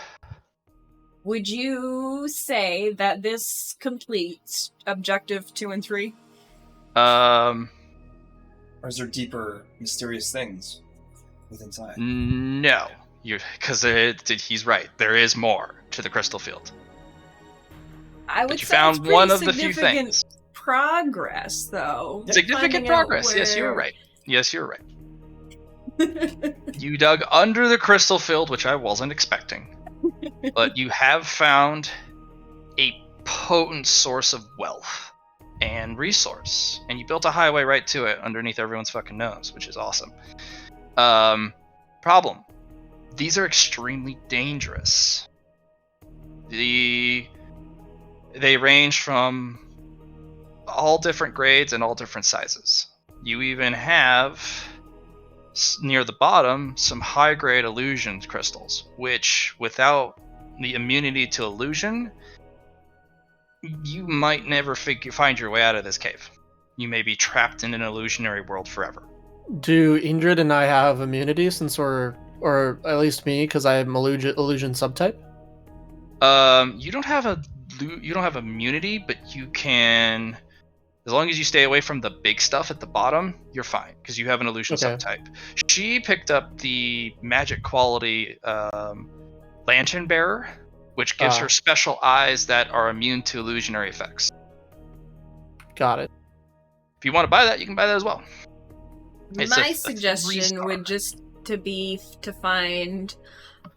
would you say that this completes objective 2 and 3? Or is there deeper, mysterious things within inside? No, because he's right. There is more to the crystal field. I would But you say found it's pretty one of the few significant things. progress, though. Significant Finding out progress. Yes, you were where- right. Yes, you're right. You dug under the crystal field, which I wasn't expecting. But you have found a potent source of wealth and resource. And you built a highway right to it underneath everyone's fucking nose, which is awesome. Problem. These are extremely dangerous. They range from all different grades and all different sizes. You even have, near the bottom, some high-grade illusion crystals, which, without the immunity to illusion, you might never find your way out of this cave. You may be trapped in an illusionary world forever. Do Indrid and I have immunity since or at least me, because I am illusion subtype? You don't have immunity, but you can, as long as you stay away from the big stuff at the bottom, you're fine, because you have an illusion subtype. She picked up the magic quality Lantern Bearer, which gives her special eyes that are immune to illusionary effects. Got it. If you want to buy that, you can buy that as well. My suggestion would just to find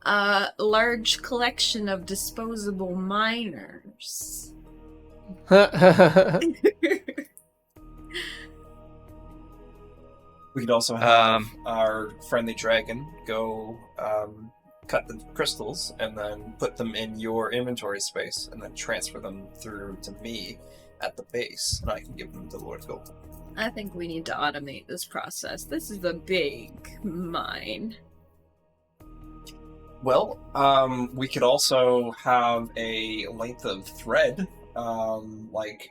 a large collection of disposable miners. We could also have our friendly dragon go cut the crystals and then put them in your inventory space and then transfer them through to me at the base, and I can give them to Lord Gold. I think we need to automate this process. This is a big mine. Well, we could also have a length of thread, like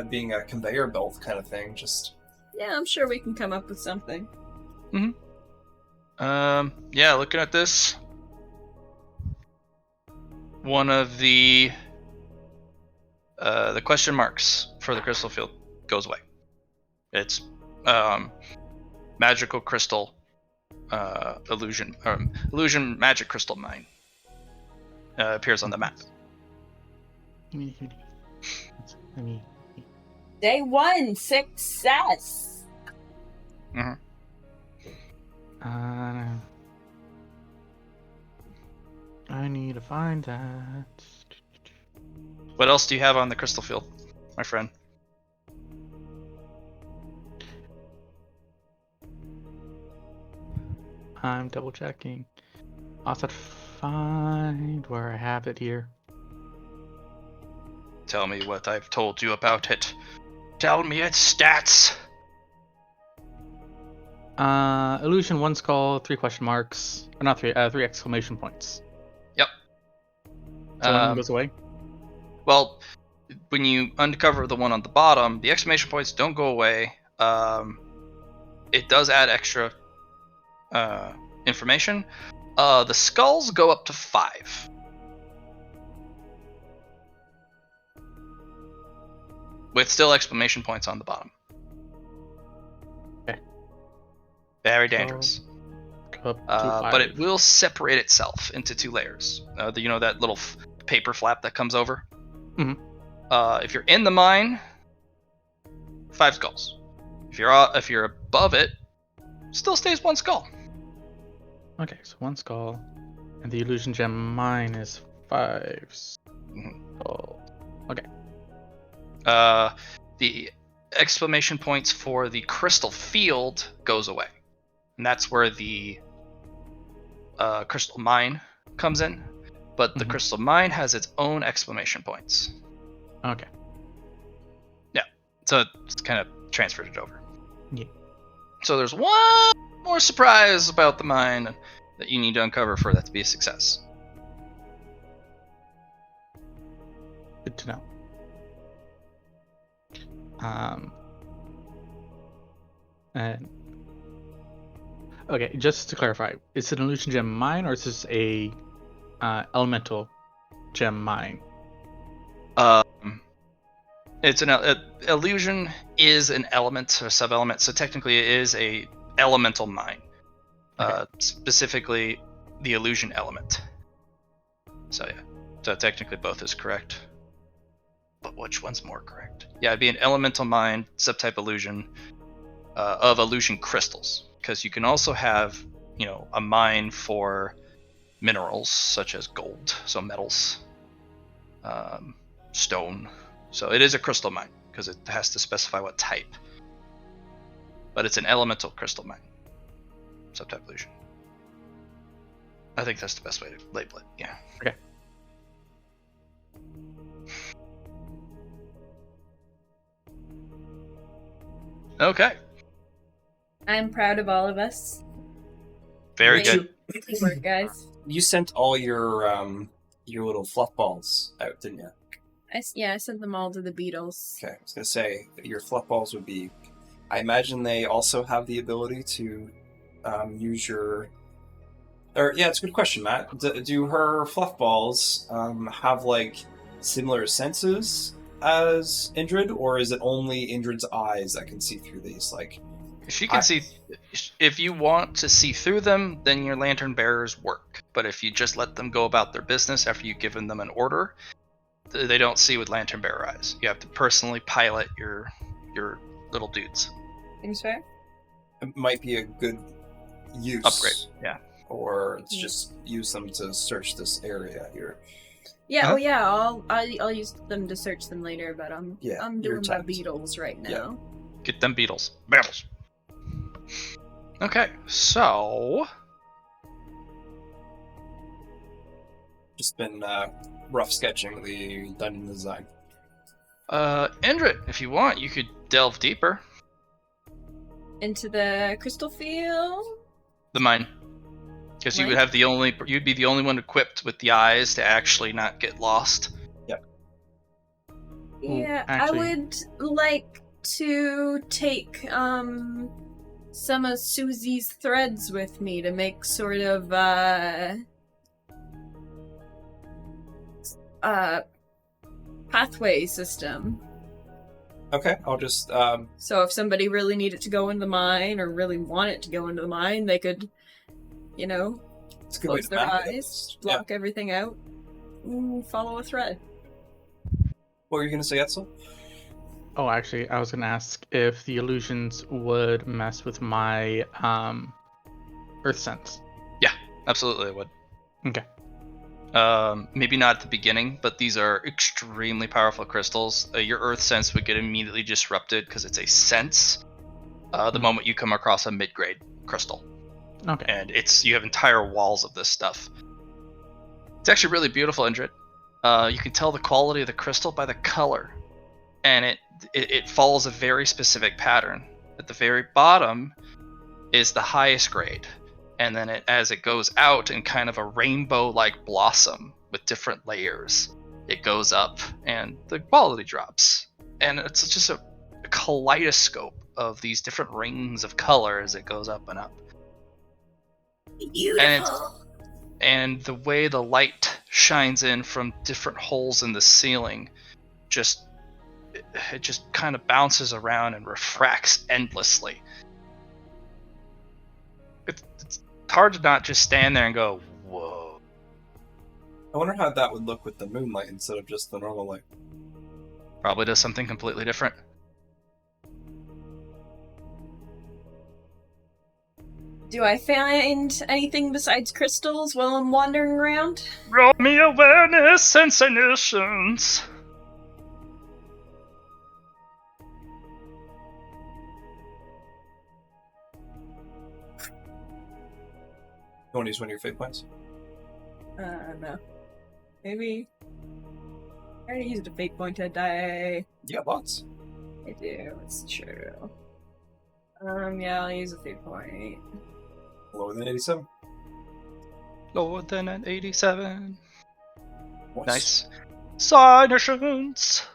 being a conveyor belt kind of thing, just... Yeah, I'm sure we can come up with something. Yeah, looking at this, one of the question marks for the crystal field goes away. It's magical crystal illusion magic crystal mine appears on the map. Day 1, success! I need to find that. What else do you have on the crystal field, my friend? I'm double checking. I'll have to find where I have it here. Tell me what I've told you about it. Tell me its stats. Illusion, 1 skull, 3 question marks. Or not 3, 3 exclamation points. Yep. So one goes away? Well, when you uncover the one on the bottom, the exclamation points don't go away. It does add extra information. The skulls go up to 5. With still exclamation points on the bottom. Okay. Very dangerous. Up to 5. But it will separate itself into 2 layers. You know that little paper flap that comes over? Mhm. If you're in the mine, 5 skulls. If you're above it, still stays 1 skull. Okay, so 1 skull. And the illusion gem mine is 5 skulls. Okay. The exclamation points for the crystal field goes away. And that's where the crystal mine comes in. But the crystal mine has its own exclamation points. Okay. Yeah. So it's kind of transferred it over. Yeah. So there's one more surprise about the mine that you need to uncover for that to be a success. Good to know. And okay, just to clarify, is it an illusion gem mine or is this a elemental gem mine? It's an illusion is an element or sub-element, so technically it is a elemental mine. Okay. Specifically, the illusion element. So yeah, so technically both is correct. But which one's more correct? Yeah, it'd be an elemental mine, subtype illusion, of illusion crystals. Because you can also have, a mine for minerals such as gold, so metals, stone. So it is a crystal mine because it has to specify what type. But it's an elemental crystal mine, subtype illusion. I think that's the best way to label it. Yeah. Okay. Okay. I'm proud of all of us. Very Great good. work, guys. You sent all your little fluff balls out, didn't you? I sent them all to the beetles. Okay, I was gonna say your fluff balls would be. I imagine they also have the ability to use your. Or yeah, it's a good question, Matt. Do her fluff balls have similar senses as Indrid, or is it only Indrid's eyes that can see through these? She can see. If you want to see through them, then your lantern bearers work. But if you just let them go about their business after you've given them an order, they don't see with lantern bearer eyes. You have to personally pilot your little dudes. Seems fair. It might be a good use Upgrade. Yeah. Or it's just use them to search this area here. Yeah, Huh? oh yeah, I'll use them to search them later, but I'm you're doing my tapped. beetles right now. Yeah. Get them beetles. Beetles. Okay, so Just been rough sketching the dungeon design. Indrid, if you want, you could delve deeper. Into the crystal field? The mine. Because you would Mine? have you'd be the only one equipped with the eyes to actually not get lost. Yeah, actually- I would like to take some of Susie's threads with me to make sort of pathway system. Okay, I'll just So if somebody really needed to go into the mine or really wanted to go into the mine, they could, it's a good way close to their map it. eyes, block everything out, and follow a thread. What were you gonna say, Etzel? Oh, actually, I was gonna ask if the illusions would mess with my earth sense. Absolutely, it would. Okay. Maybe not at the beginning, but these are extremely powerful crystals. Your earth sense would get immediately disrupted because it's a sense the moment you come across a mid-grade crystal. Okay. And you have entire walls of this stuff. It's actually really beautiful, Indrid. You can tell the quality of the crystal by the color, and it follows a very specific pattern. At the very bottom is the highest grade, and then as it goes out in kind of a rainbow-like blossom with different layers, it goes up and the quality drops. And it's just a kaleidoscope of these different rings of color as it goes up and up. Beautiful. And the way the light shines in from different holes in the ceiling, it just kind of bounces around and refracts endlessly. It's hard to not just stand there and go, whoa. I wonder how that would look with the moonlight instead of just the normal light. Probably does something completely different. Do I find anything besides crystals while I'm wandering around? Roll me awareness sensations. You want to use one of your fate points? No. Maybe. I already used a fate point to die. You got lots. I do, it's true. Yeah, I'll use a fate point. Lower than 87. Lower than an 87. Nice. Nice. Signations.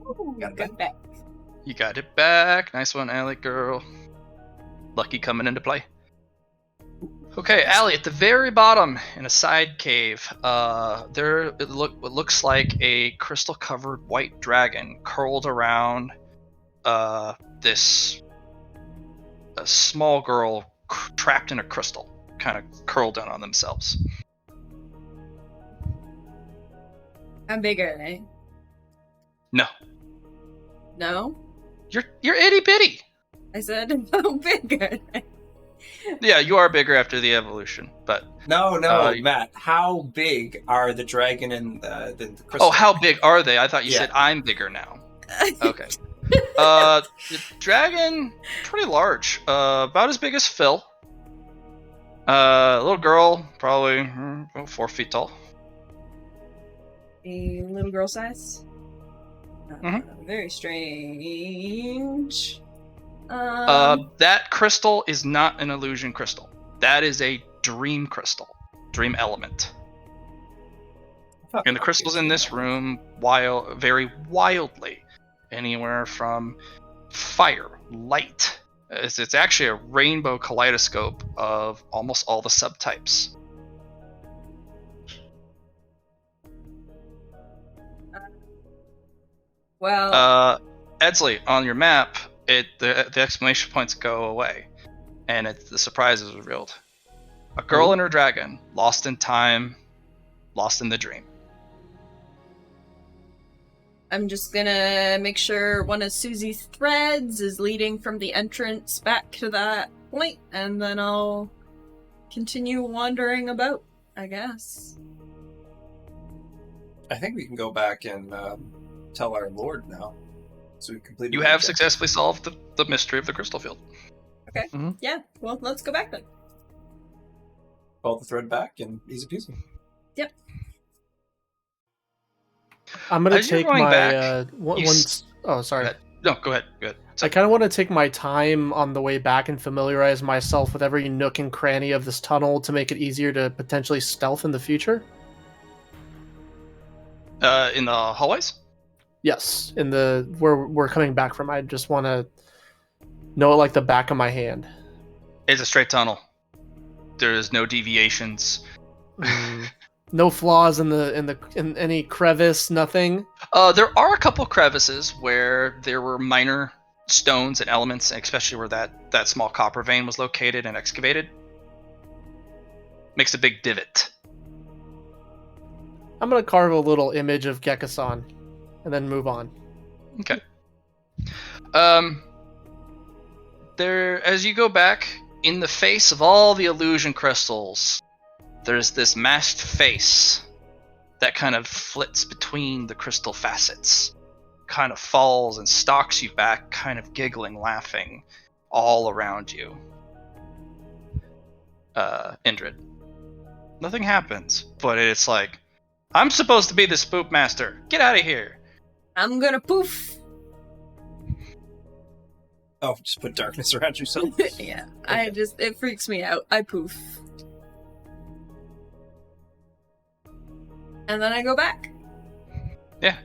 Ooh, Got good back. You got it back. Nice one, Allie girl. Lucky coming into play. Okay, Allie, at the very bottom in a side cave, what looks like a crystal-covered white dragon curled around this small girl trapped in a crystal, kind of curled down on themselves. I'm bigger, eh? No, No? you're itty bitty. I said I'm bigger. Yeah, you are bigger after the evolution, but No, Matt. How big are the dragon and the crystal? oh, how big are they? I thought you Yeah. said I'm bigger now. Okay. The dragon, pretty large. About as big as Phil. Little girl, probably 4 feet tall. A little girl size? Very strange. That crystal is not an illusion crystal. That is a dream crystal. Dream element. And the crystals in this room vary wildly. Anywhere from fire, light. It's actually a rainbow kaleidoscope of almost all the subtypes. Well, Edsley, on your map, the exclamation points go away, and the surprise is revealed. A girl and her dragon, lost in time, lost in the dream. I'm just gonna make sure one of Susie's threads is leading from the entrance back to that point, and then I'll continue wandering about, I guess. I think we can go back and tell our lord now. So we completed. You the have objective. successfully solved the mystery of the crystal field. Okay. Mhm. Yeah. Well, let's go back then. Call the thread back and easy peasy. Yep. I'm gonna As you're take going my back, you once. Oh, Go sorry. ahead. No, go ahead. Go ahead. I kind of want to take my time on the way back and familiarize myself with every nook and cranny of this tunnel to make it easier to potentially stealth in the future. In the hallways? Yes, in the where we're coming back from, I just want to know it like the back of my hand. It's a straight tunnel. There's no deviations. No flaws in any crevice, nothing. There are a couple crevices where there were minor stones and elements, especially where that small copper vein was located and excavated. Makes a big divot. I'm gonna carve a little image of Gekkasan, and then move on. Okay. There, as you go back, in the face of all the illusion crystals, there's this masked face that kind of flits between the crystal facets, kind of falls and stalks you back, kind of giggling, laughing, all around you. Indrid. Nothing happens, but it's like, I'm supposed to be the spook master. Get out of here. I'm gonna poof. Oh, just put darkness around yourself. Yeah. It freaks me out. I poof. And then I go back. Yeah.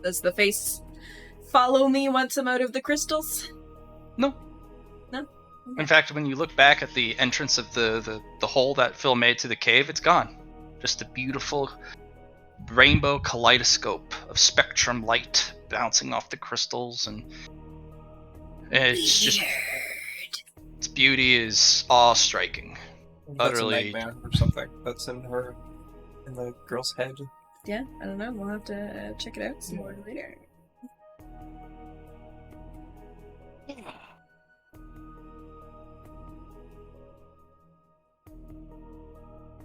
Does the face follow me once I'm out of the crystals? No. No? In fact, when you look back at the entrance of the hole that Phil made to the cave, it's gone. Just a beautiful rainbow kaleidoscope of spectrum light bouncing off the crystals, and it's just, its beauty is awe-striking. That's Utterly. a nightmare or something. That's in the girl's head. Yeah, I don't know. We'll have to check it out some more later.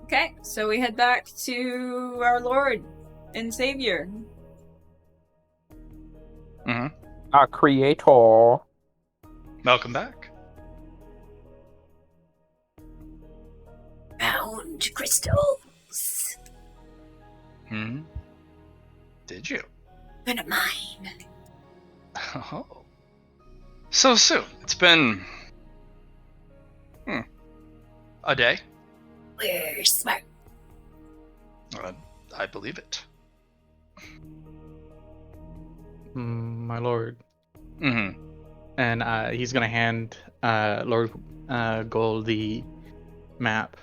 Okay, so we head back to our Lord and Savior. Mm-hmm. Our creator. Welcome back. Found crystals. Hmm. Did you? Friend of mine. Oh. So soon. It's been a day. We're smart. I believe it. My lord. Mm-hmm. And he's gonna hand Lord Gold the map.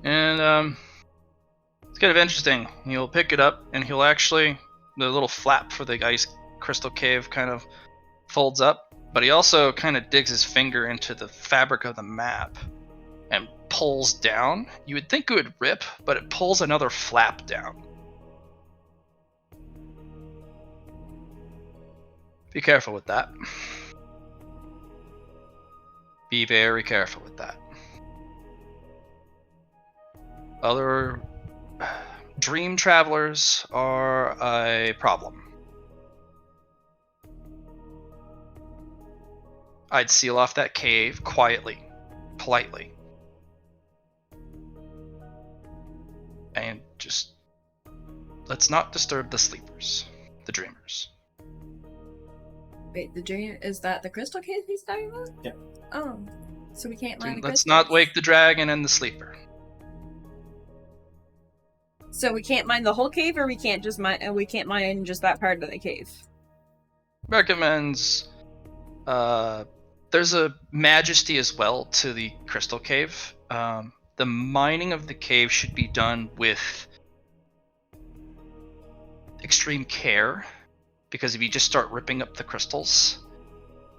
And it's kind of interesting. He'll pick it up, and he'll actually, the little flap for the ice crystal cave kind of folds up, but he also kind of digs his finger into the fabric of the map and pulls down. You would think it would rip, but it pulls another flap down. Be careful with that. Be very careful with that. Other dream travelers are a problem. I'd seal off that cave quietly, politely, and just let's not disturb the sleepers, the dreamers. Wait, the dream is that the crystal cave he's talking about? Yeah. Oh, so we can't mine the Let's crystals. not wake the dragon and the sleeper. So we can't mine the whole cave, or we can't just mine? We can't mine just that part of the cave. Recommends. There's a majesty as well to the crystal cave. The mining of the cave should be done with extreme care, because if you just start ripping up the crystals,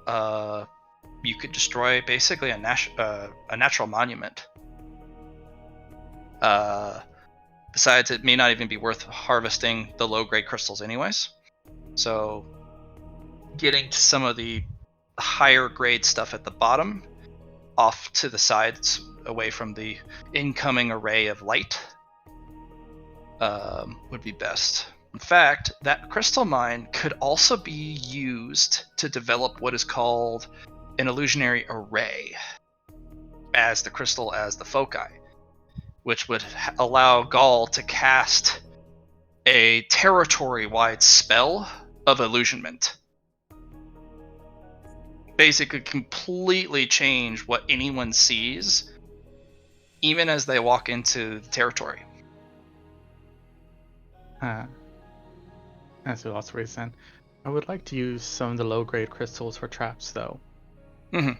you could destroy basically a natural monument. Besides, it may not even be worth harvesting the low-grade crystals anyways. So getting to some of the higher grade stuff at the bottom, off to the sides, away from the incoming array of light, would be best. In fact, that crystal mine could also be used to develop what is called an illusionary array, as the crystal as the foci, which would allow Gaul to cast a territory-wide spell of illusionment. Basically completely change what anyone sees, even as they walk into the territory. That's a lost reason. I would like to use some of the low-grade crystals for traps, though. Mm-hmm.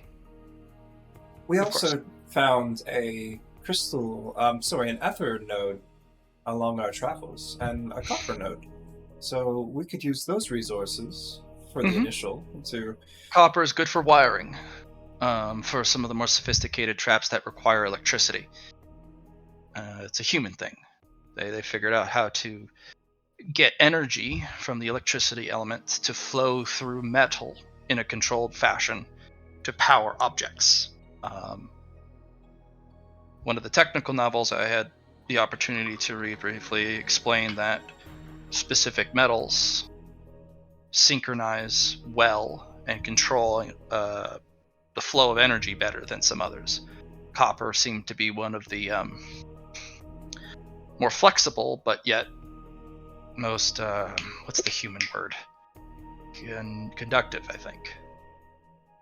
We Of also course. found an ether node along our travels, and a copper node. So we could use those resources for the initial to... Copper is good for wiring, for some of the more sophisticated traps that require electricity. It's a human thing. They figured out how to get energy from the electricity element to flow through metal in a controlled fashion to power objects. One of the technical novels I had the opportunity to read briefly explained that specific metals synchronize well and control the flow of energy better than some others. Copper seemed to be one of the more flexible, but yet most what's the human word? Conductive, I think.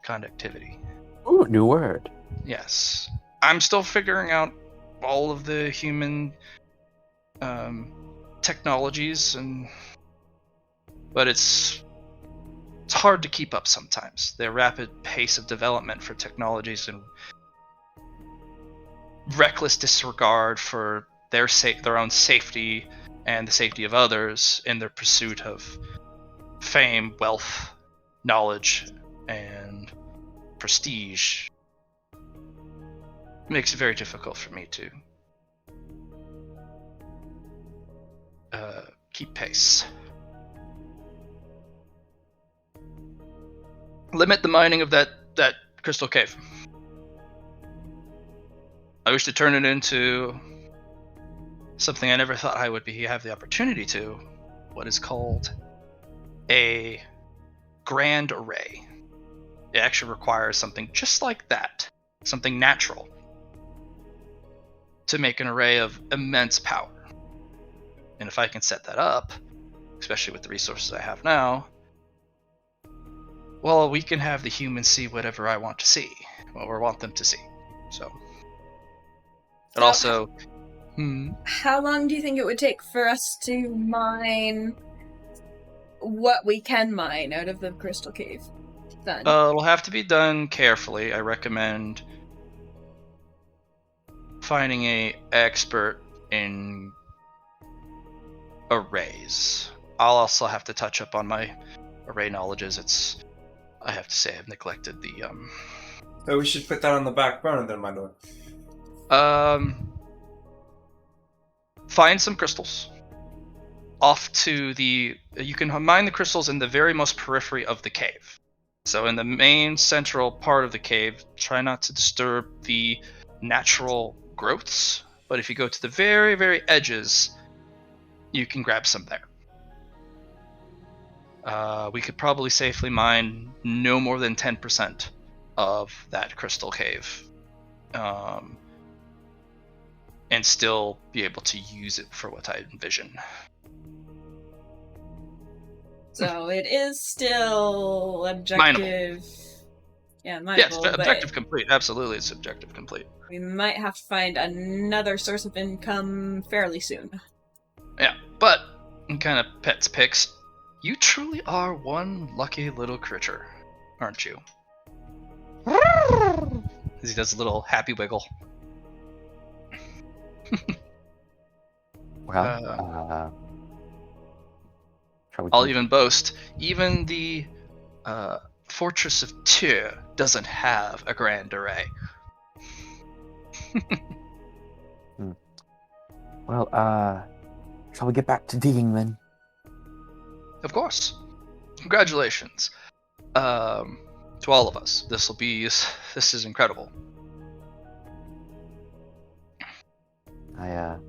Conductivity. Ooh, new word. Yes. I'm still figuring out all of the human technologies, but it's hard to keep up sometimes. Their rapid pace of development for technologies and reckless disregard for their own safety and the safety of others in their pursuit of fame, wealth, knowledge, and prestige makes it very difficult for me to keep pace. Limit the mining of that crystal cave. I wish to turn it into something I never thought I would have the opportunity to. What is called a grand array. It actually requires something just like that, something natural, to make an array of immense power. And if I can set that up, especially with the resources I have now, well, we can have the humans see whatever I want to see, or want them to see. So, but also, how long do you think it would take for us to mine what we can mine out of the crystal cave? Then it'll have to be done carefully. I recommend finding a expert in arrays. I'll also have to touch up on my array knowledges. I have to say I've neglected the So we should put that on the back burner then, my lord. Find some crystals. Off to you can mine the crystals in the very most periphery of the cave. So in the main central part of the cave, try not to disturb the natural growths. But if you go to the very, very edges, you can grab some there. We could probably safely mine no more than 10% of that crystal cave, and still be able to use it for what I envision. So it is still objective. Yeah, mineable, yeah, it's objective complete. Absolutely, it's objective complete. We might have to find another source of income fairly soon. Yeah, but in kind of pets picks, you truly are one lucky little creature, aren't you? As he does a little happy wiggle. Well, I'll even boast, even the Fortress of Tyr doesn't have a grand array. Well, shall we get back to digging then? Of course. Congratulations. to all of us. This is incredible. Well,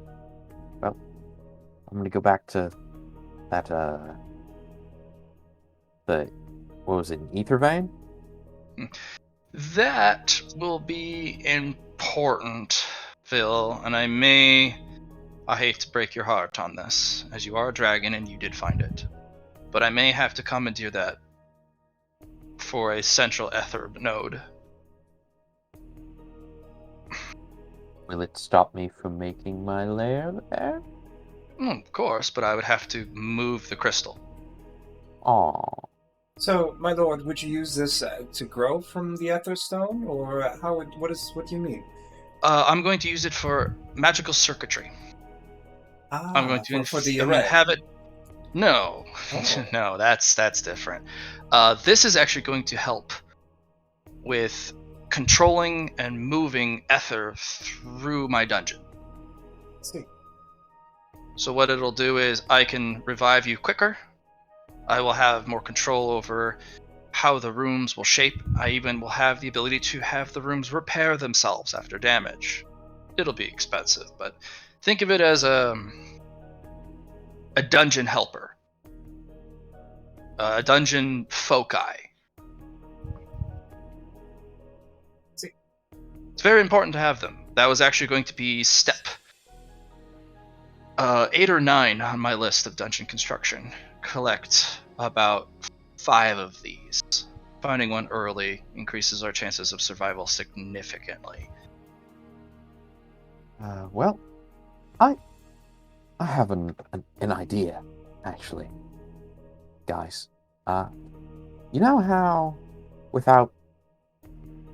I'm gonna go back to that, what was it, an ether vein? That will be important, Phil, and I hate to break your heart on this, as you are a dragon and you did find it. But I may have to commandeer that for a central ether node. Will it stop me from making my lair there? Of course, but I would have to move the crystal. Aww. So, my lord, would you use this to grow from the Ether Stone, or what do you mean? I'm going to use it for magical circuitry. I'm going to for the I'm going array. to have it. No, Oh. no, that's different. This is actually going to help with controlling and moving ether through my dungeon. See. So what it'll do is I can revive you quicker. I will have more control over how the rooms will shape. I even will have the ability to have the rooms repair themselves after damage. It'll be expensive, but think of it as a dungeon helper. A dungeon foci. See. It's very important to have them. That was actually going to be step 8 or 9 on my list of dungeon construction. Collect about 5 of these. Finding one early increases our chances of survival significantly. Well, I have an idea, actually. Guys, you know how, without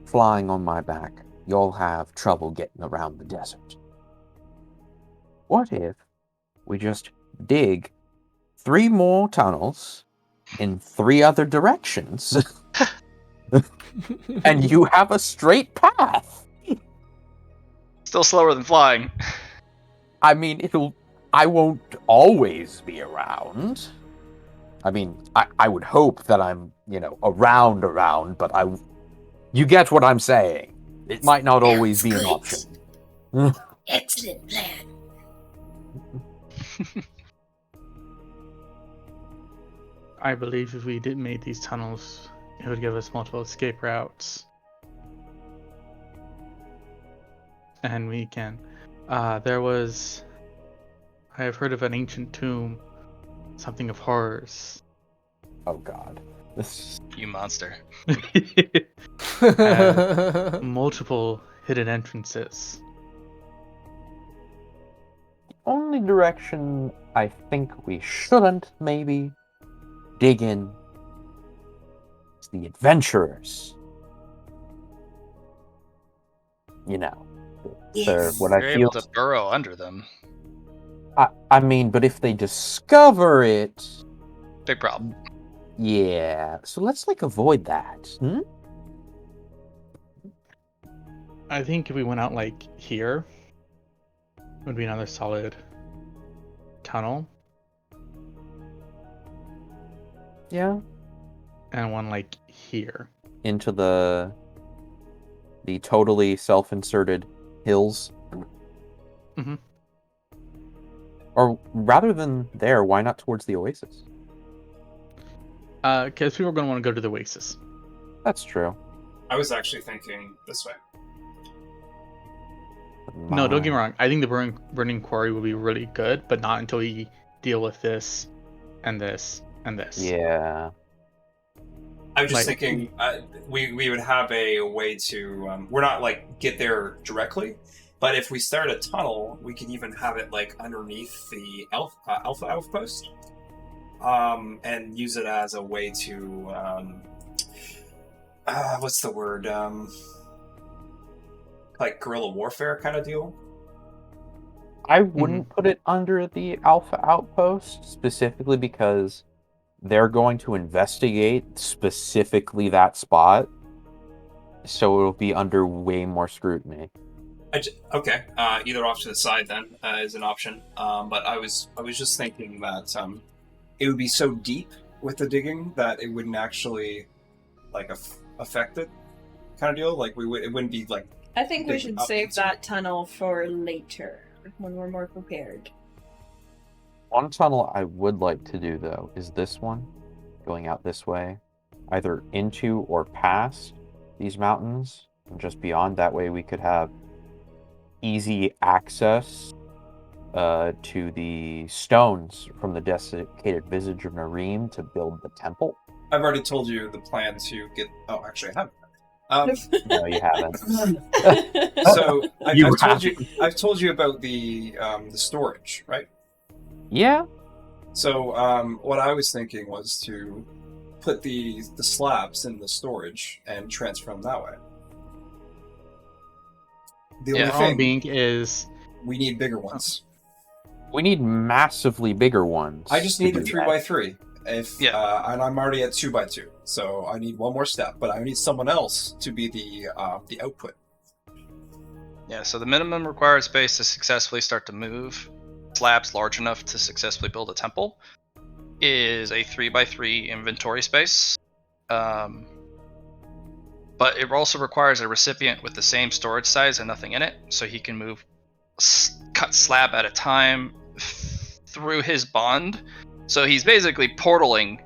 flying on my back, you'll have trouble getting around the desert? What if we just dig 3 more tunnels in 3 other directions, and you have a straight path? Still slower than flying. I mean, I won't always be around. I mean, I would hope that I'm, around, but you get what I'm saying. It might not always be an option. Excellent plan. I believe if we did make these tunnels, it would give us multiple escape routes. And we can. I have heard of an ancient tomb, something of horrors. Oh God. You monster. Has multiple hidden entrances. The only direction I think we shouldn't maybe dig in is the adventurers. They're what You're I able feel. to burrow under them. I mean, but if they discover it, Big problem. yeah. So let's avoid that. I think if we went out here, would be another solid tunnel. Yeah. And one here. Into the totally self-inserted hills. Mm-hmm. Or rather than there, why not towards the oasis? Because people are going to want to go to the oasis. That's true. I was actually thinking this way. No, don't get me wrong. I think the burning quarry will be really good, but not until we deal with this, and this, and this. Yeah. I was just thinking we would have a way to we're not get there directly, but if we start a tunnel, we could even have it underneath the alpha outpost, and use it as a way to what's the word, guerrilla warfare kind of deal. I wouldn't put it under the alpha outpost specifically because they're going to investigate specifically that spot, so it'll be under way more scrutiny. Okay, either off to the side then is an option. But I was just thinking that it would be so deep with the digging that it wouldn't actually like affected kind of deal. Like it wouldn't be like. I think we Big should up save into that tunnel for later, when we're more prepared. One tunnel I would like to do, though, is this one, going out this way, either into or past these mountains, and just beyond. That way we could have easy access to the stones from the desiccated visage of Nareem to build the temple. I've already told you the plan to get. Oh, actually, I haven't. No, you haven't. So You I've told you about the storage, right? Yeah. So what I was thinking was to put the slabs in the storage and transfer them that way. The only Wrong thing being is we need bigger ones. We need massively bigger ones. I just to need a do 3x3. Yeah. And I'm already at 2x2, so I need one more step. But I need someone else to be the output. Yeah, so the minimum required space to successfully start to move slabs large enough to successfully build a temple is a 3x3 inventory space. But it also requires a recipient with the same storage size and nothing in it, so he can move cut slab at a time through his bond. So he's basically portaling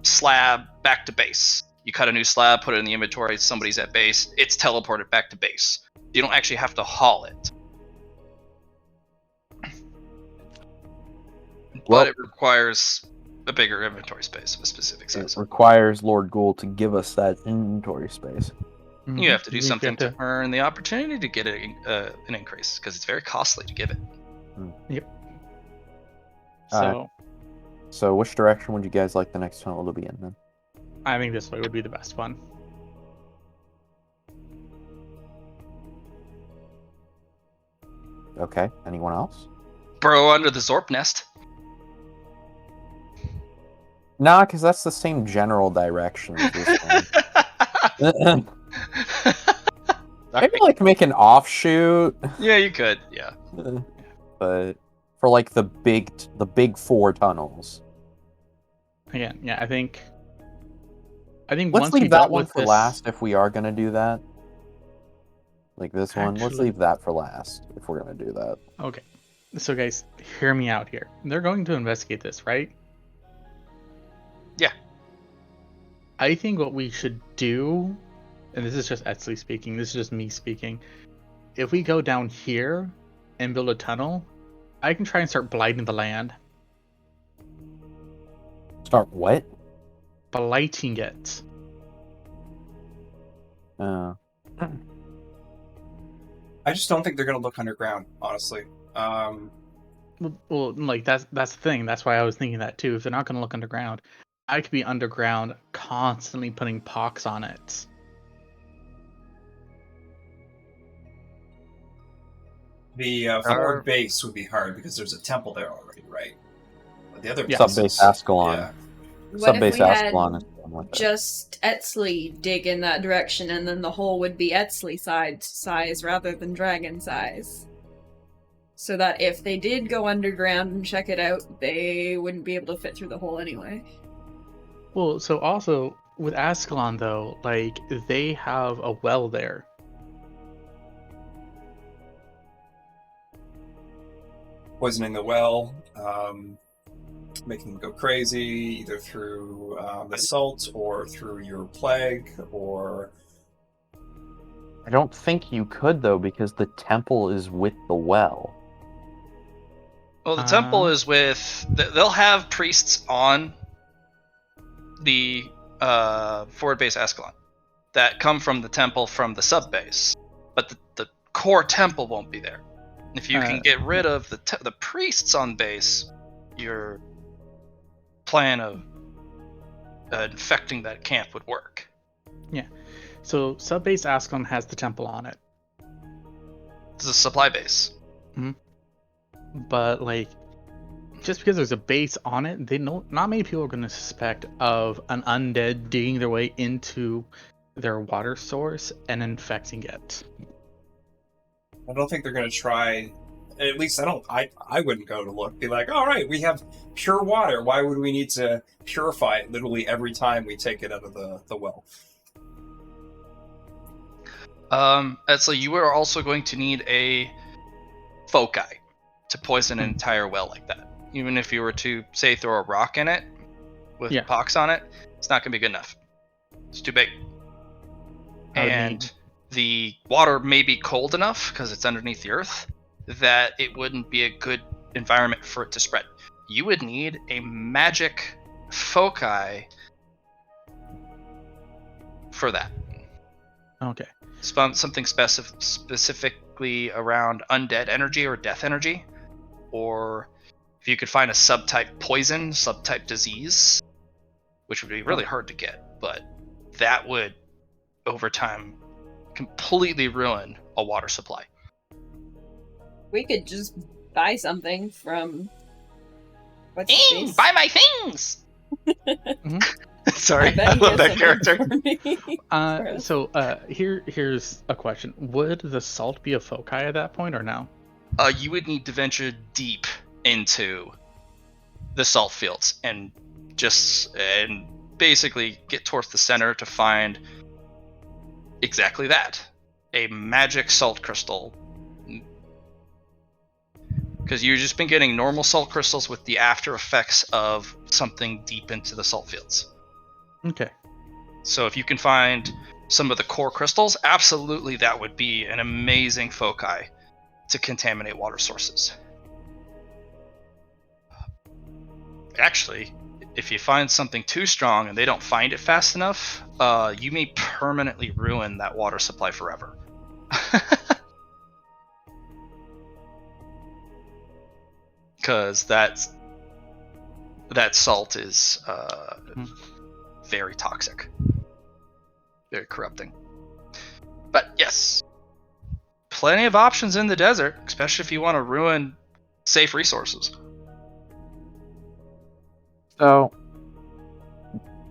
slab back to base. You cut a new slab, put it in the inventory, somebody's at base, it's teleported back to base. You don't actually have to haul it. But it requires a bigger inventory space of a specific size. It requires Lord Ghoul to give us that inventory space. You have to do something to earn the opportunity to get an increase, because it's very costly to give it. Yep. So which direction would you guys like the next tunnel to be in then? I think this way would be the best one. Okay. Anyone else? Burrow under the Zorp nest. Nah, because that's the same general direction as this one. Maybe like make an offshoot. Yeah, you could. Yeah. But for like the big four tunnels. Again, yeah, I think Let's once we leave that dealt one with for this, last if we are gonna do that. Like this one, let's Actually- leave that for last if we're gonna do that. Okay. So guys, hear me out here. They're going to investigate this, right? Yeah. I think what we should do, and this is just Etsley speaking, this is just me speaking. If we go down here and build a tunnel, I can try and start blighting the land. Start what? Blighting it. I just don't think they're going to look underground, honestly. Well, like that's the thing. That's why I was thinking that too. If they're not going to look underground, I could be underground, constantly putting pox on it. The forward base would be hard because there's a temple there already, right? But the other Subbase Ascalon. Yeah. What if Subbase we had Ascalon is the one with it. just Etsley dig in that direction, and then the hole would be Etsley size rather than dragon size? So that if they did go underground and check it out, they wouldn't be able to fit through the hole anyway. Well, so also with Ascalon though, like they have a well there. Poisoning the well, making them go crazy, either through the salt or through your plague, or... I don't think you could though, because the temple is with the well. Well, the temple is with... They'll have priests on the forward base Ascalon that come from the temple from the sub base, but the core temple won't be there. If you can get rid of the priests on base, your plan of infecting that camp would work. Yeah. So sub-base Ascalon has the temple on it. It's a supply base. But like, just because there's a base on it, not many people are going to suspect of an undead digging their way into their water source and infecting it. I don't think they're going to try. At least I wouldn't go to look. Be like, all right, we have pure water. Why would we need to purify it literally every time we take it out of the well? Edsel, you are also going to need a foci to poison an Hmm. entire well like that. Even if you were to, say, throw a rock in it with Yeah. pox on it, it's not going to be good enough. It's too big. I would And need- the water may be cold enough, because it's underneath the earth, that it wouldn't be a good environment for it to spread. You would need a magic foci for that. Okay. Something specifically around undead energy or death energy, or if you could find a subtype poison, subtype disease, which would be really hard to get, but that would over time completely ruin a water supply. We could just buy something from. What's his face? Buy my things. Sorry, bet I he love has that something character. for me. Here's a question: would the salt be a foci at that point, or no? You would need to venture deep into the salt fields and basically get towards the center to find exactly that, a magic salt crystal. Because you've just been getting normal salt crystals with the after effects of something deep into the salt fields. Okay. So if you can find some of the core crystals, absolutely that would be an amazing foci to contaminate water sources. Actually, if you find something too strong and they don't find it fast enough, you may permanently ruin that water supply forever. Because that salt is very toxic, very corrupting. But yes, plenty of options in the desert, especially if you want to ruin safe resources. So,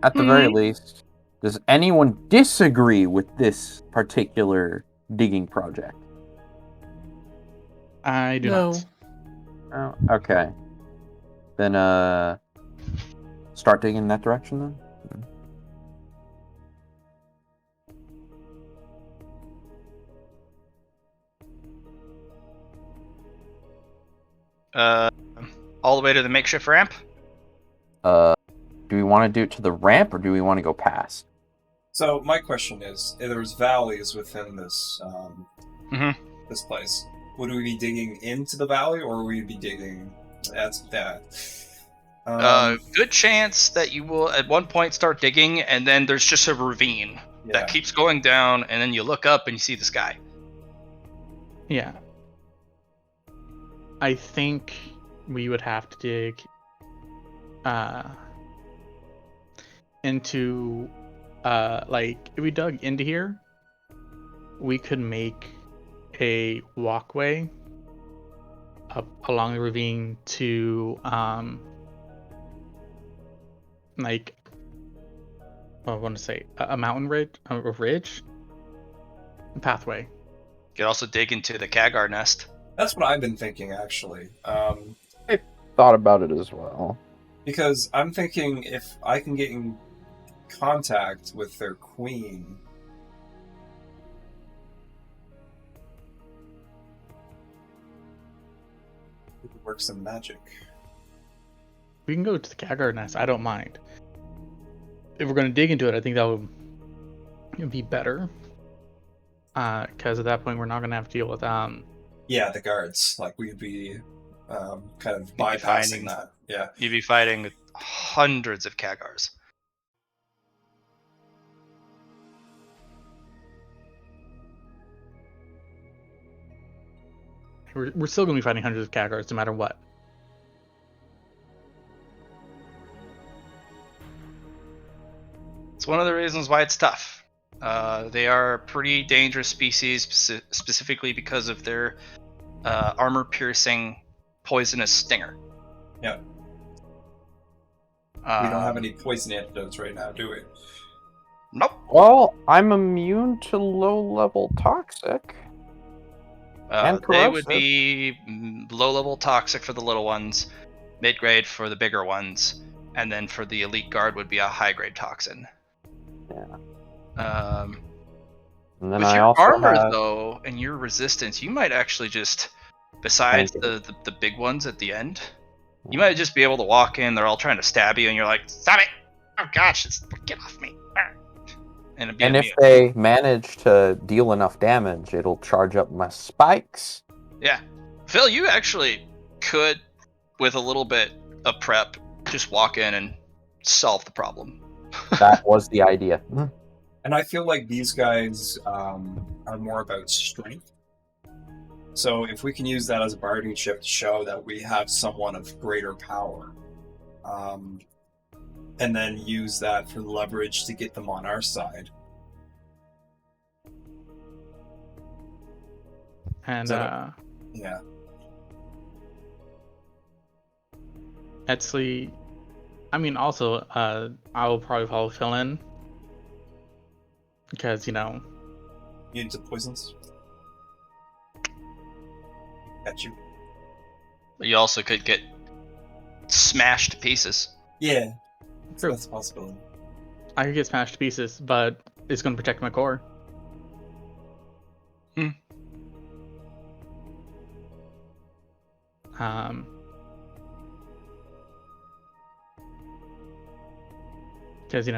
at the very least, does anyone disagree with this particular digging project? I do No. not. Oh, okay. Then, start digging in that direction then? All the way to the makeshift ramp? Do we want to do it to the ramp, or do we want to go past? So my question is, if there's valleys within this this place, would we be digging into the valley, or would we be digging at that? Good chance that you will at one point start digging, and then there's just a ravine that keeps going down, and then you look up and you see the sky. Yeah. I think we would have to dig into like if we dug into here, we could make a walkway up along the ravine to like I want to say a mountain ridge, a ridge pathway. You could also dig into the Kagar nest. That's what I've been thinking, actually. I thought about it as well. Because I'm thinking if I can get in contact with their queen, we could work some magic. We can go to the Kagar nest. I don't mind. If we're gonna dig into it, I think that would be better. Because at that point we're not gonna have to deal with Yeah, the guards. Like we'd be kind of bypassing that. Yeah. You'd be fighting with hundreds of Kagars. we're still gonna be fighting hundreds of Kagars no matter what. It's one of the reasons why it's tough. They are a pretty dangerous species, specifically because of their armor-piercing, poisonous stinger. Yeah. We don't have any poison antidotes right now, do we? Nope. Well, I'm immune to low-level toxic. And they would corrosive. be low-level toxic for the little ones, mid-grade for the bigger ones, and then for the elite guard would be a high-grade toxin. Yeah. And then With I your also armor, have though, and your resistance, you might actually just, besides the big ones at the end, you might just be able to walk in, they're all trying to stab you, and you're like, stop it! Oh gosh, get off me! And it'd be And if immune. they manage to deal enough damage, it'll charge up my spikes. Yeah. Phil, you actually could, with a little bit of prep, just walk in and solve the problem. That was the idea. And I feel like these guys are more about strength. So if we can use that as a bargaining chip to show that we have someone of greater power, and then use that for leverage to get them on our side. And Yeah. Etsley, I mean, also, I will probably follow Phil in because You need some poisons. Got you. You also could get smashed to pieces. Yeah. True. That's a possibility. I could get smashed to pieces, but it's going to protect my core. Because I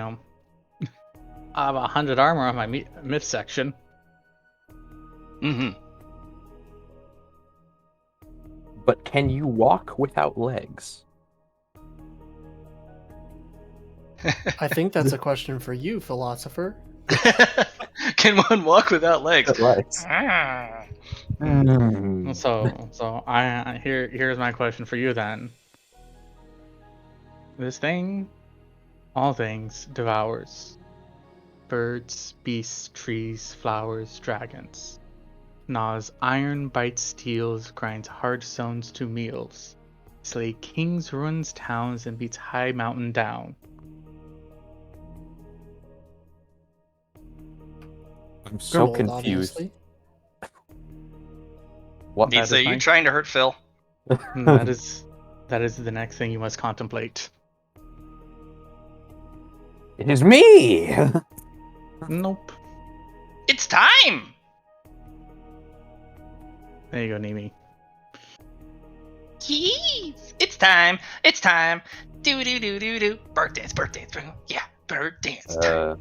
have 100 armor on my myth section. Mm-hmm. But can you walk without legs? I think that's a question for you, philosopher. Can one walk without legs? Legs. So here's my question for you then. This thing, all things, devours. Birds, beasts, trees, flowers, dragons. Gnaws iron, bites steels, grinds hard stones to meals. Slay kings, ruins towns, and beats high mountain down. I'm so Grimold, confused. obviously. What? Needs That is you my- trying to hurt Phil? That is the next thing you must contemplate. It is me! Nope. It's time! There you go, Nimi. Keys! It's time! It's time! Do do do do do. Bird dance, yeah, bird dance time.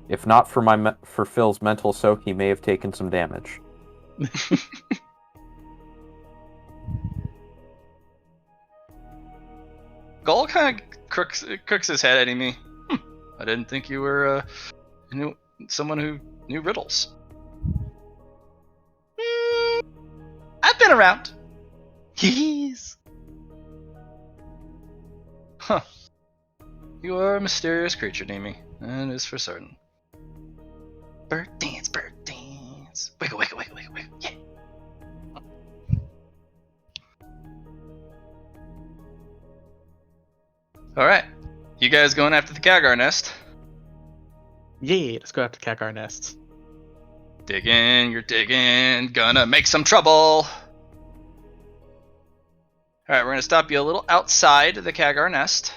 If not for for Phil's mental soak, he may have taken some damage. Gull kind of crooks his head at me. I didn't think you were someone who knew riddles. I've been around. Keys. Huh. You are a mysterious creature, Nimi. That is for certain. Bird dance, bird dance. Wiggle, wiggle, wiggle, wiggle, wiggle. Yeah. Alright. You guys going after the Kagar nest? Yeah, let's go after Kakar nests. Digging, you're digging. Gonna make some trouble. Alright, we're gonna stop you a little outside the Kagar nest.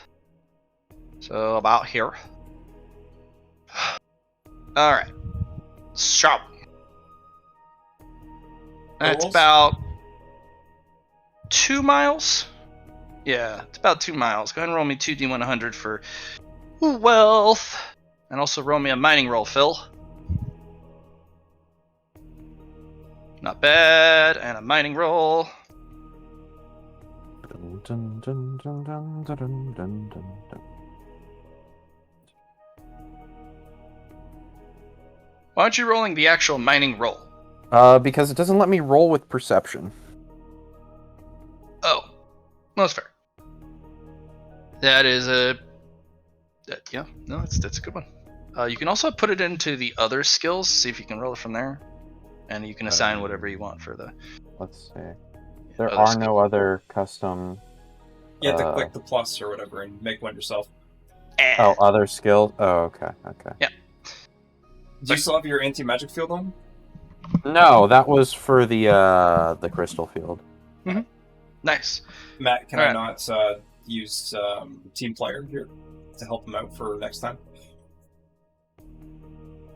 So about here. Alright. So. That's Almost? about 2 miles? Yeah, it's about 2 miles. Go ahead and roll me 2d100 for wealth. And also roll me a mining roll, Phil. Not bad. And a mining roll. Dun, dun, dun, dun, dun, dun, dun, dun. Why aren't you rolling the actual mining roll? Because it doesn't let me roll with perception. Oh. Well, that's fair. That is a... yeah, no, that's a good one. You can also put it into the other skills, see if you can roll it from there. And you can assign whatever you want for the... Let's see. There other are skill. no other custom... You have to click the plus or whatever and make one yourself. Oh, other skills? Oh, okay. Yeah. Do you still have your anti-magic field on? No, that was for the crystal field. Nice. Matt, can All I right. not use team player here to help him out for next time?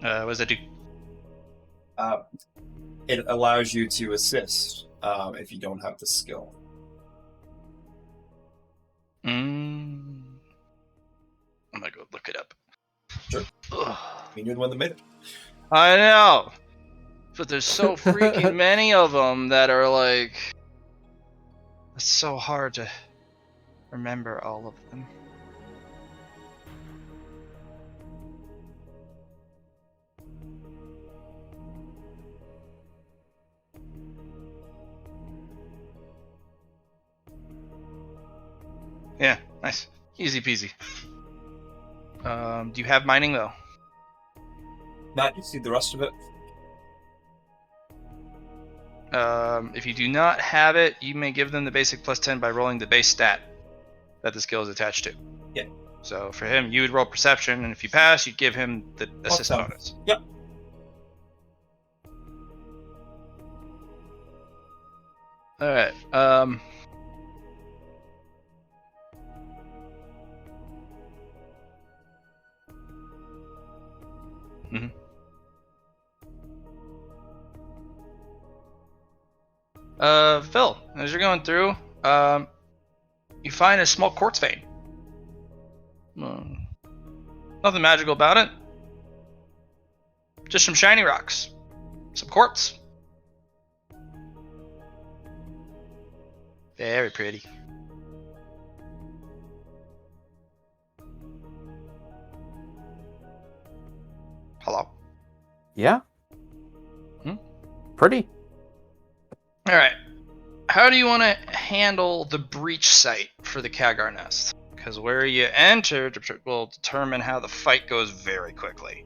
What does that do? It allows you to assist if you don't have the skill. I'm gonna go look it up. Sure. Ugh. I mean, you're the one that made it. I know, but there's so freaking many of them that are like, it's so hard to remember all of them. Yeah, nice. Easy peasy. Do you have mining though? Matt, you see the rest of it? If you do not have it, you may give them the basic +10 by rolling the base stat that the skill is attached to. Yeah. So for him, you would roll perception, and if you pass, you'd give him the assist Awesome. bonus. Yep. All right. Phil, as you're going through, you find a small quartz vein. Nothing magical about it. Just some shiny rocks. Some quartz. Very pretty. Hello? Yeah. Hmm? Pretty. Alright. How do you want to handle the breach site for the Kagar nest? Because where you enter will determine how the fight goes very quickly.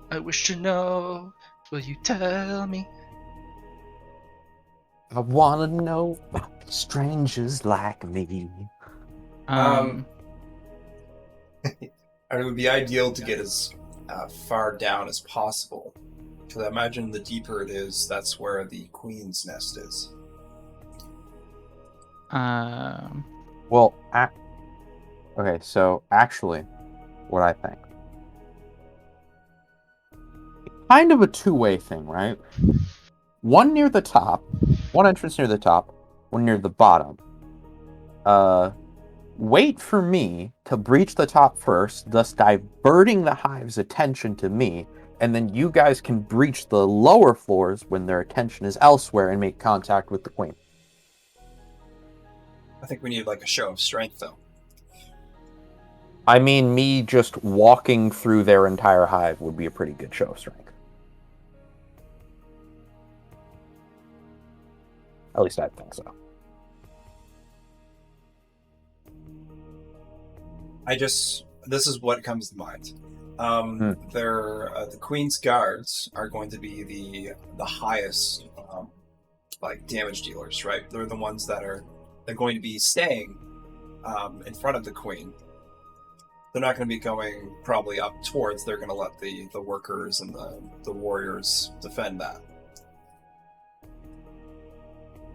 I wish to know, will you tell me? I wanna know about strangers like me. It would be ideal to get as far down as possible. Because I imagine the deeper it is, that's where the queen's nest is. Well, okay, so actually, what I think. Kind of a two-way thing, right? One near the top, one entrance near the top, one near the bottom. Wait for me to breach the top first, thus diverting the hive's attention to me, and then you guys can breach the lower floors when their attention is elsewhere and make contact with the queen. I think we need like a show of strength, though. I mean, me just walking through their entire hive would be a pretty good show of strength. At least I think so. This is what comes to mind. The Queen's guards are going to be the highest damage dealers, right? They're the ones they're going to be staying in front of the Queen. They're not going to be going probably up towards. They're going to let the workers and the warriors defend that.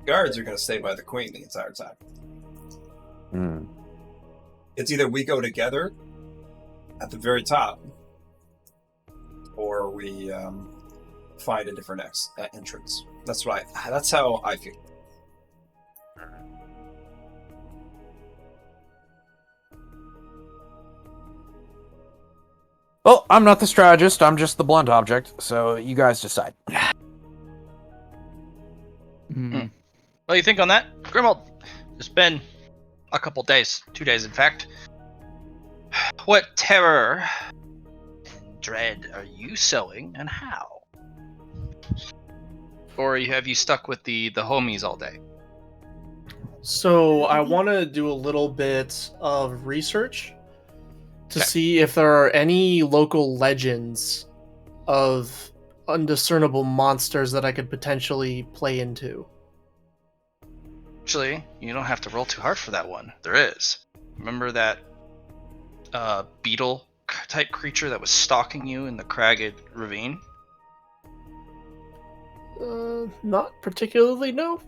Guards are going to stay by the Queen the entire time. It's either we go together at the very top, or we find a different entrance. That's how I feel. Well, I'm not the strategist, I'm just the blunt object, so you guys decide. What do you think on that? Grimald, it's been a couple days, 2 days in fact. What terror and dread are you sowing, and how? Or have you stuck with the homies all day? So I want to do a little bit of research to see if there are any local legends of undiscernible monsters that I could potentially play into. Actually, you don't have to roll too hard for that one. There is. Remember that beetle type creature that was stalking you in the Cragged Ravine? Not particularly, no.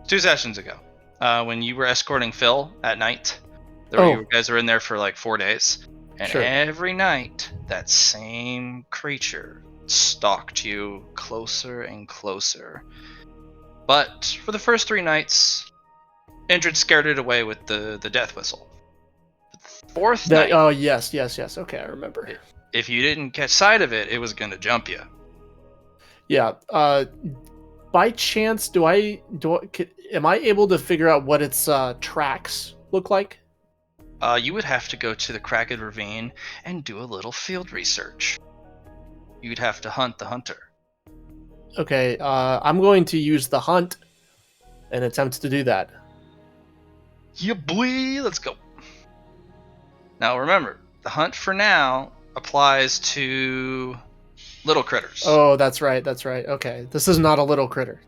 2 sessions ago, when you were escorting Phil at night, you guys were in there for like 4 days. And Sure. every night, that same creature stalked you closer and closer. But for the first 3 nights, Indrid scared it away with the death whistle. The fourth night, Oh, yes. Okay, I remember. if you didn't catch sight of it, it was going to jump you. Yeah. By chance, am I able to figure out what its tracks look like? You would have to go to the Cracked Ravine and do a little field research. You'd have to hunt the hunter. Okay. I'm going to use the hunt and attempt to do that. Yeah, boy, let's go. Now remember, the hunt for now applies to little critters. Oh, that's right. Okay, this is not a little critter.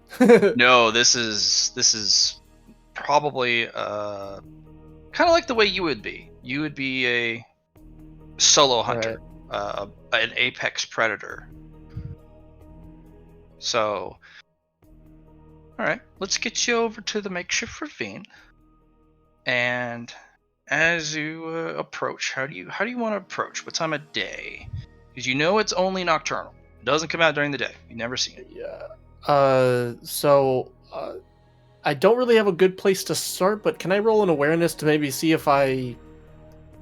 No, this is probably kind of like the way you would be. You would be a solo hunter, an apex predator. So, all right, let's get you over to the makeshift ravine. And as you approach, how do you want to approach? What time of day? Because you know it's only nocturnal. It doesn't come out during the day. You've never seen it. Yeah. So I don't really have a good place to start, but can I roll an awareness to maybe see if I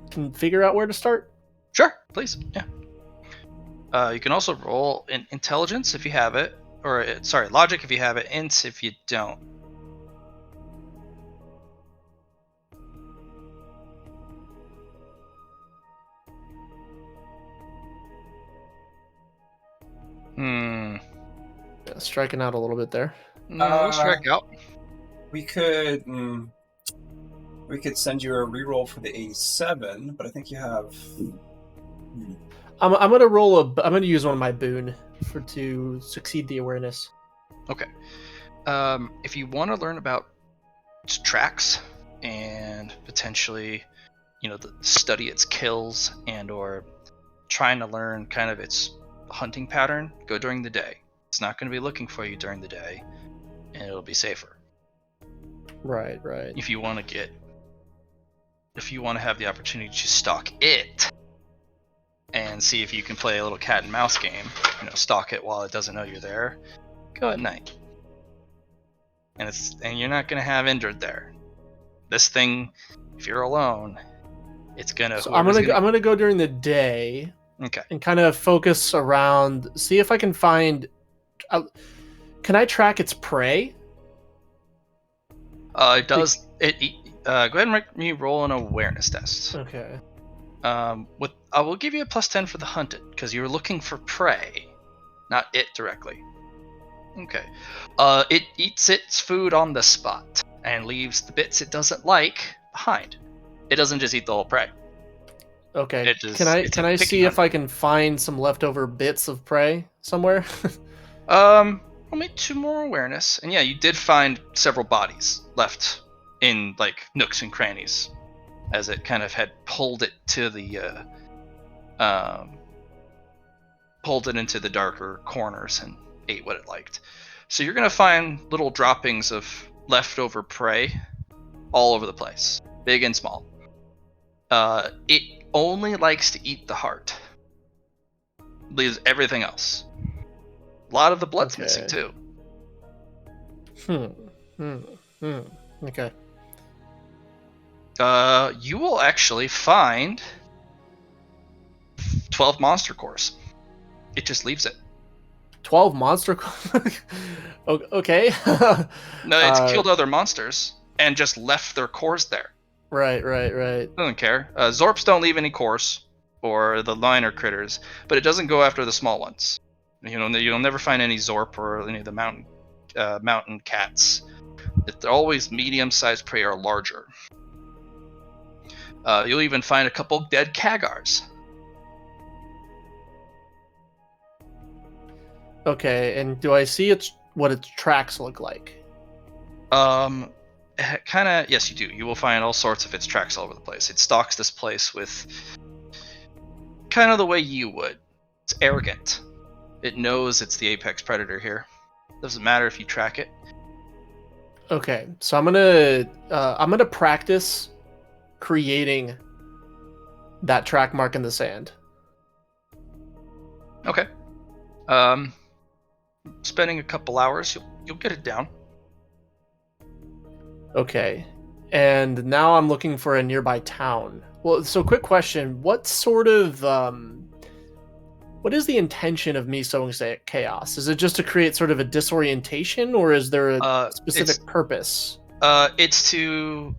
can figure out where to start? Sure, please. Yeah. You can also roll in intelligence if you have it, or logic if you have it, int if you don't. Yeah, striking out a little bit there. No, strike out. We could send you a reroll for the 87, but I think you have. I'm gonna roll I'm gonna use one of my boon to succeed the awareness. Okay. If you want to learn about its tracks and potentially, study its kills or trying to learn kind of its hunting pattern, go during the day. It's not going to be looking for you during the day, and it'll be safer. Right. If you want to have the opportunity to stalk it and see if you can play a little cat and mouse game, stalk it while it doesn't know you're there, go at night. And you're not going to have Indrid there. This thing, if you're alone, it's gonna. So I'm gonna go during the day. Okay. And kind of focus around, see if I can find. Can I track its prey? It does. Go ahead and make me roll an awareness test. Okay. I will give you a +10 for the hunted because you're looking for prey, not it directly. Okay. It eats its food on the spot and leaves the bits it doesn't like behind. It doesn't just eat the whole prey. Okay. Can I see if I can find some leftover bits of prey somewhere? I'll make 2 more awareness, and yeah, you did find several bodies left in nooks and crannies, as it kind of had pulled it to the pulled it into the darker corners and ate what it liked. So you're gonna find little droppings of leftover prey all over the place, big and small. It only likes to eat the heart. Leaves everything else. A lot of the blood's missing too. Okay. You will actually find 12 monster cores. It just leaves it. 12 monster. Okay. No, it's killed other monsters and just left their cores there. Right. Doesn't care. Zorps don't leave any cores, or the minor critters, but it doesn't go after the small ones. You'll never find any Zorp or any of the mountain cats. They're always medium-sized prey or larger. You'll even find a couple dead Kagars. Okay, and do I see what its tracks look like? Kind of, yes, you do. You will find all sorts of its tracks all over the place. It stalks this place with kind of the way you would. It's arrogant. It knows it's the apex predator here. Doesn't matter if you track it. Okay, so I'm gonna practice creating that track mark in the sand. Okay. Spending a couple hours, you'll get it down. Okay. And now I'm looking for a nearby town. Well, so quick question. What sort of what is the intention of me sowing chaos? Is it just to create sort of a disorientation, or is there a specific purpose? It's to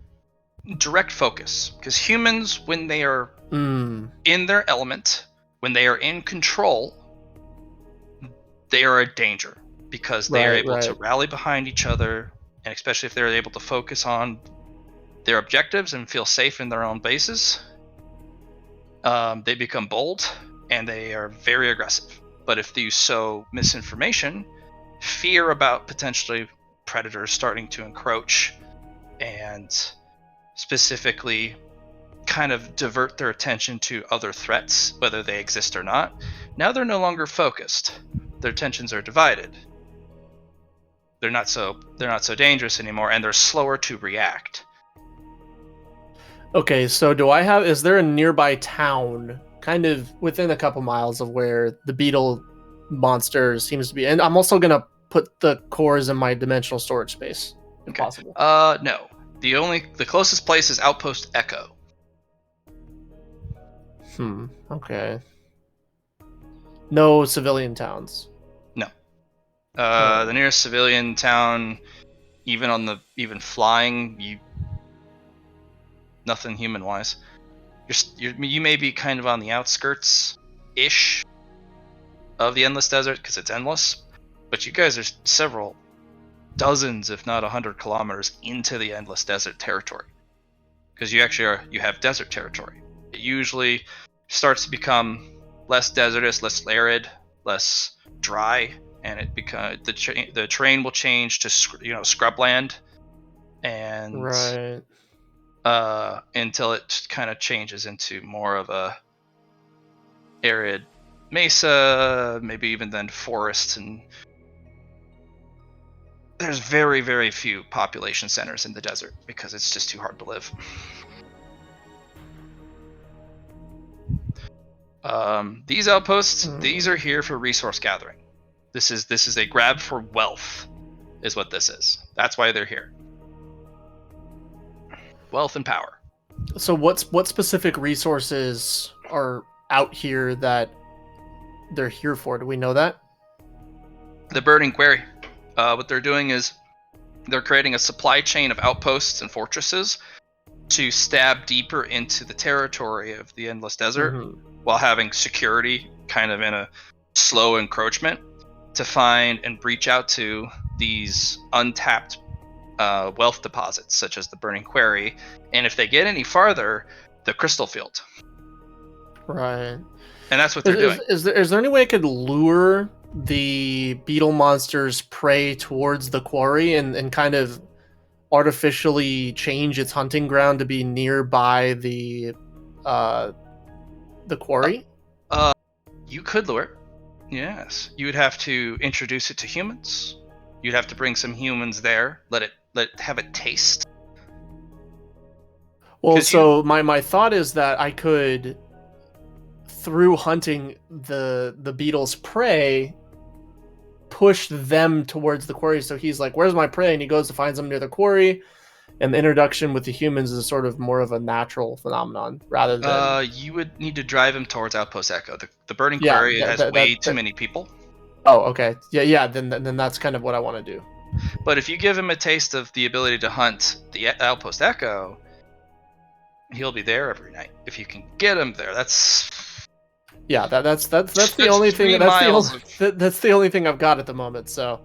direct focus, because humans, when they are in their element, when they are in control, they are a danger, because they are able to rally behind each other, and especially if they're able to focus on their objectives and feel safe in their own bases, they become bold and they are very aggressive. But if you sow misinformation, fear about potentially predators starting to encroach, and specifically kind of divert their attention to other threats, whether they exist or not, now they're no longer focused. Their attentions are divided. They're not so dangerous anymore, and they're slower to react. Okay, so is there a nearby town kind of within a couple miles of where the beetle monster seems to be? And I'm also gonna put the cores in my dimensional storage space, if possible. No. The closest place is Outpost Echo. Okay. No civilian towns. No. The nearest civilian town, even flying, nothing human-wise. You may be kind of on the outskirts-ish of the Endless Desert, because it's endless, but you guys are several dozens, if not 100 kilometers into the Endless Desert territory. Because you have desert territory. It usually starts to become less desertous, less arid, less dry, and the terrain will change to scrubland, and until it kind of changes into more of a arid mesa, maybe even then forests, and there's very, very few population centers in the desert because it's just too hard to live. These outposts, these are here for resource gathering. This is a grab for wealth, is what this is. That's why they're here. Wealth and power. So what specific resources are out here that they're here for? Do we know that? The Burning Quarry. What they're doing is they're creating a supply chain of outposts and fortresses to stab deeper into the territory of the Endless Desert, while having security kind of in a slow encroachment to find and breach out to these untapped wealth deposits, such as the Burning Quarry, and if they get any farther, the Crystal Field. Right. And that's what they're doing. Is there any way I could lure the beetle monster's prey towards the quarry and kind of artificially change its hunting ground to be nearby the quarry? You could lure it. Yes. You would have to introduce it to humans. You'd have to bring some humans there, let it have a taste. Well, so my thought is that I could, through hunting the beetle's prey, push them towards the quarry. So he's like, "Where's my prey?" And he goes to find them near the quarry. And the introduction with the humans is sort of more of a natural phenomenon rather than. You would need to drive him towards Outpost Echo. The Burning Quarry has way too many people. Oh, okay. Yeah. Then that's kind of what I want to do. But if you give him a taste of the ability to hunt the Outpost Echo, he'll be there every night. If you can get him there, that's the only thing. That's the only thing I've got at the moment. So.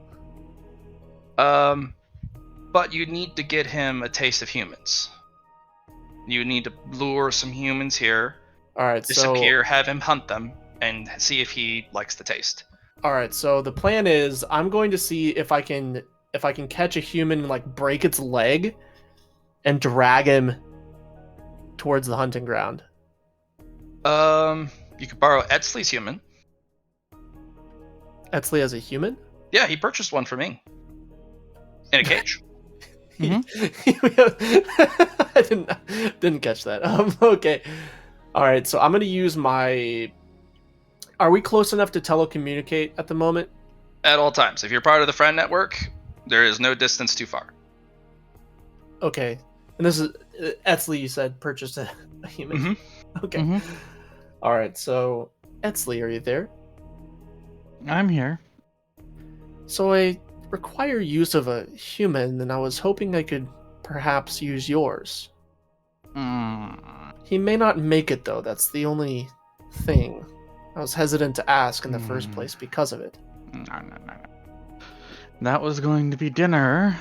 But you need to get him a taste of humans. You need to lure some humans here. All right. Disappear, have him hunt them, and see if he likes the taste. All right. So the plan is, I'm going to see if I can catch a human, like break its leg, and drag him towards the hunting ground. You could borrow Etzley's human. Etzley as a human? Yeah, he purchased one for me. In a cage. I didn't catch that. Okay. All right, so I'm gonna use my. Are we close enough to telecommunicate at the moment? At all times. If you're part of the friend network, there is no distance too far. Okay, and this is Etzley. You said purchased a human. Mm-hmm. Okay. Mm-hmm. All right, so Etzley, are you there? I'm here. So I require use of a human, and I was hoping I could perhaps use yours. He may not make it, though. That's the only thing. I was hesitant to ask in the first place because of it. No. That was going to be dinner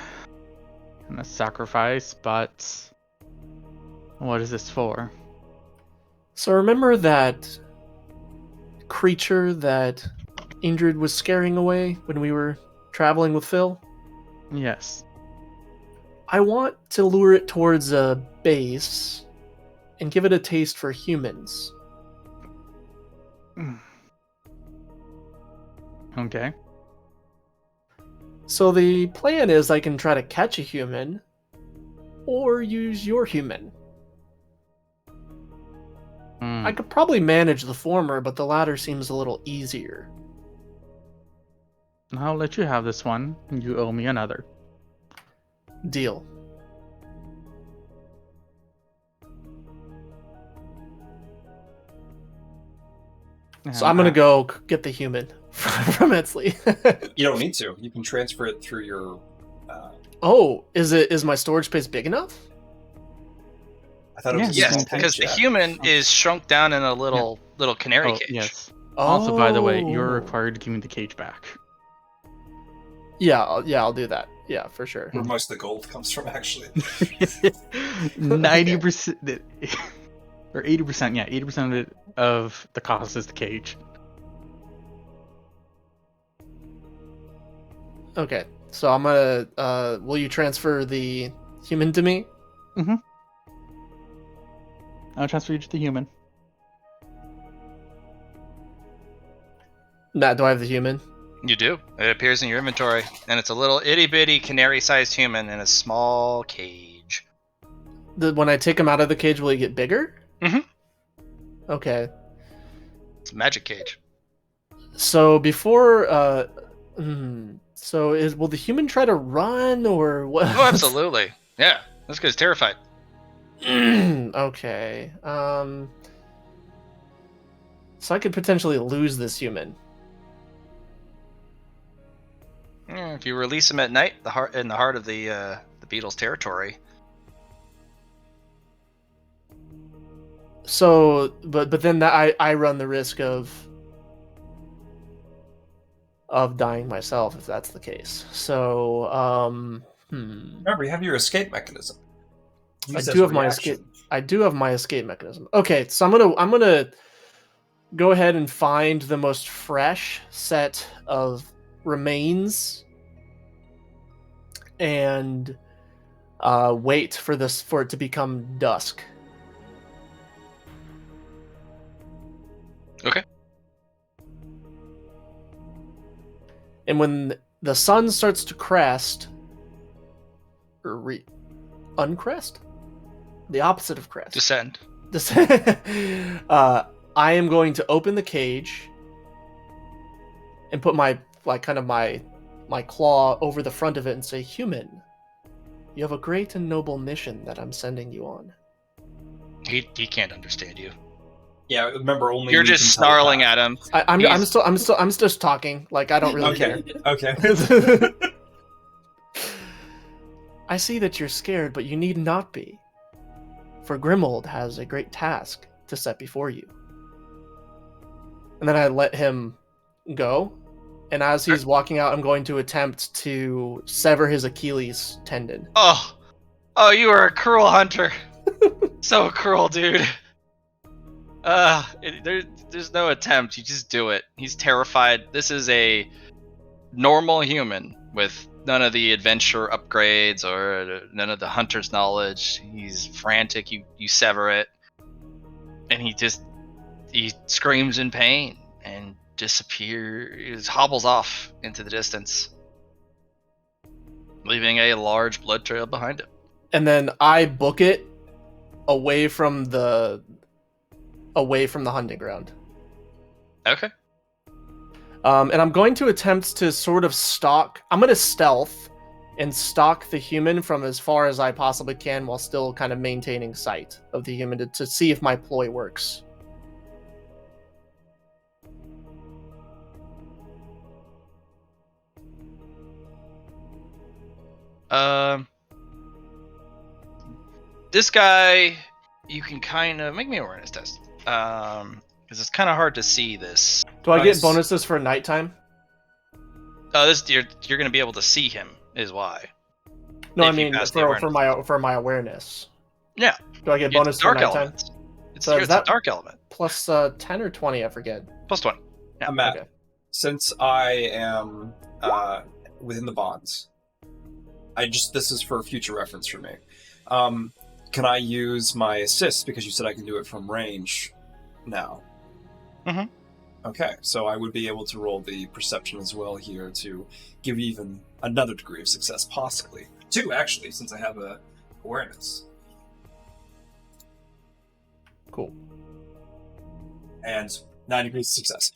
and a sacrifice, but what is this for? So remember that creature that Indrid was scaring away when we were traveling with Phil? Yes. I want to lure it towards a base and give it a taste for humans. Okay. So the plan is I can try to catch a human or use your human. I could probably manage the former, but the latter seems a little easier. I'll let you have this one. You owe me another. Deal. So I'm gonna go get the human from Etzley. You don't need to. You can transfer it through your. Oh, is my storage space big enough? I thought it was a Yes, small because page, the yeah. human is shrunk down in a little canary cage. Yes. Oh. Also, by the way, you're required to give me the cage back. Yeah, I'll do that. Yeah, for sure. Where most of the gold comes from, actually. 90% or 80%. Yeah, 80% of the cost is the cage. Okay, so I'm gonna. Will you transfer the human to me? Mm-hmm. I'll transfer you to the human. Matt, do I have the human? You do. It appears in your inventory, and it's a little itty-bitty canary-sized human in a small cage. When I take him out of the cage, will he get bigger? Mhm. Okay. It's a magic cage. So before, so will the human try to run or what? Oh, absolutely. Yeah, this guy's terrified. Okay. So I could potentially lose this human. Yeah, if you release him at night, in the heart of the beetle's territory. So, but then I run the risk of dying myself if that's the case. So, Remember, you have your escape mechanism. I do have my escape. I do have my escape mechanism. Okay, so I'm gonna go ahead and find the most fresh set of remains and wait for it to become dusk. Okay. And when the sun starts to crest, or uncrest, the opposite of crest, Descend. I am going to open the cage and put my claw over the front of it and say, "Human, you have a great and noble mission that I'm sending you on." He can't understand you. Yeah, remember only. You're just snarling at him. I'm just talking. Like, I don't really care. Okay. I see that you're scared, but you need not be. For Grimold has a great task to set before you. And then I let him go. And as he's walking out, I'm going to attempt to sever his Achilles tendon. Oh, you are a cruel hunter. So cruel, dude. There's no attempt. You just do it. He's terrified. This is a normal human with none of the adventure upgrades or none of the hunter's knowledge. He's frantic. You sever it, and he screams in pain and disappears. Hobbles off into the distance, leaving a large blood trail behind him. And then I book it away from the away from the hunting ground. Okay. And I'm going to attempt to sort of stalk. I'm going to stealth and stalk the human from as far as I possibly can while still kind of maintaining sight of the human to see if my ploy works. This guy, you can kind of make me an awareness test. Because it's kind of hard to see this. Do I get Nice. bonuses for nighttime? This you're gonna be able to see him is why. No, I If you mean pass the for my awareness. Yeah. Do I get It's bonus for dark nighttime? elements. It's, So is it's a that- dark element. Plus 10 or 20, I forget. Plus 20. Yeah. Matt, Okay. since I am within the bonds, this is for future reference for me. Can I use my assist because you said I can do it from range now? Mhm. Okay, so I would be able to roll the perception as well here to give even another degree of success, possibly 2 actually, since I have a awareness. Cool. And 9 degrees of success.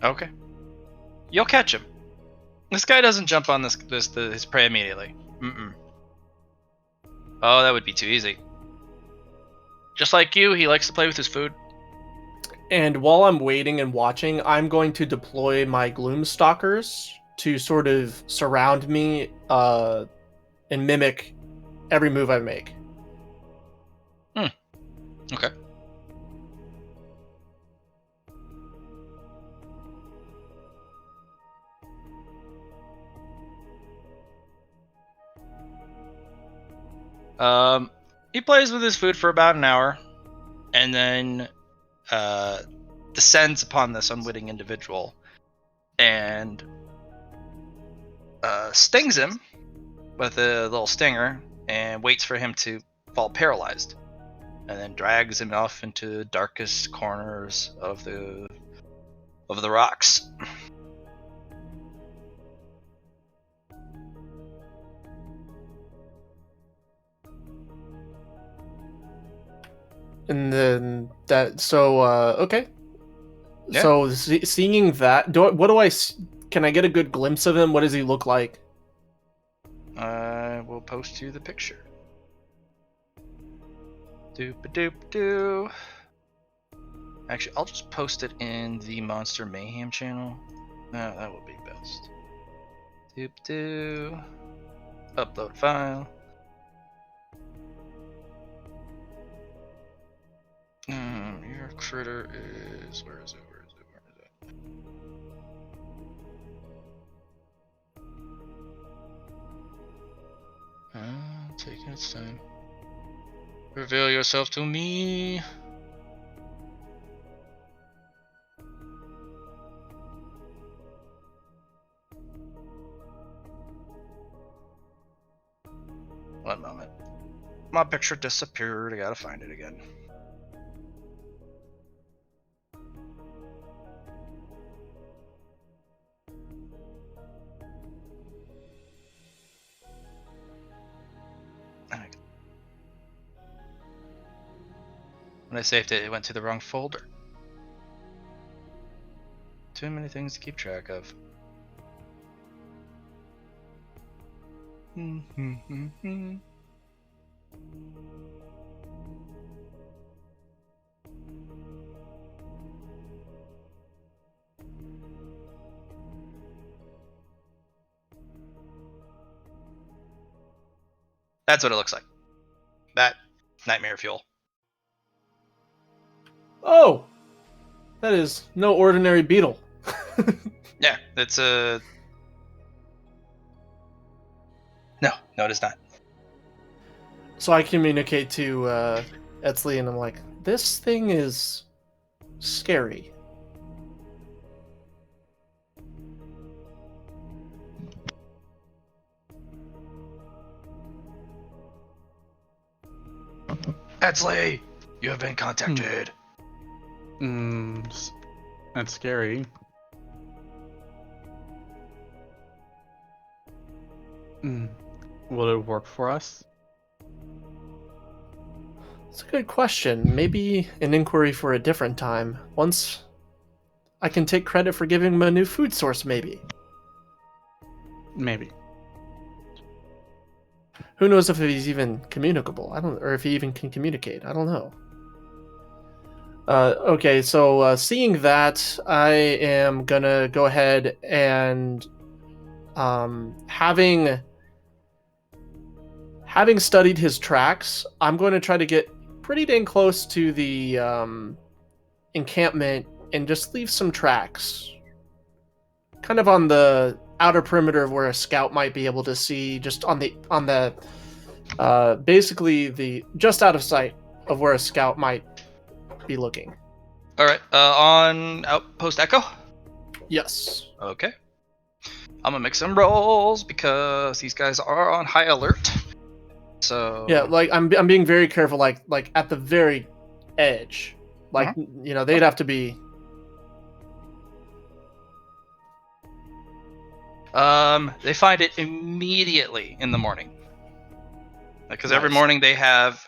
Okay. You'll catch him. This guy doesn't jump on his prey immediately. Mm-mm. Oh, that would be too easy. Just like you, he likes to play with his food. And while I'm waiting and watching, I'm going to deploy my Gloom Stalkers to sort of surround me and mimic every move I make. Okay. He plays with his food for about an hour, and then descends upon this unwitting individual and stings him with a little stinger and waits for him to fall paralyzed, and then drags him off into the darkest corners of the rocks. And then that, so, okay. Yeah. So seeing that, can I get a good glimpse of him? What does he look like? I will post you the picture. Doop-a-doop-doo. Actually, I'll just post it in the Monster Mayhem channel. No, that would be best. Doop-doo. Upload file. Your critter is... Where is it? Taking its time. Reveal yourself to me. One moment. My picture disappeared. I gotta find it again. When I saved it, it went to the wrong folder. Too many things to keep track of. That's what it looks like. That nightmare fuel. Oh! That is no ordinary beetle. Yeah, it's a... No, it is not. So I communicate to Etzli and I'm like, this thing is scary. Etzli, you have been contacted. That's scary. Will it work for us? It's a good question. Maybe an inquiry for a different time. Once I can take credit for giving him a new food source, maybe. Maybe. Who knows if he's even communicable? Or if he even can communicate. I don't know. Okay, so seeing that, I am gonna go ahead and having studied his tracks, I'm going to try to get pretty dang close to the encampment and just leave some tracks, kind of on the outer perimeter of where a scout might be able to see, just on the basically the just out of sight of where a scout might be looking. All right. On Outpost Echo. Yes. Okay. I'm gonna make some rolls because these guys are on high alert. So Yeah, like I'm being very careful, like at the very edge, like they'd have to be. They find it immediately in the morning, because every Nice. morning they have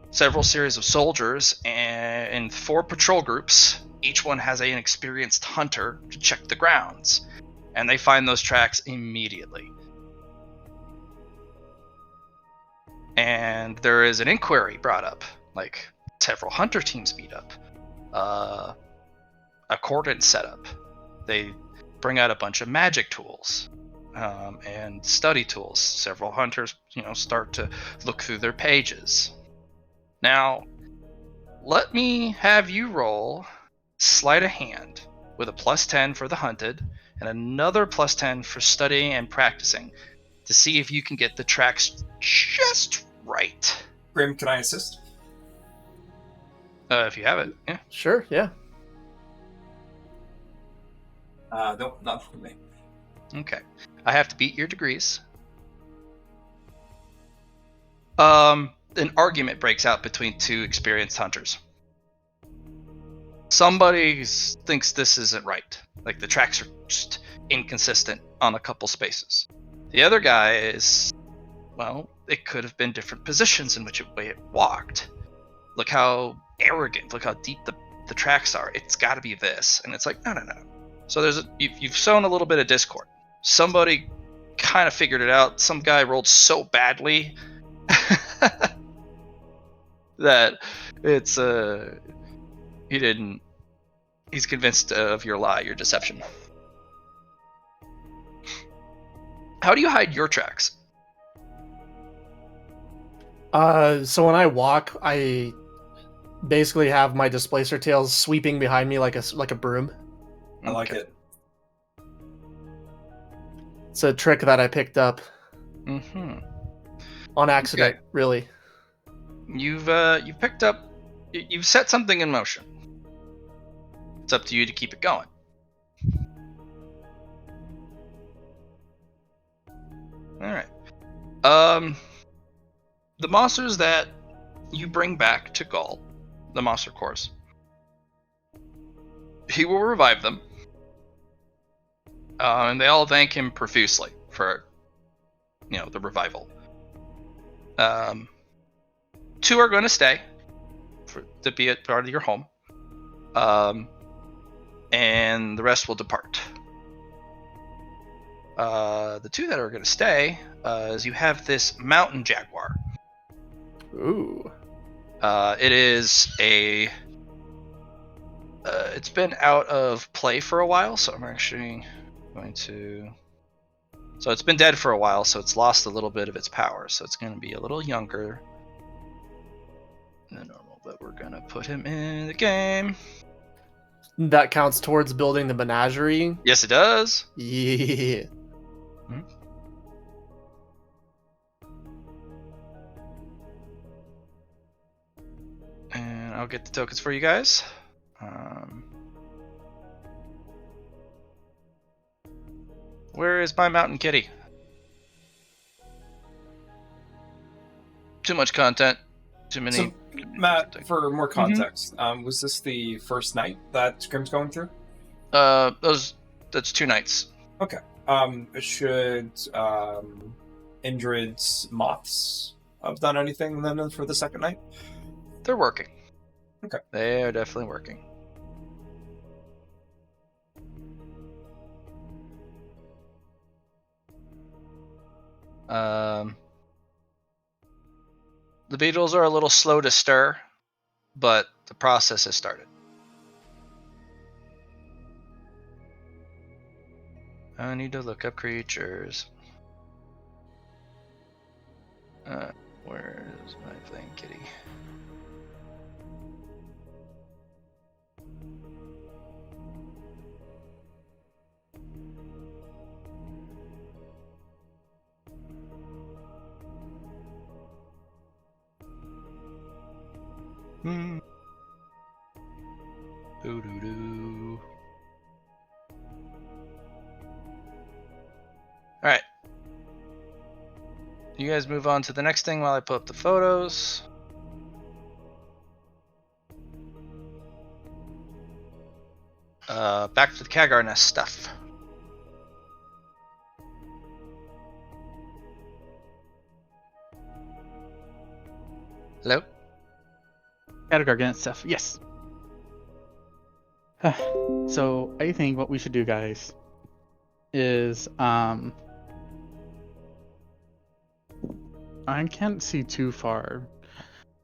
several series of soldiers and 4 patrol groups. Each one has an experienced hunter to check the grounds, and they find those tracks immediately. And there is an inquiry brought up, like several hunter teams meet up, a cordon set up. They bring out a bunch of magic tools and study tools. Several hunters, start to look through their pages. Now, let me have you roll sleight of hand with a +10 for the hunted and another +10 for studying and practicing to see if you can get the tracks just right. Grim, can I assist? If you have it, yeah. Sure, yeah. Nope, not for me. Okay. I have to beat your degrees. An argument breaks out between 2 experienced hunters. Somebody thinks this isn't right. Like, the tracks are just inconsistent on a couple spaces. The other guy is, well, it could have been different positions in which way it walked. Look how arrogant, look how deep the tracks are. It's got to be this. And it's like, no. So you've sown a little bit of discord. Somebody kind of figured it out. Some guy rolled so badly that it's he's convinced of your lie, your deception. How do you hide your tracks? So when I walk, I basically have my displacer tails sweeping behind me like a broom. I like it. It's a trick that I picked up on accident, really. You've picked up, you've set something in motion. It's up to you to keep it going. All right. The monsters that you bring back to Gaul, the monster course, he will revive them, and they all thank him profusely for, the revival. 2 are going to stay to be a part of your home, and the rest will depart. The 2 that are going to stay is you have this mountain jaguar. Ooh. It is it's been out of play for a while, so I'm actually going to. So it's been dead for a while, so it's lost a little bit of its power. So it's going to be a little younger than normal, but we're going to put him in the game. That counts towards building the menagerie? Yes, it does. Yeah. And I'll get the tokens for you guys. Where is my mountain kitty? Too much content. Too many. So, Matt, for more context, was this the first night that Scrim's going through? That's 2 nights. Okay. Should Indrid's moths have done anything then for the second night? They're working. Okay. They are definitely working. The beetles are a little slow to stir, but the process has started. I need to look up creatures. Where's my playing kitty? Doo-doo-doo. Alright. You guys move on to the next thing while I pull up the photos. Back to the Kagar nest stuff. Hello? Category stuff. Yes. So I think what we should do, guys, is I can't see too far,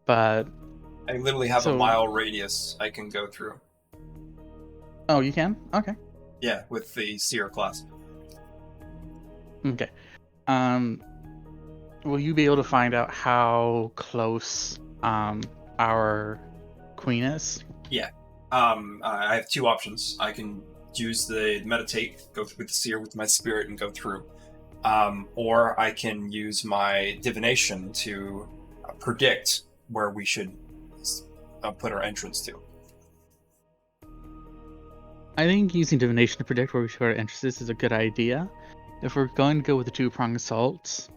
but I literally have a mile radius I can go through. Oh, you can? Okay. Yeah, with the Seer class. Okay. Will you be able to find out how close our queen is? Yeah. I have two options. I can use the meditate, go with the Seer with my spirit and go through. Or I can use my divination to predict where we should put our entrance to. I think using divination to predict where we should put our entrances is a good idea. If we're going to go with the two-pronged assault,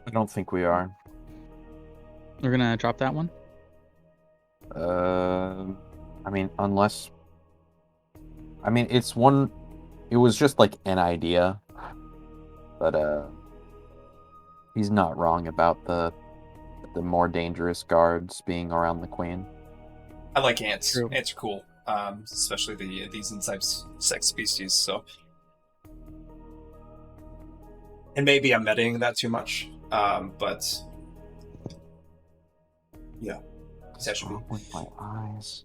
I don't think we are. we're gonna drop that one. I mean, unless... I mean, it's one... It was just like an idea. But, he's not wrong about the more dangerous guards being around the queen. I like ants. True. Ants are cool. Especially these insect species, so... And maybe I'm metaing that too much, but... Yeah. What's wrong with my eyes?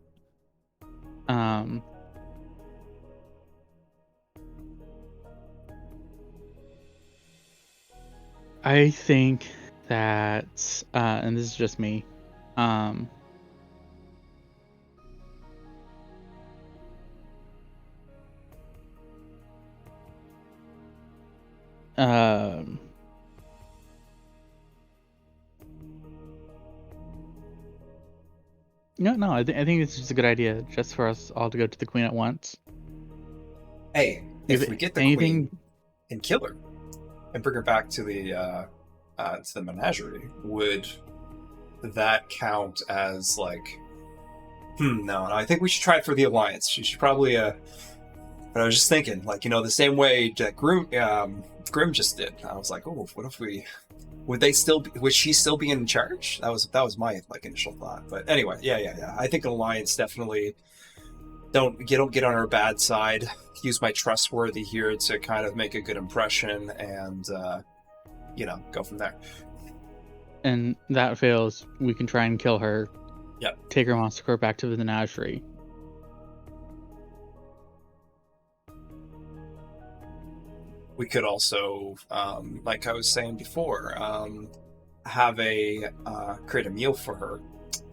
I think that, and this is just me, no, I think it's just a good idea, just for us all to go to the queen at once. Hey, if we get the queen and kill her, and bring her back to the menagerie, would that count as like... No, I think we should try it for the Alliance. She should probably, but I was just thinking, like, the same way that Grim just did. I was like, oh, what if we... Would she still be in charge? That was my initial thought. But anyway, yeah. I think an Alliance definitely don't get on her bad side. Use my trustworthy here to kind of make a good impression and go from there. And that fails, we can try and kill her. Yep. Take her monster core back to the menagerie. We could also, like I was saying before, have create a meal for her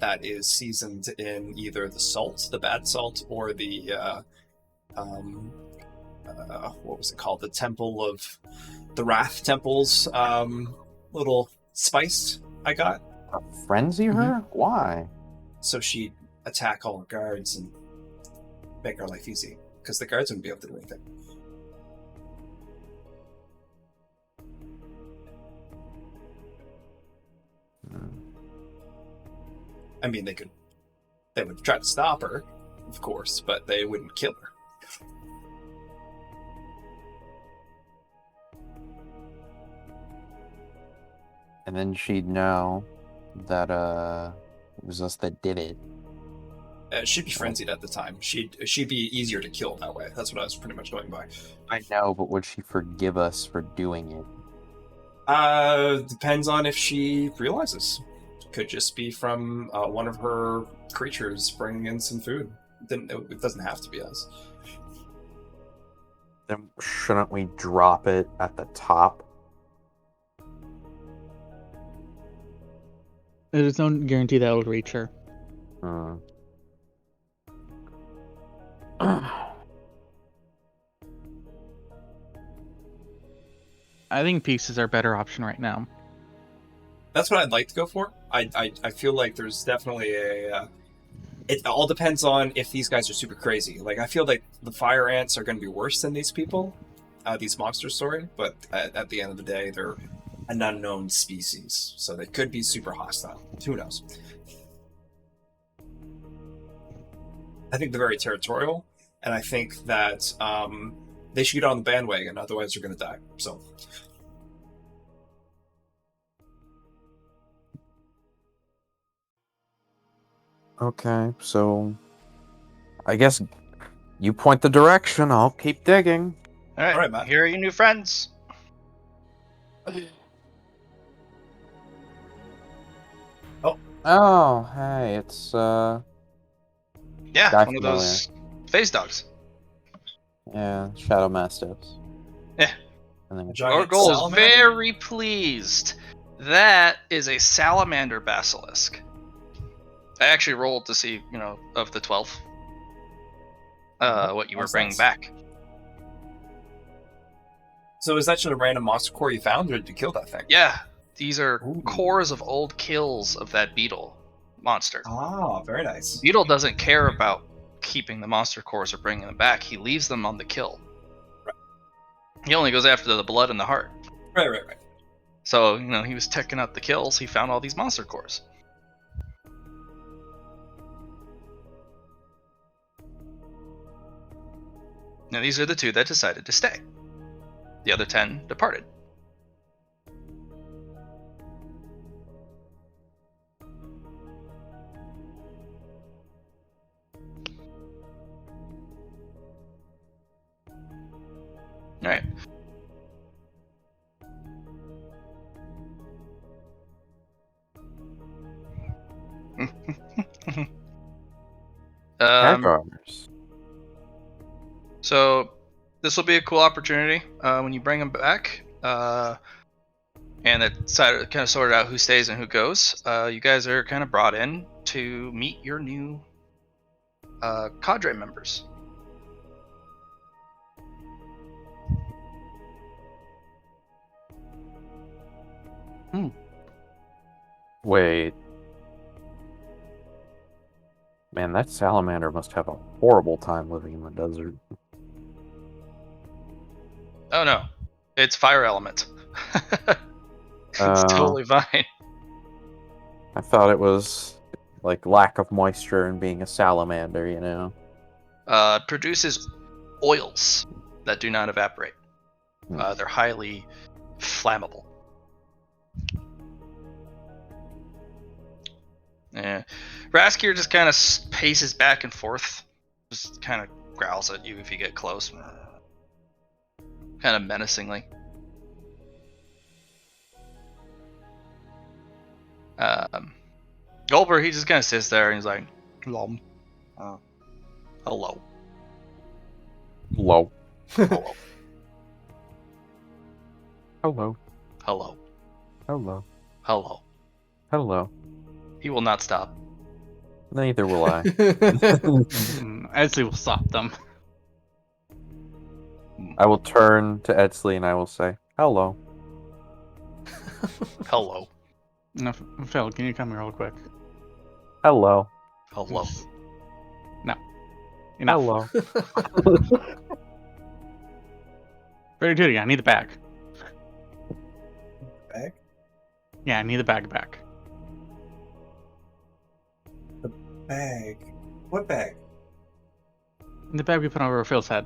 that is seasoned in either the salt, the bad salt, or the what was it called? The Temple of the Wrath Temple's little spice I got. Frenzy her? Why? So she'd attack all her guards and make our life easy, because the guards wouldn't be able to do anything. I mean, they would try to stop her, of course, but they wouldn't kill her. And then she'd know that it was us that did it. She'd be frenzied at the time. She'd be easier to kill that way. That's what I was pretty much going by. I know, but would she forgive us for doing it? Depends on if she realizes. Could just be from one of her creatures bringing in some food. Then it doesn't have to be us. Then shouldn't we drop it at the top? There's no guarantee that it'll reach her. I think pieces are a better option right now. That's what I'd like to go for. I feel like there's definitely a... it all depends on if these guys are super crazy. Like, I feel like the fire ants are going to be worse than these people. These monsters, sorry. But at the end of the day, they're an unknown species. So they could be super hostile. Who knows? I think they're very territorial. And I think that they should get on the bandwagon. Otherwise, they're going to die. So... Okay, so I guess you point the direction, I'll keep digging. All right, Matt. Here are your new friends. Oh, hey, it's Yeah, Guy one of those phase dogs. yeah, Shadow Mastiffs. Yeah. And then Giant Orgol is salamander? very pleased. That is a salamander basilisk. I actually rolled to see, of the 12, what you were That's bringing nice. back. So is that just a random monster core you found, or did you kill that thing? Yeah, these are Ooh. cores of old kills of that beetle monster. Ah, very nice. Beetle doesn't care about keeping the monster cores or bringing them back. He leaves them on the kill. Right. He only goes after the blood and the heart. Right. So, he was checking out the kills. He found all these monster cores. Now, these are the 2 that decided to stay. The other 10 departed. All right. Hackers. So this will be a cool opportunity when you bring them back, and kind of sorted out who stays and who goes. You guys are kind of brought in to meet your new cadre members. Wait. Man, that salamander must have a horrible time living in the desert. Oh no, it's fire element. It's totally fine. I thought it was like lack of moisture and being a salamander, Produces oils that do not evaporate. They're highly flammable. Yeah, Raskier just kind of paces back and forth, just kind of growls at you if you get close, kind of menacingly. Goldberg, he just kind of sits there and he's like, hello. Low. Hello. Hello. Hello. Hello. Hello. Hello. He will not stop. Neither will I. Edsley will stop them. I will turn to Edsley and I will say, hello. Hello. No, Phil, can you come here real quick? Hello. Hello. No. Enough. Hello. Very duty, I need the bag. Bag? Yeah, I need the bag back. Bag. What bag? The bag we put over Phil's head.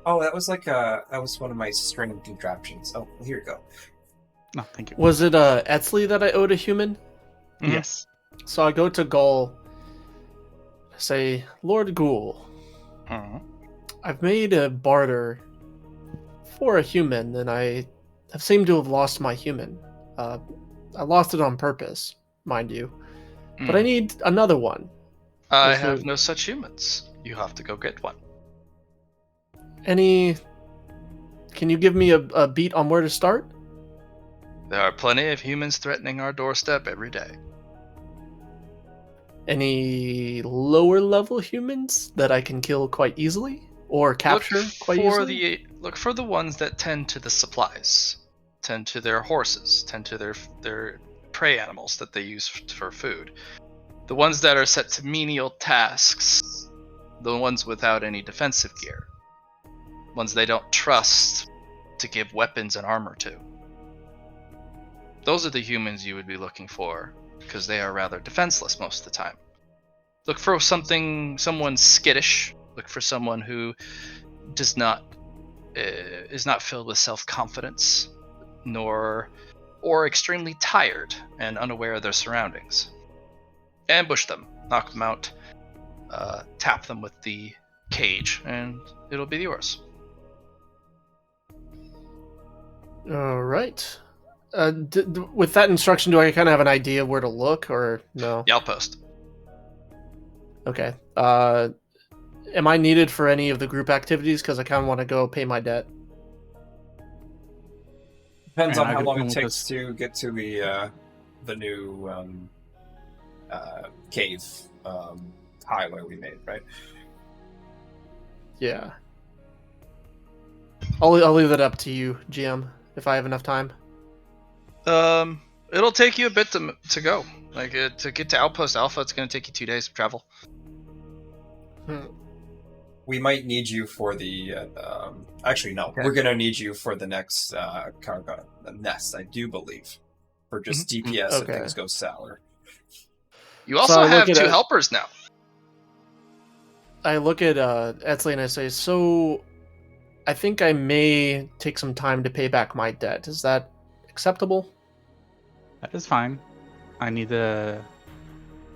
Oh, that was like that was one of my string contraptions. Oh, here you go. No, thank you. Was it Etzli that I owed a human? Mhm. Yes. So I go to Ghoul. I say, Lord Ghoul, Mhm. I've made a barter for a human, and I have seemed to have lost my human. I lost it on purpose, mind you. But I Mm. need another one. I Is there have no such humans. You have to go get one. any? Can you give me a beat on where to start? There are plenty of humans threatening our doorstep every day. Any lower level humans that I can kill quite easily or capture quite easily? Look for the ones that tend to the supplies, tend to their horses, tend to their prey animals that they use for food. The ones that are set to menial tasks, the ones without any defensive gear, ones they don't trust to give weapons and armor to. Those are the humans you would be looking for, because they are rather defenseless most of the time. Look for someone skittish. Look for someone who does not is not filled with self-confidence, nor or extremely tired and unaware of their surroundings. Ambush them, knock them out, tap them with the cage, and it'll be yours. All right. With that instruction, do I kind of have an idea of where to look, or no? The outpost. Okay. Am I needed for any of the group activities? Because I kind of want to go pay my debt. Depends And on I how could long come it with takes us. to get to the new cave highway we made, right? Yeah. I'll leave that up to you, GM, if I have enough time. It'll take you a bit to go. To get to Outpost Alpha, it's going to take you 2 days of travel. We might need you for the. Actually, no. Okay. We're going to need you for the next nest, I do believe, for just DPS if Okay. things go sour. You also I have look at 2 it- helpers now. I look at Etzli and I say, so I think I may take some time to pay back my debt. Is that acceptable? That is fine. I need the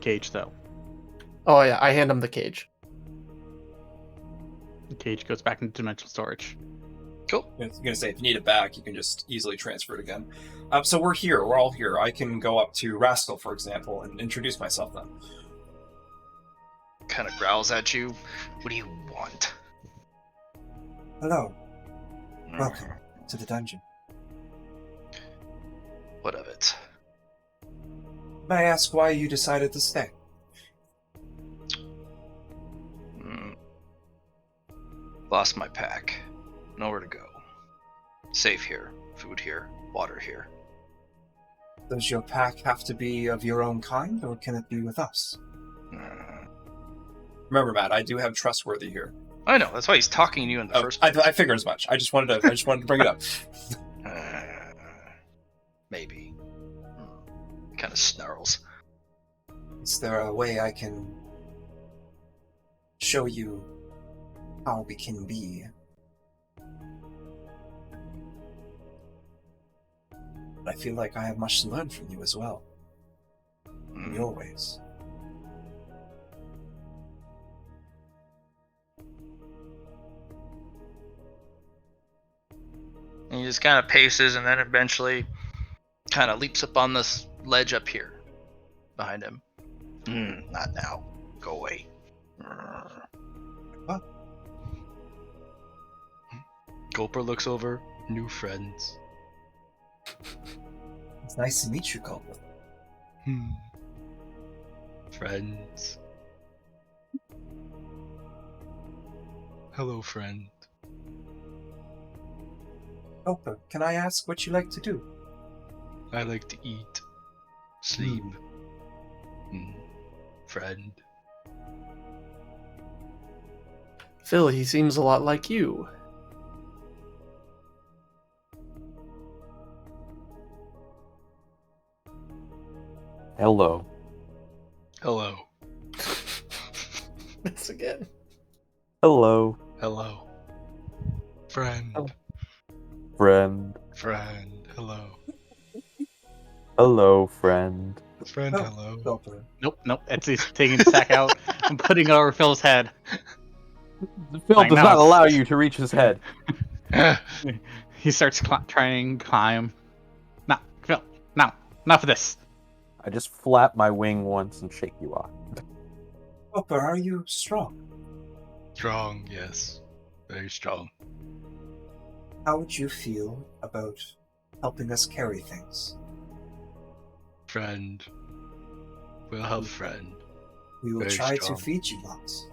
cage, though. Oh, yeah. I hand him the cage. The cage goes back into dimensional storage. Cool. I was going to say, if you need it back, you can just easily transfer it again. So we're here. We're all here. I can go up to Rascal, for example, and introduce myself then. Kind of growls at you. What do you want? Hello. Welcome to the dungeon. What of it? May I ask why you decided to stay? Lost my pack. Nowhere to go. Safe here. Food here. Water here. Does your pack have to be of your own kind, or can it be with us? Remember, Matt, I do have trustworthy here. I know. That's why he's talking to you in the first place. I figured as much. I just wanted to bring it up. Maybe. Kind of snarls. Is there a way I can show you how we can be? I feel like I have much to learn from you as well. In your ways. And he just kind of paces and then eventually kind of leaps up on this ledge up here behind him. Not now. Go away. What? Gulper looks over. New friends. It's nice to meet you, Gulper. Friends. Hello, friend. Gulper, can I ask what you like to do? I like to eat. Sleep. Friend. Phil, he seems a lot like you. Hello. Hello. This again. Hello, Hello. Friend. friend. Friend. Hello. Hello, friend. Friend, Oh, hello. Gulper. Nope. Etsy's taking the sack out and putting it over Phil's head. Phil Like, does now not it's- allow you to reach his head. He starts trying to climb. No, Phil, no, enough of this. I just flap my wing once and shake you off. Gulper, are you strong? Strong, yes. Very strong. How would you feel about helping us carry things? Friend. We'll help friend. We will Very try strong. to feed you lots.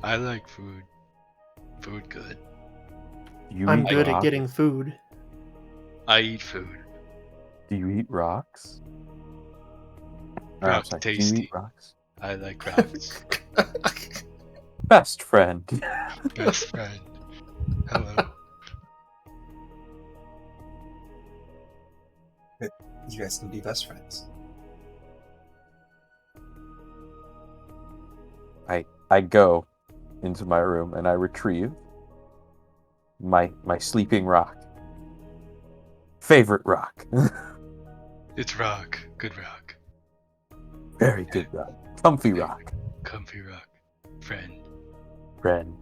I like food. Food good. You I'm eat good at rocks? getting food. I eat food. Do you eat rocks? Or, Rock do you tasty. eat rocks? I like rocks. Best friend. Best friend. Hello. You guys can be best friends. I go into my room and I retrieve my sleeping rock. Favorite rock. It's rock. Good rock. Very good rock. Comfy rock. Comfy rock. Friend. Friend.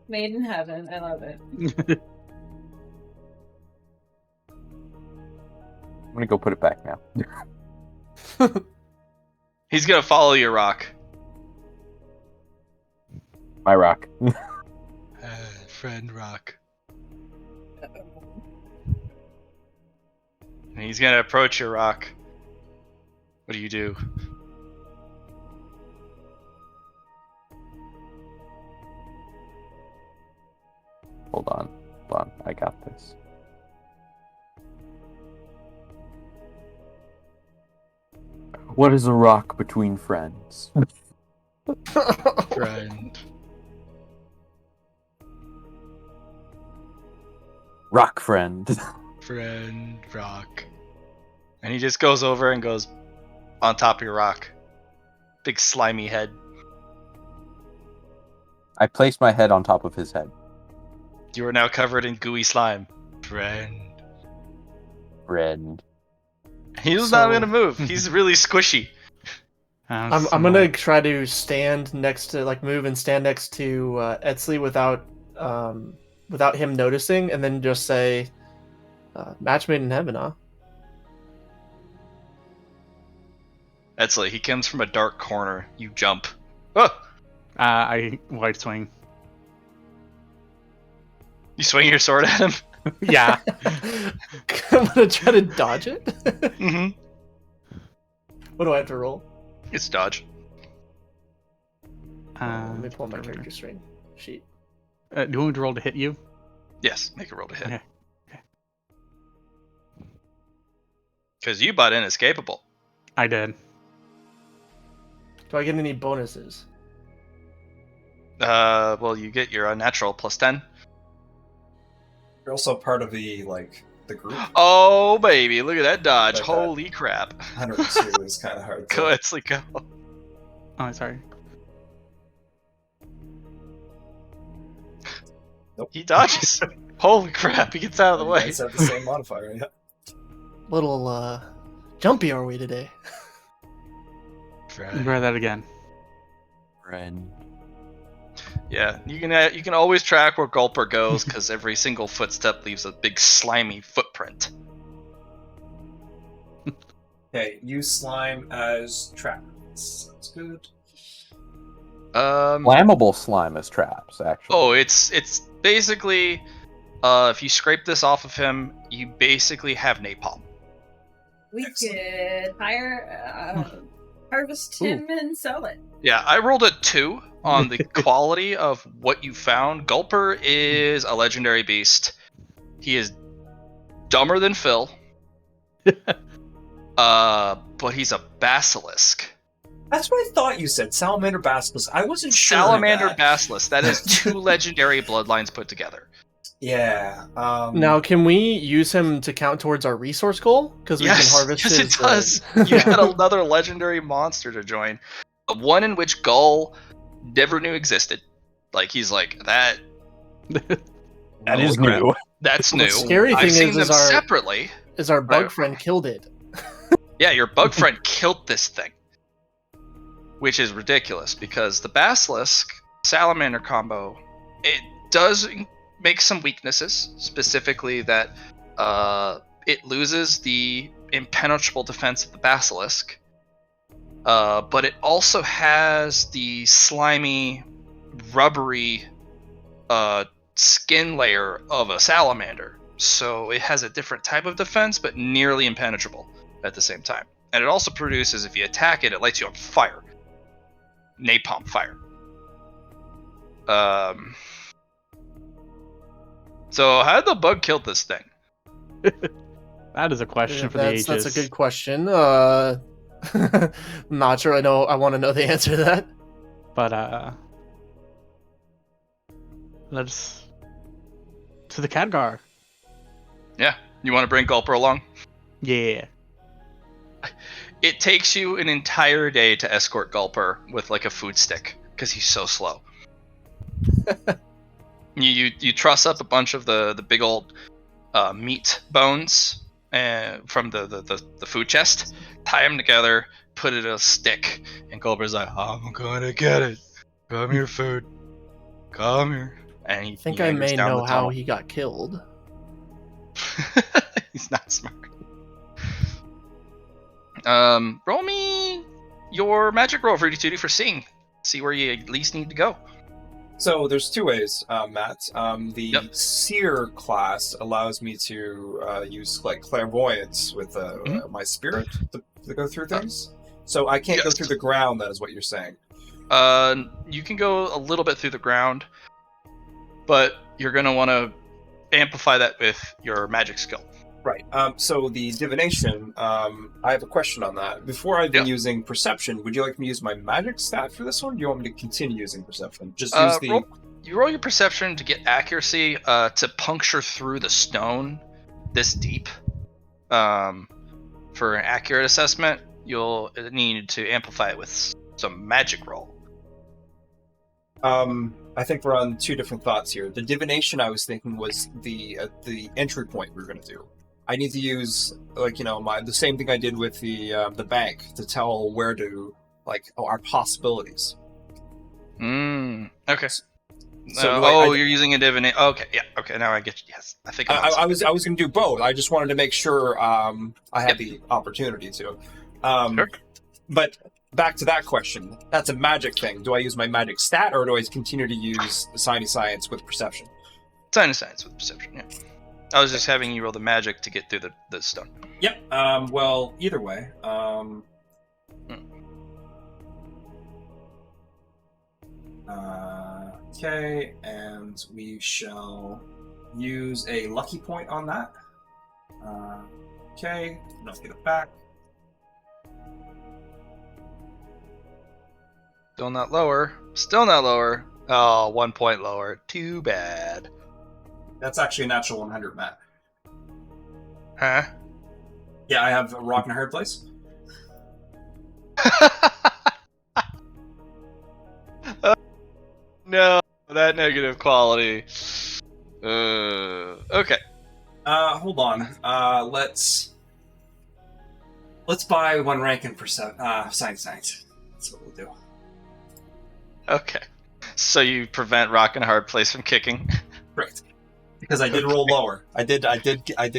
Made in heaven. I love it. I'm gonna go put it back now. He's gonna follow your rock. My rock. Friend rock. And he's gonna approach your rock. What do you do? Hold on. I got this. What is a rock between friends? Friend. Rock friend. Friend rock. And he just goes over and goes on top of your rock. Big slimy head. I place my head on top of his head. You are now covered in gooey slime. Friend. Friend. He's So- not gonna move. He's really squishy. I'm gonna try to stand next to, like, move and stand next to Etsley without him noticing, and then just say, "Match made in heaven, huh?" That's like he comes from a dark corner. You jump. Oh! I wide swing. You swing your sword at him. Yeah. I'm gonna try to dodge it. Mm-hmm. What do I have to roll? It's dodge. Let me pull my character sheet. Do you want me to roll to hit you? Yes, make a roll to hit. Okay. Because you bought inescapable. I did. Do I get any bonuses? Well, you get your unnatural plus 10. You're also part of the group. Oh, baby, look at that dodge. Like that. Holy crap. 102 is kind of hard to. Go, Etsley, go. Oh, sorry. He dodges. Holy crap, he gets out of the You way. guys have the same modifier, yeah. Little jumpy are we today? Friend. Try that again. Friend. Yeah, you can always track where Gulper goes because every single footstep leaves a big slimy footprint. Okay, use slime as trap. Sounds good. Flammable slime as traps, actually. Oh, it's basically if you scrape this off of him, you basically have napalm. We Excellent. could harvest him and sell it. Yeah, I rolled a 2 on the quality of what you found. Gulper is a legendary beast. He is dumber than Phil. But he's a basilisk. That's what I thought you said. Salamander basilisk. I wasn't sure. of Salamander that. basilisk. That is 2 legendary bloodlines put together. Yeah. Now, can we use him to count towards our resource goal? Because we can Yes, harvest yes, his. it does. You got another legendary monster to join. One in which Gull never knew existed. Like, he's like, that That is crap. new. That's The new. scary I've thing seen is them our separately. bug Right. friend killed it. Yeah, your bug friend killed this thing. Which is ridiculous, because the Basilisk Salamander combo, it does make some weaknesses, specifically that it loses the impenetrable defense of the Basilisk, but it also has the slimy, rubbery skin layer of a salamander. So it has a different type of defense, but nearly impenetrable at the same time. And it also produces, if you attack it, it lights you on fire. Napalm fire. So how did the bug kill this thing? That is a question for the ages. That's a good question. Not sure. I want to know the answer to that. But let's to the Khadgar. Yeah, you want to bring Gulper along? Yeah. It takes you an entire day to escort Gulper with like a food stick because he's so slow. you truss up a bunch of the big old meat bones from the food chest, tie them together, put it in a stick, and Gulper's like, I'm gonna get it. Come here, food. Come here. And I think I may know how he got killed. He's not smart. Roll me your magic roll for duty for seeing. See where you at least need to go. So there's two ways, Matt. The Yep. seer class allows me to use like clairvoyance with my spirit to go through things. So I can't go Yes. through the ground. That is what you're saying. You can go a little bit through the ground, but you're gonna want to amplify that with your magic skill. Right. So the divination, I have a question on that. Before I've been using perception, would you like me to use my magic stat for this one? Or do you want me to continue using perception? Just use the. Roll your perception to get accuracy to puncture through the stone this deep. For an accurate assessment, you'll need to amplify it with some magic roll. I think we're on two different thoughts here. The divination I was thinking was the entry point we were going to do. I need to use the same thing I did with the bank to tell where to our possibilities. Okay. So you're using a divination. Okay, yeah. Okay, now I get you. Yes, I think I was going to do both. I just wanted to make sure I had the opportunity to. Sure. But back to that question. That's a magic thing. Do I use my magic stat, or do I continue to use the science with perception? Science with perception. Yeah. I was just having you roll the magic to get through the stone. Yep. Well, either way. Okay, and we shall use a lucky point on that. Okay, let's get it back. Still not lower. Still not lower. Oh, 1 point lower. Too bad. That's actually a natural 100, Matt. Huh? Yeah, I have a rock in a hard place. No, that negative quality. Okay. Hold on. Let's buy one rank in science. That's what we'll do. Okay. So you prevent rock and a hard place from kicking. Correct. Because I did roll lower. I did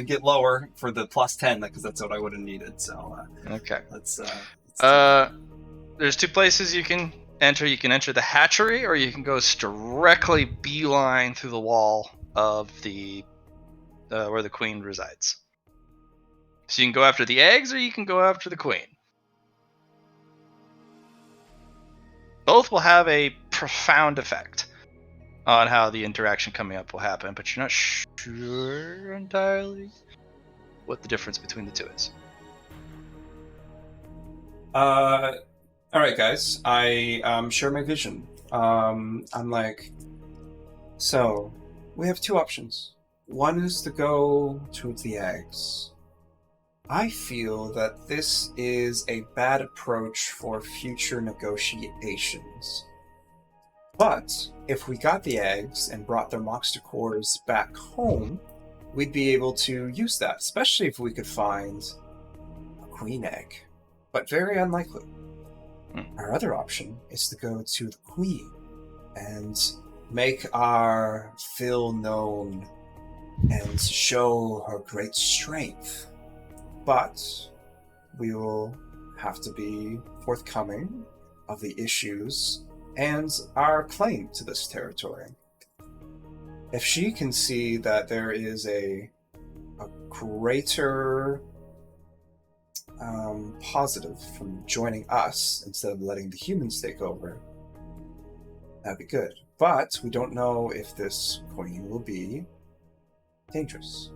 get lower for the plus 10 because that's what I would have needed. So Okay. let's there's two places you can enter. You can enter the hatchery, or you can go directly beeline through the wall of the where the queen resides. So you can go after the eggs, or you can go after the queen. Both will have a profound effect on how the interaction coming up will happen, but you're not sure entirely what the difference between the two is. All right, guys. I share my vision. I'm like, so we have two options. One is to go towards the eggs. I feel that this is a bad approach for future negotiations. But if we got the eggs and brought their monster cores back home, we'd be able to use that, especially if we could find a queen egg. But very unlikely. Our other option is to go to the queen and make our Phil known and show her great strength. But we will have to be forthcoming of the issues and our claim to this territory. If she can see that there is a greater positive from joining us instead of letting the humans take over, that'd be good. But we don't know if this queen will be dangerous.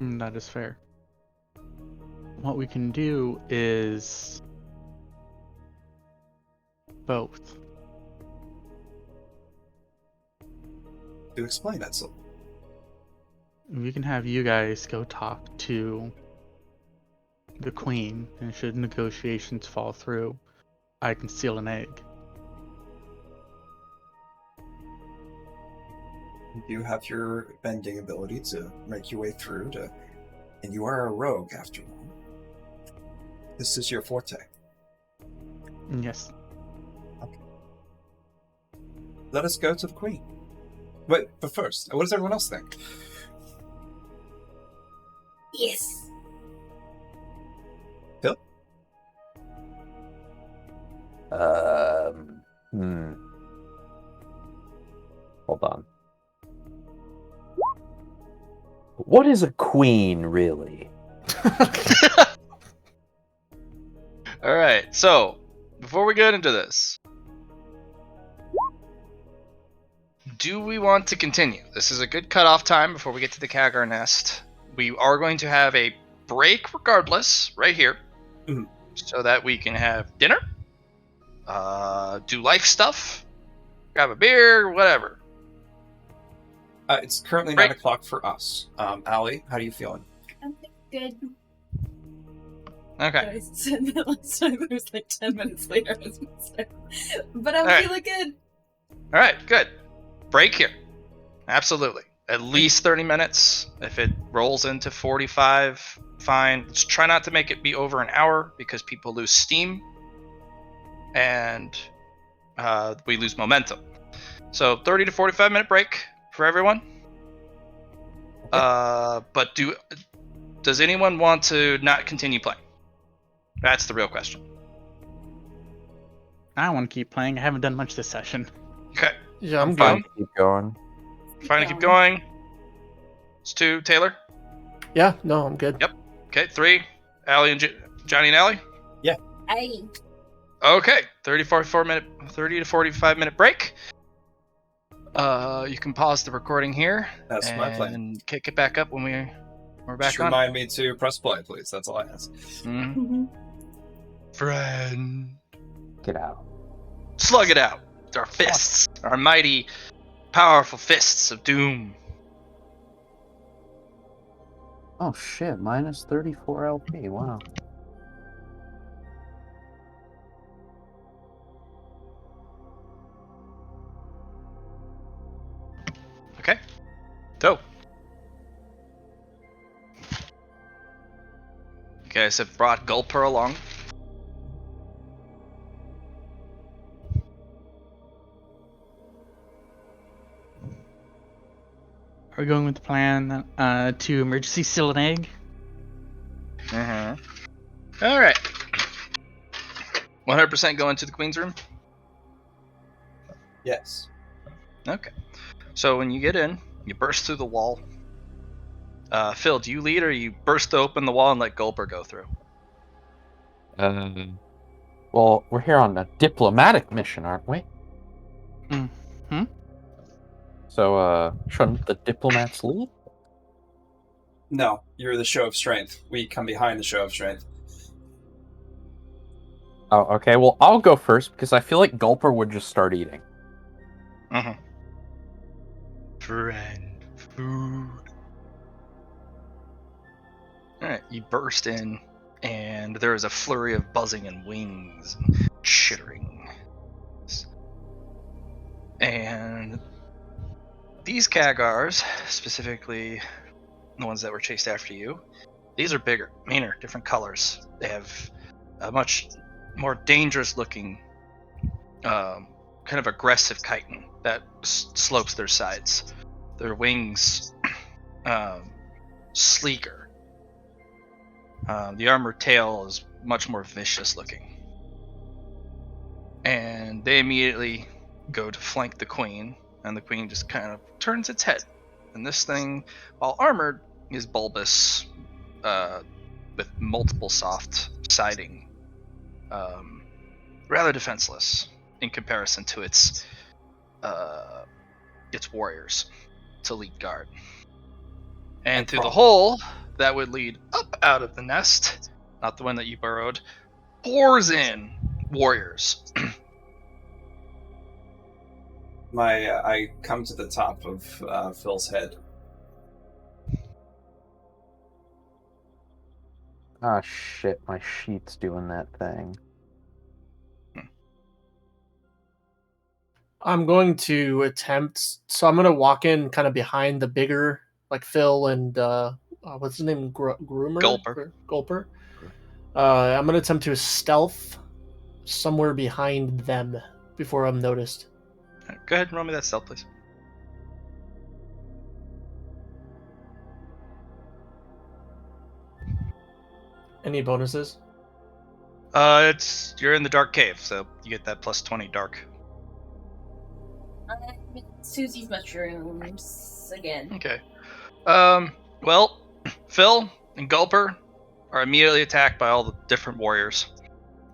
That is fair. What we can do is both. Do explain that, so. We can have you guys go talk to the queen, and should negotiations fall through, I can steal an egg. You have your bending ability to make your way through to, and you are a rogue after all. This is your forte. Yes. Okay. Let us go to the queen. But first, what does everyone else think? Yes. Phil? Hold on. What is a queen, really? All right. So before we get into this, do we want to continue? This is a good cutoff time before we get to the Kagar nest. We are going to have a break regardless, right here, so that we can have dinner, do life stuff, grab a beer, whatever. It's currently 9 o'clock for us. Allie, how are you feeling? I'm good. Okay. I said that last time, it was like 10 minutes later. But I'm Alright. feeling good. All right, good. Break here. Absolutely. At least 30 minutes. If it rolls into 45, fine. Let's try not to make it be over an hour because people lose steam and we lose momentum. So 30 to 45 minute break for everyone. But does anyone want to not continue playing? That's the real question. I want to keep playing. I haven't done much this session. Okay. Yeah, I'm Fine. good. Keep going. Fine to keep going. It's 2. Taylor? Yeah, no, I'm good. Yep. Okay, 3. Allie and Johnny and Allie? Hey. Okay, 30 to 45 minute break. You can pause the recording here. That's my plan. And kick it back up when we're back Just on. remind me to press play, please. That's all I ask. Friend. Get out. Slug it out. With our fists. Our mighty, powerful fists of doom. Oh shit, minus 34 LP. Wow. Okay. So. You guys have brought Gulper along. Are we going with the plan to emergency steal an egg? All right. 100% go into the queen's room? Yes. Okay. So when you get in, you burst through the wall. Phil, do you lead or you burst open the wall and let Gulper go through? Well, we're here on a diplomatic mission, aren't we? Mm-hmm. So, shouldn't the diplomats lead? No, you're the show of strength. We come behind the show of strength. Oh, okay. Well, I'll go first because I feel like Gulper would just start eating. Friend, food. Alright, you burst in, and there is a flurry of buzzing and wings and chittering. And these Khagars, specifically the ones that were chased after you, these are bigger, meaner, different colors. They have a much more dangerous looking, kind of aggressive chitin that slopes their sides. Their wings, sleeker. The armored tail is much more vicious looking. And they immediately go to flank the queen, and the queen just kind of turns its head. And this thing, while armored, is bulbous, with multiple soft siding, rather defenseless in comparison to its warriors to lead guard. And through the hole that would lead up out of the nest, not the one that you burrowed, pours in warriors. I come to the top of Phil's head. Ah, shit, my sheet's doing that thing. I'm going to attempt. So I'm going to walk in kind of behind the bigger, like Phil and what's his name, Groomer, Gulper. I'm going to attempt to stealth somewhere behind them before I'm noticed. Go ahead and roll me that stealth, please. Any bonuses? You're in the dark cave, so you get that plus 20 dark. I'm in Susie's mushrooms again. Okay. Well, Phil and Gulper are immediately attacked by all the different warriors,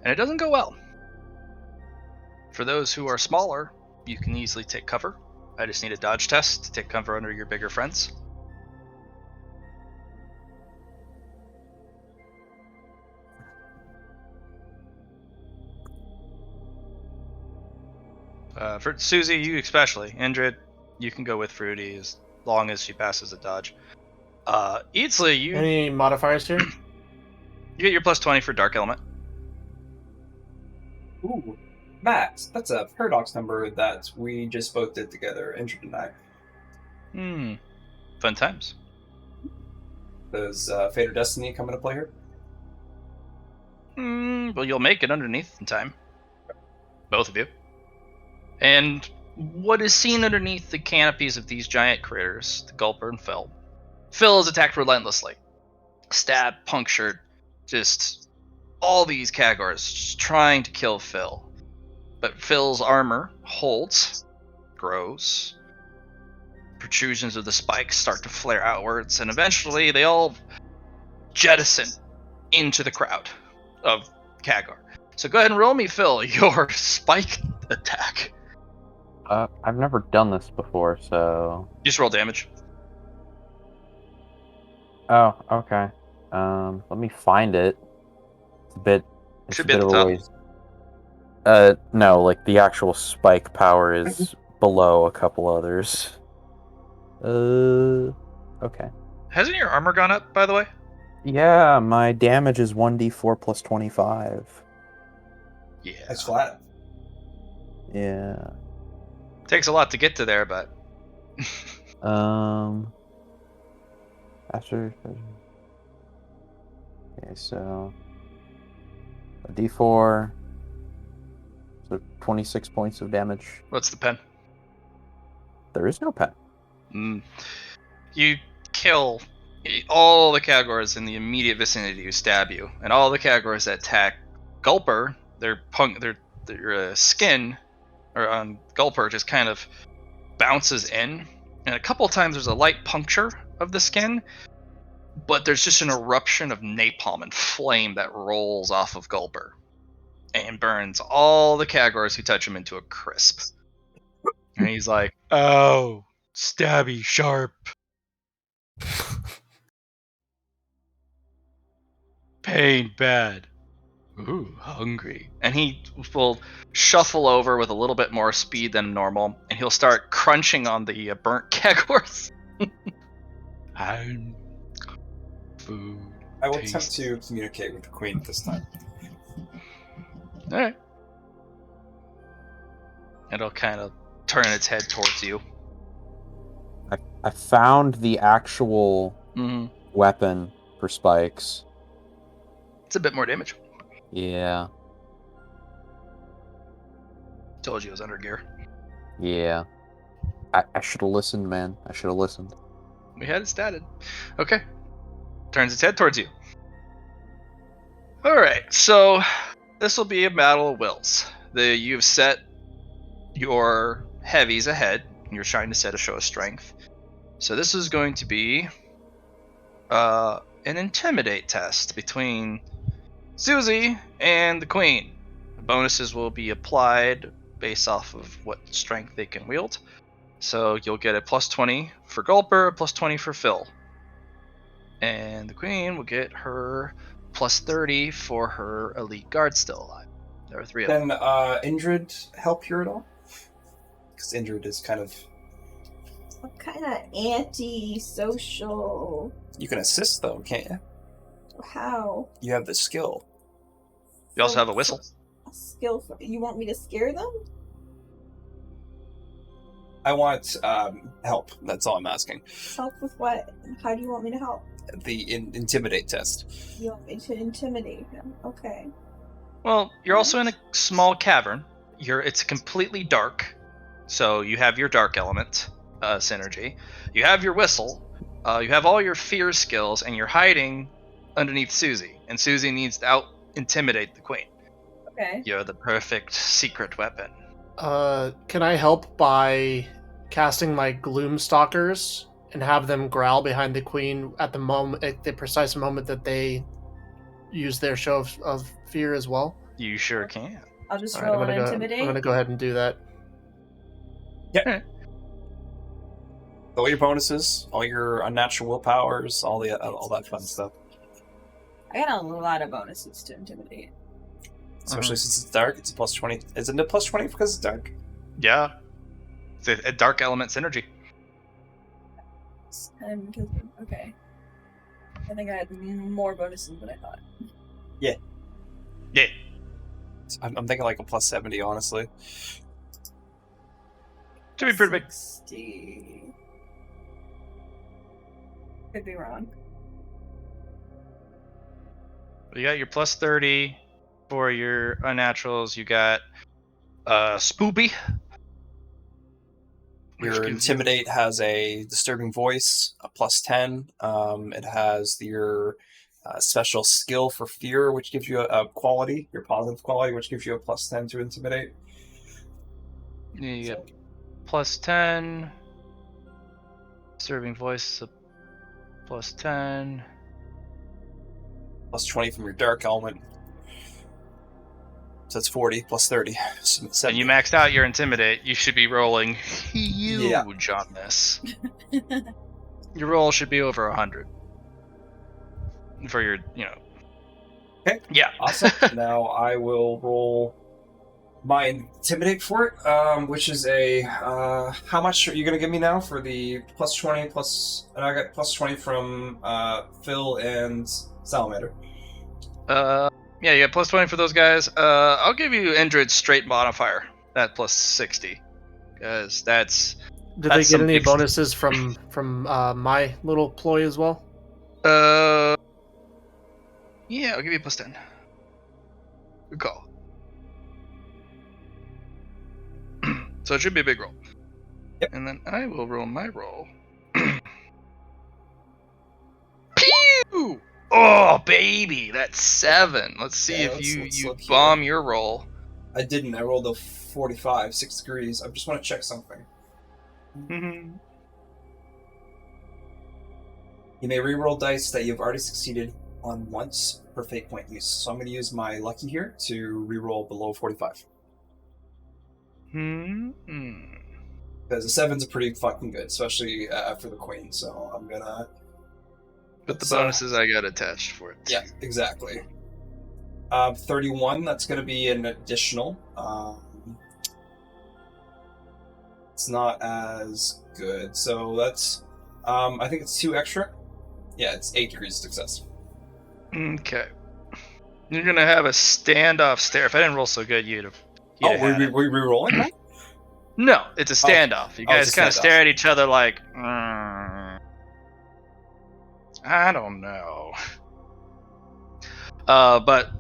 and it doesn't go well. For those who are smaller, you can easily take cover. I just need a dodge test to take cover under your bigger friends. For Susie, you especially. Indrid, you can go with Fruity as long as she passes a dodge. Eatsley, you Any modifiers here? You get your plus 20 for Dark Element. Ooh, Max, that's a paradox number that we just both did together, Indrid and I. Fun times. Does Fate or Destiny come into play here? Well, you'll make it underneath in time. Both of you. And what is seen underneath the canopies of these giant critters, the Gulper and Phil. Phil is attacked relentlessly. Stabbed, punctured, just all these Khagars just trying to kill Phil. But Phil's armor holds, grows. Protrusions of the spikes start to flare outwards, and eventually they all jettison into the crowd of Khagar. So go ahead and roll me, Phil, your spike attack. I've never done this before, so... Just roll damage. Oh, okay. Let me find it. It's Should a be at bit the of a top. ways. No, like the actual spike power is below a couple others. Okay. Hasn't your armor gone up, by the way? Yeah, my damage is 1d4 plus 25. Yeah. It's flat. Yeah. Takes a lot to get to there, but... After... Okay, so... A d4... So 26 points of damage. What's the pen? There is no pen. You kill all the Khagars in the immediate vicinity who stab you, and all the Khagars that attack Gulper, their skin or on Gulper just kind of bounces in, and a couple of times there's a light puncture of the skin, but there's just an eruption of napalm and flame that rolls off of Gulper and burns all the Khagars who touch him into a crisp. And he's like, "Oh, stabby sharp. Pain bad. Ooh, hungry." And he will shuffle over with a little bit more speed than normal, and he'll start crunching on the burnt Khagars. I'm food. I will attempt to communicate with the Queen this time. Alright. It'll kind of turn its head towards you. I found the actual weapon for spikes. It's a bit more damage. Yeah. Told you it was under gear. Yeah. I should have listened, man. I should have listened. We had it statted. Okay. Turns its head towards you. Alright, so this will be a battle of wills. You've set your heavies ahead. You're trying to set a show of strength. So this is going to be an intimidate test between Susie and the Queen. The bonuses will be applied based off of what strength they can wield. So you'll get a plus 20 for Gulper, a plus 20 for Phil. And the Queen will get her plus 30 for her elite guard still alive. There are 3 of them. Then Indrid help here at all? Because Indrid is kind of... What kind of anti-social? You can assist though, can't you? How? You have the skill. You also have a whistle. A skill for... You want me to scare them? I want help. That's all I'm asking. Help with what? How do you want me to help? The intimidate test. You want me to intimidate him? Okay. Well, you're also in a small cavern. It's completely dark, so you have your dark element synergy. You have your whistle. You have all your fear skills, and you're hiding underneath Susie. And Susie needs to out-intimidate the Queen. Okay. You're the perfect secret weapon. Can I help by casting my Gloom Stalkers and have them growl behind the Queen at the precise moment that they use their show of fear as well? You sure can. I'll just All right, roll an intimidate. I'm gonna go ahead and do that. Yeah. All your bonuses, all your unnatural willpowers, all that fun stuff. I got a lot of bonuses to intimidate. Especially since it's dark, it's a plus 20. Isn't it plus 20 because it's dark? Yeah. It's a dark element synergy. Okay. I think I had more bonuses than I thought. Yeah. I'm thinking like a plus 70, honestly. Should be pretty big. 60. Could be wrong. You got your plus 30 for your unnaturals. You got Spoopy. Your intimidate has a disturbing voice, a plus 10. It has your special skill for fear, which gives you a quality, your positive quality, which gives you a plus 10 to intimidate. You get plus 10. Disturbing voice, plus 10. Plus 20 from your dark element. So that's 40 plus 30. And you maxed out your intimidate. You should be rolling huge on this. Your roll should be over 100 for your, Okay. Yeah. Awesome. Now I will roll my intimidate for it, which is a how much are you going to give me now for the plus 20 plus? And I got plus 20 from Phil and Salamander. Yeah, you got plus 20 for those guys. I'll give you Indrid's straight modifier, that plus 60, because that's. Did they get any bonuses from my little ploy as well? Yeah, I'll give you plus 10. Good call. So it should be a big roll. Yep. And then I will roll my roll. Pew! Oh, baby, that's 7. Let's see if you bomb your roll. I didn't. I rolled a 45, 6 degrees. I just want to check something. Mm-hmm. You may reroll dice that you've already succeeded on once per fate point use. So I'm going to use my lucky here to reroll below 45. Because the 7's are pretty fucking good, especially for the Queen. So I'm going to... But the bonuses I got attached for it. Yeah, exactly. 31, that's going to be an additional. It's not as good. So that's, I think it's 2 extra. Yeah, it's 8 degrees of success. Okay. You're going to have a standoff stare. If I didn't roll so good, you'd have we re-rolling? No, it's a standoff. You Oh, guys it's a kind of standoff. stare at each other like, I don't know. But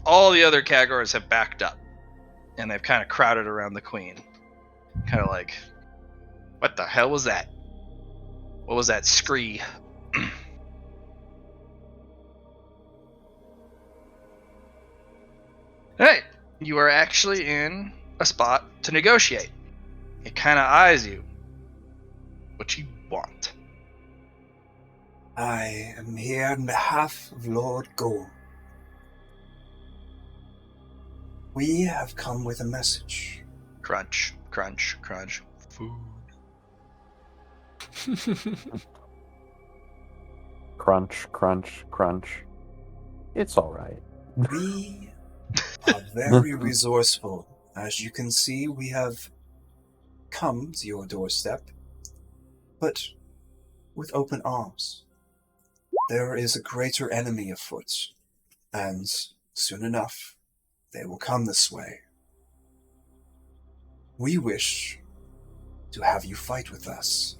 all the other Kagors have backed up, and they've kind of crowded around the queen. Kind of like, what the hell was that? What was that scree? Alright, you are actually in a spot to negotiate. It kind of eyes you. What you want? I am here on behalf of Lord Gore. We have come with a message. Crunch, crunch, crunch. Food. Crunch, crunch, crunch. It's all right. We are very resourceful. As you can see, we have come to your doorstep, but with open arms. There is a greater enemy afoot, and soon enough, they will come this way. We wish to have you fight with us.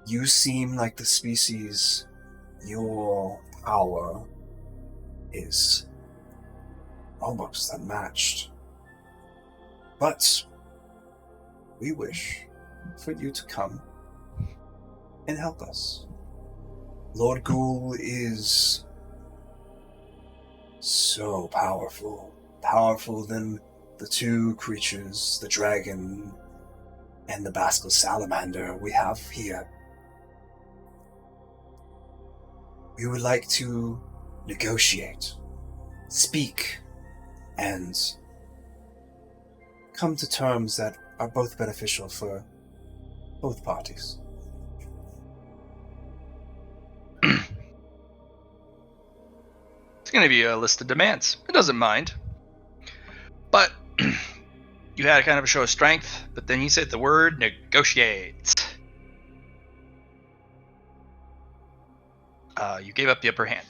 You seem like the species. Your power is almost unmatched. But we wish for you to come and help us. Lord Ghoul is so powerful. Powerful than the two creatures, the dragon and the Bascal salamander we have here. We would like to negotiate, speak, and come to terms that are both beneficial for both parties. It's going to be a list of demands. It doesn't mind. But you had kind of a show of strength, but then you said the word negotiate. You gave up the upper hand.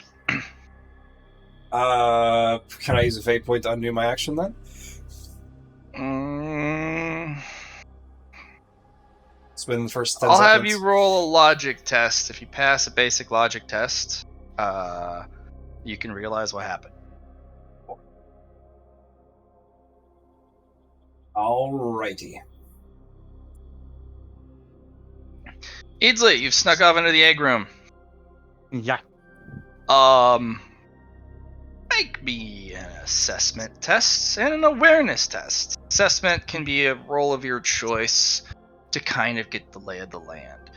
Can I use a fate point to undo my action then? It's been the first 10 I'll seconds. have you roll a logic test. If you pass a basic logic test, you can realize what happened. Alrighty. Eadsley, you've snuck off into the egg room. Yeah. Make me an assessment test and an awareness test. Assessment can be a roll of your choice to kind of get the lay of the land.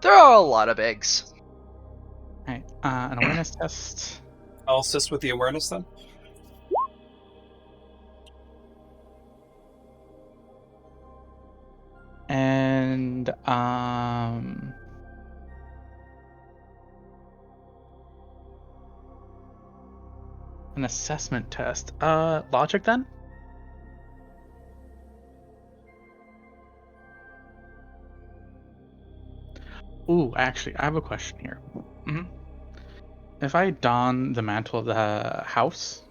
There are a lot of eggs. Alright, an awareness test. I'll assist with the awareness then. And an assessment test. Logic then? Ooh, actually, I have a question here. Mhm. If I don the mantle of the house,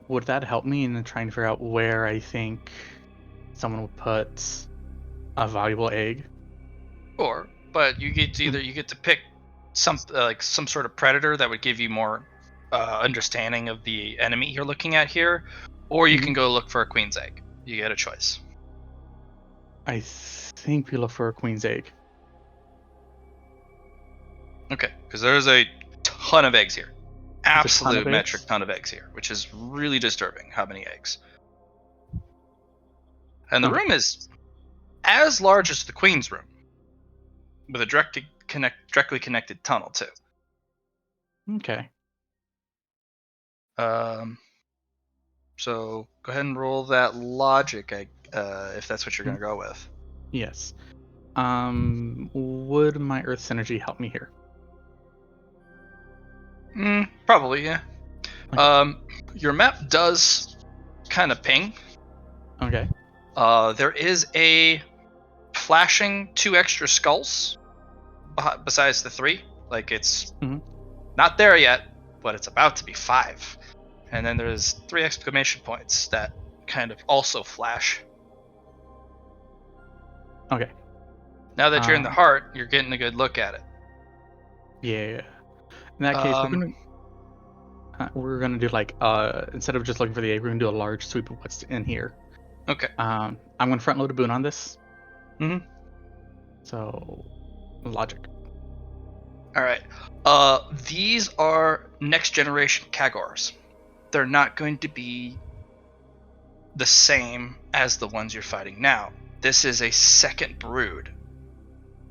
would that help me in trying to figure out where I think someone would put a valuable egg? Or, but you get to you get to pick some some sort of predator that would give you more understanding of the enemy you're looking at here, or you can go look for a queen's egg. You get a choice. I think we look for a queen's egg. Okay, because there's a ton of eggs here. Absolute eggs? metric ton of eggs here, which is really disturbing. How many eggs? And the Okay. room is as large as the queen's room, with a directly connected tunnel too. Okay. So go ahead and roll that logic, if that's what you're gonna go with. Yes. Would my Earth Synergy help me here? Probably, yeah. Okay. Your map does kind of ping. Okay. There is a flashing 2 extra skulls besides the 3. Like it's not there yet, but it's about to be 5. And then there's 3 exclamation points that kind of also flash. Okay. Now that you're in the heart, you're getting a good look at it. Yeah. In that case, we're gonna do like instead of just looking for the egg, we're gonna do a large sweep of what's in here. Okay. I'm gonna front load a boon on this. Mm-hmm. So, logic. All right. These are next generation Kagors. They're not going to be the same as the ones you're fighting now. This is a second brood.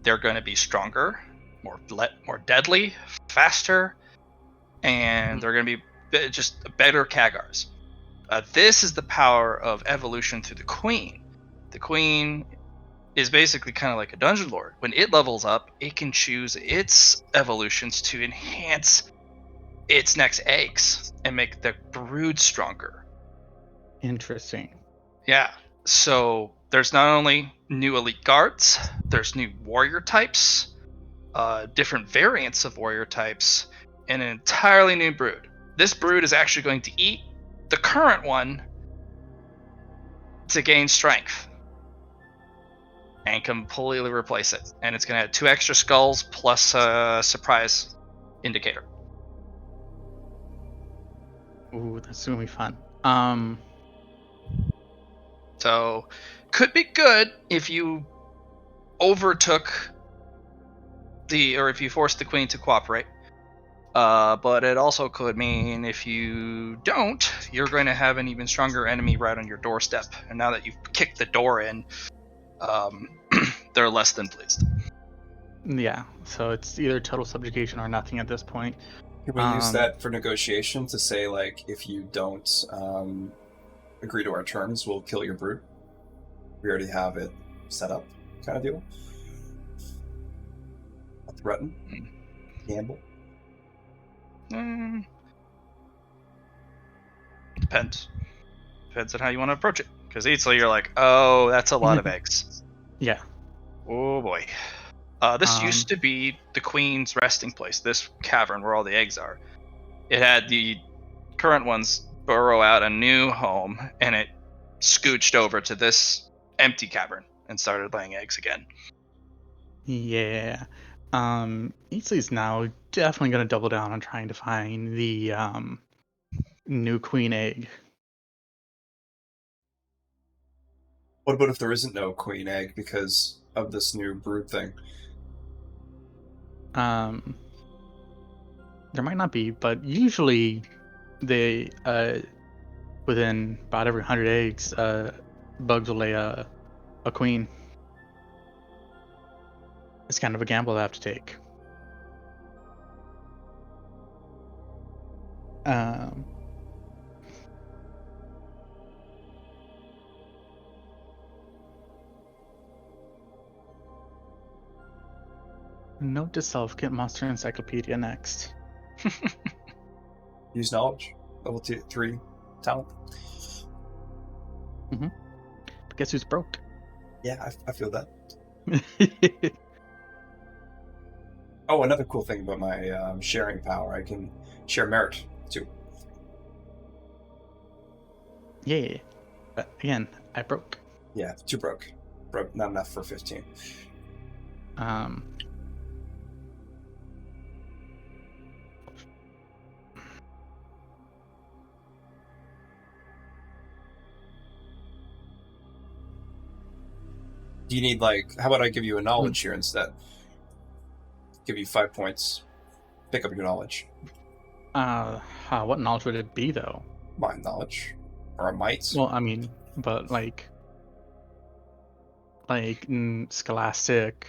They're going to be stronger, more deadly, faster, and they're going to be just better Kagars. This is the power of evolution through the Queen. The Queen is basically kind of like a dungeon lord. When it levels up, it can choose its evolutions to enhance its next eggs and make the brood stronger. Interesting. Yeah. So there's not only new elite guards, there's new warrior types, different variants of warrior types, and an entirely new brood. This brood is actually going to eat the current one to gain strength and completely replace it. And it's going to have 2 extra skulls plus a surprise indicator. Ooh, that's gonna be fun. So could be good if you overtook or if you forced the queen to cooperate. But it also could mean if you don't, you're going to have an even stronger enemy right on your doorstep. And now that you've kicked the door in, they're less than pleased. Yeah. So it's either total subjugation or nothing at this point. Can we use that for negotiation to say, like, if you don't agree to our terms, we'll kill your brood? We already have it set up, kind of deal? A threaten? Gamble? Depends. Depends on how you want to approach it. Because easily you're like, oh, that's a lot of eggs. Yeah. Oh boy. This used to be the queen's resting place, this cavern where all the eggs are. It had the current ones burrow out a new home, and it scooched over to this empty cavern and started laying eggs again. Yeah. Easley's now definitely gonna double down on trying to find the new queen egg. What about if there isn't no queen egg because of this new brood thing? There might not be, but usually they within about every 100 eggs, bugs will lay a queen. It's kind of a gamble I have to take. Note to self: get Monster Encyclopedia next. Use knowledge. Level 3 talent. But guess who's broke? Yeah, I feel that. Oh, another cool thing about my sharing power, I can share merit too. Yeah, but again, I broke. Yeah, too broke. Broke, not enough for 15. Do you need, like, how about I give you a knowledge here instead? Give you 5 points. Pick up your knowledge. What knowledge would it be though? Mind knowledge. Or a might. Well, I mean, but like scholastic.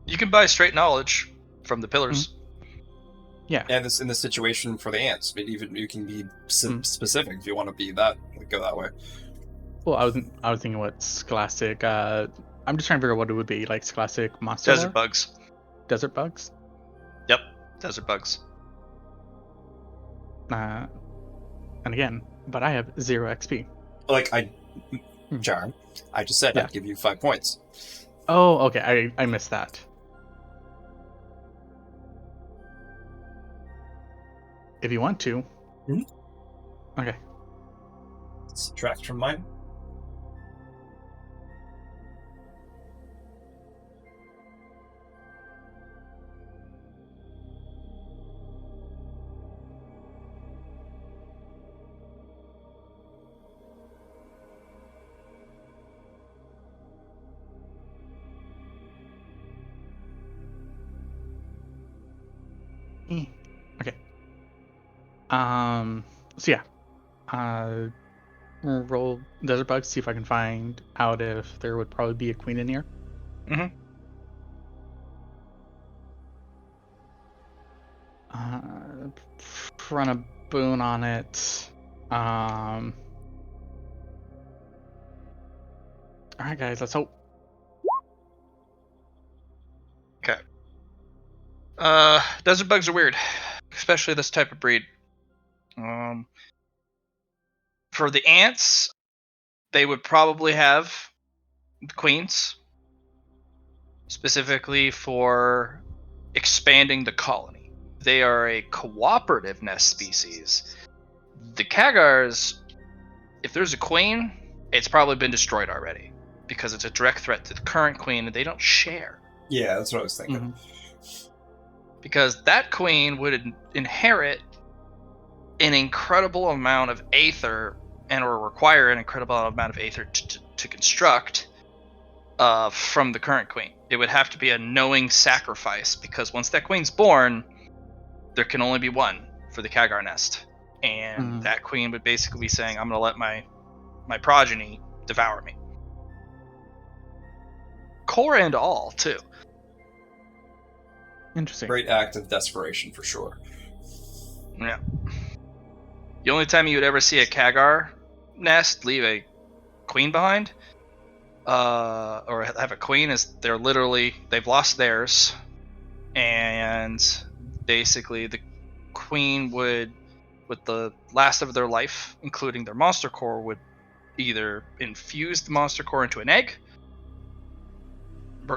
You can buy straight knowledge from the pillars. Yeah. And this in this situation for the ants, I mean, even you can be specific if you want to be that, go that way. Well, I was thinking what scholastic. I'm just trying to figure out what it would be, like scholastic monster. Desert bugs. Desert bugs. Yep, desert bugs. And again, but I have 0 XP. Like Charm, I just said I'd give you 5 points. Oh, okay. I missed that. If you want to. Mm-hmm. Okay. Subtract from mine. Okay. So yeah. Roll desert bugs. See if I can find out if there would probably be a queen in here. Mhm. Run a boon on it. All right, guys. Let's hope. Okay. Desert bugs are weird, especially this type of breed. For the ants, they would probably have the queens, specifically for expanding the colony. They are a cooperative nest species. The Kagars, if there's a queen, it's probably been destroyed already because it's a direct threat to the current queen and they don't share. Yeah, that's what I was thinking. Because that queen would inherit an incredible amount of aether and or require an incredible amount of aether to construct from the current queen. It would have to be a knowing sacrifice because once that queen's born, there can only be one for the Kagar nest. And that queen would basically be saying, I'm going to let my progeny devour me. Core and all, too. Interesting. Great act of desperation for sure. Yeah. The only time you would ever see a Kagar nest leave a queen behind, or have a queen, is they've lost theirs, and basically the queen would, with the last of their life, including their monster core, would either infuse the monster core into an egg,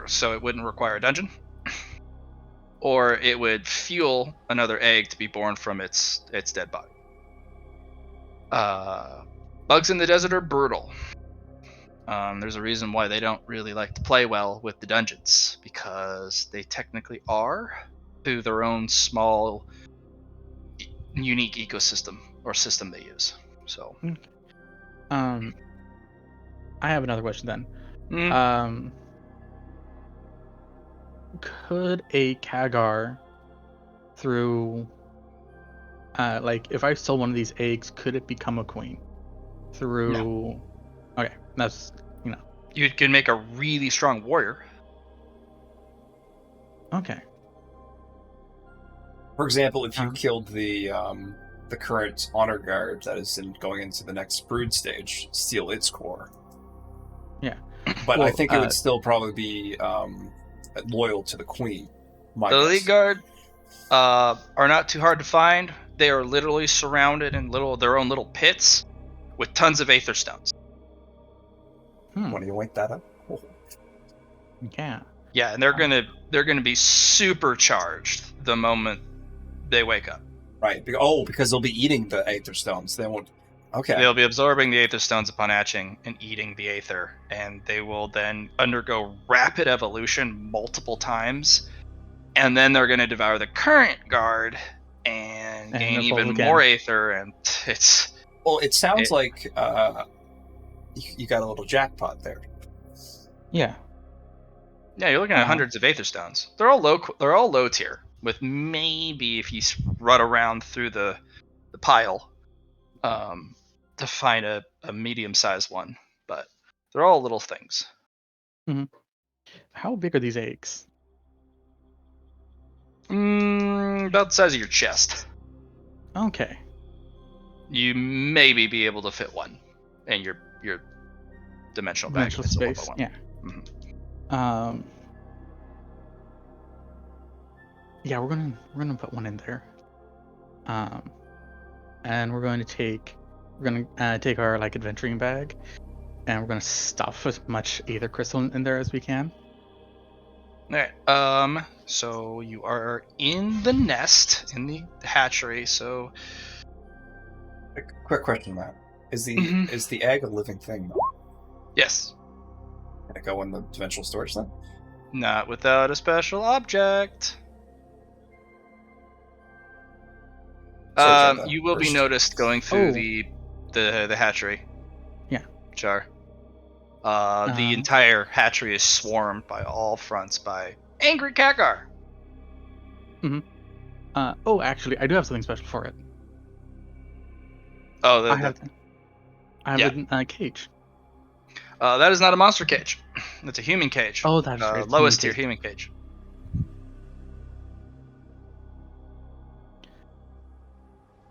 so it wouldn't require a dungeon, or it would fuel another egg to be born from its dead body. Bugs in the desert are brutal. There's a reason why they don't really like to play well with the dungeons, because they technically are to their own small, unique ecosystem or system they use. So, I have another question then. Could a Kagar through like if I stole one of these eggs, could it become a queen through? No. Okay, that's you can make a really strong warrior. Okay. For example, if you killed the current honor guard that is going into the next brood stage, steal its core. Yeah. But I think it would still probably be loyal to the queen. The League Guard are not too hard to find. They are literally surrounded in their own little pits with tons of aether stones. Want to wake that up? Oh. Yeah. Yeah, and they're gonna be supercharged the moment they wake up. Right. Because they'll be eating the aether stones. They won't. Okay. They'll be absorbing the aether stones upon hatching and eating the aether, and they will then undergo rapid evolution multiple times, and then they're going to devour the current guard and gain even more aether, and it's... Well, it sounds like you got a little jackpot there. Yeah. Yeah, you're looking at hundreds of aether stones. They're all low tier, with maybe if you run around through the pile, to find a medium-sized one, but they're all little things. Mm-hmm. How big are these eggs? About the size of your chest. Okay. You maybe be able to fit one in your dimensional bag. Space. Yeah. Mm-hmm. Yeah, we're gonna put one in there. And we're going to take our like adventuring bag, and we're gonna stuff as much aether crystal in there as we can. All right. So you are in the nest, in the hatchery. So, quick question, Matt. Is the Mhm. is the egg a living thing though? Yes. Can it go in the dimensional storage then? Not without a special object. Search out that You will be first. noticed going through Oh. the hatchery. Yeah. Char. The entire hatchery is swarmed by all fronts by angry Kakar. Oh, actually, I do have something special for it. Oh, I have yeah. a cage. That is not a monster cage. That's a human cage. Oh, that's right. it's a Lowest tier human human cage.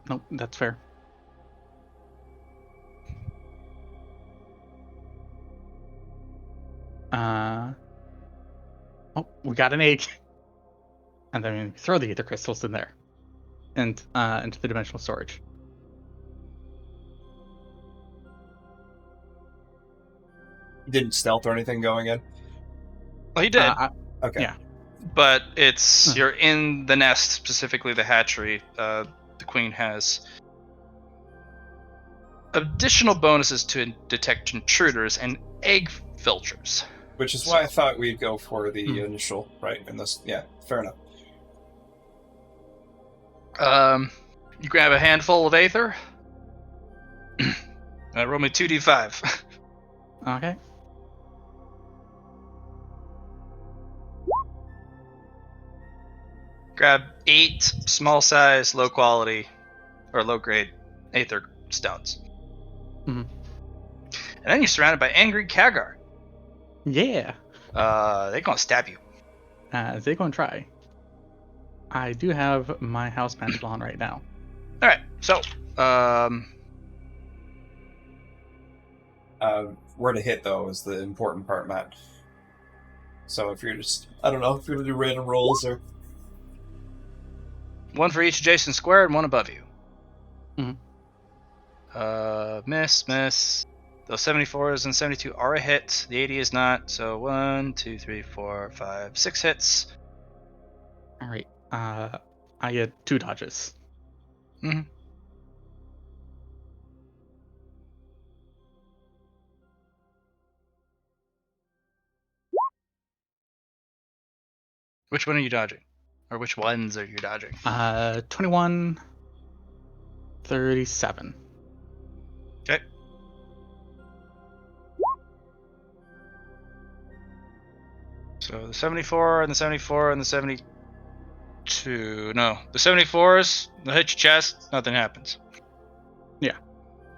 Nope, that's fair. Oh, we got an egg. And then we throw the ether crystals in there. And into the dimensional storage. You didn't stealth or anything going in? Well, he did. Okay. Yeah. But it's you're in the nest, specifically the hatchery. The queen has additional bonuses to detect intruders and egg filters. Which is why I thought we'd go for the initial, right? In this, yeah, fair enough. You grab a handful of aether. Roll me 2d5. Okay. Grab 8 small size, low quality, or low grade aether stones. Mhm. And then you're surrounded by angry Kagar. Yeah. They're gonna stab you. They're gonna try. I do have my house mantle on right now. Alright, so Where to hit though is the important part, Matt. So if you're just, I don't know, if you're gonna do random rolls or one for each adjacent square and one above you. Mhm. Miss. Those 74s and 72 are a hit. The 80 is not. So 1, 2, 3, 4, 5, 6 hits. All right. I get 2 dodges. Mhm. Which one are you dodging? Or which ones are you dodging? 21, 37. Okay. So the 74 and the 74 and the 72. No, the 74s, they'll hit your chest, nothing happens. Yeah.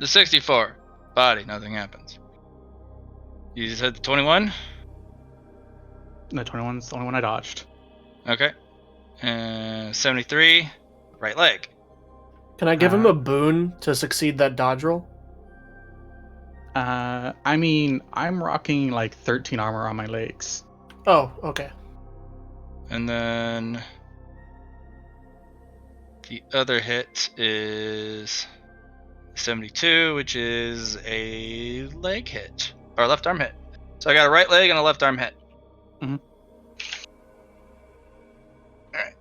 The 64, body, nothing happens. You just hit the 21? The 21's the only one I dodged. Okay. And 73, right leg. Can I give him a boon to succeed that dodge roll? I mean, I'm rocking like 13 armor on my legs. Oh, okay. And then the other hit is 72, which is a leg hit. Or left arm hit. So I got a right leg and a left arm hit. Mhm. Alright.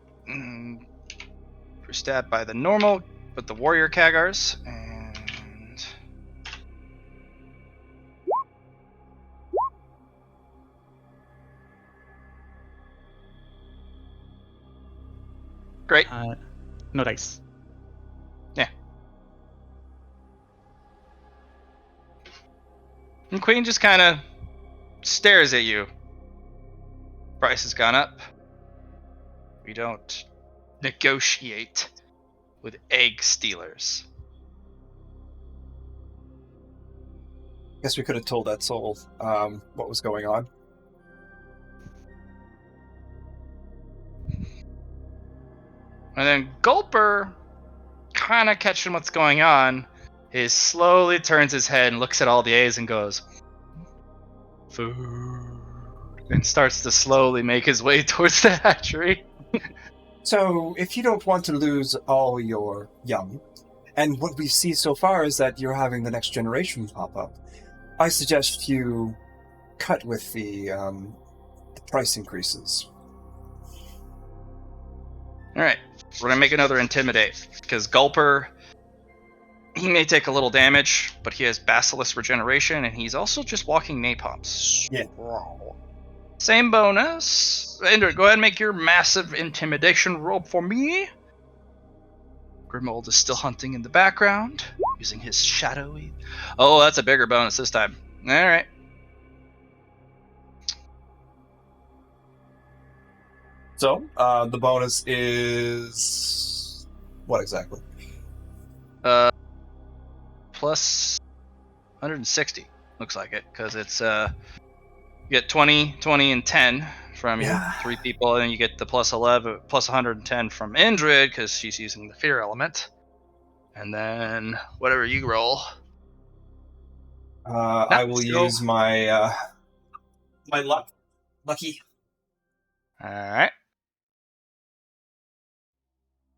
We're stabbed by the normal, but the warrior Kagars. And great. No dice. Yeah. And Queen just kind of stares at you. Price has gone up. We don't negotiate with egg stealers. guess we could have told that soul what was going on. And then Gulper, kind of catching what's going on, he slowly turns his head and looks at all the A's and goes, food, and starts to slowly make his way towards the hatchery. So, if you don't want to lose all your young, and what we see so far is that you're having the next generation pop up, I suggest you cut with the price increases. All right, we're gonna make another intimidate because Gulper he may take a little damage, but he has Basilisk regeneration, and he's also just walking napalms. Yeah. Same bonus. Andrew, go ahead and make your massive intimidation roll for me. Grimold is still hunting in the background, using his shadowy. Oh, that's a bigger bonus this time. All right. So, the bonus is what exactly? Plus 160, looks like it, because it's you get 20, 20, and 10 from your Yeah. 3 people, and then you get the plus 11, plus 110 from Indrid because she's using the fear element, and then whatever you roll. I will use my my lucky. All right,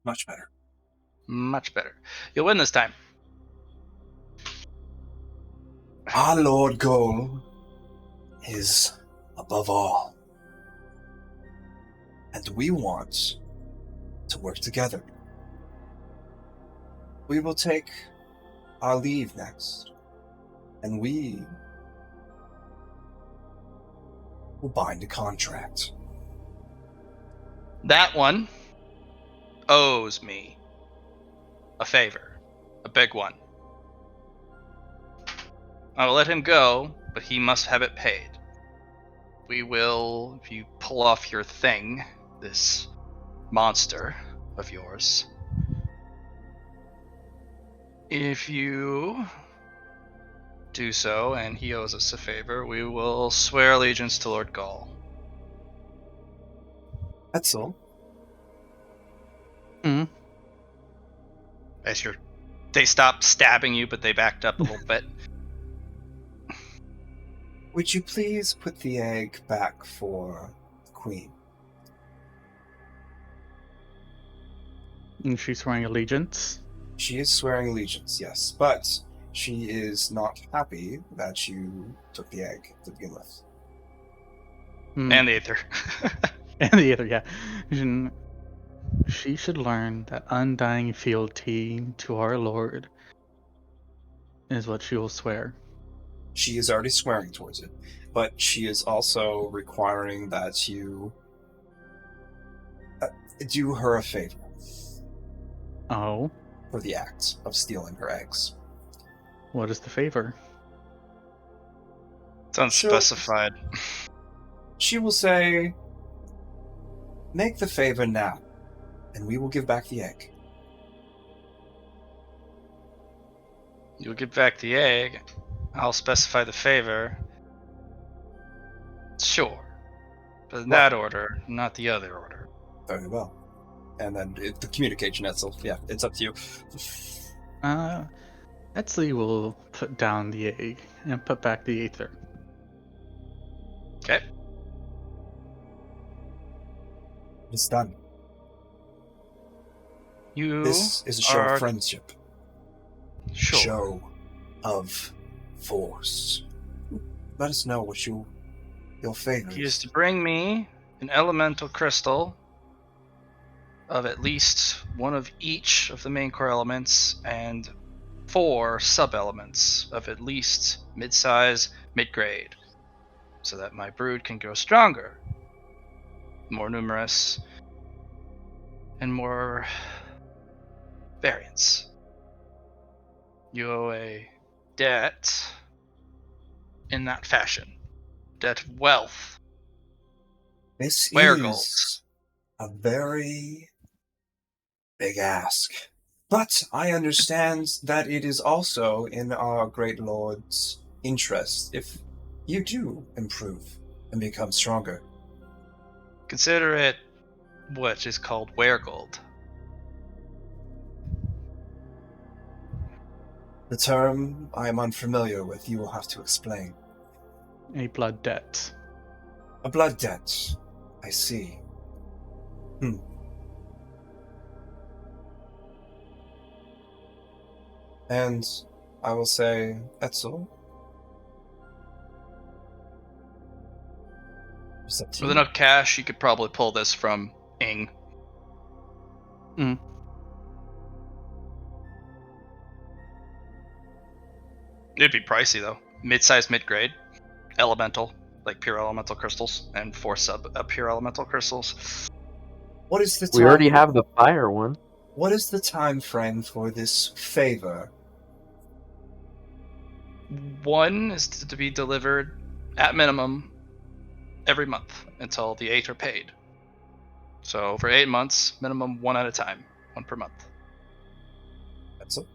Much better. much better. You'll win this time. Our Lord goal is above all, and we want to work together. We will take our leave next, and we will bind a contract. That one owes me a favor, a big one. I will let him go, but he must have it paid. We will, if you pull off your thing, this monster of yours. If you do so, and he owes us a favor, we will swear allegiance to Lord Gaul. That's all. As they stopped stabbing you, but they backed up a little bit. Would you please put the egg back for the Queen? And she's swearing allegiance. She is swearing allegiance, yes, but she is not happy that you took the egg to begin with. And the Aether. And the other, yeah. She should learn that undying fealty to our Lord is what she will swear. She is already swearing towards it, but she is also requiring that you do her a favor. Oh? For the act of stealing her eggs. What is the favor? It's unspecified. She will say, make the favor now, and we will give back the egg. You'll give back the egg. I'll specify the favor. Sure. But in that order, not the other order. Very well. And then the communication itself, yeah, it's up to you. Etsley will put down the egg and put back the Aether. Okay. It's done. You This is a show of friendship. Sure. Show of force. Let us know what your favor He is to bring me an elemental crystal of at least one of each of the main core elements and 4 sub-elements of at least mid-size, mid-grade, so that my brood can grow stronger, more numerous, and more variance. You owe a debt in that fashion. Debt of wealth. This Werewolves. is a very big ask. But I understand that it is also in our great lord's interest if you do improve and become stronger. Consider it what is called weregold. The term I am unfamiliar with, you will have to explain. A blood debt. A blood debt. I see. And I will say, Etzel. With enough cash, you could probably pull this from Ing. It'd be pricey though. Mid-size, mid-grade, elemental, like pure elemental crystals, and 4 pure elemental crystals. What is the time? We already have the fire one. What is the time frame for this favor? 1 is to be delivered at minimum every month until the 8 are paid. So for 8 months, minimum 1 at a time, 1 per month. That's it.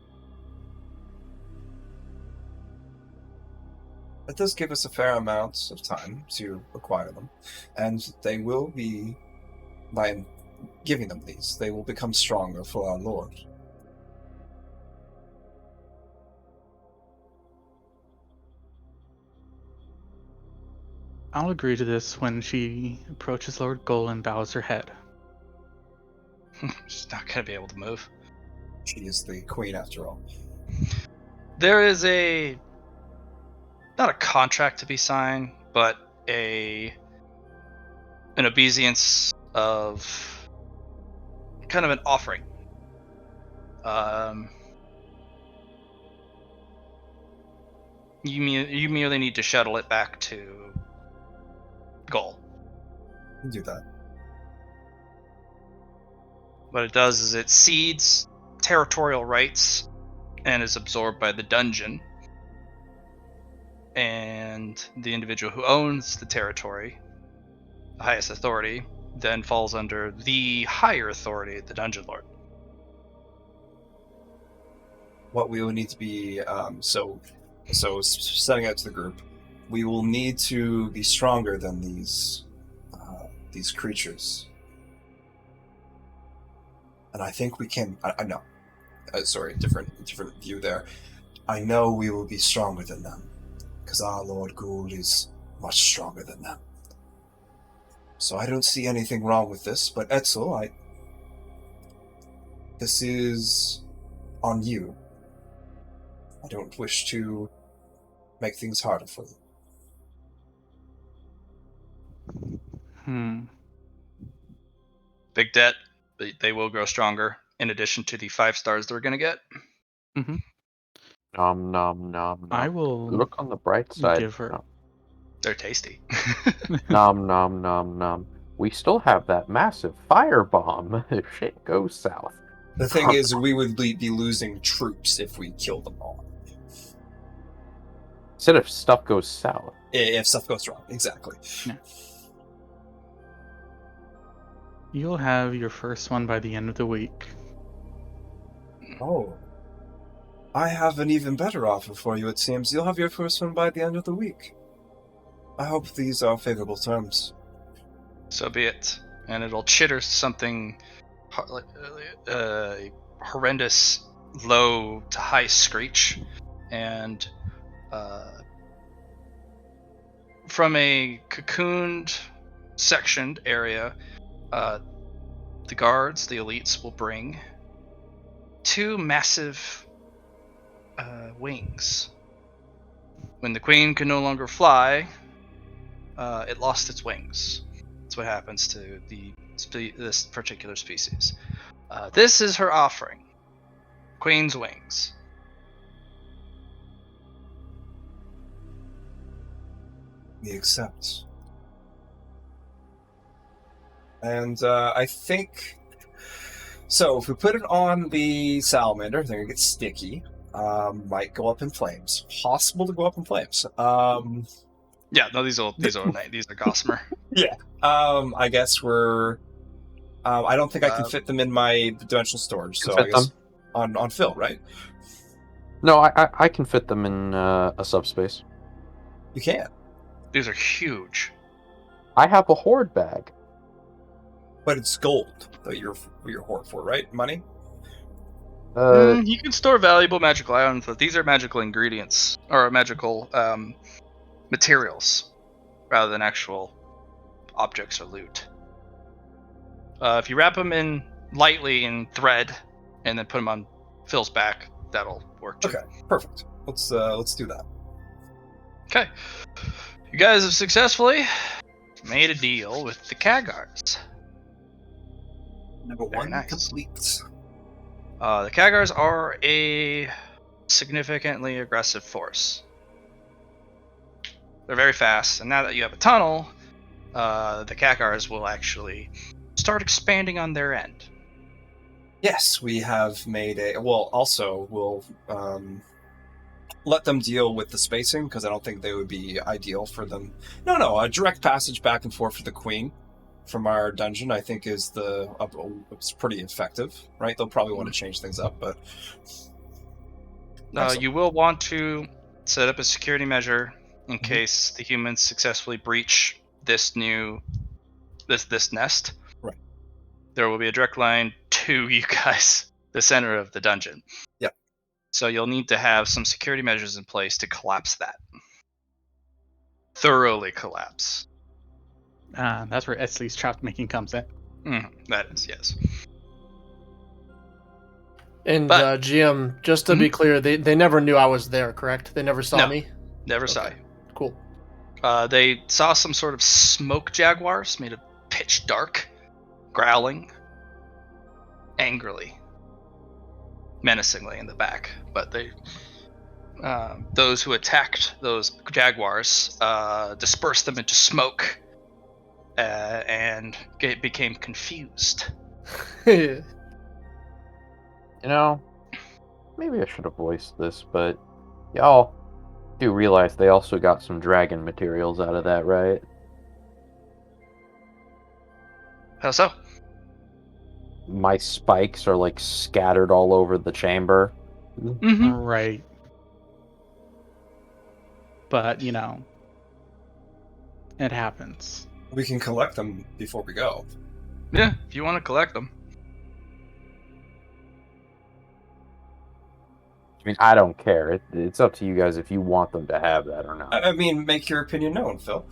That does give us a fair amount of time to acquire them, and they will be, by giving them these, they will become stronger for our Lord. I'll agree to this when she approaches Lord Goal and bows her head. She's not gonna be able to move. She is the queen after all. There is not a contract to be signed, but an obeisance of kind of an offering. You merely need to shuttle it back to Goal. You can do that. What it does is it cedes territorial rights and is absorbed by the dungeon. And the individual who owns the territory, the highest authority, then falls under the higher authority, the dungeon lord. What we will need to be so setting out to the group, we will need to be stronger than these creatures, and I think we can. I know. Sorry, different view there. I know we will be stronger than them, because our Lord Ghoul is much stronger than them. So I don't see anything wrong with this, but Etzel, this is on you. I don't wish to make things harder for you. Big debt, but they will grow stronger, in addition to the 5 stars they're going to get. Mm-hmm. Nom nom nom nom. I will look on the bright side. give her. Nom. They're tasty. Nom nom nom nom. We still have that massive firebomb if shit goes south. The thing is, we would be losing troops if we kill them all. Instead if stuff goes south. If stuff goes wrong, exactly. Yeah. You'll have your first one by the end of the week. Oh. I have an even better offer for you, it seems. You'll have your first one by the end of the week. I hope these are favorable terms. So be it. And it'll chitter something horrendous low to high screech. And from a cocooned, sectioned area, the guards, the elites, will bring 2 massive wings. When the queen could no longer fly, it lost its wings. That's what happens to this particular species. This is her offering. Queen's wings. We accept. And I think... So, if we put it on the salamander, then it gets sticky. Might go up in flames. Possible to go up in flames. Yeah, no, these are gossamer. Yeah. I guess we're... I don't think I can fit them in my dimensional storage, so I guess on Phil, right? No, I can fit them in a subspace. You can. These are huge. I have a hoard bag. But it's gold that you're hoard for, right? Money? You can store valuable magical items, but these are magical ingredients or magical materials rather than actual objects or loot. If you wrap them in lightly in thread and then put them on Phil's back, that'll work too. Okay, perfect. Let's do that. Okay, you guys have successfully made a deal with the Kagars. Number Very 1 nice. complete. The Kagars are a significantly aggressive force. They're very fast, and now that you have a tunnel, the Kakars will actually start expanding on their end. Yes, we have made a. Well, also, we'll let them deal with the spacing, because I don't think they would be ideal for them. No, a direct passage back and forth for the Queen from our dungeon, I think, is it's pretty effective, right? They'll probably want to change things up, but. You will want to set up a security measure in case the humans successfully breach this nest. Right. There will be a direct line to you guys, the center of the dungeon. Yep. So you'll need to have some security measures in place to collapse that. Thoroughly collapse. That's where Esley's trap making comes in. That is, yes. And GM, just to be clear, they never knew I was there, correct? They never saw me? Never saw you. Cool. They saw some sort of smoke jaguars made of pitch dark, growling angrily, menacingly in the back. But those who attacked those jaguars dispersed them into smoke and became confused. You know, maybe I should have voiced this, but y'all do realize they also got some dragon materials out of that, right? How so? My spikes are like scattered all over the chamber. Mm-hmm. Right. But, you know, it happens. We can collect them before we go. Yeah, if you want to collect them. I mean, I don't care. It's up to you guys if you want them to have that or not. I mean, make your opinion known, Phil.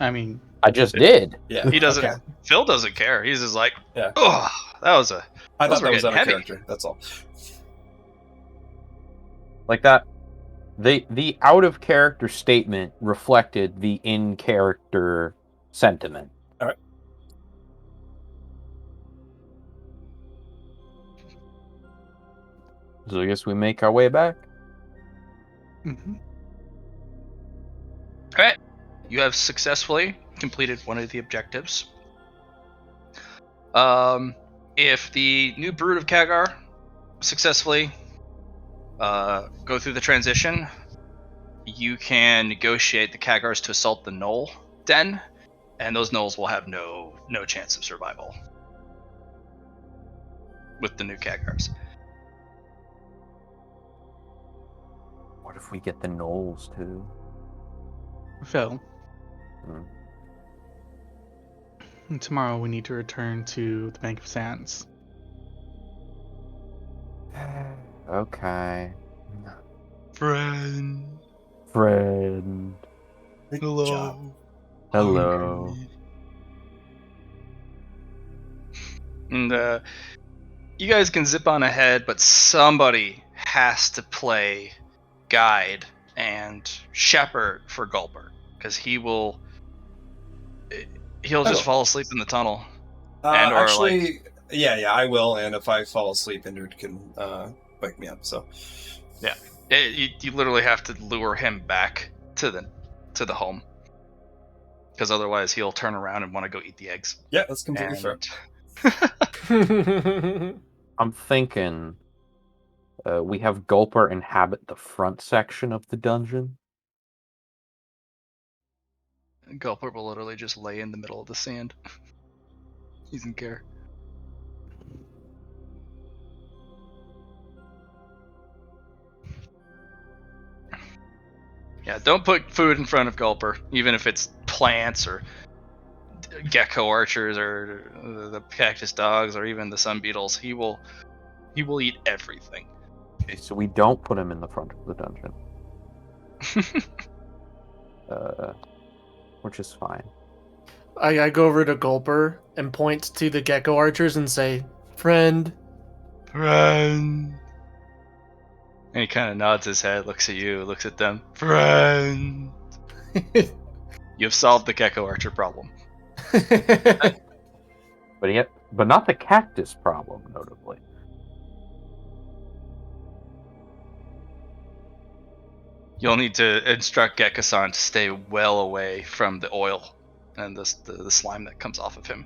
I mean, I just did. Yeah. He doesn't. Okay. Phil doesn't care. He's just like, Yeah. oh, that was a. I thought were that was out getting of heavy. character. That's all. Like that. The out of character statement reflected the in character sentiment. All right. So I guess we make our way back. mm-hmm. Okay. You have successfully completed one of the objectives. If the new brood of Kagar successfully go through the transition, you can negotiate the Kagars to assault the Knoll den, and those Knolls will have no chance of survival with the new Kagars. What if we get the Knolls too? Phil, Hmm. tomorrow we need to return to the Bank of Sands. Okay. Friend. Friend. Hello. Hello. And you guys can zip on ahead, but somebody has to play guide and shepherd for Gulper, because he'll just fall asleep in the tunnel. Actually, yeah, I will. And if I fall asleep, Indrid can wake me up. So yeah, you literally have to lure him back to the home, because otherwise he'll turn around and want to go eat the eggs. yeah, that's completely fair. I'm thinking we have Gulper inhabit the front section of the dungeon. Gulper will literally just lay in the middle of the sand. He doesn't care. Yeah, don't put food in front of Gulper, even if it's plants or gecko archers or the cactus dogs or even the sun beetles. He will eat everything. Okay, so we don't put him in the front of the dungeon. Which is fine. I go over to Gulper and point to the gecko archers and say, "Friend." Friend. And he kind of nods his head, looks at you, looks at them. Friend. You've solved the gecko archer problem. But not the cactus problem, notably. You'll need to instruct Gekko-san to stay well away from the oil and the slime that comes off of him.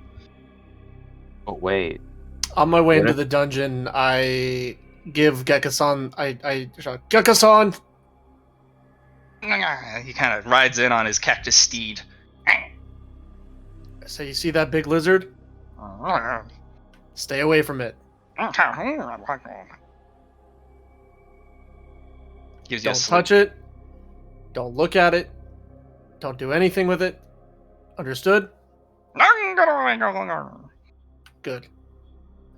But wait, On my way What into if- the dungeon, I give Gekko-san. I shout, Gekko-san! He kind of rides in on his cactus steed. I say, you see that big lizard? Stay away from it. Gives you a Don't salute. touch it. Don't look at it. Don't do anything with it. Understood? Good.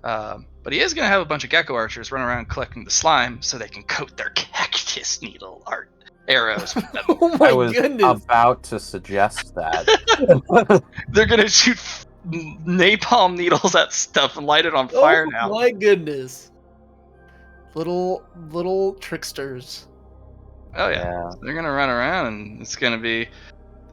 But he is going to have a bunch of gecko archers run around collecting the slime so they can coat their cactus needle art arrows with them. Oh my I was goodness. about to suggest that. They're going to shoot napalm needles at stuff and light it on fire now. Oh my goodness. Little tricksters. Oh yeah. They're going to run around and it's going to be...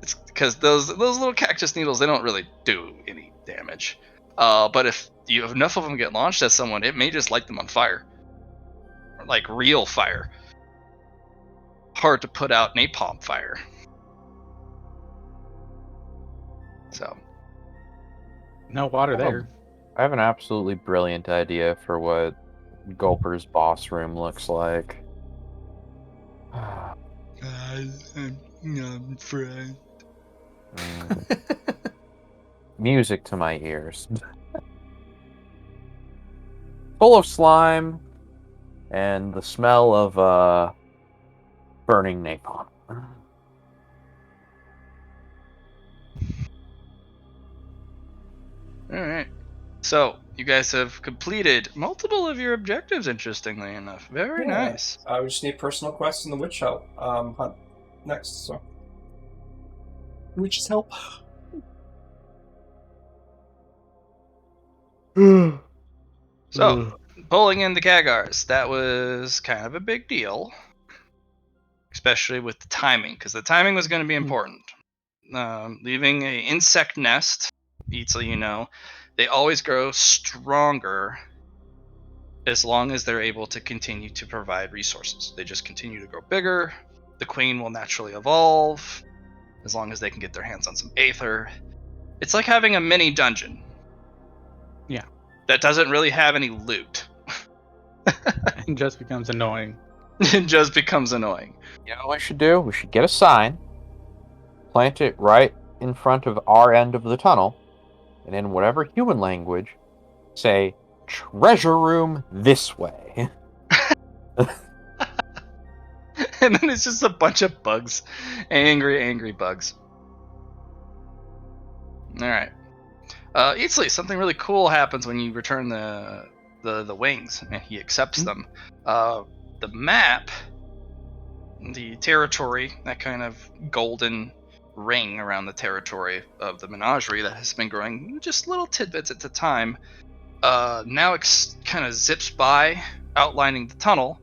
It's because those little cactus needles, they don't really do any damage. But if you have enough of them get launched at someone, it may just light them on fire. Like real fire. Hard to put out napalm fire. So. No water there. I have an absolutely brilliant idea for what Gulper's boss room looks like. Music to my ears. Full of slime and the smell of burning napalm. Alright. So, you guys have completed multiple of your objectives, interestingly enough. Very Yeah. nice. We just need personal quests in the witch hunt next. So, witch's help. So, pulling in the Kagars, that was kind of a big deal. Especially with the timing, because the timing was going to be important. Leaving an insect nest, so you know, they always grow stronger as long as they're able to continue to provide resources. They just continue to grow bigger. The queen will naturally evolve as long as they can get their hands on some aether. It's like having a mini dungeon. Yeah. That doesn't really have any loot. It just becomes annoying. It just becomes annoying. You know what we should do? We should get a sign, plant it right in front of our end of the tunnel, and in whatever human language, say, treasure room this way. And then it's just a bunch of bugs. Angry bugs. Alright. Eatsley, something really cool happens when you return the wings, and he accepts them. The map, the territory, that kind of golden ring around the territory of the menagerie that has been growing just little tidbits at the time, now kind of zips by, outlining the tunnel,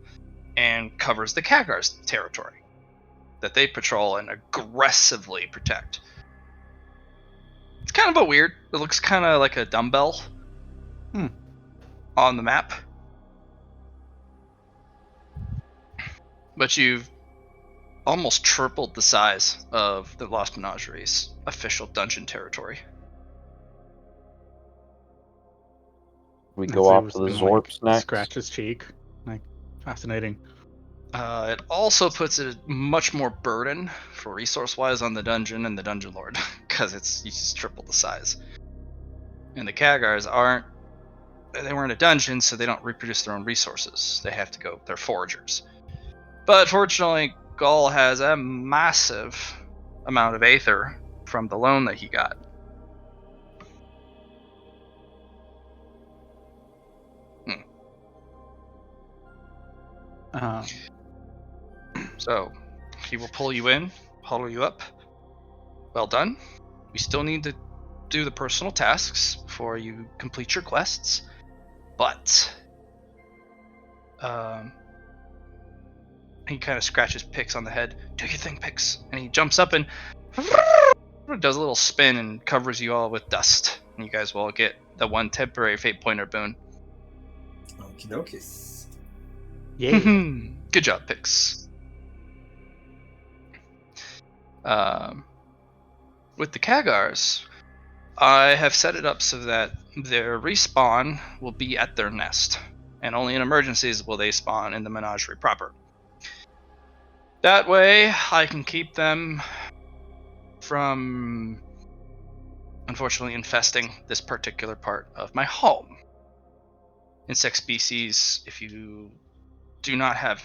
and covers the Kagars' territory that they patrol and aggressively protect. It's kind of a weird. It looks kind of like a dumbbell on the map. But you've almost tripled the size of the Lost Menagerie's official dungeon territory. We As go he off was to the gonna, Zorps next. Scratch his cheek. Like, fascinating. It also puts a much more burden for resource-wise on the dungeon and the dungeon lord, because you just triple the size. And the Kagars they weren't a dungeon, so they don't reproduce their own resources. They have to go, they're foragers. But fortunately, Gaul has a massive amount of aether from the loan that he got. So, he will pull you in, huddle you up. Well done. We still need to do the personal tasks before you complete your quests. But, he kind of scratches Pix on the head. Do your thing, Pix. And he jumps up and does a little spin and covers you all with dust. And you guys will all get the one temporary fate pointer boon. Okie dokie. Yay. Good job, Pix. With the Kagars, I have set it up so that their respawn will be at their nest, and only in emergencies will they spawn in the menagerie proper. That way, I can keep them from, unfortunately, infesting this particular part of my home. Insect species, if you do not have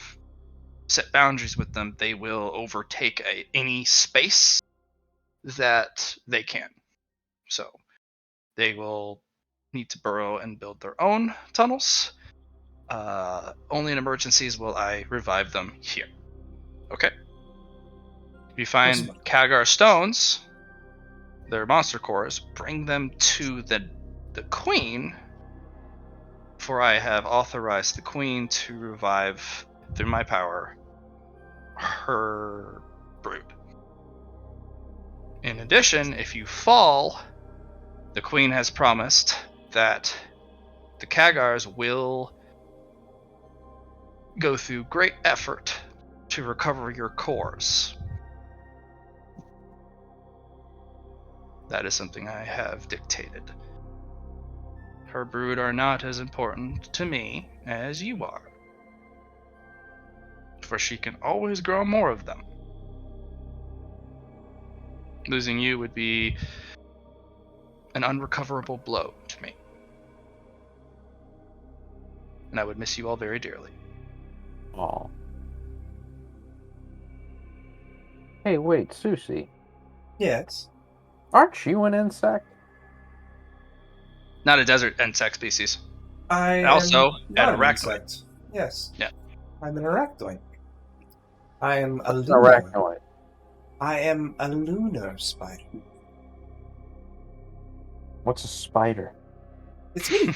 set boundaries with them, they will overtake any space that they can. So they will need to burrow and build their own tunnels. Only in emergencies will I revive them here. Okay. If you find Kagar stones, their monster cores, bring them to the queen, for I have authorized the queen to revive, through my power, her brood. In addition, if you fall, the queen has promised that the Kagars will go through great effort to recover your cores. That is something I have dictated. Her brood are not as important to me as you are, for she can always grow more of them. Losing you would be an unrecoverable blow to me. And I would miss you all very dearly. Oh. Hey, wait, Susie. Yes. Aren't you an insect? Not a desert insect species. I Also, am an not an arachnoid. insect. Yes. Yeah. I'm an arachnoid. I am a What's an lunar. arachnoid? I am a lunar spider. What's a spider? It's me.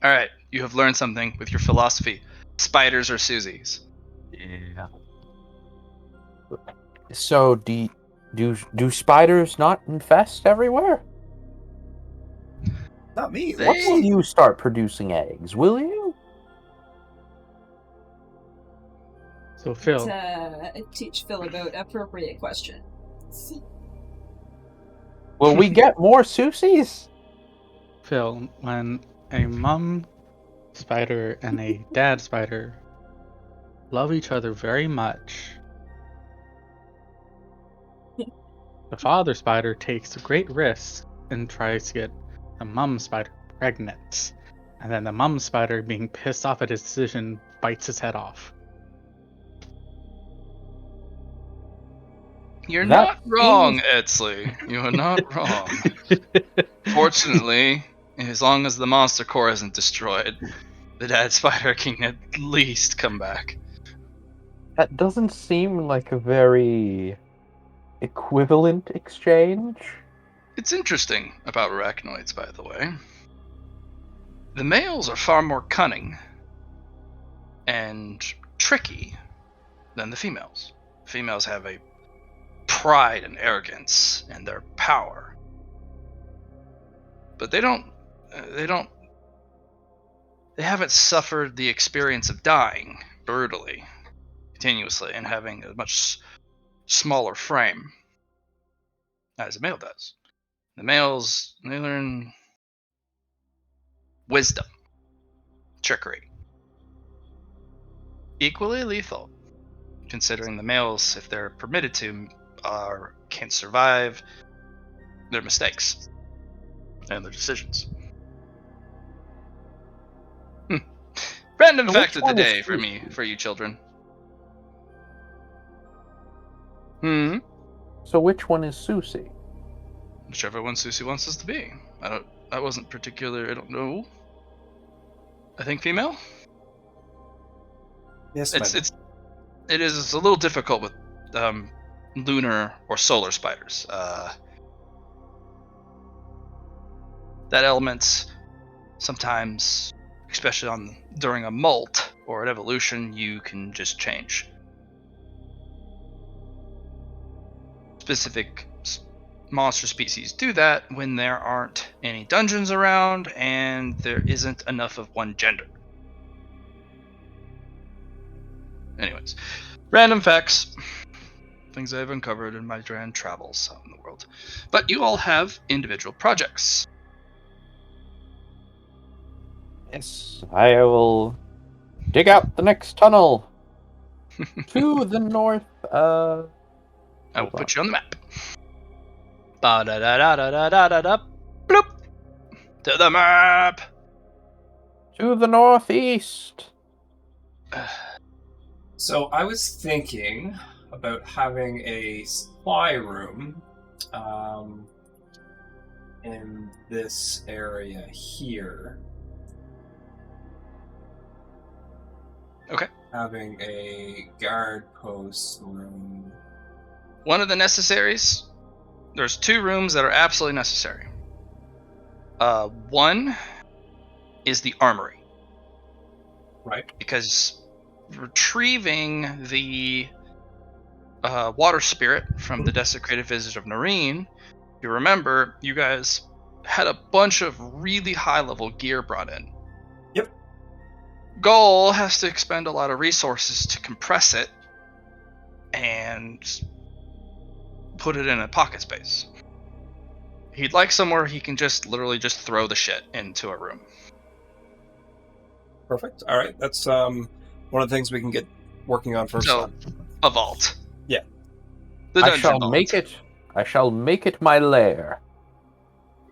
All right, you have learned something with your philosophy. Spiders are Susies. Yeah. So do spiders not infest everywhere? Not me. They- When will you start producing eggs? Will you? So Phil, Teach Phil about appropriate questions. Will we get more Susies? Phil, when a mom spider and a dad spider love each other very much, the father spider takes a great risk and tries to get the mom spider pregnant. And then the mom spider, being pissed off at his decision, bites his head off. You're That not wrong, seems- Etzley. You are not wrong. Fortunately, as long as the monster core isn't destroyed, the dad spider can at least come back. That doesn't seem like a very equivalent exchange. It's interesting about arachnoids, by the way. The males are far more cunning and tricky than the females. Females have a pride and arrogance and their power, but they haven't suffered the experience of dying brutally, continuously, and having a much smaller frame as a male does. The males, they learn wisdom, trickery. Equally lethal, considering the males, if they're permitted to, can survive their mistakes and their decisions. Random So fact which of the one is day for Susie? you children. So which one is Susie? Whichever one Susie wants us to be. I wasn't particular. I don't know. I think female. Yes, It's a little difficult with lunar or solar spiders. That element sometimes, especially during a molt or an evolution, you can just change. Specific monster species do that when there aren't any dungeons around and there isn't enough of one gender. Anyways, Random facts. Things I've uncovered in my grand travels out in the world. But you all have individual projects. Yes, I will dig out the next tunnel to the north. I will Hold put on. you on the map. Ba-da-da-da-da-da-da-da. Bloop. To the map. To the northeast. So I was thinking about having a supply room in this area here. Okay. Having a guard post room. One of the necessaries. There's 2 rooms that are absolutely necessary. One is the armory. Right. Because retrieving the water spirit from the desecrated visage of Nareen, you remember you guys had a bunch of really high level gear brought in. Yep. Gull has to expend a lot of resources to compress it and put it in a pocket space. He'd like somewhere he can just literally just throw the shit into a room. Perfect. All right. That's one of the things we can get working on first. So, a vault. Yeah. The I dungeon shall vault. make it. I shall make it my lair.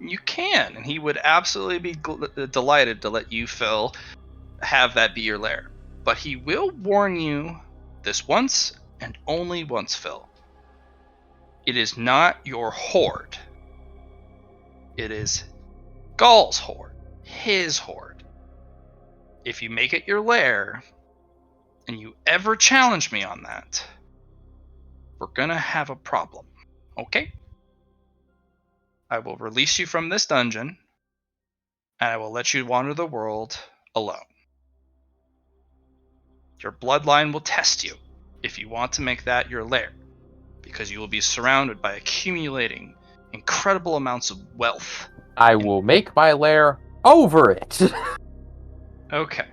You can, and he would absolutely be delighted to let you, Phil, have that be your lair. But he will warn you this once and only once, Phil. It is not your hoard. It is Gaul's hoard. His hoard. If you make it your lair, and you ever challenge me on that, we're gonna have a problem. Okay? I will release you from this dungeon, and I will let you wander the world alone. Your bloodline will test you if you want to make that your lair, because you will be surrounded by accumulating incredible amounts of wealth. I will make my lair over it. Okay.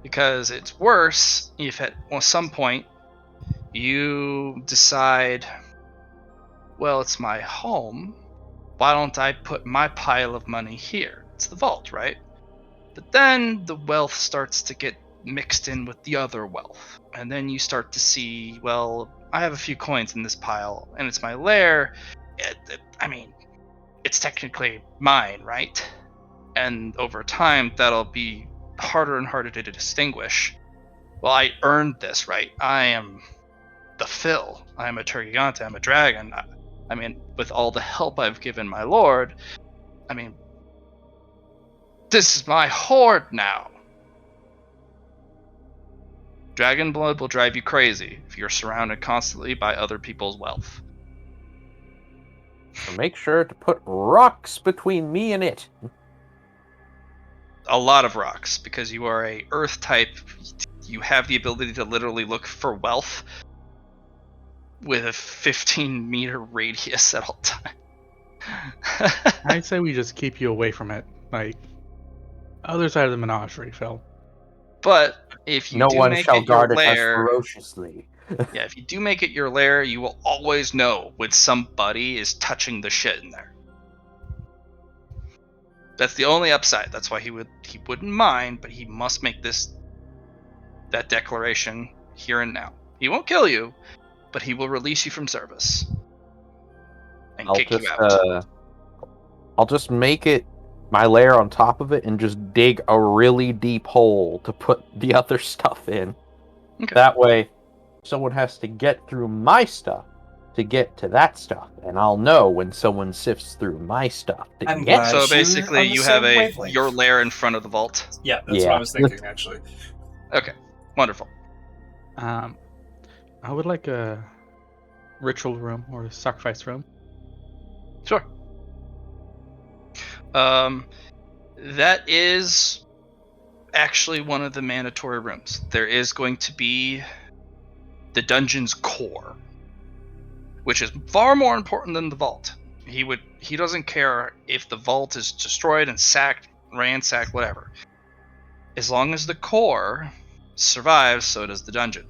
Because it's worse if at some point you decide, well, it's my home. Why don't I put my pile of money here? It's the vault, right? But then the wealth starts to get mixed in with the other wealth. And then you start to see, well, I have a few coins in this pile, and it's my lair. I mean, it's technically mine, right? And over time, that'll be harder and harder to distinguish. Well, I earned this, right? I am the Phil. I am a Tergigante. I'm a dragon. I mean, with all the help I've given my lord, I mean, this is my hoard now. Dragon blood will drive you crazy if you're surrounded constantly by other people's wealth. So make sure to put rocks between me and it. A lot of rocks, because you are a earth type. You have the ability to literally look for wealth with a 15-meter radius at all times. I'd say we just keep you away from it. Like, other side of the menagerie, Phil. But if you No do one make shall it your guard it as lair, ferociously. yeah, if you do make it your lair, you will always know when somebody is touching the shit in there. That's the only upside. That's why he wouldn't mind, but he must make that declaration here and now. He won't kill you, but he will release you from service and kick you out. I'll just make it my lair on top of it and just dig a really deep hole to put the other stuff in. Okay. That way, someone has to get through my stuff to get to that stuff, and I'll know when someone sifts through my stuff to I'm get. glad. So on basically, the you have same wavelength. your lair in front of the vault. Yeah, that's what I was thinking, actually. Okay, wonderful. I would like a ritual room or a sacrifice room. Sure. That is actually one of the mandatory rooms. There is going to be the dungeon's core, which is far more important than the vault. He doesn't care if the vault is destroyed and sacked, ransacked, whatever. As long as the core survives, so does the dungeon.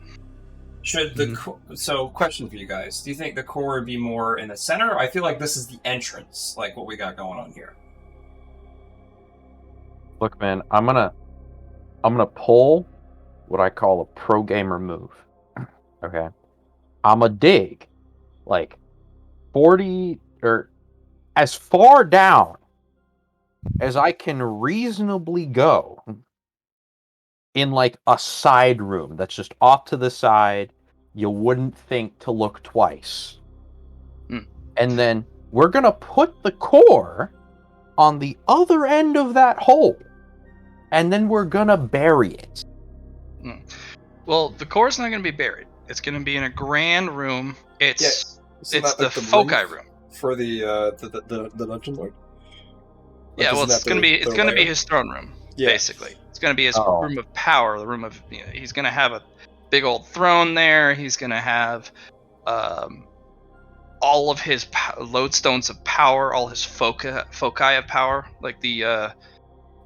Should the so question for you guys? Do you think the core would be more in the center? I feel like this is the entrance, like what we got going on here. Look, man, I'm gonna pull what I call a pro gamer move. Okay, I'm a dig like 40 or as far down as I can reasonably go in like a side room that's just off to the side. You wouldn't think to look twice. And then we're going to put the core on the other end of that hole. And then we're going to bury it. Well, the core's not going to be buried. It's going to be in a grand room. It's the foci room. For the Dungeon Lord? Like, Yeah, well, isn't that it's going to be lair? his throne room, Yeah. basically. It's going to be his room of power, the room of, he's going to have a big old throne there. He's going to have all of his lodestones of power, all his foci of power, like the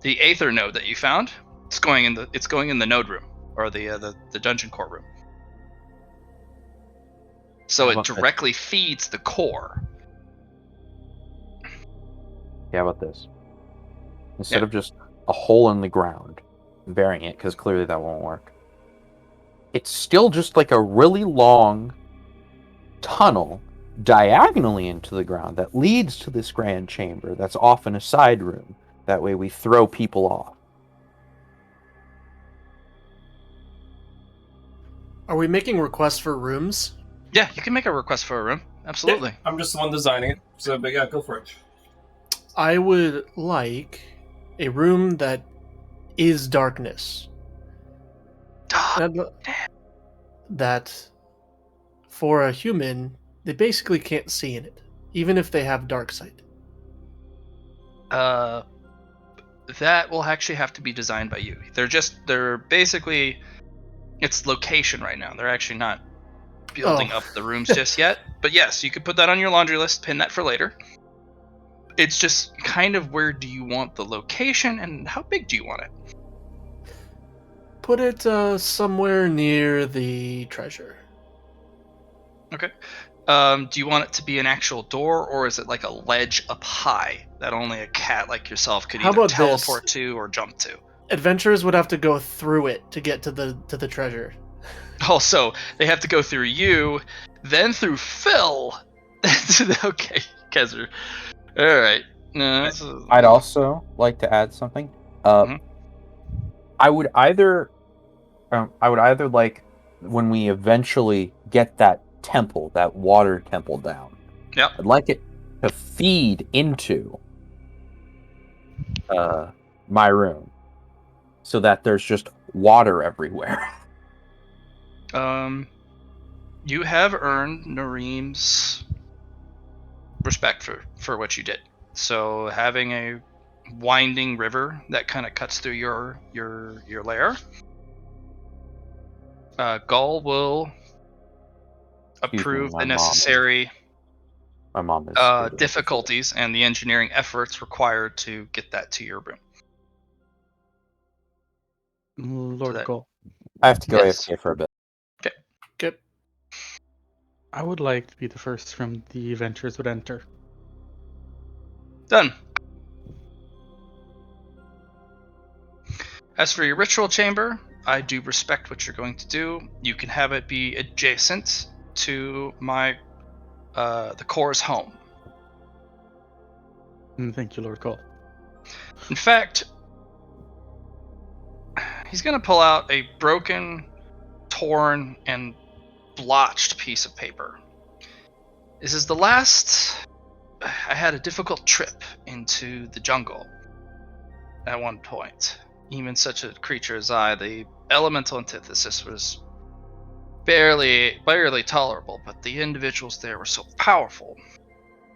aether node that you found. It's going in the node room, or the dungeon core room. So it directly feeds the core. Yeah, how about this? Instead of just a hole in the ground, burying it, because clearly that won't work. It's still just like a really long tunnel diagonally into the ground that leads to this grand chamber that's often a side room. That way we throw people off. Are we making requests for rooms? Yeah, you can make a request for a room. Absolutely. Yeah, I'm just the one designing it. So, but yeah, go for it. I would like a room that is darkness. That for a human, they basically can't see in it, even if they have dark sight. That will actually have to be designed by you. They're basically, it's location right now. They're actually not building up the rooms just yet. But yes, you could put that on your laundry list, pin that for later. It's just kind of, where do you want the location and how big do you want it? Put it somewhere near the treasure. Okay. Do you want it to be an actual door, or is it like a ledge up high that only a cat like yourself could either teleport to or jump to? Adventurers would have to go through it to get to the treasure. Also, they have to go through you, then through Phil. Okay, Kezer. All right. No, I'd also like to add something. I would either like, when we eventually get that temple, that water temple down. Yep. I'd like it to feed into my room, so that there's just water everywhere. You have earned Nareem's respect for what you did. So having a winding river that kind of cuts through your lair, Gull will approve the necessary difficulties and the engineering efforts required to get that to your room. Lord Gull. I have to go AFK for a bit. Okay. I would like to be the first room the adventurers would enter. Done. As for your ritual chamber, I do respect what you're going to do. You can have it be adjacent to my the core's home. Thank you, Lord Gull. In fact, he's going to pull out a broken, torn, and blotched piece of paper. This is the last. I had a difficult trip into the jungle at one point. Even such a creature as I, the elemental antithesis, was barely tolerable, but the individuals there were so powerful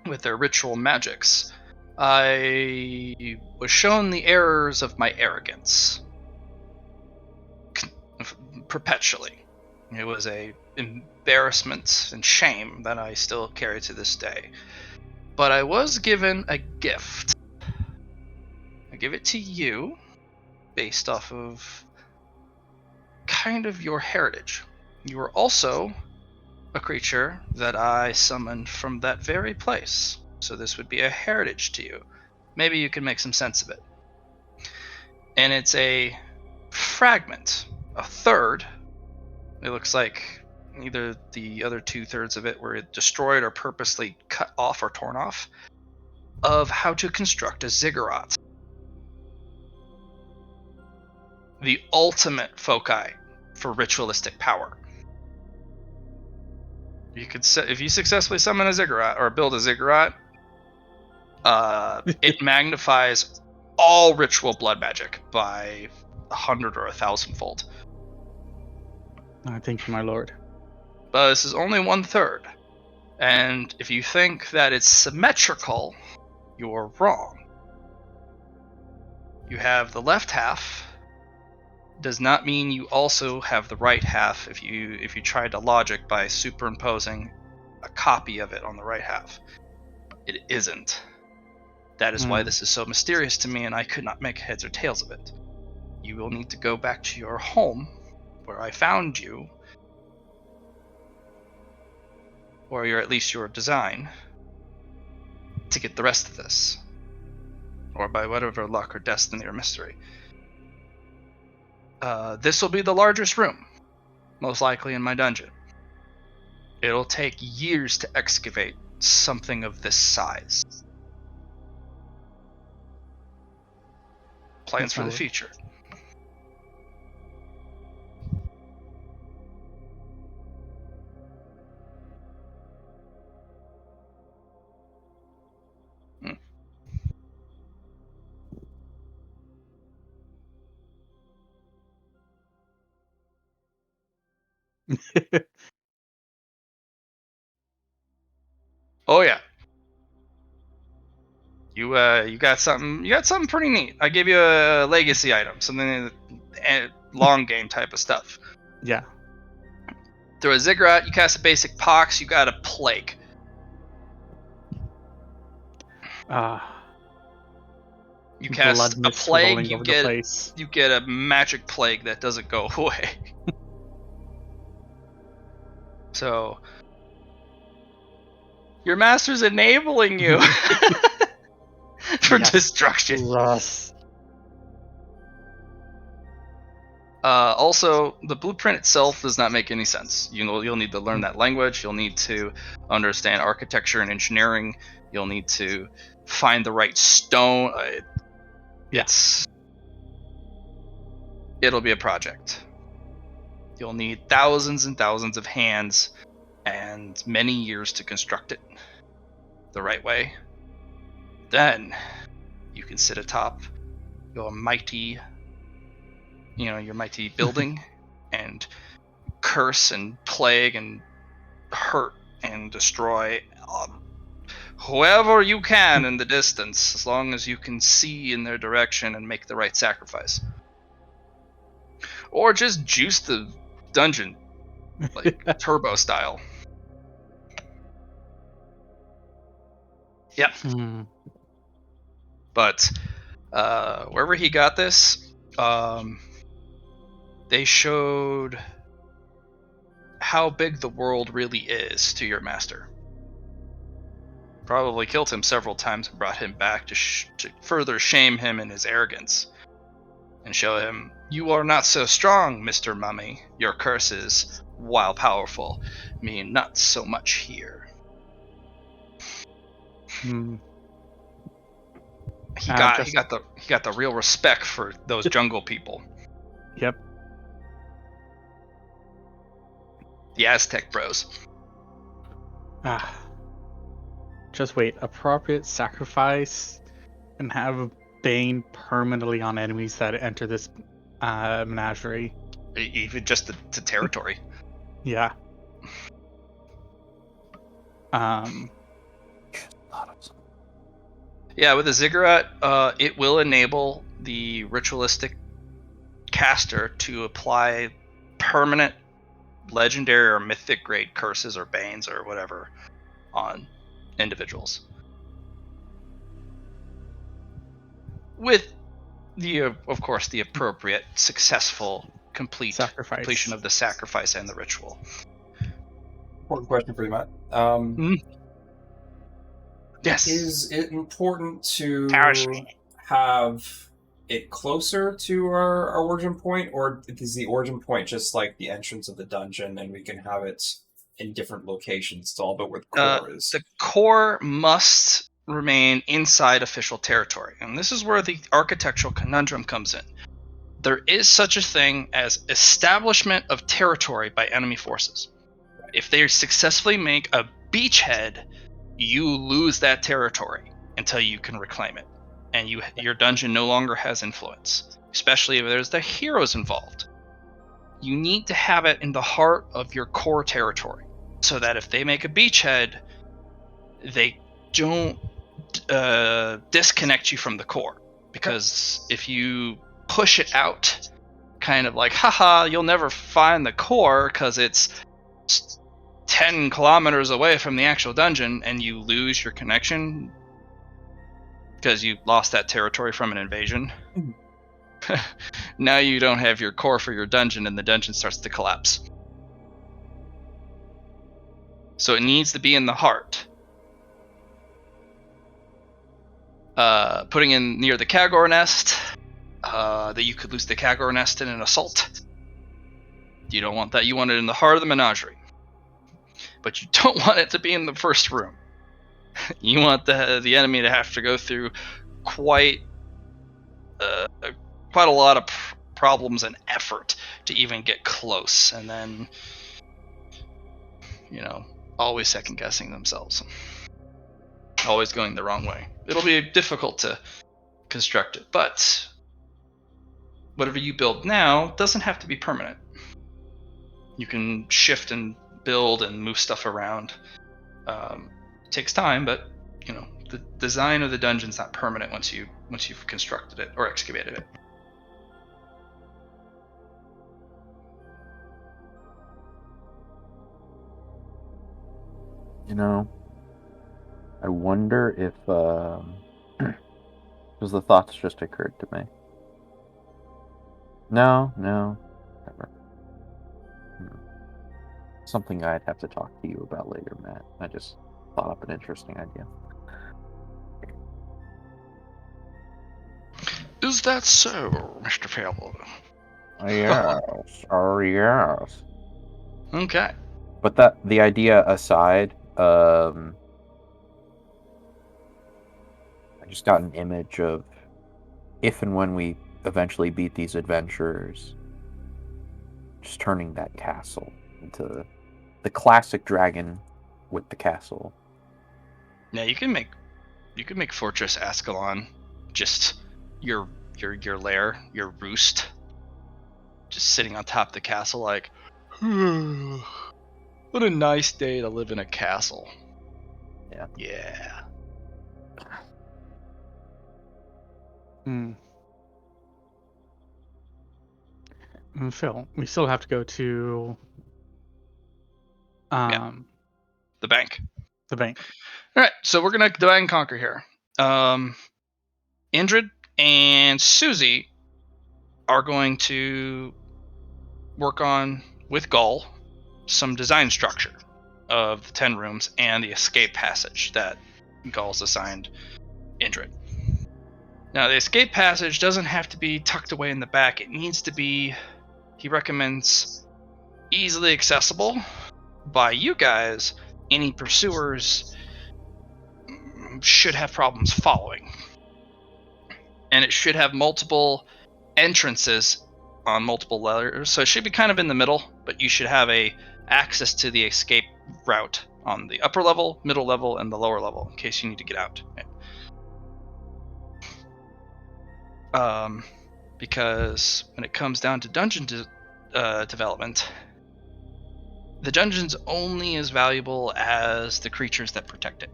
with their ritual magics. I was shown the errors of my arrogance perpetually. It was a embarrassment and shame that I still carry to this day. But I was given a gift. I give it to you based off of kind of your heritage. You are also a creature that I summoned from that very place. So this would be a heritage to you. Maybe you can make some sense of it. And it's a fragment, a third. It looks like either the other 2/3 of it were destroyed or purposely cut off or torn off, of how to construct a ziggurat. The ultimate foci for ritualistic power. You could if you successfully summon a ziggurat or build a ziggurat, it magnifies all ritual blood magic by 100 or 1,000-fold. Thank you, my lord. But this is only 1/3. And if you think that it's symmetrical, you're wrong. You have the left half, does not mean you also have the right half if you tried to logic by superimposing a copy of it on the right half. It isn't. That is why this is so mysterious to me, and I could not make heads or tails of it. You will need to go back to your home, where I found you, or at least your design, to get the rest of this. Or by whatever luck or destiny or mystery. This will be the largest room, most likely in my dungeon. It'll take years to excavate something of this size. Plans for the future. Oh yeah. You got something pretty neat. I gave you a legacy item, something long game type of stuff. Yeah. Through a ziggurat, you cast a basic pox, you got a plague. You cast a plague, you get a magic plague that doesn't go away. So your master's enabling you for destruction. Yes. Also, the blueprint itself does not make any sense. You'll need to learn that language. You'll need to understand architecture and engineering. You'll need to find the right stone. It'll be a project. You'll need thousands and thousands of hands and many years to construct it the right way. Then you can sit atop your mighty building and curse and plague and hurt and destroy whoever you can in the distance, as long as you can see in their direction and make the right sacrifice. Or just juice the dungeon, like turbo style. Yep. But wherever he got this, they showed how big the world really is to your master. Probably killed him several times and brought him back to further shame him in his arrogance. And show him, you are not so strong, Mr. Mummy. Your curses, while powerful, mean not so much here. He got the real respect for those jungle people. Yep. The Aztec bros. Just wait. Appropriate sacrifice and have Bane permanently on enemies that enter this menagerie. Even just the territory. Yeah. Yeah, with the ziggurat, it will enable the ritualistic caster to apply permanent legendary or mythic grade curses or banes or whatever on individuals. With of course, the appropriate successful completion of the sacrifice and the ritual. Important question for you, Matt. Yes. Is it important to Tell me. have it closer to our origin point, or is the origin point just like the entrance of the dungeon and we can have it in different locations? It's all about where the core is. The core must remain inside official territory, and this is where the architectural conundrum comes in. There is such a thing as establishment of territory by enemy forces. If they successfully make a beachhead, you lose that territory until you can reclaim it, and your dungeon no longer has influence, especially if there's the heroes involved. You need to have it in the heart of your core territory, so that if they make a beachhead, they don't disconnect you from the core. Because if you push it out, kind of like, haha, you'll never find the core because it's 10 kilometers away from the actual dungeon, and you lose your connection because you lost that territory from an invasion. Now you don't have your core for your dungeon, and the dungeon starts to collapse. So it needs to be in the heart. Putting in near the Kagor nest, that you could lose the Kagor nest in an assault. You don't want that. You want it in the heart of the menagerie. But you don't want it to be in the first room. You want the enemy to have to go through quite a lot of problems and effort to even get close, and then, always second guessing themselves, always going the wrong way. It'll be difficult to construct it, but whatever you build now doesn't have to be permanent. You can shift and build and move stuff around. It takes time, but the design of the dungeon's not permanent once you've constructed it or excavated it. I wonder if because the thoughts just occurred to me. No, never. Something I'd have to talk to you about later, Matt. I just thought up an interesting idea. Is that so, Mr. Pablo? Yes. Oh, yes. Okay. But the idea aside, I just got an image of if and when we eventually beat these adventurers, just turning that castle into the classic dragon with the castle. Yeah, you can make Fortress Ascalon just your lair, your roost, just sitting on top of the castle, like, what a nice day to live in a castle. Yeah. Yeah. Phil, we still have to go to The bank. The bank. All right, so we're gonna divide and conquer here. Indrid and Susie are going to work on, with Gull, some design structure of the 10 rooms and the escape passage that Gull's assigned Indrid. Now, the escape passage doesn't have to be tucked away in the back. It needs to be, he recommends, easily accessible by you guys. Any pursuers should have problems following. And it should have multiple entrances on multiple layers. So it should be kind of in the middle, but you should have access to the escape route on the upper level, middle level, and the lower level in case you need to get out. Because when it comes down to dungeon development, the dungeon's only as valuable as the creatures that protect it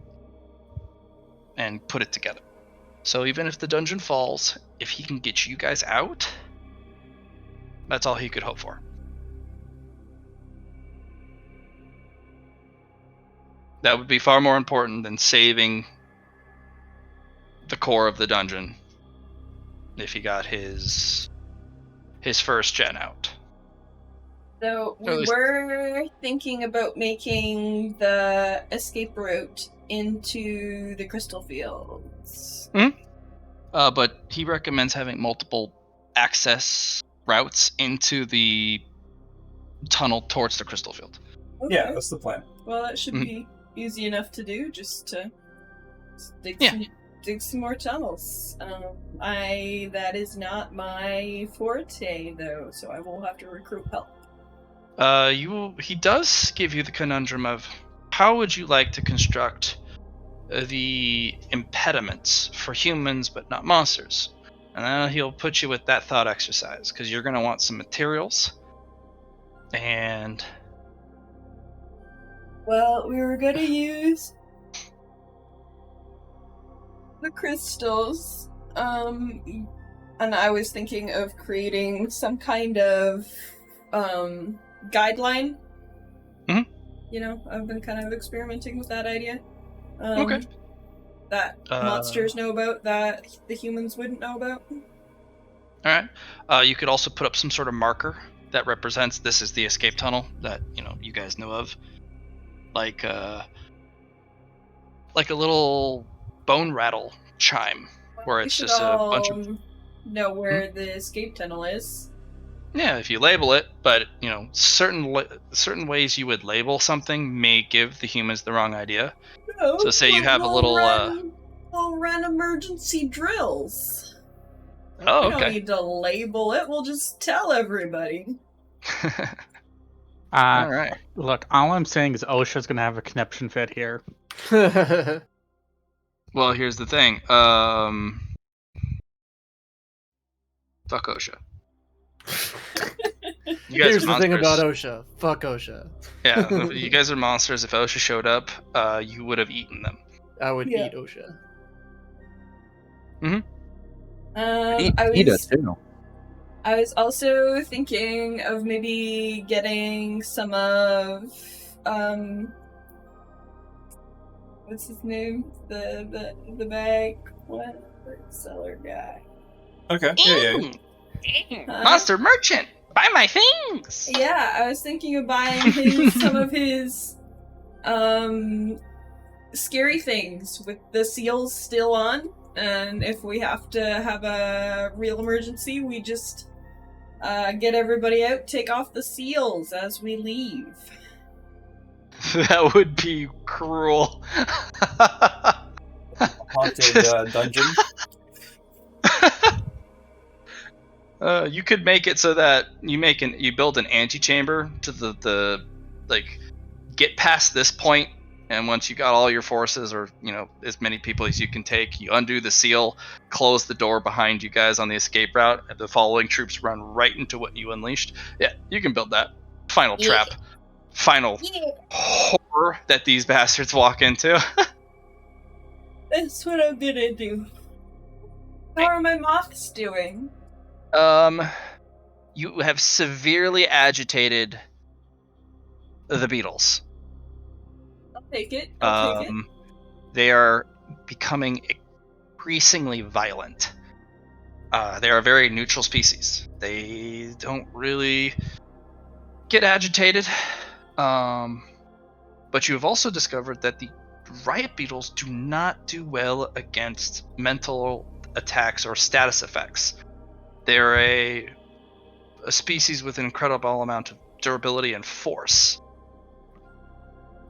and put it together. So even if the dungeon falls, if he can get you guys out, that's all he could hope for. That would be far more important than saving the core of the dungeon if he got his first gen out. So Or at we least- were thinking about making the escape route into the crystal fields. But he recommends having multiple access routes into the tunnel towards the crystal field. Yeah, Okay. that's the plan. Well, that should Mhm. be easy enough to do. Just to dig Yeah. some more tunnels. That is not my forte though, so I will have to recruit help. He does give you the conundrum of how would you like to construct the impediments for humans but not monsters, and then he'll put you with that thought exercise because you're going to want some materials and Well, we were gonna use the crystals, and I was thinking of creating some kind of guideline. Mhm. You know, I've been kind of experimenting with that idea. Okay. That monsters know about that the humans wouldn't know about. All right. You could also put up some sort of marker that represents this is the escape tunnel that you guys know of, like a little bone rattle chime, where We it's should just a all bunch of know where the escape tunnel is. yeah. If you label it, but certain ways you would label something may give the humans the wrong idea. No, So say you have a little. we'll run emergency drills. Oh, We don't okay. need to label it. We'll just tell everybody. All right. Look, all I'm saying is OSHA's gonna have a conniption fit here. Well, here's the thing. Fuck OSHA. You guys Here's are the thing about monsters. OSHA. Fuck OSHA. Yeah, you guys are monsters. If OSHA showed up, you would have eaten them. I would Yeah. eat OSHA. I Eat it was too. I was also thinking of maybe getting some of what's his name? The bag seller guy. Okay. Yeah. Monster merchant, buy my things. Yeah, I was thinking of buying some of his scary things with the seals still on, and if we have to have a real emergency, we just get everybody out, take off the seals as we leave. That would be cruel. Haunted dungeon. You could make it so that you build an antechamber to the like get past this point, and once you got all your forces or as many people as you can take, you undo the seal, close the door behind you guys on the escape route, and the following troops run right into what you unleashed. Yeah, you can build that final trap, final horror that these bastards walk into. That's what I'm gonna do. How are my moths doing? You have severely agitated the beetles. I'll take it. I'll take it. They are becoming increasingly violent. They are a very neutral species. They don't really get agitated. But you have also discovered that the riot beetles do not do well against mental attacks or status effects. They're a species with an incredible amount of durability and force.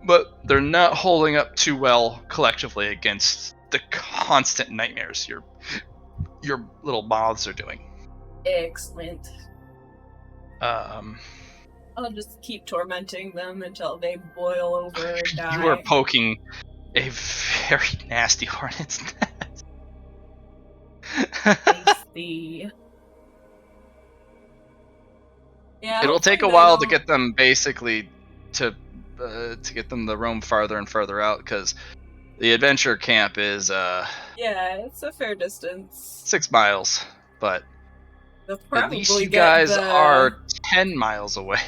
But they're not holding up too well collectively against the constant nightmares your little moths are doing. Excellent. I'll just keep tormenting them until they boil over and die. You are poking a very nasty hornet's nest. I see. Yeah, It'll take a hopefully while they to get them basically to get them to roam farther and further out, because the adventure camp is yeah, it's a fair distance. 6 miles, but They'll at probably least you get guys the... are 10 miles away.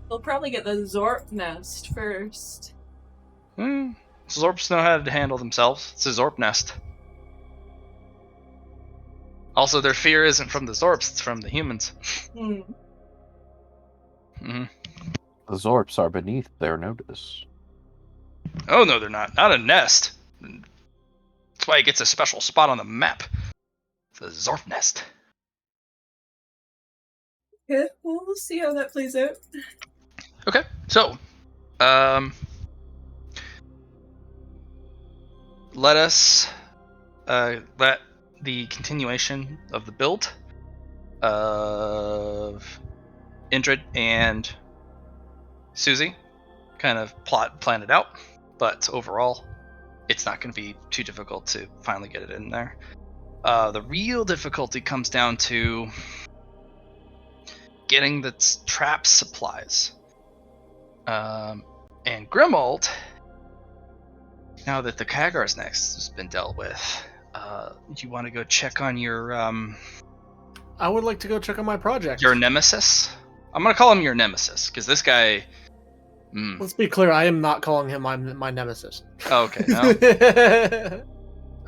They'll probably get the Zorp nest first. Zorps know how to handle themselves. It's a Zorp nest. Also, their fear isn't from the Zorps, it's from the humans. Mm-hmm. The Zorps are beneath their notice. Oh no, they're not. Not a nest. That's why it gets a special spot on the map. The Zorp nest. Yeah, well, we'll see how that plays out. Okay, so, let us let the continuation of the build of Indrid and Susie kind of plan it out, but overall, it's not going to be too difficult to finally get it in there. The real difficulty comes down to getting the trap supplies. And Grimald, now that the Kagar's next has been dealt with, you want to go check on your I would like to go check on my project. your nemesis? I'm gonna call him your nemesis because this guy. Let's be clear, I am not calling him my nemesis. Oh, okay, no.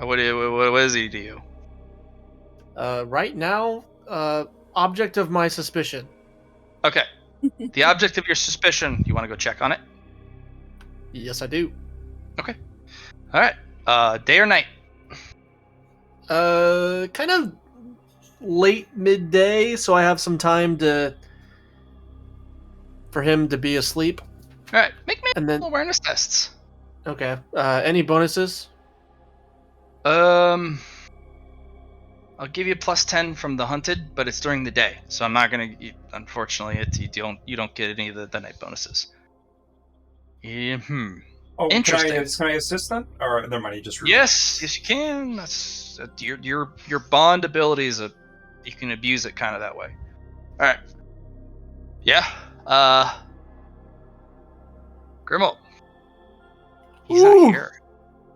What does he do? You? Right now, object of my suspicion. Okay. The object of your suspicion. You want to go check on it? Yes, I do. Okay. All right. Day or night? Kind of late midday, so I have some time for him to be asleep. All right. Make me And then awareness tests. Okay. Any bonuses? I'll give you +10 from the hunted, but it's during the day, so I'm not gonna. Unfortunately, you don't get any of the night bonuses. Yeah, Oh, interesting. Can I assist then? Or never mind, you just Yes, you can. That's your bond abilities. You can abuse it kind of that way. All right. Yeah. Grimald. He's not here.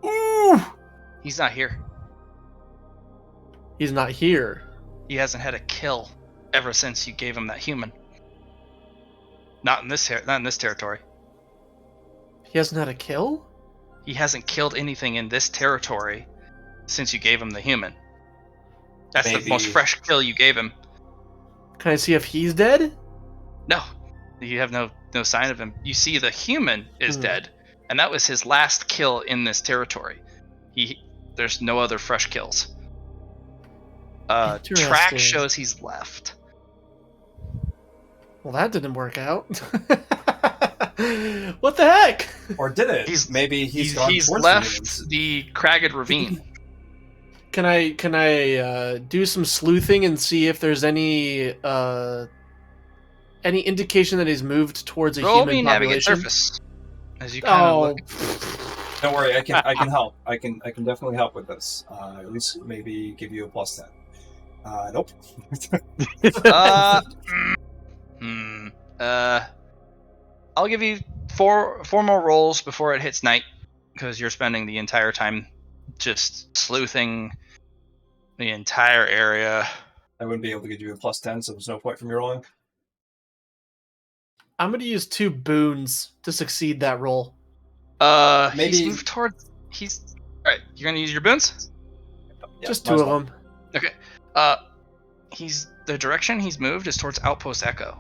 Ooh! He's not here. He's not here. He hasn't had a kill ever since you gave him that human. Not in this territory. He hasn't had a kill? He hasn't killed anything in this territory since you gave him the human. That's the most fresh kill you gave him. Can I see if he's dead? No, you have no sign of him. You see the human is dead, and that was his last kill in this territory. There's no other fresh kills. Track shows he's left. Well, that didn't work out. What the heck? Or did it? He's left the Cragged Ravine. Can I do some sleuthing and see if there's any indication that he's moved towards a human population? Navigate surface. As you kind of look. Don't worry, I can help. I can definitely help with this. At least maybe give you a +10. Nope. I'll give you four more rolls before it hits night, because you're spending the entire time just sleuthing the entire area. I wouldn't be able to give you a +10, so there's no point from your rolling. I'm going to use 2 boons to succeed that roll. Maybe he's moved towards. All right. You're going to use your boons? Yeah, just 2 of them. Okay. The direction he's moved is towards Outpost Echo.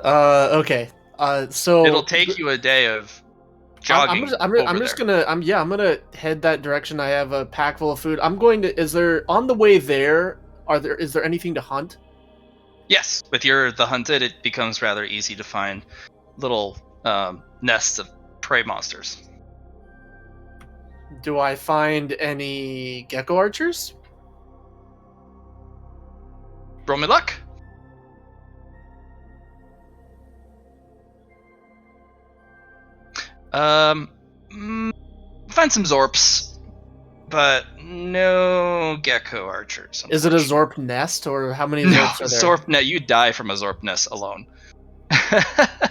Okay. So it'll take you a day of jogging. I'm just gonna head that direction. I have a pack full of food. Is there on the way there? Is there anything to hunt? Yes, with the hunted, it becomes rather easy to find little nests of prey monsters. Do I find any gecko archers? Roll me luck. Find some Zorps, but no gecko archers. Is it a Zorp nest, or how many Zorps are there? Zorp nest. You die from a Zorp nest alone.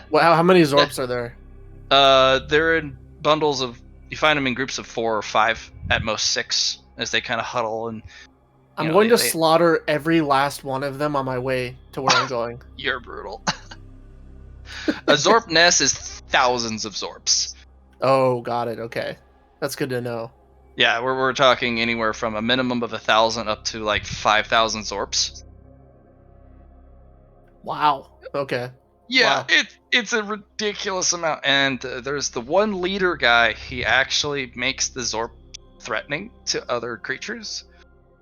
Well, how many Zorps are there? They're in bundles of. You find them in groups of 4 or 5, at most 6, as they kind of huddle and. I'm going to slaughter every last one of them on my way to where I'm going. You're brutal. A Zorp nest is thousands of Zorps. Oh, got it. Okay, that's good to know. Yeah, we're talking anywhere from a minimum of 1,000 up to like 5,000 Zorps. Wow. Okay. Yeah, Wow. it's a ridiculous amount. And there's the one leader guy. He actually makes the Zorp threatening to other creatures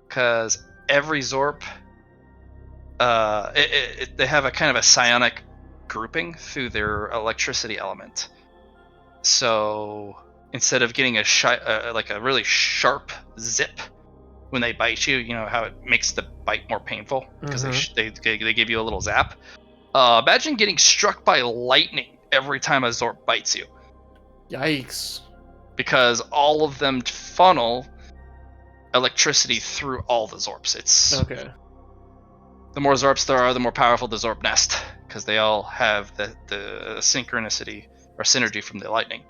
because every Zorp, they have a kind of a psionic grouping through their electricity element. So instead of getting like a really sharp zip when they bite you, you know how it makes the bite more painful because they give you a little zap. Imagine getting struck by lightning every time a Zorp bites you, Yikes. because all of them funnel electricity through all the Zorps. It's Okay. the more Zorps there are, the more powerful the Zorp nest, because they all have the synchronicity or synergy from the lightning.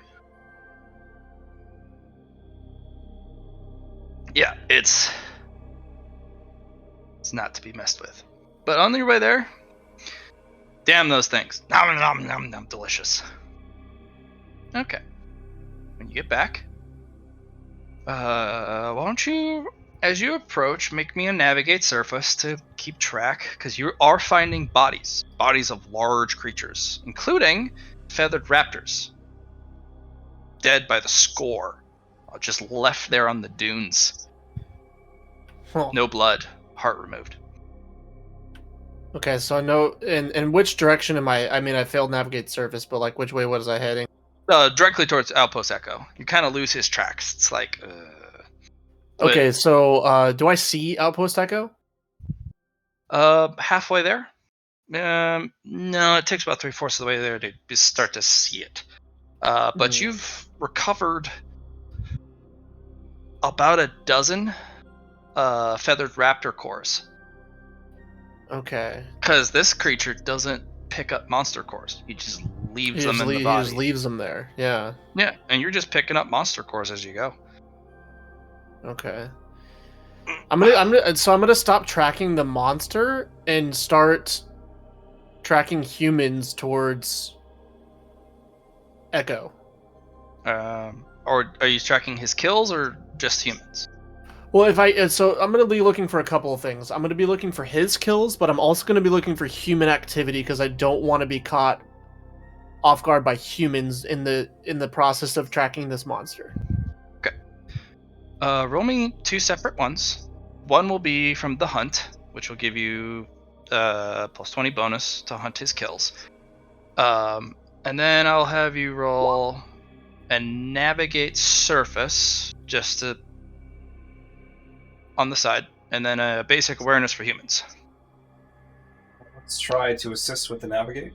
Yeah, it's not to be messed with. But on your way there, damn those things. Nom nom nom nom, delicious. Okay. When you get back, why don't you, as you approach, make me a navigate surface to keep track, because you are finding bodies of large creatures, including feathered raptors, dead by the score, just left there on the dunes. Huh. No blood, heart removed. Okay, so I know in which direction am I? I mean, I failed navigate surface, but like which way was I heading? Directly towards Outpost Echo. You kind of lose his tracks. It's like, Okay, so do I see Outpost Echo? halfway there. No, it takes about 3/4 of the way there to start to see it. But you've recovered about a dozen feathered raptor cores. Okay. Because this creature doesn't pick up monster cores. He just leaves them in the He body. just leaves them there. Yeah. Yeah, and you're just picking up monster cores as you go. Okay. I'm gonna stop tracking the monster and start tracking humans towards Echo. Or are you tracking his kills or just humans? Well, so I'm gonna be looking for a couple of things. I'm gonna be looking for his kills, but I'm also gonna be looking for human activity because I don't want to be caught off guard by humans in the process of tracking this monster. Okay. Roll me 2 separate ones. One will be from the hunt, which will give you plus 20 bonus to hunt his kills. And then I'll have you roll a navigate surface just to on the side, and then a basic awareness for humans. Let's try to assist with the navigate.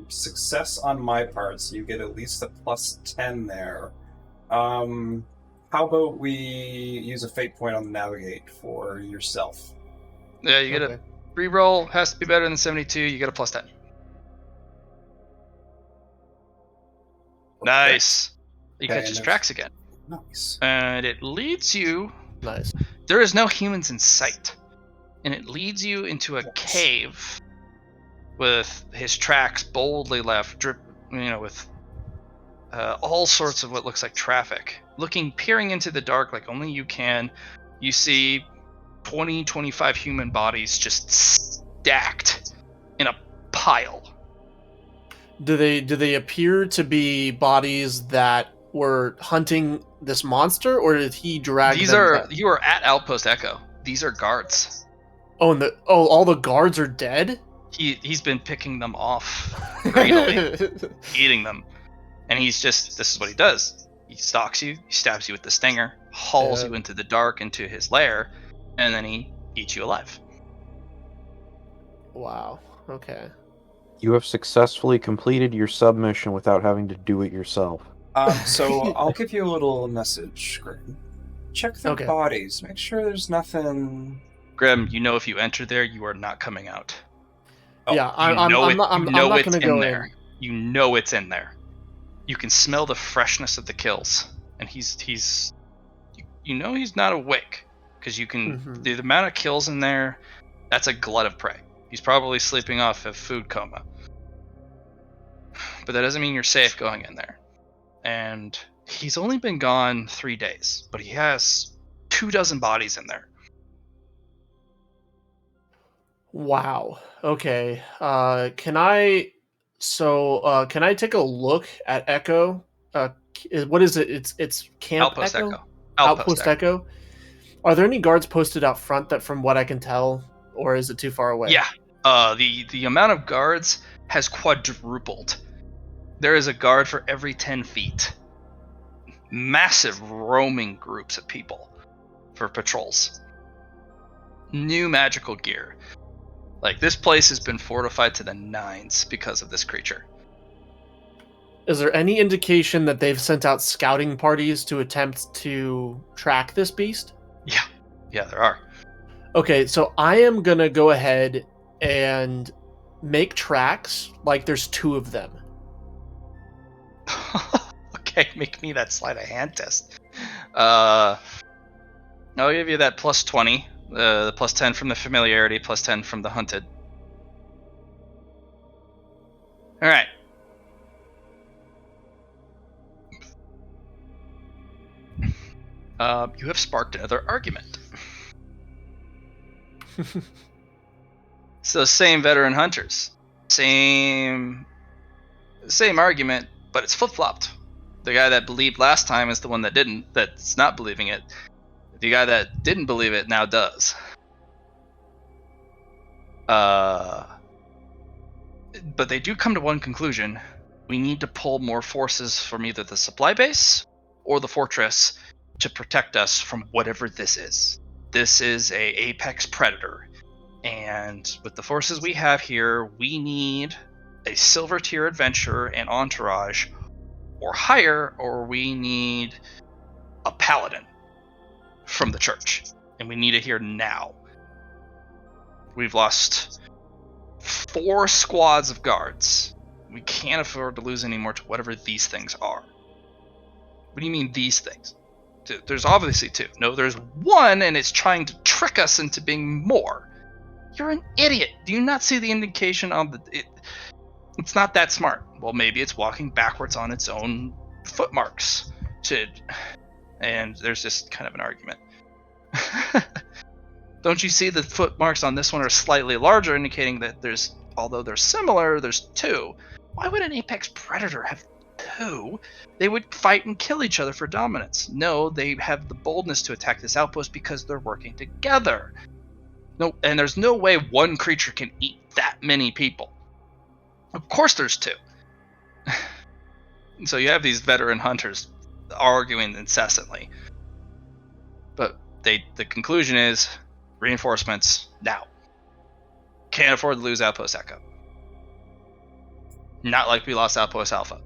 Success on my part, so you get at least a plus 10 there. How about we use a fate point on the navigate for yourself? Yeah, you get a re-roll, has to be better than 72, you get a plus 10. Nice. You catch his tracks again. Nice. And it leads you... Nice. There is no humans in sight. And it leads you into a cave with his tracks boldly left, with all sorts of what looks like traffic. Peering into the dark like only you can, you see 20, 25 human bodies just stacked in a pile. Do they appear to be bodies that were hunting this monster, or did he drag them? You are at Outpost Echo. These are guards. Oh, and all the guards are dead? He's been picking them off greedily, eating them. And this is what he does. He stalks you, he stabs you with the stinger, hauls you into the dark, into his lair, and then he eats you alive. Wow. Okay. You have successfully completed your submission without having to do it yourself. So I'll give you a little message, Grim. Check their bodies. Make sure there's nothing... Grim, you know if you enter there, you are not coming out. Yeah, I'm not gonna go in. You know it's in there. You can smell the freshness of the kills, and he's not awake because you can the amount of kills in there. That's a glut of prey. He's probably sleeping off a food coma, but that doesn't mean you're safe going in there. And he's only been gone 3 days, but he has 24 bodies in there. Wow. Okay. Can I? Can I take a look at Echo? What is it? It's Camp Outpost Echo, Echo. Outpost Echo. Echo. Are there any guards posted out front that, from what I can tell, or is it too far away? Yeah. The amount of guards has quadrupled. There is a guard for every 10 feet. Massive roaming groups of people for patrols. New magical gear. Like, this place has been fortified to the nines because of this creature. Is there any indication that they've sent out scouting parties to attempt to track this beast? Yeah, there are. Okay, so I am gonna go ahead and make tracks like there's two of them. Okay, make me that sleight of hand test. I'll give you that plus 20. The plus 10 from the familiarity, plus 10 from the hunted. Alright. You have sparked another argument. So same veteran hunters. Same argument, but it's flip-flopped. The guy that believed last time is the one that didn't, that's not believing it. The guy that didn't believe it now does. But they do come to one conclusion. We need to pull more forces from either the supply base or the fortress to protect us from whatever this is. This is a apex predator. And with the forces we have here, we need a silver tier adventurer and entourage or higher, or we need a paladin from the church. And we need it here now. We've lost 4 squads of guards. We can't afford to lose any more to whatever these things are. What do you mean these things? There's obviously 2. No, there's 1, and it's trying to trick us into being more. You're an idiot. Do you not see the indication on the... It's not that smart. Well, maybe it's walking backwards on its own footmarks. And there's just kind of an argument. Don't you see the footmarks on this one are slightly larger, indicating that although they're similar, there's 2. Why would an apex predator have 2? They would fight and kill each other for dominance. No, they have the boldness to attack this outpost because they're working together. No, and there's no way one creature can eat that many people. Of course there's 2. So you have these veteran hunters arguing incessantly. But the conclusion is reinforcements now. Can't afford to lose Outpost Echo. Not like we lost Outpost Alpha.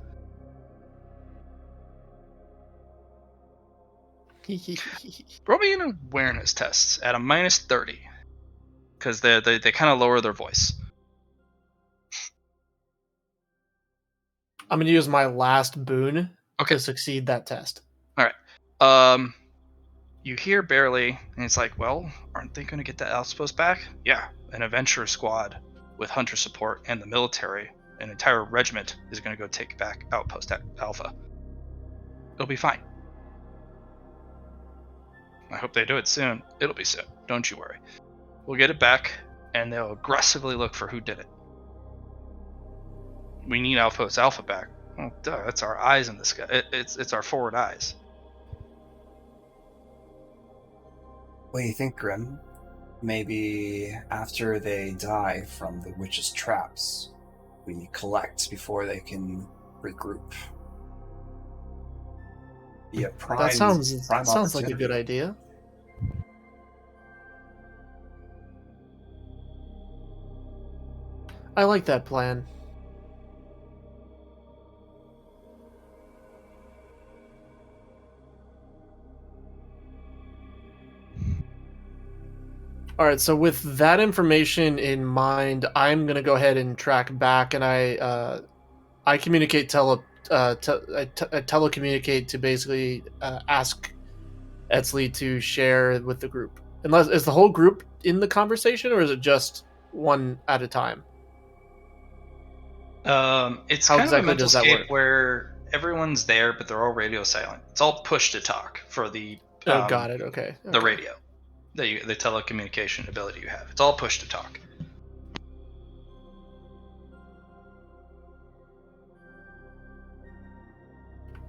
Roll me an awareness test at a minus 30. Because they kind of lower their voice. I'm gonna use my last boon to succeed that test. Alright. You hear barely, and it's like, well, aren't they going to get the outpost back? Yeah, an adventurer squad with hunter support and the military, an entire regiment is going to go take back Outpost Alpha. It'll be fine. I hope they do it soon. It'll be soon. Don't you worry. We'll get it back, and they'll aggressively look for who did it. We need Outpost Alpha back. Oh, duh, that's our eyes in the sky. It's our forward eyes. What do you think, Grim? Maybe after they die from the witch's traps, we collect before they can regroup. Yeah, that sounds like a good idea. I like that plan. All right, so with that information in mind, I'm gonna go ahead and track back, and I communicate telecommunicate to basically ask Etzli to share with the group. Unless is the whole group in the conversation, or is it just one at a time? It's How kind exactly of a mental does that scape work? where everyone's there, but they're all radio silent. It's all push to talk for the Got it. Okay. the radio, the telecommunication ability you have. It's all push to talk.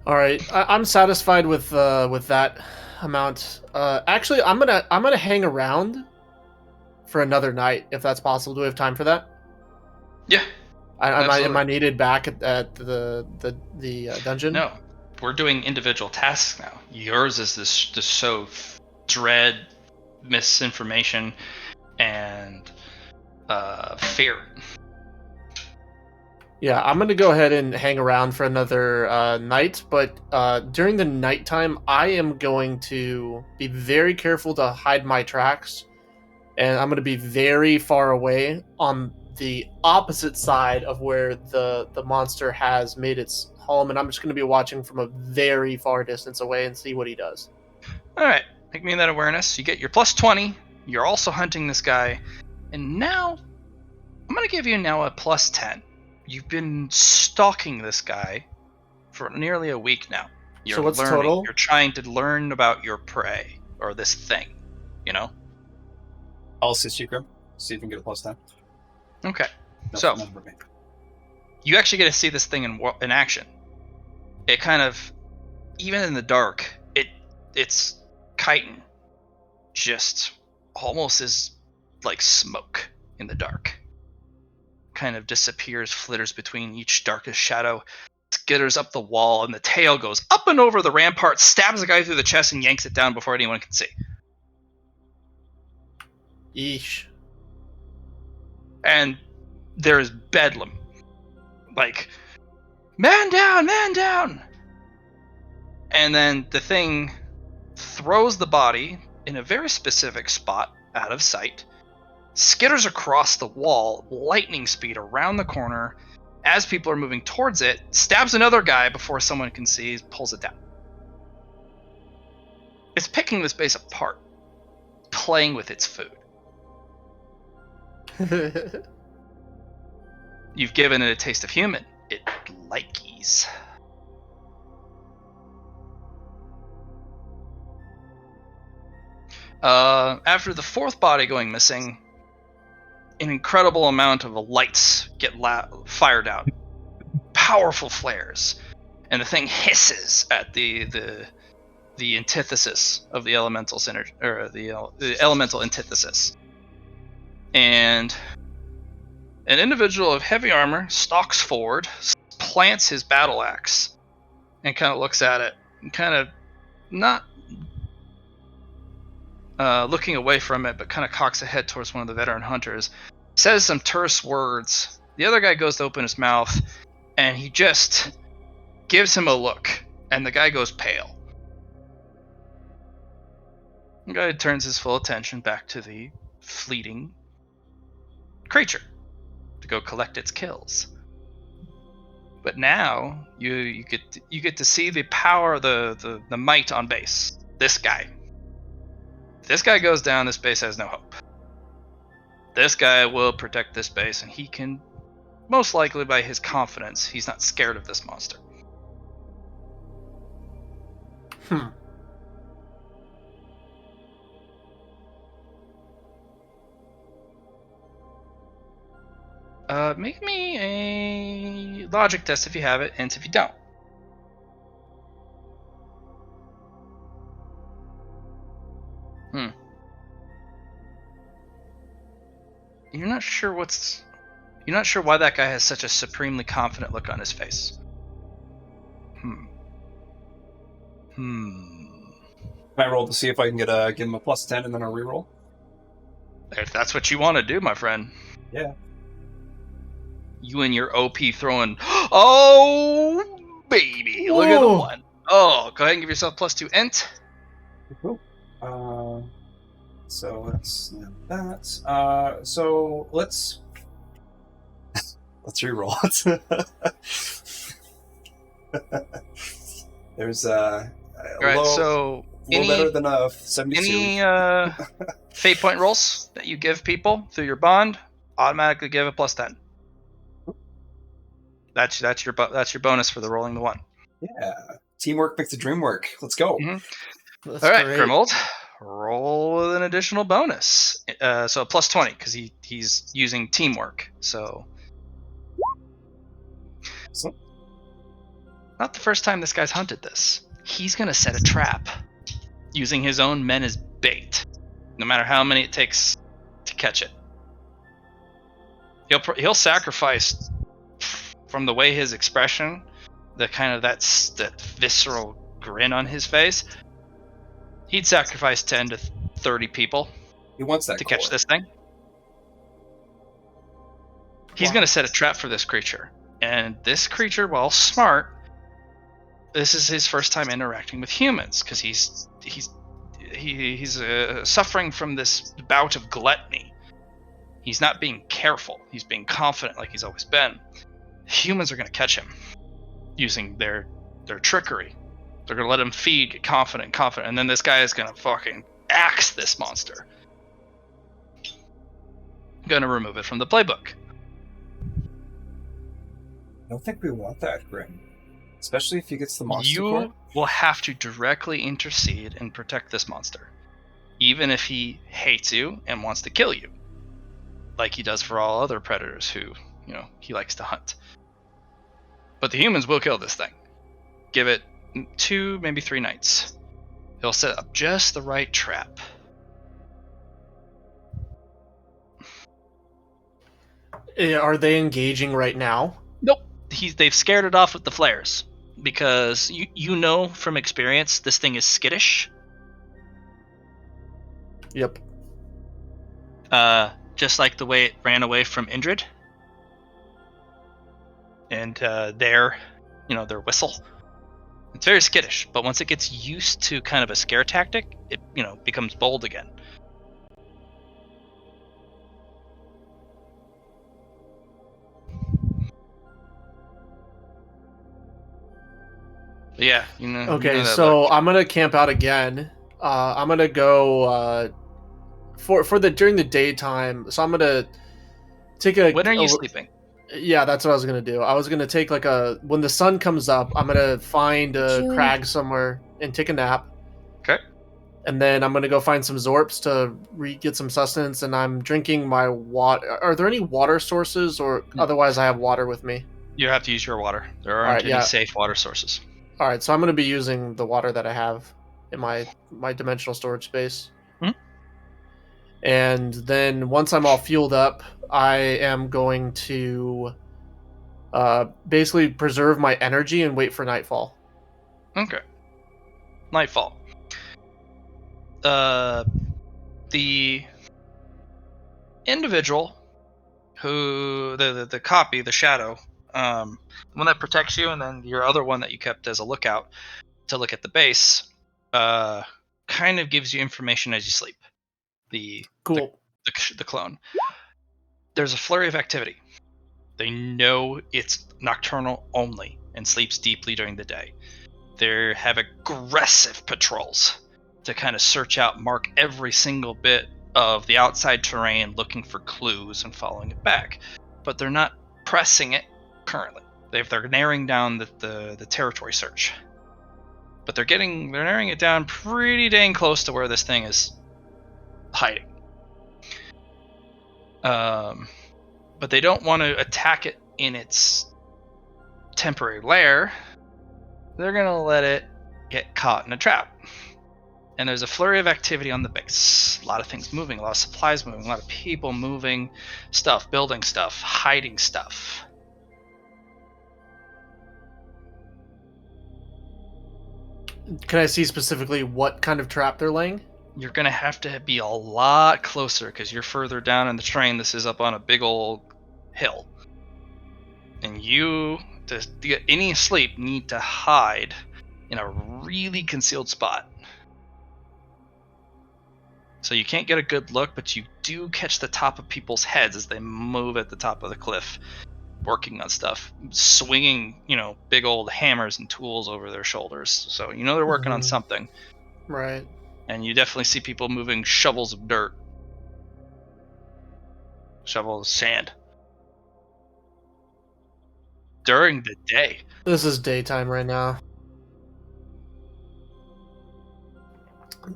All right, I'm satisfied with that amount. Actually, I'm gonna hang around for another night if that's possible. Do we have time for that? Yeah. Am Absolutely. I needed back at the dungeon? No, we're doing individual tasks now. Yours is this to sow dread, misinformation, and fear. Yeah, I'm gonna go ahead and hang around for another night, but during the nighttime, I am going to be very careful to hide my tracks, and I'm gonna be very far away on the opposite side of where the monster has made its home, and I'm just gonna be watching from a very far distance away and see what he does. All right, make me that awareness. You get your plus 20. You're also hunting this guy, and now I'm gonna give you now a plus 10. You've been stalking this guy for nearly a week now. You're So what's learning. total? You're trying to learn about your prey or this thing. You know. I'll assist you, Grim. See if you can get a plus 10. Okay. No, So none for me. you actually get to see this thing in action. It kind of, even in the dark, it's chitin just almost is like smoke in the dark. Kind of disappears, flitters between each darkest shadow, skitters up the wall, and the tail goes up and over the rampart, stabs the guy through the chest, and yanks it down before anyone can see. Yeesh. And there's bedlam. Like, man down, man down! And then the thing throws the body in a very specific spot out of sight, skitters across the wall, lightning speed around the corner. As people are moving towards it, stabs another guy before someone can see, pulls it down. It's picking this base apart, playing with its food. You've given it a taste of human. It likes. After the fourth body going missing, an incredible amount of lights get fired out. Powerful flares. And the thing hisses at the antithesis of the elemental synergy, or the elemental antithesis. And an individual of heavy armor stalks forward, plants his battle axe, and kind of looks at it, and kind of not looking away from it, but kind of cocks a head towards one of the veteran hunters, says some terse words. The other guy goes to open his mouth, and he just gives him a look, and the guy goes pale. The guy turns his full attention back to the fleeting creature to go collect its kills. But now you get to see the power, the might on base. This guy. If this guy goes down, this base has no hope. This guy will protect this base, and he can, most likely by his confidence, he's not scared of this monster. Make me a logic test if you have it, and if you don't. You're not sure why that guy has such a supremely confident look on his face. Can I roll to see if I can give him a plus 10 and then a reroll? If that's what you want to do, my friend. Yeah. You and your OP throwing. Oh, baby. Whoa. Look at the one. Oh, go ahead and give yourself plus 2 int. Cool. So that's that. So let's reroll it. There's All right, so little better than a 72. Any fate point rolls that you give people through your bond automatically give a plus 10. That's your bonus for the rolling the one. Yeah, teamwork makes the dream work. Let's go. Mm-hmm. All right, Grimold, roll with an additional bonus. So plus 20 because he's using teamwork. So. So. not the first time this guy's hunted this. He's gonna set a trap, using his own men as bait, no matter how many it takes to catch it. He'll sacrifice, from the way his expression, the kind of that visceral grin on his face. He'd sacrifice 10 to 30 people He wants that to core. catch this thing. He's going to set a trap for this creature. And this creature, while smart, this is his first time interacting with humans because he's suffering from this bout of gluttony. He's not being careful. He's being confident like he's always been. Humans are going to catch him using their trickery. They're going to let him feed, get confident, and then this guy is going to fucking axe this monster. Going to remove it from the playbook. I don't think we want that, Grim. Especially if he gets the monster You core. will have to directly intercede and protect this monster, even if he hates you and wants to kill you, like he does for all other predators who, he likes to hunt. But the humans will kill this thing. Give it 2, maybe 3 nights. He'll set up just the right trap. Are they engaging right now? Nope. They've scared it off with the flares. Because you know from experience this thing is skittish. Yep. Just like the way it ran away from Indrid. And their whistle. It's very skittish, but once it gets used to kind of a scare tactic, it becomes bold again. But yeah, Okay, so I'm gonna camp out again. I'm gonna go during the daytime. So I'm gonna take a. When are you sleeping? Yeah, that's what I was gonna do. I was gonna take when the sun comes up, I'm gonna find a crag somewhere and take a nap. Okay. And then I'm gonna go find some Zorps to get some sustenance, and I'm drinking my water. Are there any water sources, or otherwise I have water with me? You have to use your water. There aren't any safe water sources. All right, so I'm gonna be using the water that I have in my dimensional storage space. Mm-hmm. And then once I'm all fueled up, I am going to basically preserve my energy and wait for nightfall. Okay. Nightfall. The individual who the copy, the shadow, the one that protects you, and then your other one that you kept as a lookout to look at the base, kind of gives you information as you sleep. The clone. There's a flurry of activity. They know it's nocturnal only and sleeps deeply during the day. They have aggressive patrols to kind of search out, mark every single bit of the outside terrain, looking for clues and following it back. But they're not pressing it currently. They're narrowing down the territory search. But they're narrowing it down pretty dang close to where this thing is hiding. But they don't want to attack it in its temporary lair. They're going to let it get caught in a trap. And there's a flurry of activity on the base. A lot of things moving, a lot of supplies moving, a lot of people moving stuff, building stuff, hiding stuff. Can I see specifically what kind of trap they're laying? You're going to have to be a lot closer because you're further down in the terrain. This is up on a big old hill. And you, to get any sleep, need to hide in a really concealed spot. So you can't get a good look, but you do catch the top of people's heads as they move at the top of the cliff, working on stuff, swinging, big old hammers and tools over their shoulders. So they're working on something. Right. And you definitely see people moving shovels of dirt. Shovels of sand. During the day. This is daytime right now.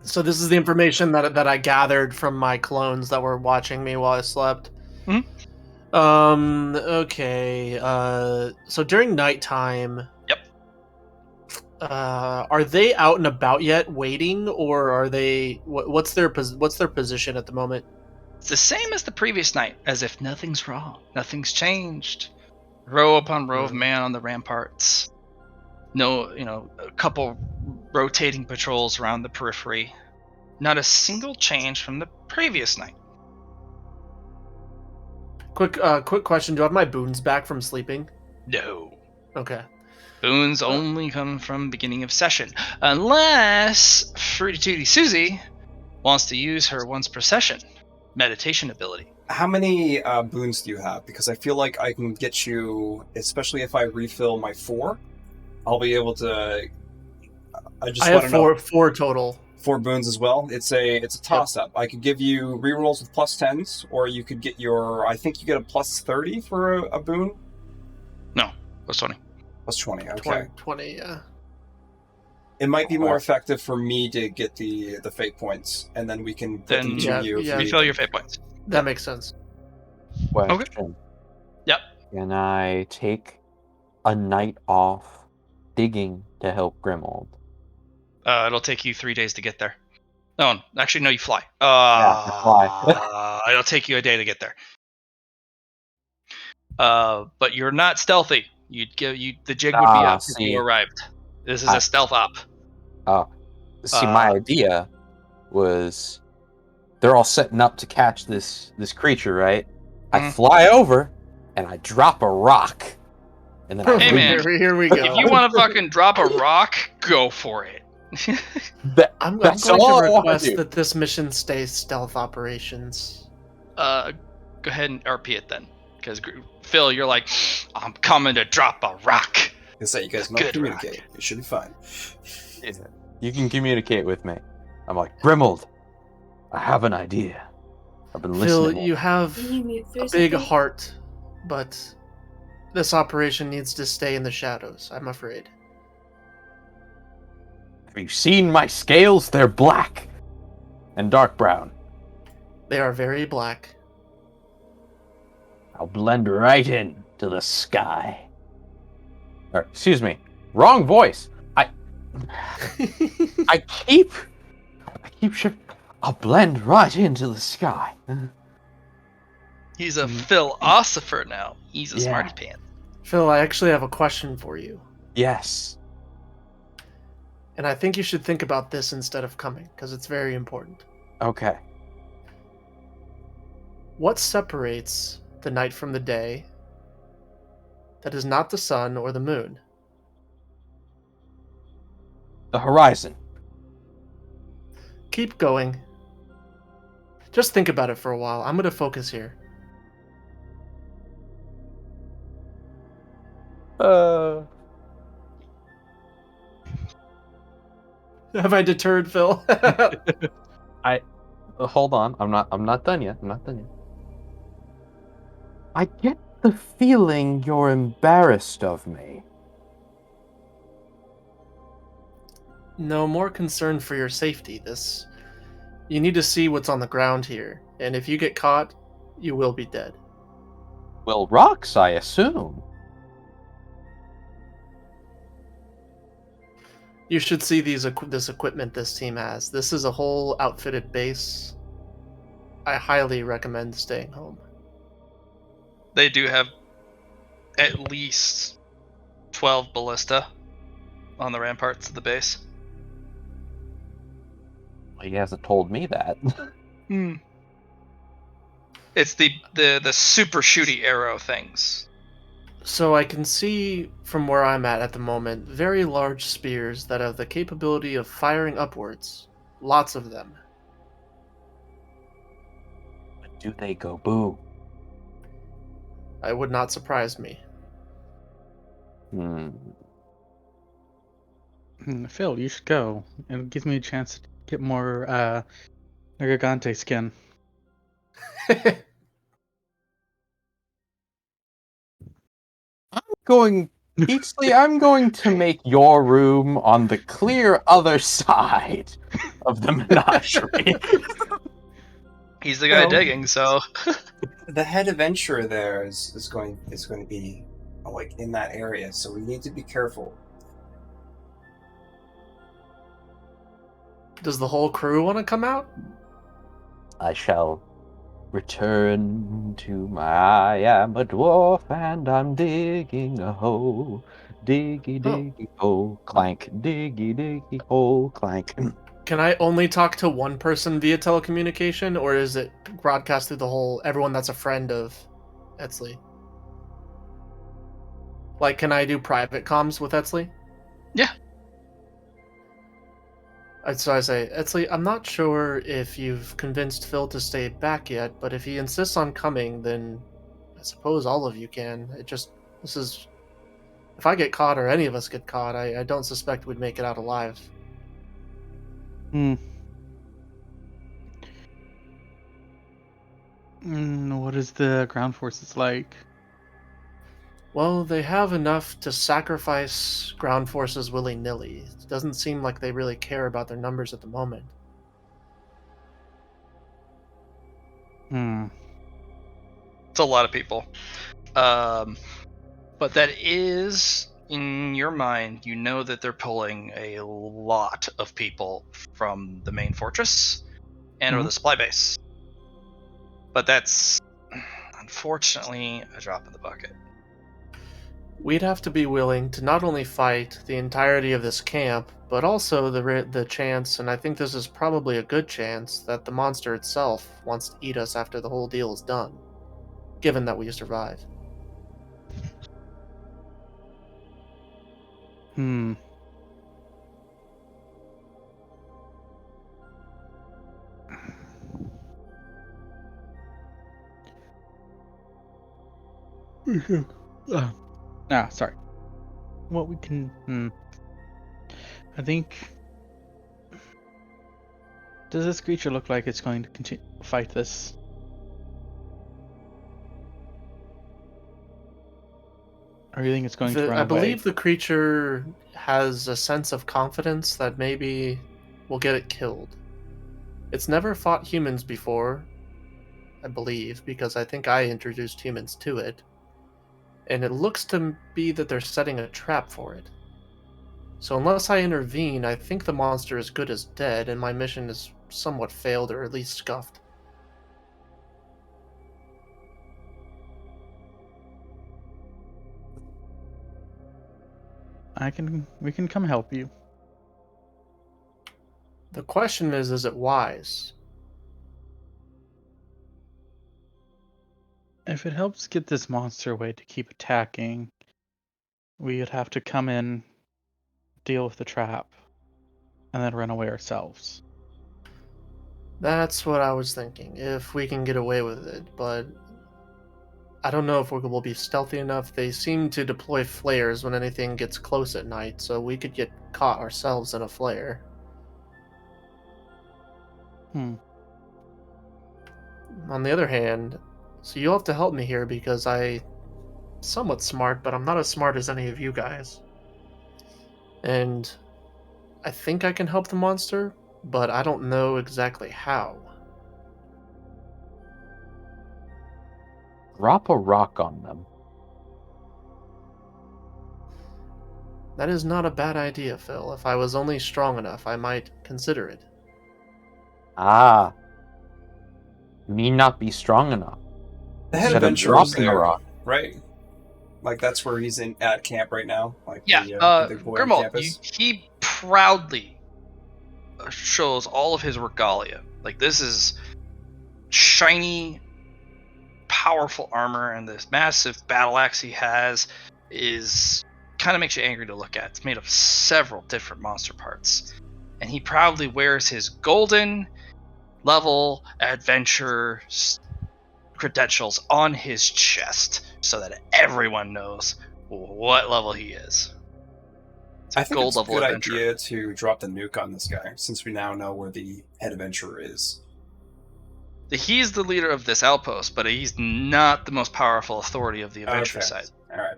So this is the information that I gathered from my clones that were watching me while I slept. Mm-hmm. Okay. So during nighttime. Yep. Are they out and about yet, waiting, or are they? What's their position at the moment? It's the same as the previous night, as if nothing's wrong, nothing's changed. Row upon row of men on the ramparts. No, a couple rotating patrols around the periphery. Not a single change from the previous night. Quick question. Do I have my boons back from sleeping? No. Okay. Boons only come from beginning of session. Unless Fruity Tooty Susie wants to use her once per session meditation ability. How many boons do you have? Because I feel like I can get you, especially if I refill my 4, I'll be able to. I have four total. 4 boons as well. It's a toss up. I could give you rerolls with +10s, or you could get I think you get a +30 for a boon. No, +20. +20. Okay. 20. Yeah. It might be more effective for me to get the fate points, and then we can put them to you. Yeah. Refill your fate points. That makes sense. Question. Okay. Yep. Can I take a night off digging to help Grimold? It'll take you 3 days to get there. Oh, actually, no, you fly. I fly. It'll take you a day to get there. But you're not stealthy. The jig would be up if you arrived. This is a stealth op. Oh, see, my idea was they're all setting up to catch this creature, right? I fly over and I drop a rock, and then hey man, here we go. If you want to fucking drop a rock, go for it. I'm going to request that this mission stays stealth operations. Go ahead and RP it then, because Phil, you're like, I'm coming to drop a rock. I say you guys know communicate. It should be fine. Yeah. You can communicate with me. I'm like, Grimold, I have an idea. I've been listening. Phil, you have a big heart, but this operation needs to stay in the shadows, I'm afraid. Have you seen my scales? They're black and dark brown. They are very black. I'll blend right in to the sky. Or, excuse me, wrong voice. I keep I'll blend right into the sky. He's a philosopher now. He's a smarty pants. Phil, I actually have a question for you. Yes. And I think you should think about this instead of coming, because it's very important. Okay. What separates the night from the day that is not the sun or the moon? The horizon. Keep going. Just think about it for a while. I'm going to focus here. Have I deterred Phil? Hold on. I'm not done yet. I get the feeling you're embarrassed of me. No, more concerned for your safety. You need to see what's on the ground here, and if you get caught, you will be dead. Well, rocks, I assume. You should see this equipment this team has. This is a whole outfitted base. I highly recommend staying home. They do have at least 12 ballista on the ramparts of the base. He hasn't told me that. It's the super shooty arrow things. So I can see from where I'm at the moment, very large spears that have the capability of firing upwards. Lots of them. But do they go boo? It would not surprise me. Phil, you should go. It gives me a chance to get more Nargante skin. I'm going to make your room on the clear other side of the menagerie. He's the guy digging, so the head adventurer there is going to be like in that area, so we need to be careful. Does the whole crew want to come out? I shall return to my I am a dwarf and I'm digging a hole. Diggy diggy hole, clank. Diggy diggy hole, clank. Can I only talk to one person via telecommunication, or is it broadcast through the whole everyone that's a friend of Etzli? Like, can I do private comms with Etzli? Yeah. So I say, Etzli, I'm not sure if you've convinced Phil to stay back yet, but if he insists on coming, then I suppose all of you can. This is... If I get caught or any of us get caught, I don't suspect we'd make it out alive. What is the ground forces like? Well, they have enough to sacrifice ground forces willy-nilly. It doesn't seem like they really care about their numbers at the moment. It's a lot of people. But that is, in your mind, you know that they're pulling a lot of people from the main fortress and or the supply base. But that's, unfortunately, a drop in the bucket. We'd have to be willing to not only fight the entirety of this camp, but also the chance, and I think this is probably a good chance, that the monster itself wants to eat us after the whole deal is done, given that we survive. Sorry. What we can... I think... Does this creature look like it's going to continue to fight this? Or do you think it's going to run I away? believe the creature has a sense of confidence that maybe we'll get it killed. It's never fought humans before, I believe, because I think I introduced humans to it. And it looks to be that they're setting a trap for it. So unless I intervene, I think the monster is good as dead, and my mission is somewhat failed or at least scuffed. We can come help you. The question is it wise? If it helps get this monster away to keep attacking, we would have to come in, deal with the trap, and then run away ourselves. That's what I was thinking, if we can get away with it, but I don't know if we'll be stealthy enough. They seem to deploy flares when anything gets close at night, so we could get caught ourselves in a flare. On the other hand, so you'll have to help me here because I'm somewhat smart, but I'm not as smart as any of you guys. And I think I can help the monster, but I don't know exactly how. Drop a rock on them. That is not a bad idea, Phil. If I was only strong enough, I might consider it. Ah. Me not be strong enough. The head Instead of adventurer's dropping a there, rock. right? Like that's where he's at camp right now. Like Yeah, the big boy on Grimald, campus. he proudly shows all of his regalia. Like, this is shiny, powerful armor, and this massive battle axe he has is kind of makes you angry to look at. It's made of several different monster parts, and he proudly wears his golden level adventure credentials on his chest so that everyone knows what level he is. I think gold it's a level good adventure. idea to drop the nuke on this guy, since we now know where the head adventurer is. He's the leader of this outpost, but he's not the most powerful authority of the adventure side. All right.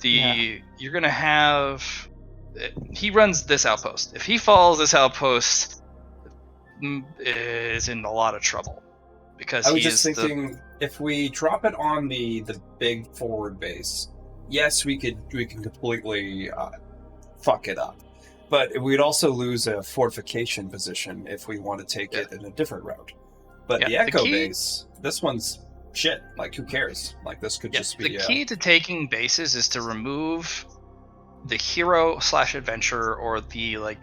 You're gonna have. He runs this outpost. If he follows this outpost, is in a lot of trouble because I was just thinking, if we drop it on the big forward base, yes, we can completely fuck it up. But we'd also lose a fortification position if we want to take it in a different route. But Yeah, the the Echo key- base, this one's shit. Like, who cares? Like, this could just be... the key to taking bases is to remove the hero / adventurer or the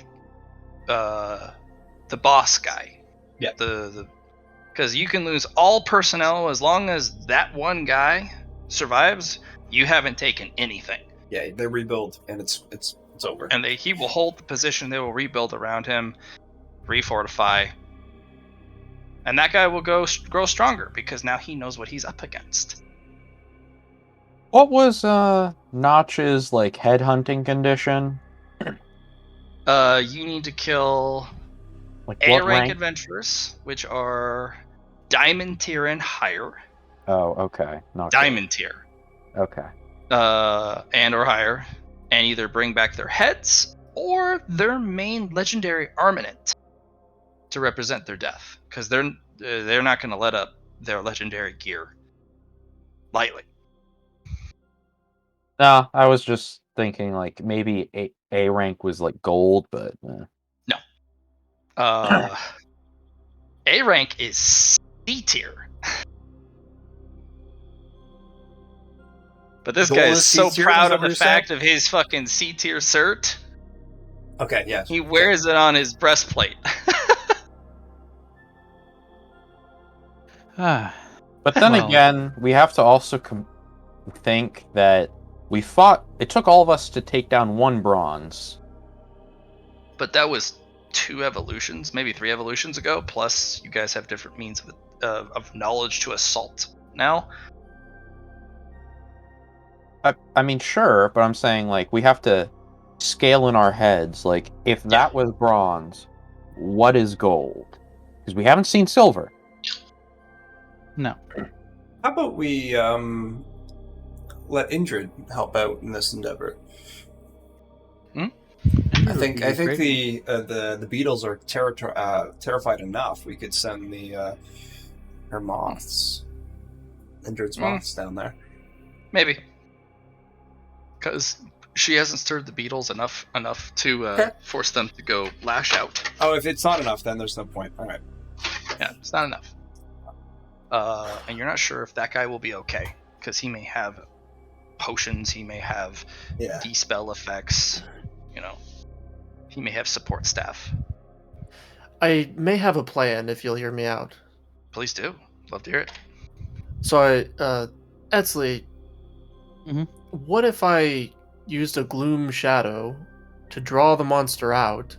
the boss guy. Yeah. Because you can lose all personnel as long as that one guy survives. You haven't taken anything. Yeah, they rebuild, and it's over. And he will hold the position. They will rebuild around him, refortify, and that guy will grow stronger because now he knows what he's up against. What was Notch's like headhunting condition? You need to kill Like A what rank rank? adventurers, which are diamond tier and higher. Oh, okay. Not Diamond tier. good. Okay. And or higher, and either bring back their heads or their main legendary armament to represent their death, because they're not going to let up their legendary gear lightly. No, I was just thinking like maybe A rank was like gold, but No. A rank is C tier. But this Gold guy is is so C tier? proud Is that of what the you're saying? fact of his fucking C tier cert. Okay, yeah. He wears it on his breastplate. But then Well- again, we have to also think that we fought. It took all of us to take down one bronze. But that was 2 evolutions, maybe 3 evolutions ago. Plus, you guys have different means of knowledge to assault now. I mean, sure, but I'm saying like we have to scale in our heads. Like, if that was bronze, what is gold? Because we haven't seen silver. No. How about we let Indrid help out in this endeavor? I think the beetles are terrified enough. We could send her moths, Indrid's moths down there. Maybe. Because she hasn't stirred the beetles enough to force them to go lash out. Oh, if it's not enough, then there's no point. All right. Yeah, it's not enough. And you're not sure if that guy will be okay, because he may have potions, he may have dispel effects, he may have support staff. I may have a plan if you'll hear me out. Please do. Love to hear it. So Edsley, Mhm. what if I used a gloom shadow to draw the monster out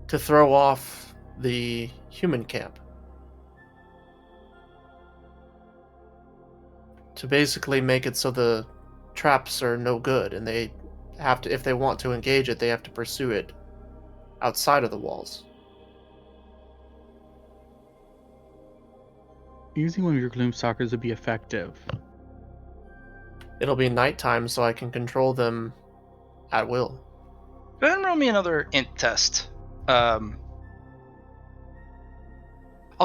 to throw off the human camp? To basically make it so the traps are no good, and they have to, if they want to engage it, they have to pursue it outside of the walls. Using one of your Gloomstalkers would be effective. It'll be nighttime, so I can control them at will. Go ahead and roll me another int test. I'll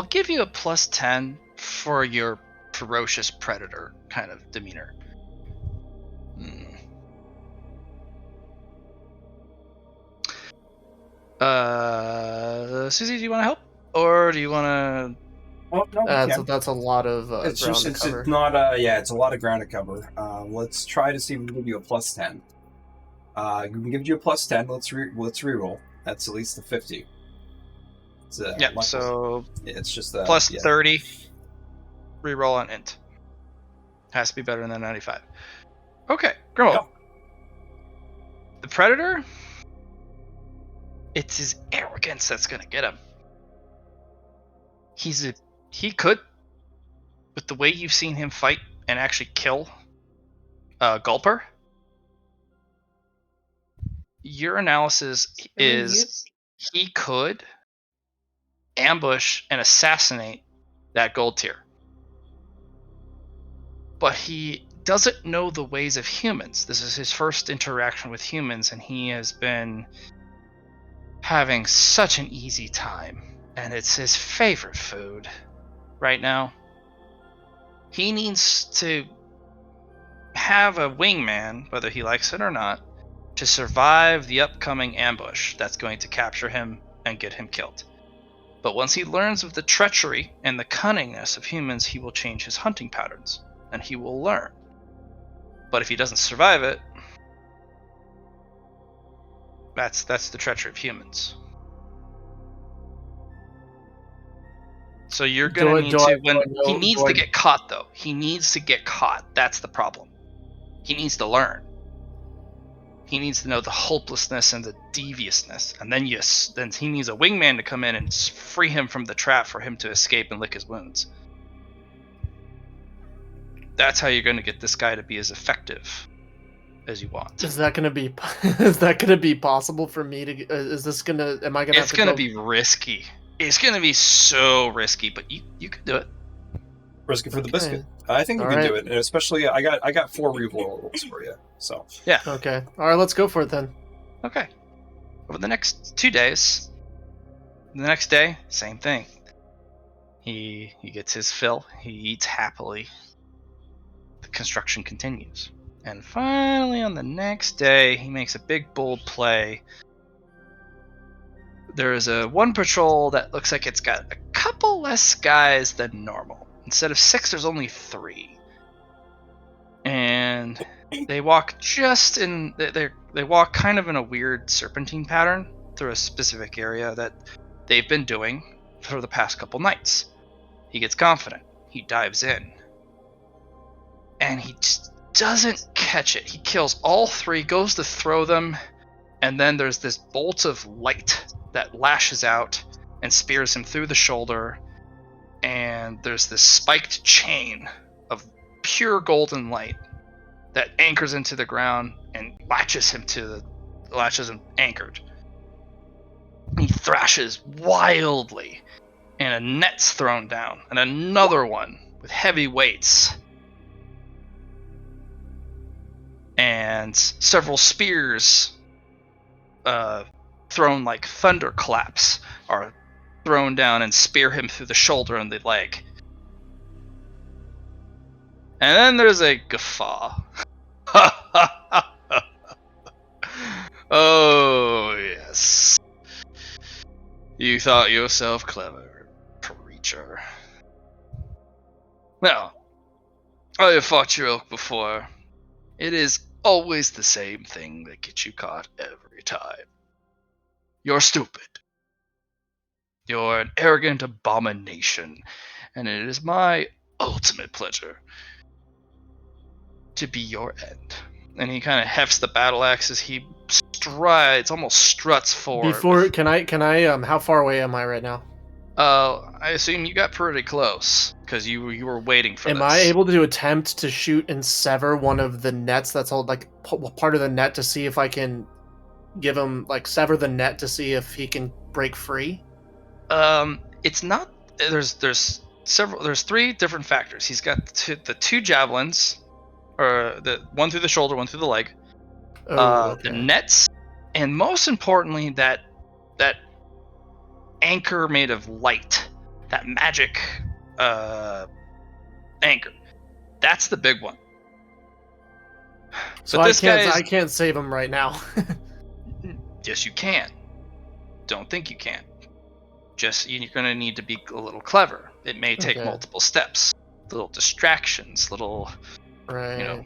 give you a +10 for your ferocious predator kind of demeanor. Susie, do you want to help, or do you want to? Oh, no, That's a lot of it's ground just to it's cover. not it's a lot of ground to cover. Let's try to see if we can give you a +10. We can give you a +10. Let's reroll. That's at least a 50. So it's just +30. Reroll on int. Has to be better than 95. Okay, Grimwald. Go. The predator. It's his arrogance that's gonna get him. He could, with the way you've seen him fight and actually kill Gulper. Your analysis is he could ambush and assassinate that gold tier. But he doesn't know the ways of humans. This is his first interaction with humans, and he has been having such an easy time. And it's his favorite food right now. He needs to have a wingman, whether he likes it or not, to survive the upcoming ambush that's going to capture him and get him killed. But once he learns of the treachery and the cunningness of humans, he will change his hunting patterns, and he will learn. But if he doesn't survive it, that's the treachery of humans. So you're gonna need to, when he needs to get caught, though. He needs to get caught. That's the problem. He needs to learn. He needs to know the hopelessness and the deviousness, and then he needs a wingman to come in and free him from the trap for him to escape and lick his wounds. That's how you're going to get this guy to be as effective as you want. Is that gonna be? Is that gonna be possible for me to? Is this gonna? Am I gonna? It's going to be risky. It's going to be so risky, but you can do it. Risky for the biscuit. I think you can do it, and especially I got 4 rerolls for you. So yeah. Okay. All right. Let's go for it then. Okay. Over the next 2 days, the next day, same thing. He gets his fill. He eats happily. The construction continues. And finally, on the next day, he makes a big, bold play. There is one patrol that looks like it's got a couple less guys than normal. Instead of 6, there's only 3. And they walk they walk kind of in a weird serpentine pattern through a specific area that they've been doing for the past couple nights. He gets confident. He dives in. And he just doesn't catch it. He kills all 3, goes to throw them, and then there's this bolt of light that lashes out and spears him through the shoulder, and there's this spiked chain of pure golden light that anchors into the ground and latches him anchored. He thrashes wildly, and a net's thrown down, and another one with heavy weights. And several spears thrown like thunderclaps are thrown down and spear him through the shoulder and the leg. And then there's a guffaw. Oh, yes. You thought yourself clever, preacher. Well, I have fought your ilk before. It is always the same thing that gets you caught every time. You're stupid. You're an arrogant abomination, and it is my ultimate pleasure to be your end. And he kind of hefts the battle axe as he strides, almost struts forward. Can I how far away am I right now? I assume you got pretty close because you were waiting for this. Am I able to attempt to shoot and sever one of the nets that's all like part of the net to see if I can give him sever the net to see if he can break free? It's not. There's 3 different factors. He's got the 2 javelins, or the one through the shoulder, one through the leg. Okay. The nets, and most importantly, that anchor made of light, that magic anchor. That's the big one. So I can't save him right now. Yes, you can. Don't think you can. Just you're going to need to be a little clever. It may take multiple steps, little distractions, right.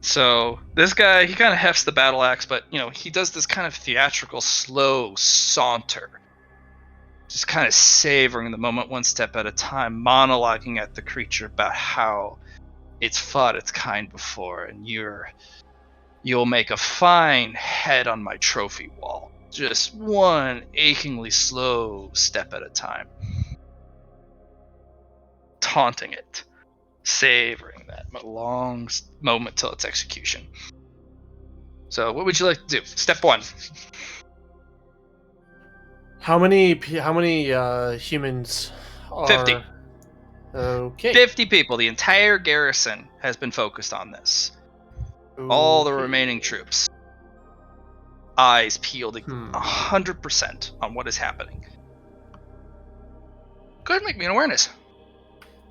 So this guy, he kind of hefts the battle axe, but he does this kind of theatrical, slow saunter, just kind of savoring the moment one step at a time, monologuing at the creature about how it's fought its kind before, and you'll make a fine head on my trophy wall. Just one achingly slow step at a time. Taunting it. Savoring that long moment till its execution. So what would you like to do? Step 1. How many humans are... 50. Okay. 50 people. The entire garrison has been focused on this. All the remaining troops. Eyes peeled 100% on what is happening. Go ahead and make me an awareness.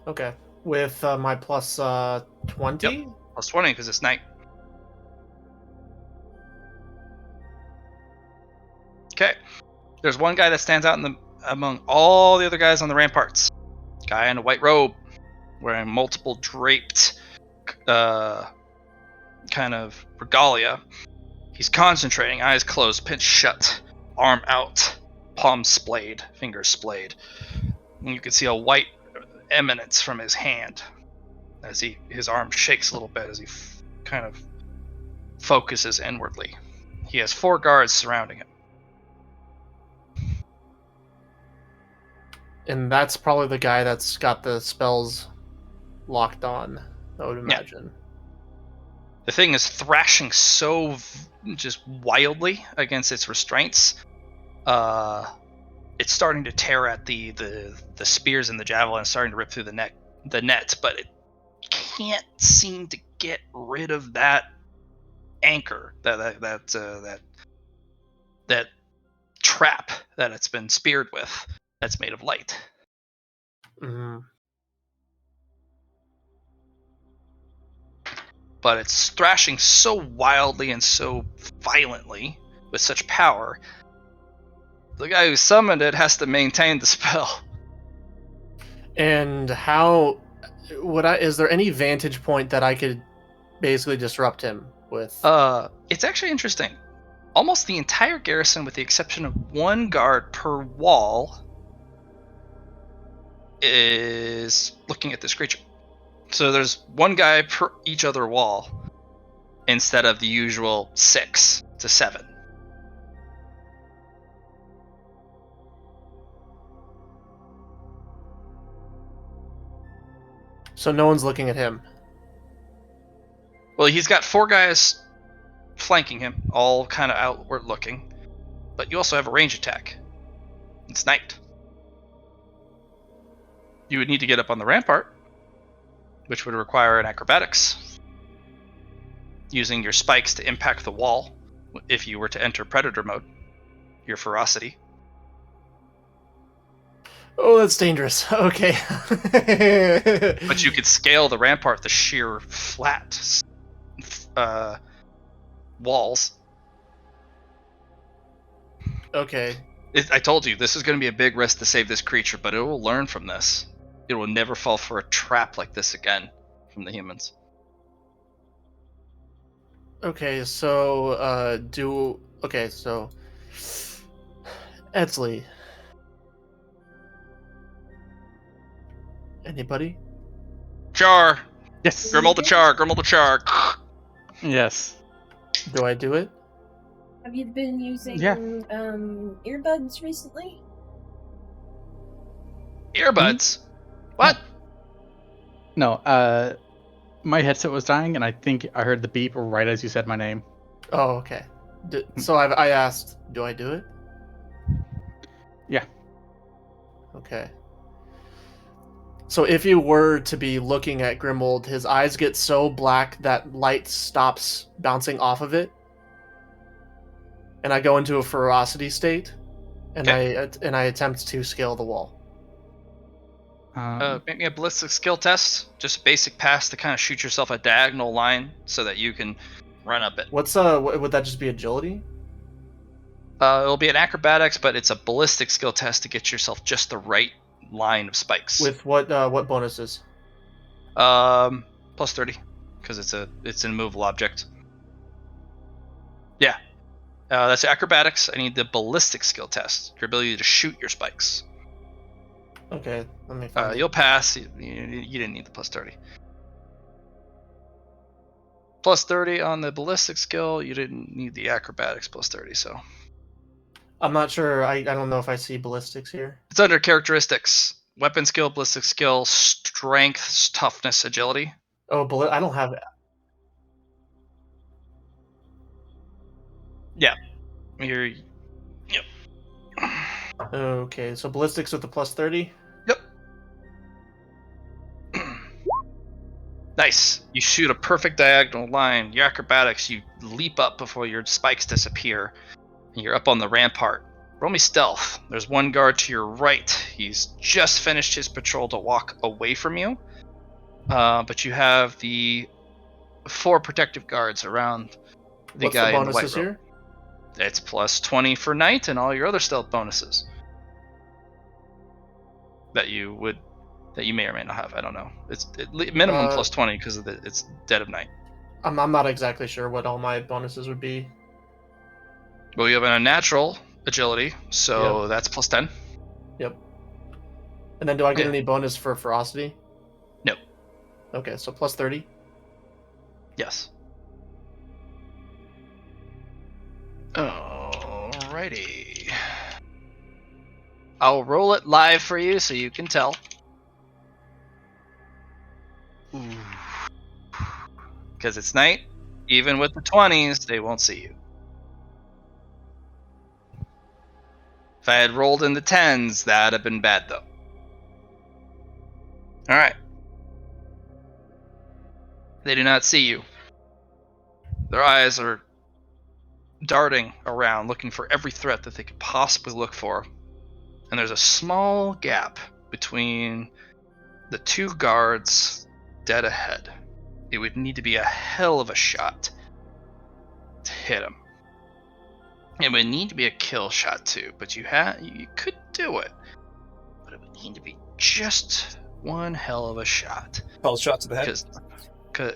Okay. With my plus 20? Yep. Plus 20 because it's night. Okay. There's one guy that stands out among all the other guys on the ramparts. Guy in a white robe, wearing multiple draped kind of regalia. He's concentrating, eyes closed, pinch shut, arm out, palm splayed, fingers splayed. And you can see a white eminence from his hand as his arm shakes a little bit as he kind of focuses inwardly. He has 4 guards surrounding him. And that's probably the guy that's got the spells locked on, I would imagine. The thing is thrashing so just wildly against its restraints. It's starting to tear at the spears and the javelin, starting to rip through the net, but it can't seem to get rid of that anchor, that trap that it's been speared with, that's made of light. Mm-hmm. But it's thrashing so wildly and so violently with such power. The guy who summoned it has to maintain the spell. And how is there any vantage point that I could basically disrupt him with? It's actually interesting. Almost the entire garrison, with the exception of 1 guard per wall, is looking at this creature. So there's 1 guy per each other wall instead of the usual 6 to 7. So no one's looking at him. Well, he's got 4 guys flanking him, all kind of outward looking. But you also have a range attack. It's night. You would need to get up on the rampart, which would require an acrobatics, using your spikes to impact the wall if you were to enter predator mode, your ferocity. Oh, that's dangerous. Okay. But you could scale the rampart, the sheer flat walls. Okay. I told you, this is going to be a big risk to save this creature, but it will learn from this. It will never fall for a trap like this again from the humans. Okay, so Edsley. Anybody? Char! Yes. Grimmel the Char! Grimmel the Char! Yes. Do I do it? Have you been using Yeah. earbuds recently? Earbuds? What? No, my headset was dying, and I think I heard the beep right as you said my name. Oh, okay. So I asked, do I do it? Yeah. Okay. So if you were to be looking at Grimold, his eyes get so black that light stops bouncing off of it, and I go into a ferocity state, and I attempt to scale the wall. Make me a ballistic skill test. Just a basic pass to kind of shoot yourself a diagonal line so that you can run up it. What's would that just be agility? It'll be an acrobatics, but it's a ballistic skill test to get yourself just the right line of spikes. With what bonuses? Plus 30, because it's an immovable object. Yeah. That's acrobatics. I need the ballistic skill test. Your ability to shoot your spikes. Okay, let me find You'll pass. You didn't need the plus 30. Plus 30 on the ballistic skill. You didn't need the acrobatics plus 30, so. I'm not sure. I don't know if I see ballistics here. It's under characteristics. Weapon skill, ballistic skill, strength, toughness, agility. Oh, I don't have it. Yeah. Yep. Okay, so ballistics with the plus 30? Yep. Nice. You shoot a perfect diagonal line. Your acrobatics, you leap up before your spikes disappear. And you're up on the rampart. Roll me stealth. There's 1 guard to your right. He's just finished his patrol to walk away from you. But you have the 4 protective guards around the What's guy the in the white bonuses robe. here? It's plus 20 for night and all your other stealth bonuses that you may or may not have. I don't know. It's minimum plus 20 because it's dead of night. I'm not exactly sure what all my bonuses would be. Well, you have an unnatural agility, so that's plus 10. Yep. And then do I get any bonus for ferocity? No. Okay, so plus 30? Yes. Alrighty. I'll roll it live for you so you can tell. Because it's night, even with the 20s, they won't see you. If I had rolled in the 10s, that'd have been bad though. Alright. They do not see you. Their eyes are darting around, looking for every threat that they could possibly look for. And there's a small gap between the two guards dead ahead. It would need to be a hell of a shot to hit him. It would need to be a kill shot too, but you could do it. But it would need to be just one hell of a shot. Call shot to the head.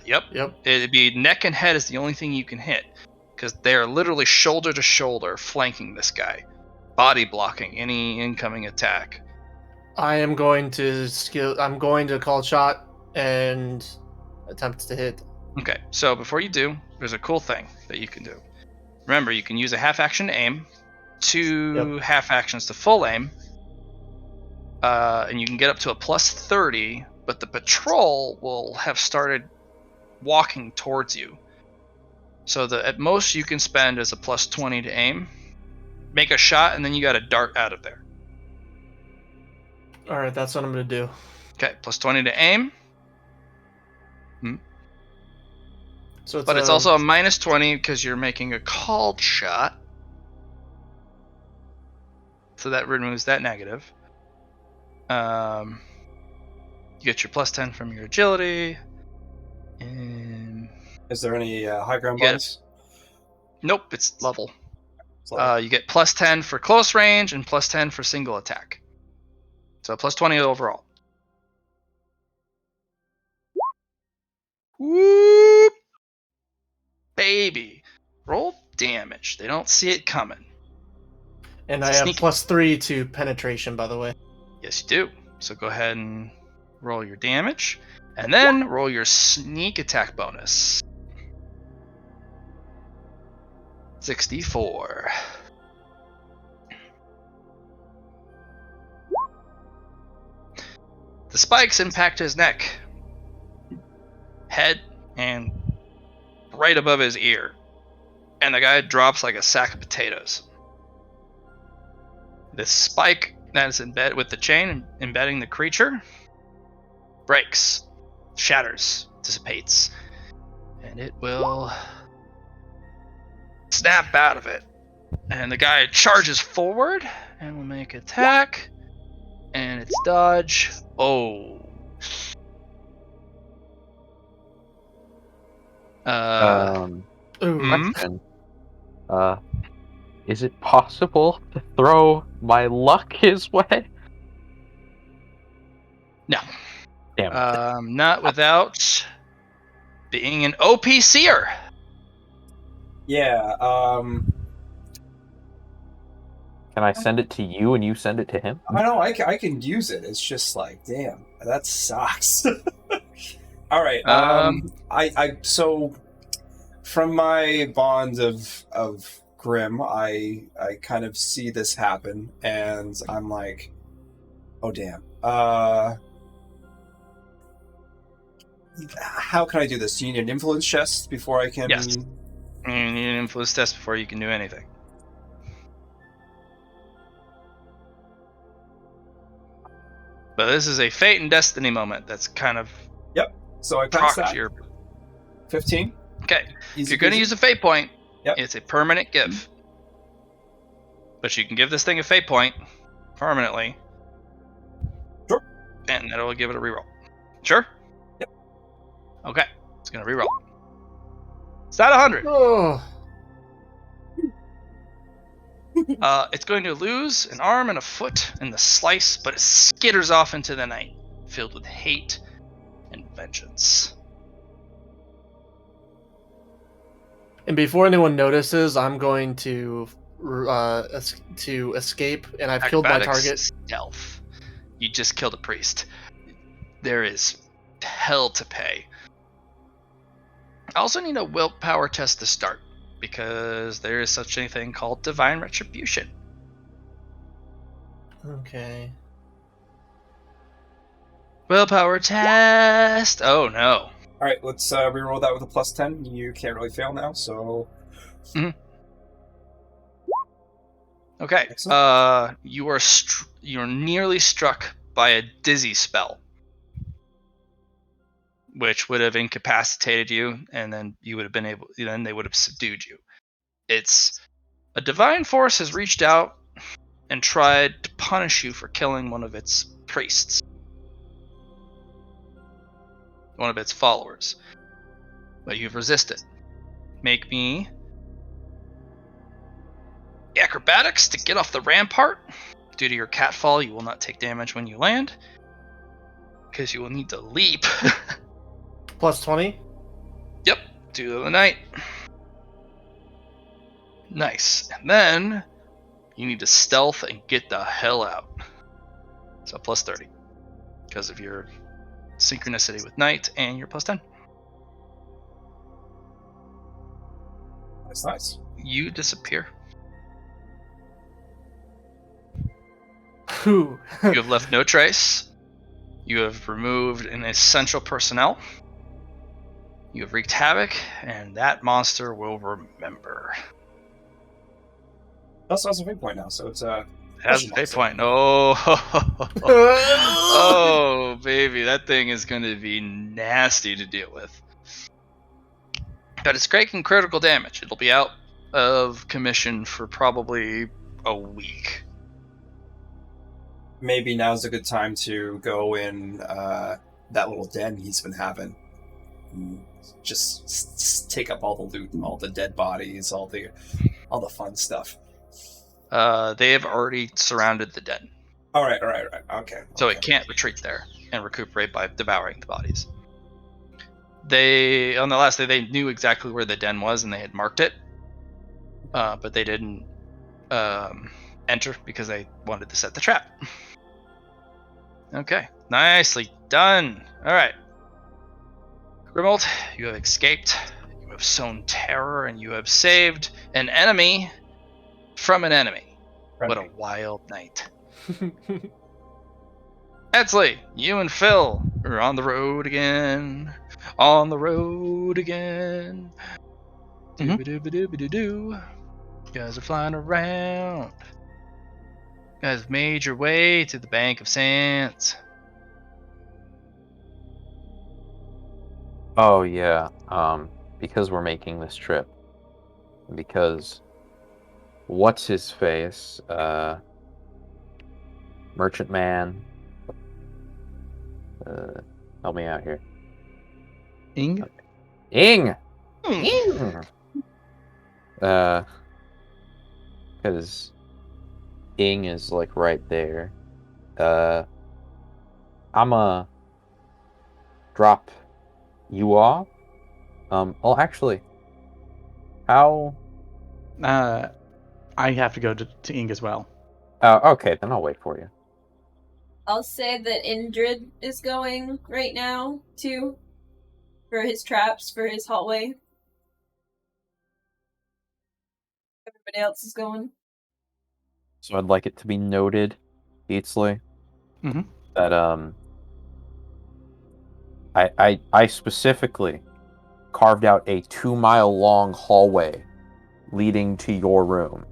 Yep. It'd be neck and head is the only thing you can hit, because they are literally shoulder to shoulder flanking this guy, body blocking any incoming attack. I am going to I'm going to call shot and attempt to hit. Okay, so before you do, there's a cool thing that you can do. Remember, you can use a half action to aim, 2 half actions to full aim, and you can get up to a plus 30, but the patrol will have started walking towards you. So at most you can spend is a plus 20 to aim, make a shot, and then you got to dart out of there. All right, that's what I'm going to do. Okay, plus 20 to aim. So it's also a minus 20 because you're making a called shot. So that removes that negative. You get your plus 10 from your agility. And is there any high ground bonus? Nope, it's level. You get plus 10 for close range and plus 10 for single attack. So plus 20 overall. Whoop! Baby. Roll damage. They don't see it coming. And I have plus 3 to penetration, by the way. Yes, you do. So go ahead and roll your damage. And then roll your sneak attack bonus. 64. The spikes impact his neck, head, and right above his ear. And the guy drops like a sack of potatoes. This spike that is embedded with the chain, embedding the creature, breaks, shatters, dissipates. And it will snap out of it. And the guy charges forward and will make attack. And it's dodge. Oh. Question. Is it possible to throw my luck his way? No. Damn it. Not without being an OP seer. Yeah, Can I send it to you and you send it to him? I know, I can use it. It's just like, damn, that sucks. All right, so from my bond of Grim, I kind of see this happen, and I'm like, oh damn. How can I do this? Do you need an influence test before I can? Yes. You need an influence test before you can do anything. But this is a fate and destiny moment. That's kind of. Yep. So I pass that. 15. Okay. If you're going to use a fate point, it's a permanent give. But you can give this thing a fate point permanently. Sure. And that'll give it a reroll. Sure? Yep. Okay. It's going to reroll. It's not 100. Oh. It's going to lose an arm and a foot in the slice, but it skitters off into the night, filled with hate and vengeance. And before anyone notices, I'm going to escape, and I've killed my Acrobatics, target. Stealth. You just killed a priest. There is hell to pay. I also need a willpower test to start, because there is such a thing called divine retribution. Okay. Willpower test. Oh no. All right, let's reroll that with a plus 10. You can't really fail now, so. Okay. Excellent. You're nearly struck by a dizzy spell, which would have incapacitated you, and then you would have been able. Then they would have subdued you. It's a divine force has reached out and tried to punish you for killing one of its priests, one of its followers, but you've resisted. Make me acrobatics to get off the rampart. Due to your catfall, you will not take damage when you land, because you will need to leap. Plus 20? Yep, due to the night. Nice. And then you need to stealth and get the hell out. So plus 30, because of your synchronicity with night and your plus 10. That's nice. You disappear. Whew. You have left no trace. You have removed an essential personnel. You have wreaked havoc, and that monster will remember. It also has a fate point now, so it's It has a fate monster. point. Oh, oh, baby, that thing is going to be nasty to deal with. But it's taking critical damage. It'll be out of commission for probably a week. Maybe now's a good time to go in that little den he's been having. And just take up all the loot, all the dead bodies, all the fun stuff. They have already surrounded the den. All right. Okay. So it can't retreat there and recuperate by devouring the bodies. On the last day, they knew exactly where the den was and they had marked it, but they didn't enter because they wanted to set the trap. Okay, nicely done. All right, Grimold, you have escaped. You have sown terror, and you have saved an enemy from an enemy. What a wild night. Edsley, you and Phil are on the road again. On the road again. Doo-ba-doo-ba-doo-ba-doo-doo. You guys are flying around. You guys have made your way to the Bank of Sands. Oh yeah, because we're making this trip. Because what's his face? Merchant Man. Help me out here. Ing? Ing! Because Ing is like right there. I'ma drop you off. Well, actually, how? I have to go to Ing as well. Okay, then I'll wait for you. I'll say that Indrid is going right now, too. For his traps, for his hallway. Everybody else is going. So I'd like it to be noted, Beatsley, that I specifically carved out a 2-mile long hallway leading to your room.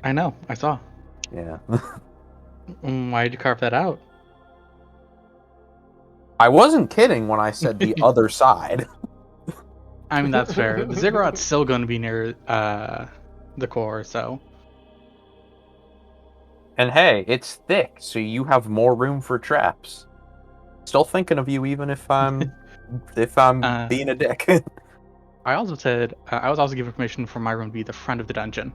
I know, I saw. Yeah. Why did you carve that out? I wasn't kidding when I said the other side. I mean, that's fair. The ziggurat's still going to be near the core, so. And hey, it's thick, so you have more room for traps. Still thinking of you, even if I'm being a dick. I also said I was also given permission for my room to be the front of the dungeon.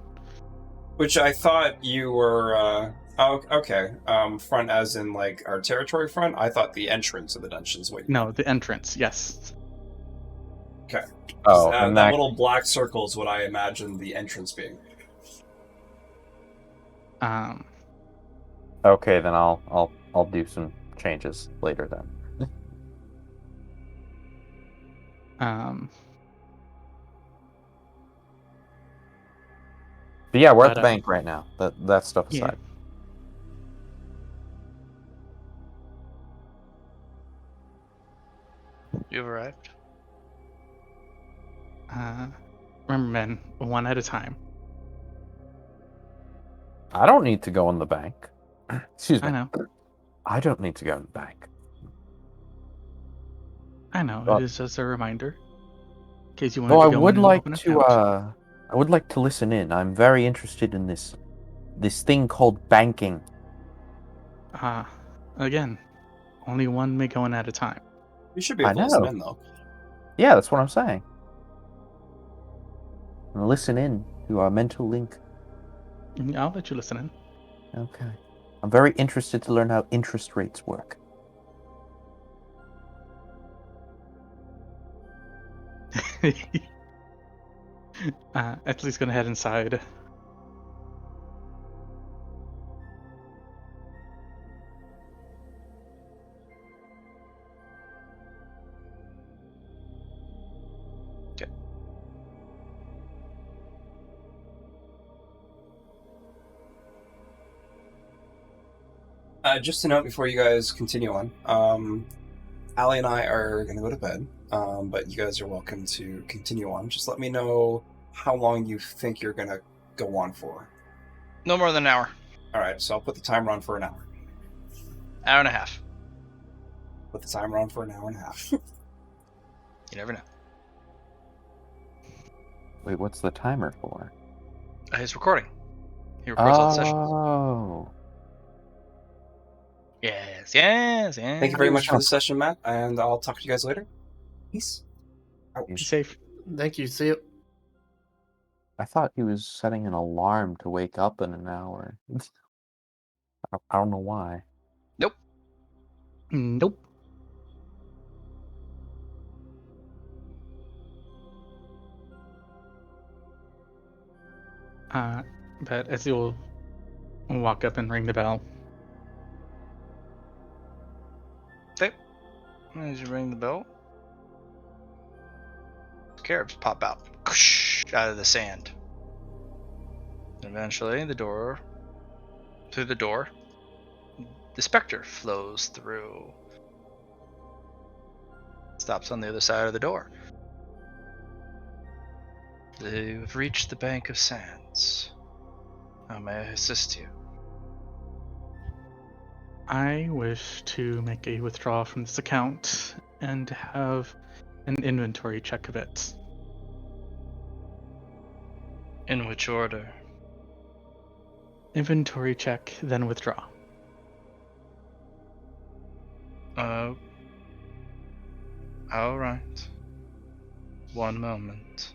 Which I thought you were. Oh, okay. Front as in like our territory front. I thought the entrance of the dungeon is what you. No, the entrance. Yes. Okay. Oh, That and that little black circle is what I imagined the entrance being. Um. okay. Then I'll do some changes later then. Um. But yeah, we're at But, the bank right now. That stuff Yeah. aside. You've arrived. Remember, men, one at a time. I don't need to go in the bank. Excuse me. I know. I don't need to go in the bank. I know. But- It is just a reminder. In case you Though wanted I to go would in and like open an to account. I would like to listen in. I'm very interested in this thing called banking. Again, only one may go in at a time. You should be I able to listen know. in though. Yeah, that's what I'm saying. And listen in to our mental link. I'll let you listen in. Okay. I'm very interested to learn how interest rates work. Ethley's gonna head inside. Just a note before you guys continue on. Allie and I are going to go to bed, but you guys are welcome to continue on. Just let me know how long you think you're going to go on for. No more than an hour. All right, so I'll put the timer on for an hour. Hour and a half. Put the timer on for an hour and a half. You never know. Wait, what's the timer for? His recording. He records all the sessions. Oh. Yes. Thank you very much for the session, Matt, and I'll talk to you guys later. Peace. Be Ouch. safe. Thank you. See you. I thought he was setting an alarm to wake up in an hour. I don't know why. Nope. But as you'll walk up and ring the bell. As you ring the bell, scarabs pop out out of the sand. And eventually, through the door, the specter flows through. Stops on the other side of the door. You've reached the Bank of Sands. How may I assist you? I wish to make a withdrawal from this account and have an inventory check of it. In which order? Inventory check, then withdraw. Alright. One moment.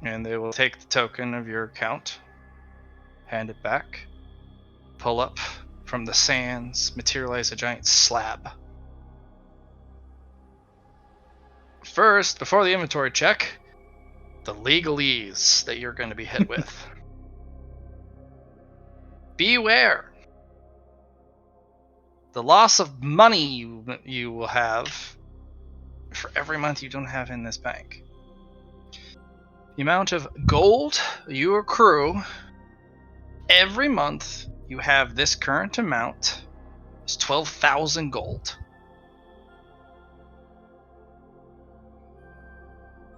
And they will take the token of your account, hand it back, pull up from the sands, materialize a giant slab. First, before the inventory check, the legalese that you're going to be hit with. Beware! The loss of money you will have for every month you don't have in this bank. The amount of gold you accrue every month you have this current amount is 12,000 gold.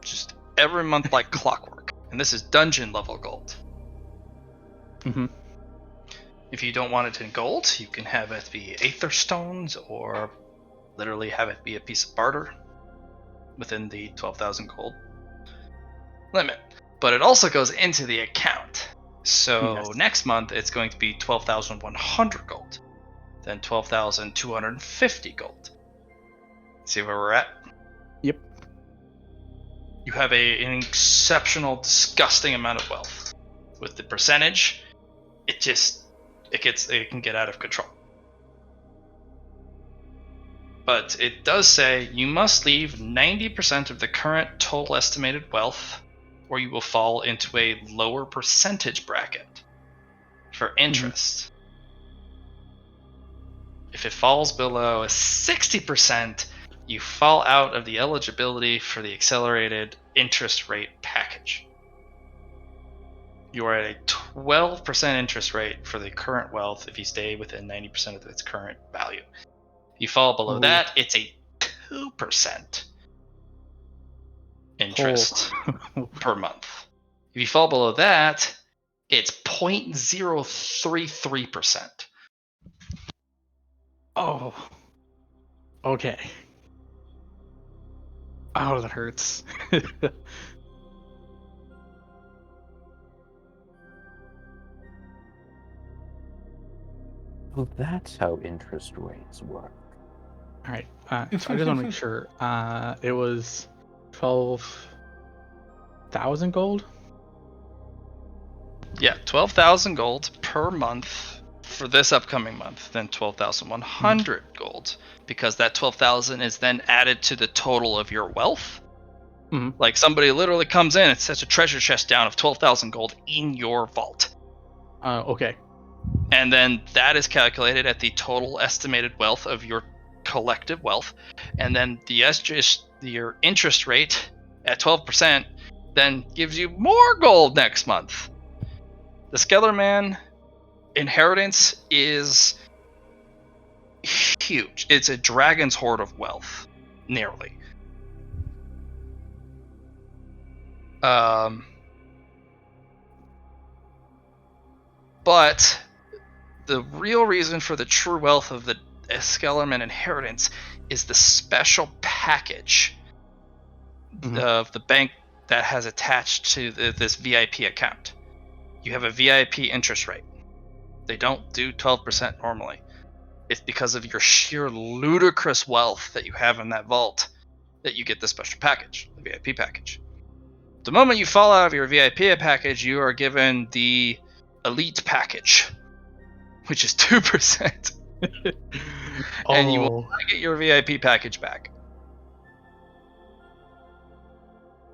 Just every month like clockwork. And this is dungeon level gold. Mm-hmm. If you don't want it in gold, you can have it be aether stones or literally have it be a piece of barter within the 12,000 gold limit. But it also goes into the account. So Yes. next month it's going to be 12,100 gold, then 12,250 gold. See where we're at? Yep. You have an exceptional, disgusting amount of wealth. with the percentage, it can get out of control. But it does say you must leave 90% of the current total estimated wealth, or you will fall into a lower percentage bracket for interest. If it falls below 60%, you fall out of the eligibility for the accelerated interest rate package. You are at a 12% interest rate for the current wealth if you stay within 90% of its current value. If you fall below that, it's a 2% interest per month. If you fall below that, it's 0.033%. Oh. Okay. Oh, that hurts. Oh, that's how interest rates work. All right. So I just want to make sure. It was 12,000 gold. Yeah, 12,000 gold per month for this upcoming month, then 12,100 gold, because that 12,000 is then added to the total of your wealth. Like somebody literally comes in and sets a treasure chest down of 12,000 gold in your vault. Okay. And then that is calculated at the total estimated wealth of your collective wealth, and then your interest rate at 12% then gives you more gold next month. The Skellerman inheritance is huge. It's a dragon's hoard of wealth, nearly. But the real reason for the true wealth of the Skellerman inheritance is the special package of the bank that has attached to this VIP account. You have a VIP interest rate. They don't do 12% normally. It's because of your sheer ludicrous wealth that you have in that vault that you get the special package, the VIP package. The moment you fall out of your VIP package, you are given the elite package, which is 2%. And you will not get your VIP package back.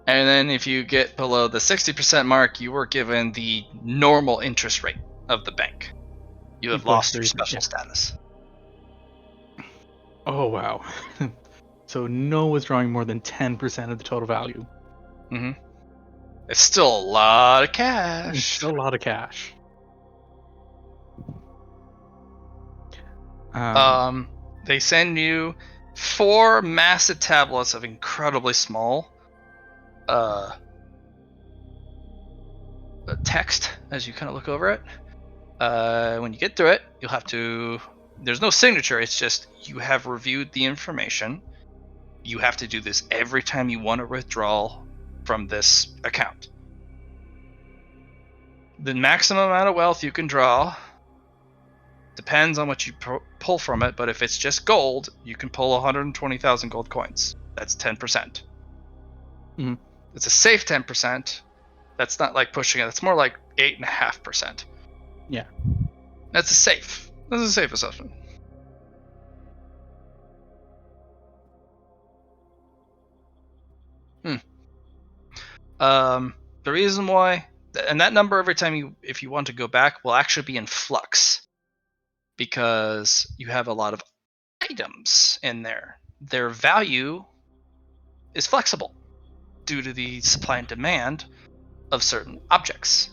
And then if you get below the 60% mark, you are given the normal interest rate of the bank. You have lost your special status. Oh, wow. So no withdrawing more than 10% of the total value. It's still a lot of cash. It's still a lot of cash. They send you 4 massive tablets of incredibly small text as you kind of look over it. When you get through it, you'll have to... There's no signature, it's just you have reviewed the information. You have to do this every time you want to withdraw from this account. The maximum amount of wealth you can draw depends on what you pull from it, but if it's just gold, you can pull 120,000 gold coins. That's 10%. It's a safe 10%. That's not like pushing it. That's more like 8.5%. Yeah. That's a safe. That's a safe assessment. The reason why, and that number every time if you want to go back, will actually be in flux, because you have a lot of items in there. Their value is flexible due to the supply and demand of certain objects.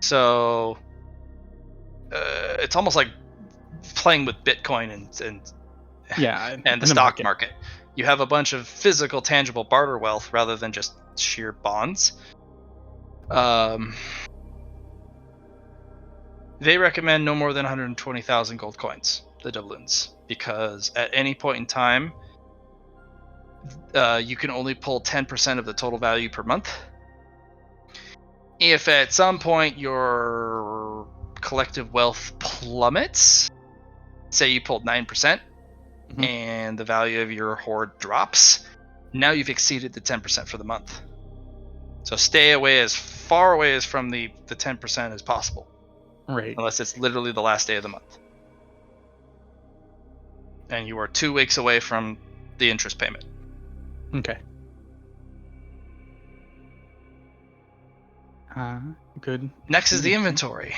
So it's almost like playing with Bitcoin and the stock market. You have a bunch of physical, tangible barter wealth rather than just sheer bonds. They recommend no more than 120,000 gold coins, the doubloons, because at any point in time, you can only pull 10% of the total value per month. If at some point your collective wealth plummets, say you pulled 9%, and the value of your hoard drops, now you've exceeded the 10% for the month. So stay away as far away as from the 10% as possible. Right. Unless it's literally the last day of the month. And you are 2 weeks away from the interest payment. Okay. Good. Next is the inventory.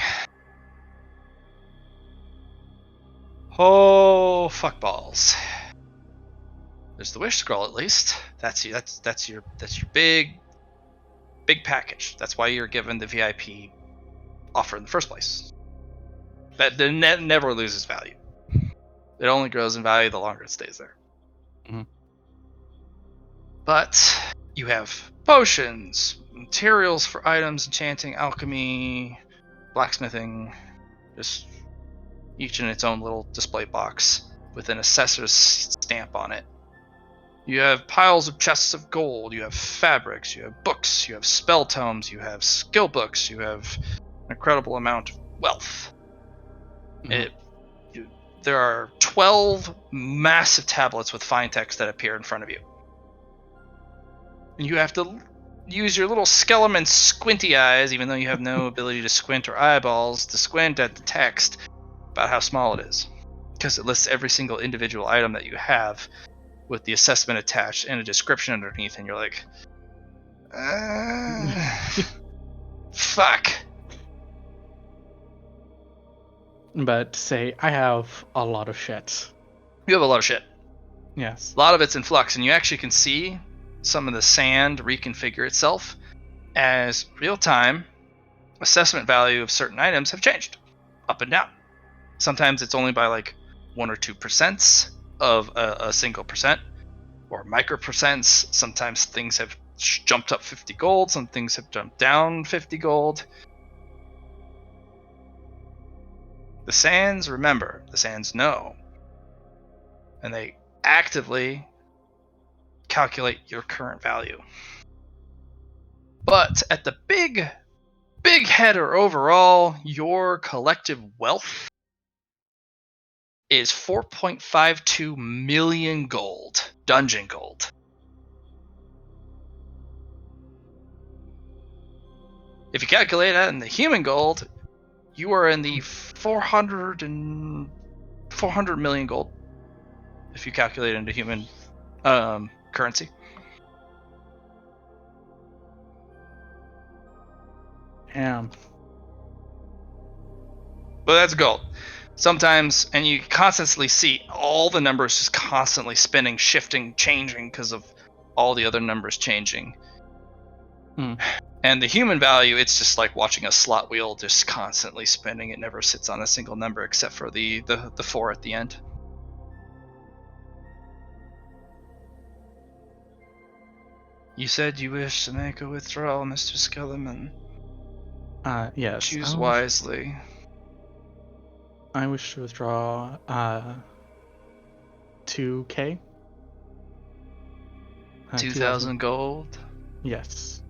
Oh, fuck balls. There's the wish scroll at least. That's your big package. That's why you're given the VIP offer in the first place. That never loses value. It only grows in value the longer it stays there. Mhm. But you have potions, materials for items, enchanting, alchemy, blacksmithing, just each in its own little display box with an assessor's stamp on it. You have piles of chests of gold, you have fabrics, you have books, you have spell tomes, you have skill books, you have an incredible amount of wealth. Mhm. There are 12 massive tablets with fine text that appear in front of you. And you have to use your little skeleton squinty eyes, even though you have no ability to squint or eyeballs, to squint at the text about how small it is. Because it lists every single individual item that you have with the assessment attached and a description underneath, and you're like, fuck. But say I have a lot of shit. You have a lot of shit. Yes. A lot of it's in flux, and you actually can see some of the sand reconfigure itself as real-time assessment value of certain items have changed up and down. Sometimes it's only by like 1 or 2% of a single percent, or micro percents. Sometimes things have jumped up 50 gold, some things have jumped down 50 gold. The sands remember, the sands know, and they actively calculate your current value. But at the big header overall, your collective wealth is 4.52 million gold, dungeon gold. If you calculate that in the human gold, you are in the 400 million gold. If you calculate it into human currency. Damn. But that's gold. Sometimes, and you constantly see all the numbers just constantly spinning, shifting, changing because of all the other numbers changing. And the human value, it's just like watching a slot wheel just constantly spinning. It never sits on a single number except for the 4 at the end. You said you wish to make a withdrawal, Mr. Skellerman. Yes. Choose wisely. I wish to withdraw 2K. 2,000 gold? Yes.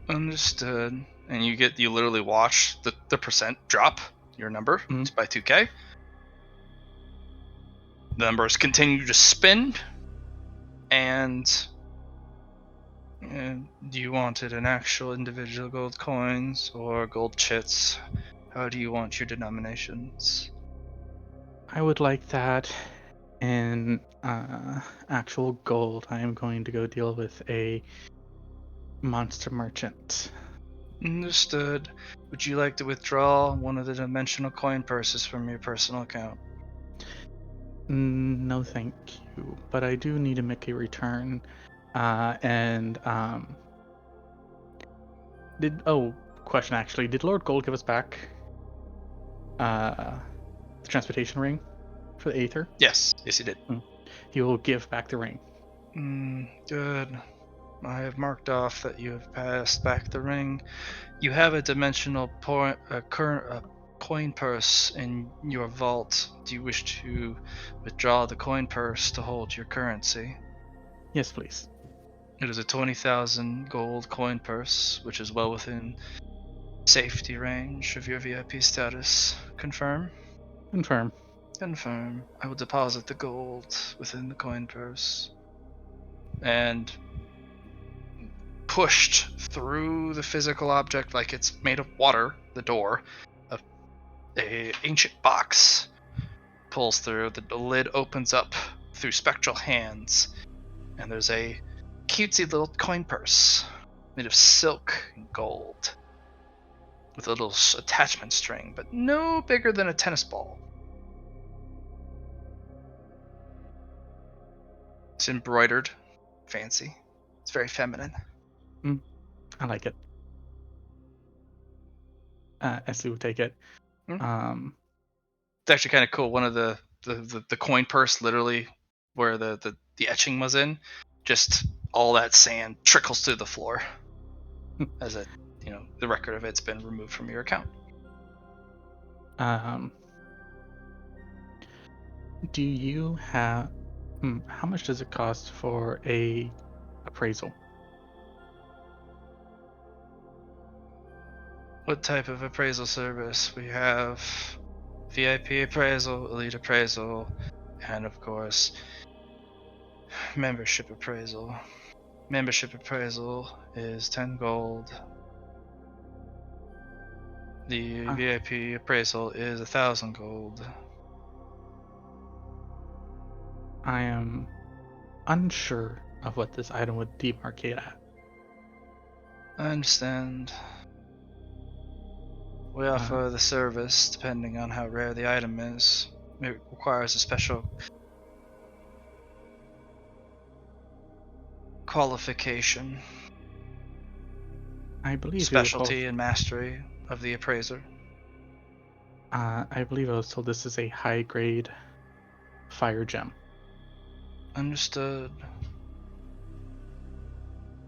Understood. And you literally watch the percent drop your number by 2K. The numbers continue to spin. And do you want it in actual individual gold coins or gold chits? How do you want your denominations? I would like that in actual gold. I am going to go deal with a monster merchant. Understood. Would you like to withdraw one of the dimensional coin purses from your personal account? No, thank you. But I do need to make a return. Question actually. Did Lord Gold give us back the transportation ring for the Aether? Yes, he did. He will give back the ring. Good. I have marked off that you have passed back the ring. You have a dimensional coin purse in your vault. Do you wish to withdraw the coin purse to hold your currency? Yes, please. It is a 20,000 gold coin purse, which is well within safety range of your VIP status. Confirm? Confirm. Confirm. I will deposit the gold within the coin purse. And pushed through the physical object like it's made of water, the door, a ancient box pulls through, the lid opens up through spectral hands, and there's a cutesy little coin purse made of silk and gold with a little attachment string, but no bigger than a tennis ball. It's embroidered, fancy. It's very feminine. I like it. Essie will take it. It's actually kind of cool. One of the coin purse, literally where the etching was in, just all that sand trickles through the floor as it, the record of it's been removed from your account. Do you have? How much does it cost for a appraisal? What type of appraisal service? We have VIP appraisal, elite appraisal, and of course, membership appraisal. Membership appraisal is 10 gold. The VIP appraisal is 1,000 gold. I am unsure of what this item would demarcate at. I understand. We offer the service depending on how rare the item is. It requires a special qualification. I believe Specialty and mastery of the appraiser. I believe I was told this is a high grade fire gem. Understood.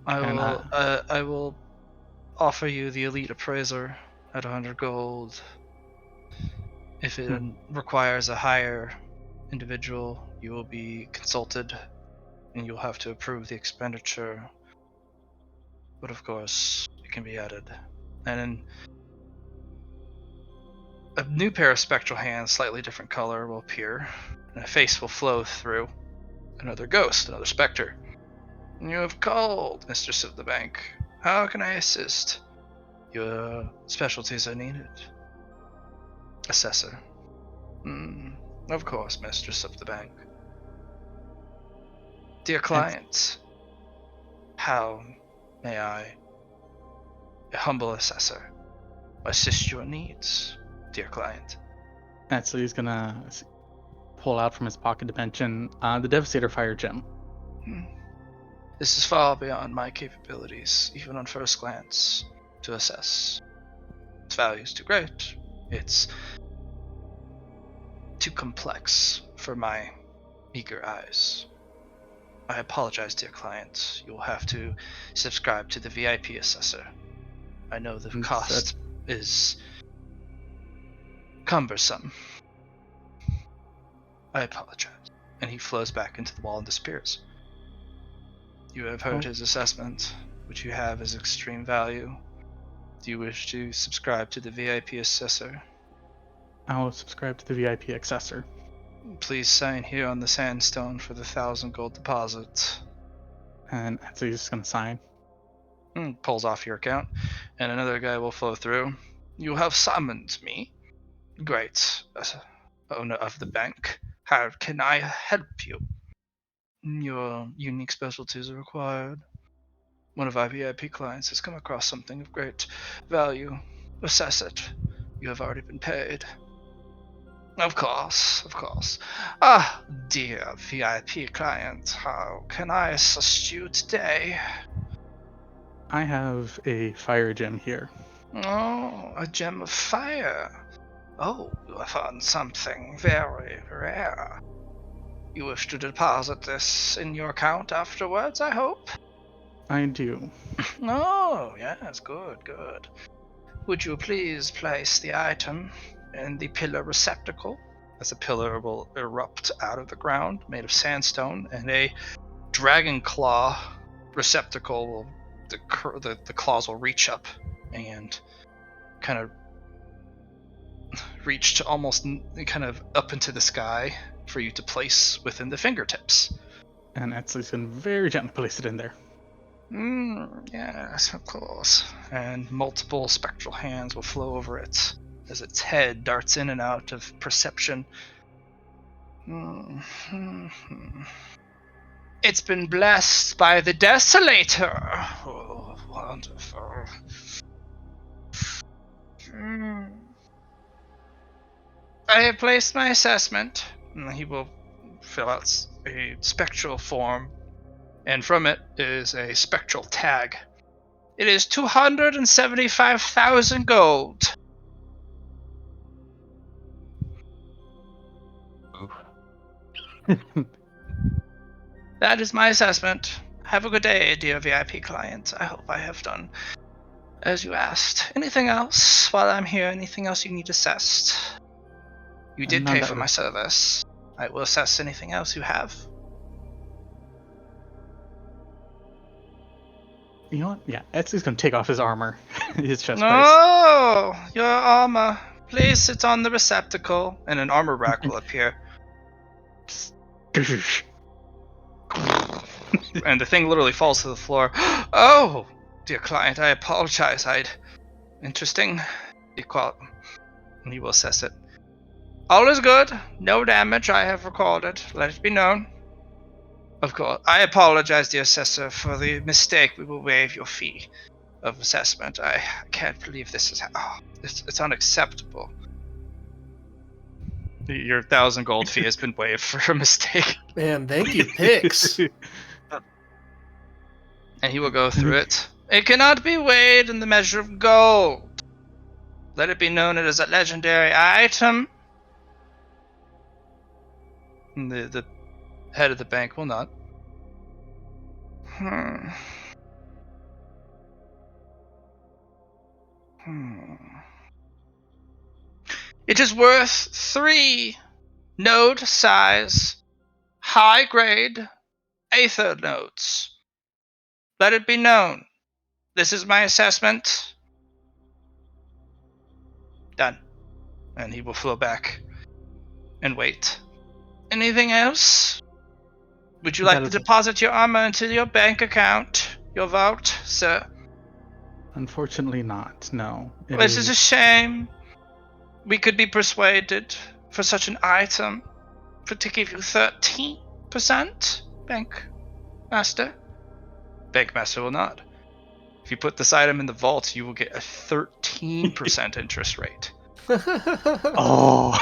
I will offer you the elite appraiser at 100 gold. If it requires a higher individual, you will be consulted and you'll have to approve the expenditure. But of course, it can be added. And then a new pair of spectral hands, slightly different color, will appear, and a face will flow through. Another ghost, another specter. You have called, Mistress of the Bank. How can I assist? Your specialties are needed. Assessor. Of course, Mistress of the Bank. Dear client, how may I, a humble assessor, assist your needs, dear client? And so he's gonna pull out from his pocket dimension the Devastator Fire Gem. This is far beyond my capabilities, even on first glance, to assess. Its value is too great. It's too complex for my eager eyes. I apologize, dear client. You'll have to subscribe to the VIP assessor. I know the cost is cumbersome. I apologize. And he flows back into the wall and disappears. You have heard his assessment, which you have as extreme value. Do you wish to subscribe to the VIP assessor? I will subscribe to the VIP assessor. Please sign here on the sandstone for the 1,000 gold deposit. And so he's just gonna sign. Pulls off your account, and another guy will flow through. You have summoned me. Great. Owner of the bank. How can I help you? Your unique specialties are required. One of our VIP clients has come across something of great value. Assess it. You have already been paid. Of course, of course. Ah, dear VIP client, how can I assist you today? I have a fire gem here. Oh, a gem of fire. Oh, you have found something very rare. You wish to deposit this in your account afterwards, I hope? I do. Oh, yes, good, good. Would you please place the item in the pillar receptacle? As a pillar will erupt out of the ground, made of sandstone, and a dragon claw receptacle will, the claws will reach up and kind of reach to almost kind of up into the sky for you to place within the fingertips. And Etsley's gonna very gently place it in there. Yes, of course. And multiple spectral hands will flow over it as its head darts in and out of perception. It's been blessed by the Desolator. Oh, wonderful. I have placed my assessment. He will fill out a spectral form, and from it is a spectral tag. It is 275,000 gold. That is my assessment. Have a good day, dear VIP client. I hope I have done as you asked. Anything else while I'm here? Anything else you need assessed? You did None pay that for my service. I will assess anything else you have. You know what? Yeah, Etsy's gonna take off his armor, his chest piece. Oh, your armor. Place it on the receptacle, and an armor rack will appear. And the thing literally falls to the floor. Oh, dear client, I apologize. Interesting. And he will assess it. All is good. No damage. I have recorded. Let it be known. Of course. I apologize, dear assessor, for the mistake. We will waive your fee of assessment. I can't believe this is. It's unacceptable. Your 1,000 gold fee has been waived for a mistake. Man, thank you, Pix. And he will go through it. It cannot be weighed in the measure of gold. Let it be known it is a legendary item. And the head of the bank will not. It is worth 3 node size, high grade aether nodes. Let it be known. This is my assessment. Done. And he will flow back and wait. Anything else? Would you like to deposit your armor into your bank account, your vault, sir? Unfortunately not, no. This is a shame. We could be persuaded for such an item to give you 13%, Bank Master. Bank Master will not. If you put this item in the vault, you will get a 13% interest rate. Oh.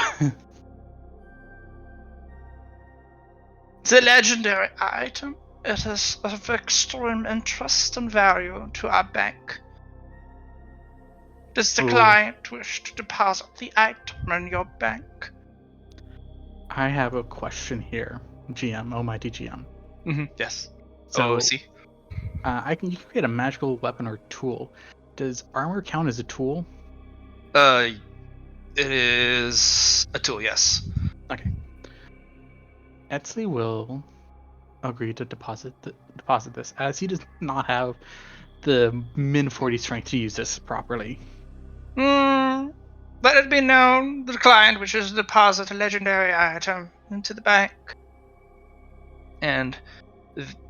The legendary item. It is of extreme interest and value to our bank. Does the client wish to deposit the item in your bank? I have a question here, GM, almighty GM. Yes. So, OC. you can create a magical weapon or tool. Does armor count as a tool? It is a tool, yes. Okay. Etsley will agree to deposit this, as he does not have the min 40 strength to use this properly. Let it be known the client wishes to deposit a legendary item into the bank. And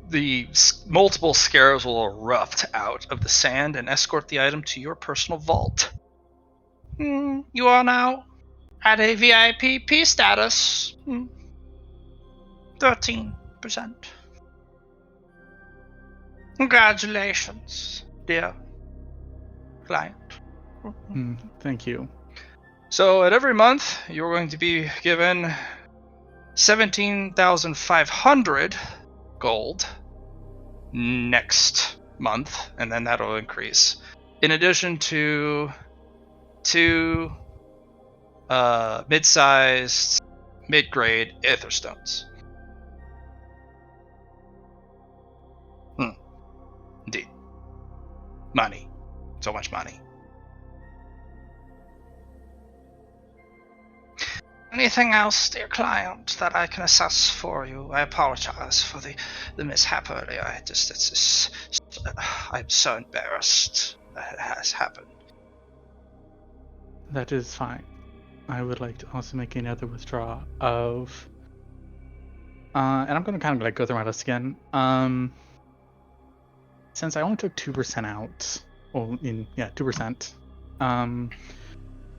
the multiple scarabs will erupt out of the sand and escort the item to your personal vault. You are now at a VIP P status. 13%. Congratulations, dear client. Thank you. So at every month, you're going to be given 17,500 gold next month, and then that'll increase. In addition to 2 mid-sized, mid-grade aether stones. Indeed. Money. So much money. Anything else, dear client, that I can assess for you? I apologize for the mishap earlier. I'm so embarrassed that it has happened. That is fine. I would like to also make another withdrawal of... and I'm going to kind of go through my list again. since I only took 2% out, 2%.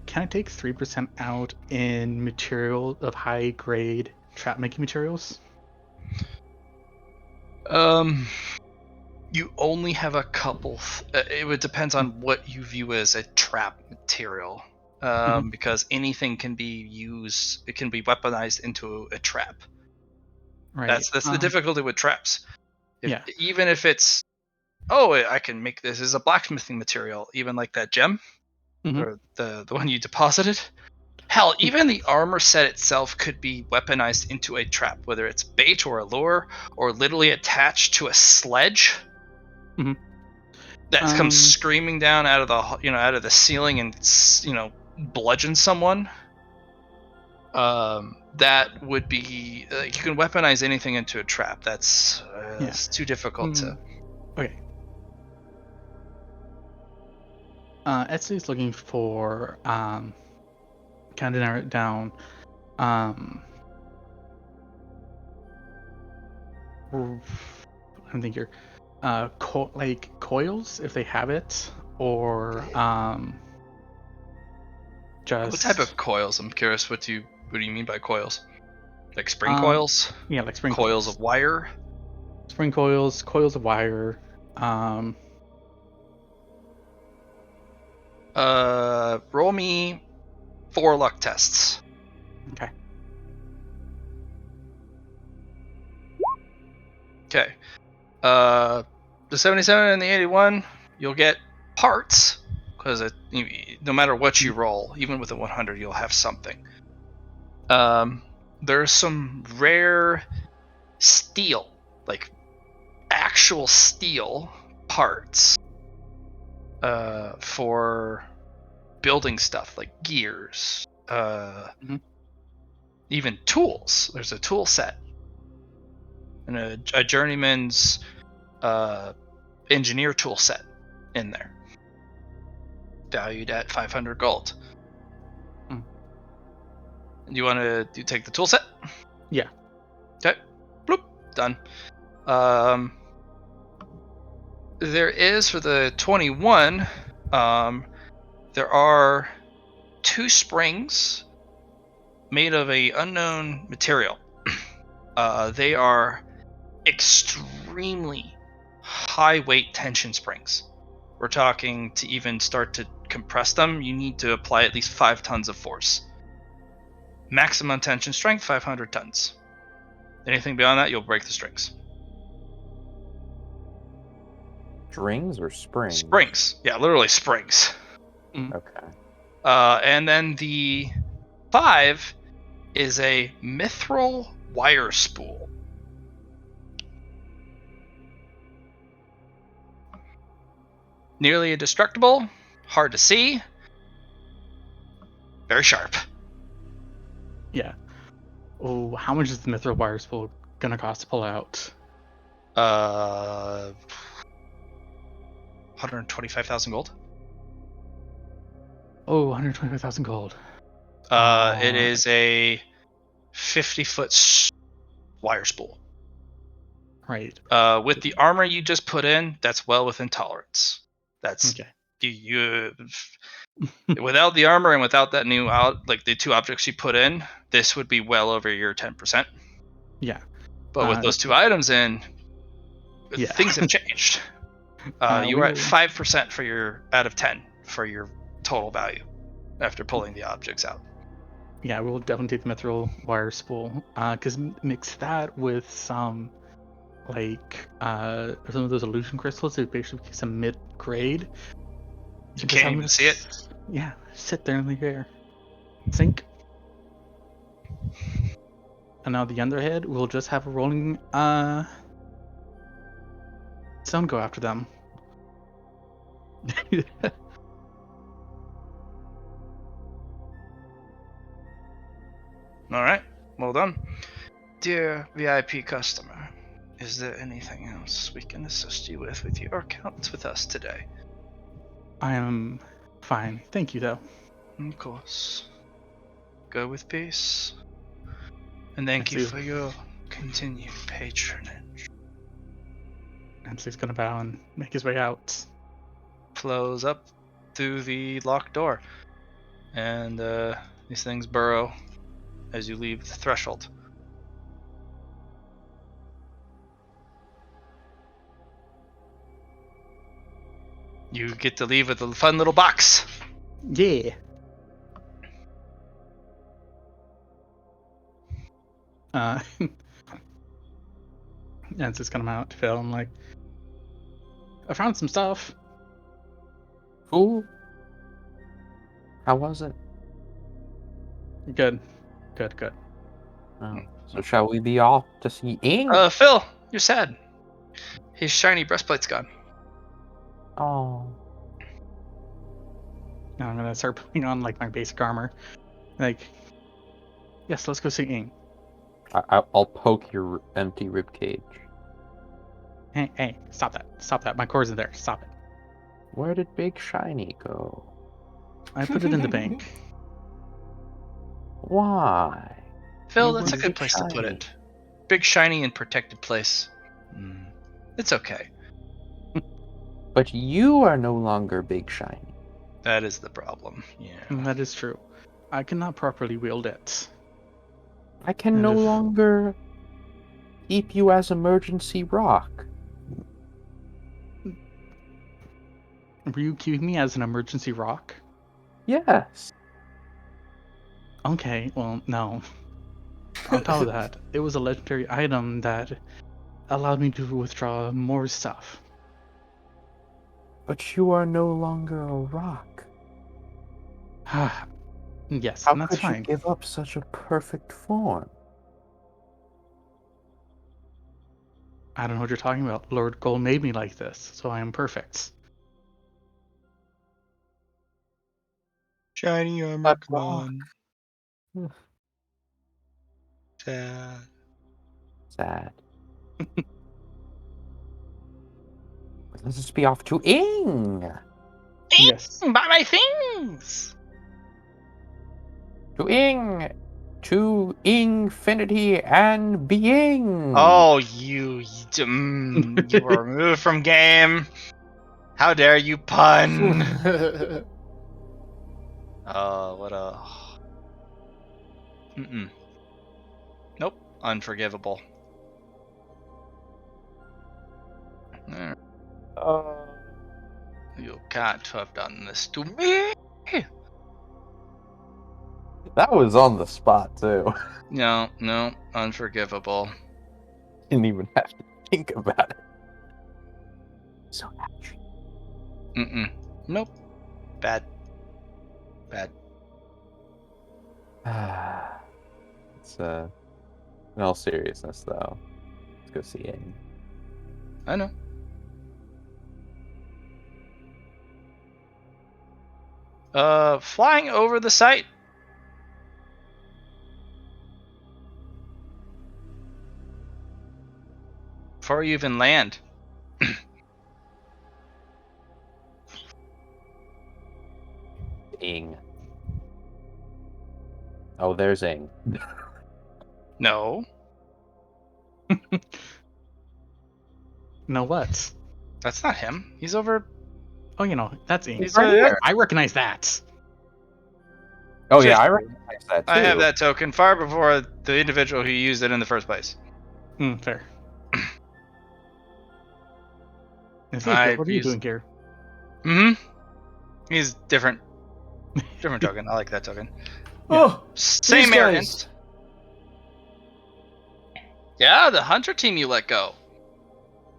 Can I take 3% out in material of high grade trap making materials? You only have a couple. It depends on what you view as a trap material. Because anything can be used, it can be weaponized into a trap. Right. That's the difficulty with traps. Yeah. Even if it's, I can make this as a blacksmithing material, even like that gem, or the one you deposited. Hell, even the armor set itself could be weaponized into a trap, whether it's bait or a lure, or literally attached to a sledge that comes screaming down out of the ceiling and bludgeon someone. That would be you can weaponize anything into a trap. That's it's too difficult to. Okay. Etsy's looking for kind of narrow it down. I'm thinking here, like coils if they have it, or just What type of coils? I'm curious. What do you mean by coils? Like spring coils? Yeah, like spring coils of wire. Spring coils of wire. Roll me 4 luck tests. Okay. Okay. The 77 and the 81, you'll get parts, because no matter what you roll, even with a 100, you'll have something. There's some rare steel, like actual steel parts, for building stuff, like gears, even tools. There's a tool set, and a journeyman's engineer tool set in there, valued at 500 gold. You want to take the tool set? Yeah. Okay. Bloop. Done. There is, for the 21, there are 2 springs made of a unknown material. They are extremely high weight tension springs. We're talking, to even start to compress them, you need to apply at least 5 tons of force. Maximum tension strength, 500 tons. Anything beyond that, you'll break the strings. Strings or springs? Springs. Yeah, literally springs. Okay. And then the 5 is a mithril wire spool. Nearly indestructible, hard to see, very sharp. Yeah. Oh, how much is the mithril wire spool gonna cost to pull out? 125,000 gold. Oh, 125,000 gold. It is a 50-foot wire spool. Right. With the armor you just put in, that's well within tolerance. That's okay. You without the armor and without that new like the 2 objects you put in, this would be well over your 10%. Yeah. But with those 2 items in, yeah. things have changed. You were at 5% for your out of 10 for your total value after pulling the objects out. Yeah, we'll definitely take the mithril wire spool. Because mix that with some, like, some of those illusion crystals that basically some mid-grade. You can't even see it? Yeah, sit there in the air. Sink. And now the underhead, we'll just have a rolling, sound go after them. Alright, well done. Dear VIP customer, is there anything else we can assist you with your account with us today? I am fine. Thank you, though. Of course. Go with peace. And thank you for your continued patronage. And so he's gonna bow and make his way out. Flows up through the locked door, and these things burrow as you leave the threshold. You get to leave with a fun little box. Yeah. And it's just gonna come out to Phil. I'm like, I found some stuff. Cool. How was it? Good. Oh, so shall we be off to see Ing? Phil, you're sad. His shiny breastplate's gone. Oh. Now I'm gonna start putting on like my basic armor. Like, yes, let's go see Ing. I'll poke your empty rib cage. Hey, stop that. My core's in there. Stop it. Where did Big Shiny go? I put it in the bank. Why? Phil, You that's a were good Big place to put Shiny. it. Big, shiny, and protected place. It's okay. But you are no longer Big Shiny. That is the problem. Yeah. That is true. I cannot properly wield it. I can And no if- longer keep you as emergency rock. Were you keeping me as an emergency rock? Yes. Okay, well, no. On top of that, it was a legendary item that allowed me to withdraw more stuff. But you are no longer a rock. Yes, How and that's could fine. you give up such a perfect form? I don't know what you're talking about. Lord Gold made me like this, so I am perfect. Shiny armor That rock. gone. Sad. Sad. Let's just be off to Ing. Yes. Buy my things! To Ing. To Infinity and Being. Oh, you were removed from game. How dare you pun? What a... Nope, unforgivable. You can't have done this to me. That was on the spot too. No, unforgivable. Didn't even have to think about it. So Nope. Bad. It's in all seriousness though, let's go see Ing. I know. Flying over the site. Before you even land. Ing. Oh, there's Ing. No. No, what? That's not him. He's over... Oh, that's Ing. He's right here. I recognize that. Oh yeah, I recognize that too. I have that token far before the individual who used it in the first place. Fair. What are you doing here? He's different. Different token. I like that token. Oh, Same these guys. arrogance. Yeah, the hunter team you let go.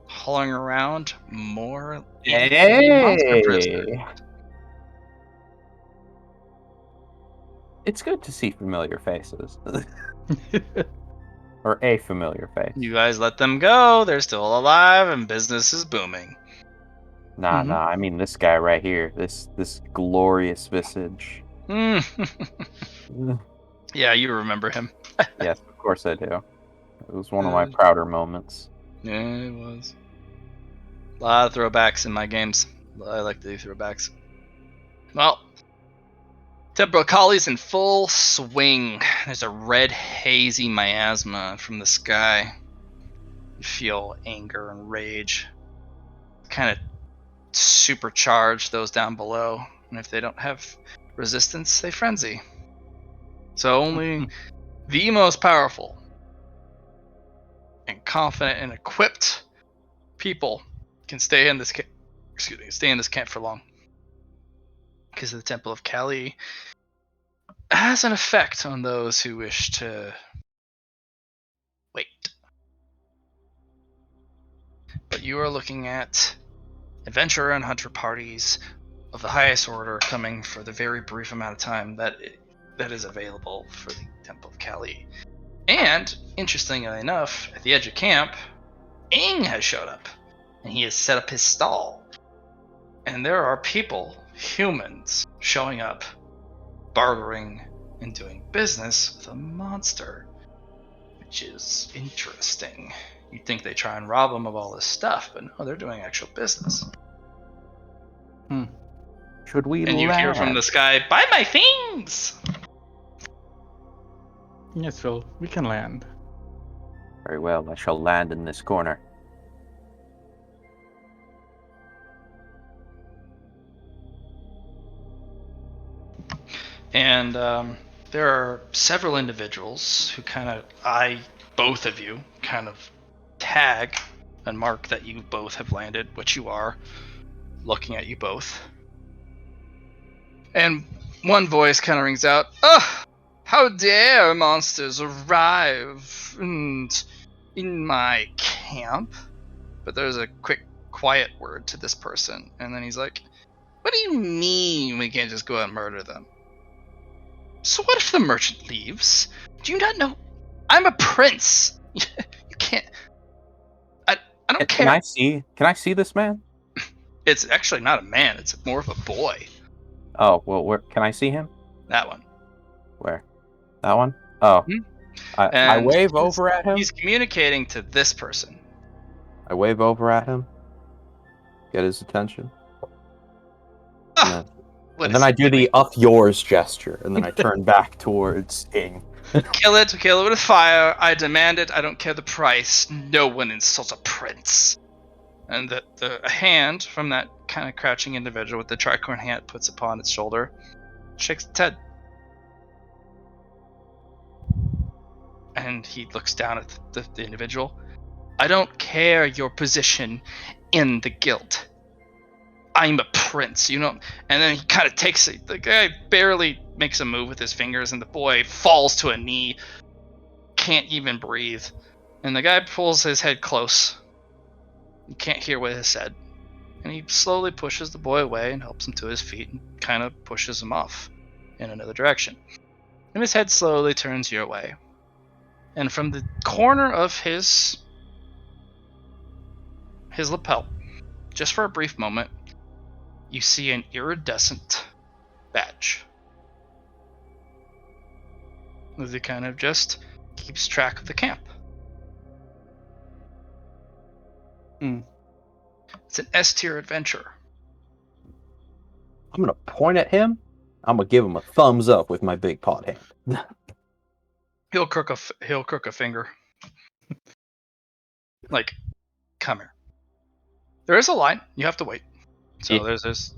Hauling around more monster prisoners. It's good to see familiar faces. Or a familiar face. You guys let them go. They're still alive and business is booming. Nah, I mean this guy right here. This glorious visage. Yeah, you remember him. Yes, of course I do. It was one of my prouder moments. Yeah, it was. A lot of throwbacks in my games. I like to do throwbacks. Well, Temporal Collie's in full swing. There's a red, hazy miasma from the sky. You feel anger and rage kind of supercharge those down below, and if they don't have resistance, they frenzy. So only the most powerful and confident and equipped people can stay in this camp for long, because the Temple of Kali has an effect on those who wish to wait. But you are looking at adventurer and hunter parties of the highest order coming for the very brief amount of time that is available for the Temple of Kali. And, interestingly enough, at the edge of camp, Aang has showed up, and he has set up his stall. And there are people, humans, showing up, bartering, and doing business with a monster, which is interesting. You'd think they try and rob them of all this stuff, but no, they're doing actual business. Should we And you hear from land? the sky, "Buy my things!" Yes, Phil, we can land. Very well, I shall land in this corner. And there are several individuals who kind of eye both of you, kind of tag and mark that you both have landed, which you are, looking at you both. And one voice kind of rings out, "Ugh! How dare monsters arrive in my camp?" But there's a quick, quiet word to this person, and then he's like, "What do you mean we can't just go out and murder them? So what if the merchant leaves? Do you not know? I'm a prince. You can't. I don't Can care." I see this man? It's actually not a man. It's more of a boy. Oh, well, where can I see him? That one. Where? That one? Oh. Hmm. I And wave over at him. He's communicating to this person. I wave over at him. Get his attention. And then I do the up yours gesture, and then I turn back towards Ing. Kill it with fire. I demand it. I don't care the price. No one insults a prince. And a hand from that kind of crouching individual with the tricorn hat puts upon its shoulder, shakes its head. And he looks down at the individual. "I don't care your position in the guild. I'm a prince, you know." And then he kind of takes it. The guy barely makes a move with his fingers, and the boy falls to a knee, can't even breathe. And the guy pulls his head close. You can't hear what is said. And he slowly pushes the boy away and helps him to his feet and kind of pushes him off in another direction. And his head slowly turns your way. And from the corner of his lapel, just for a brief moment, you see an iridescent badge. As he kind of just keeps track of the camp. It's an S-tier adventurer. I'm gonna point at him. I'm gonna give him a thumbs up with my big pot hand. He'll crook a finger. Like, come here. There is a line. You have to wait. So there's this,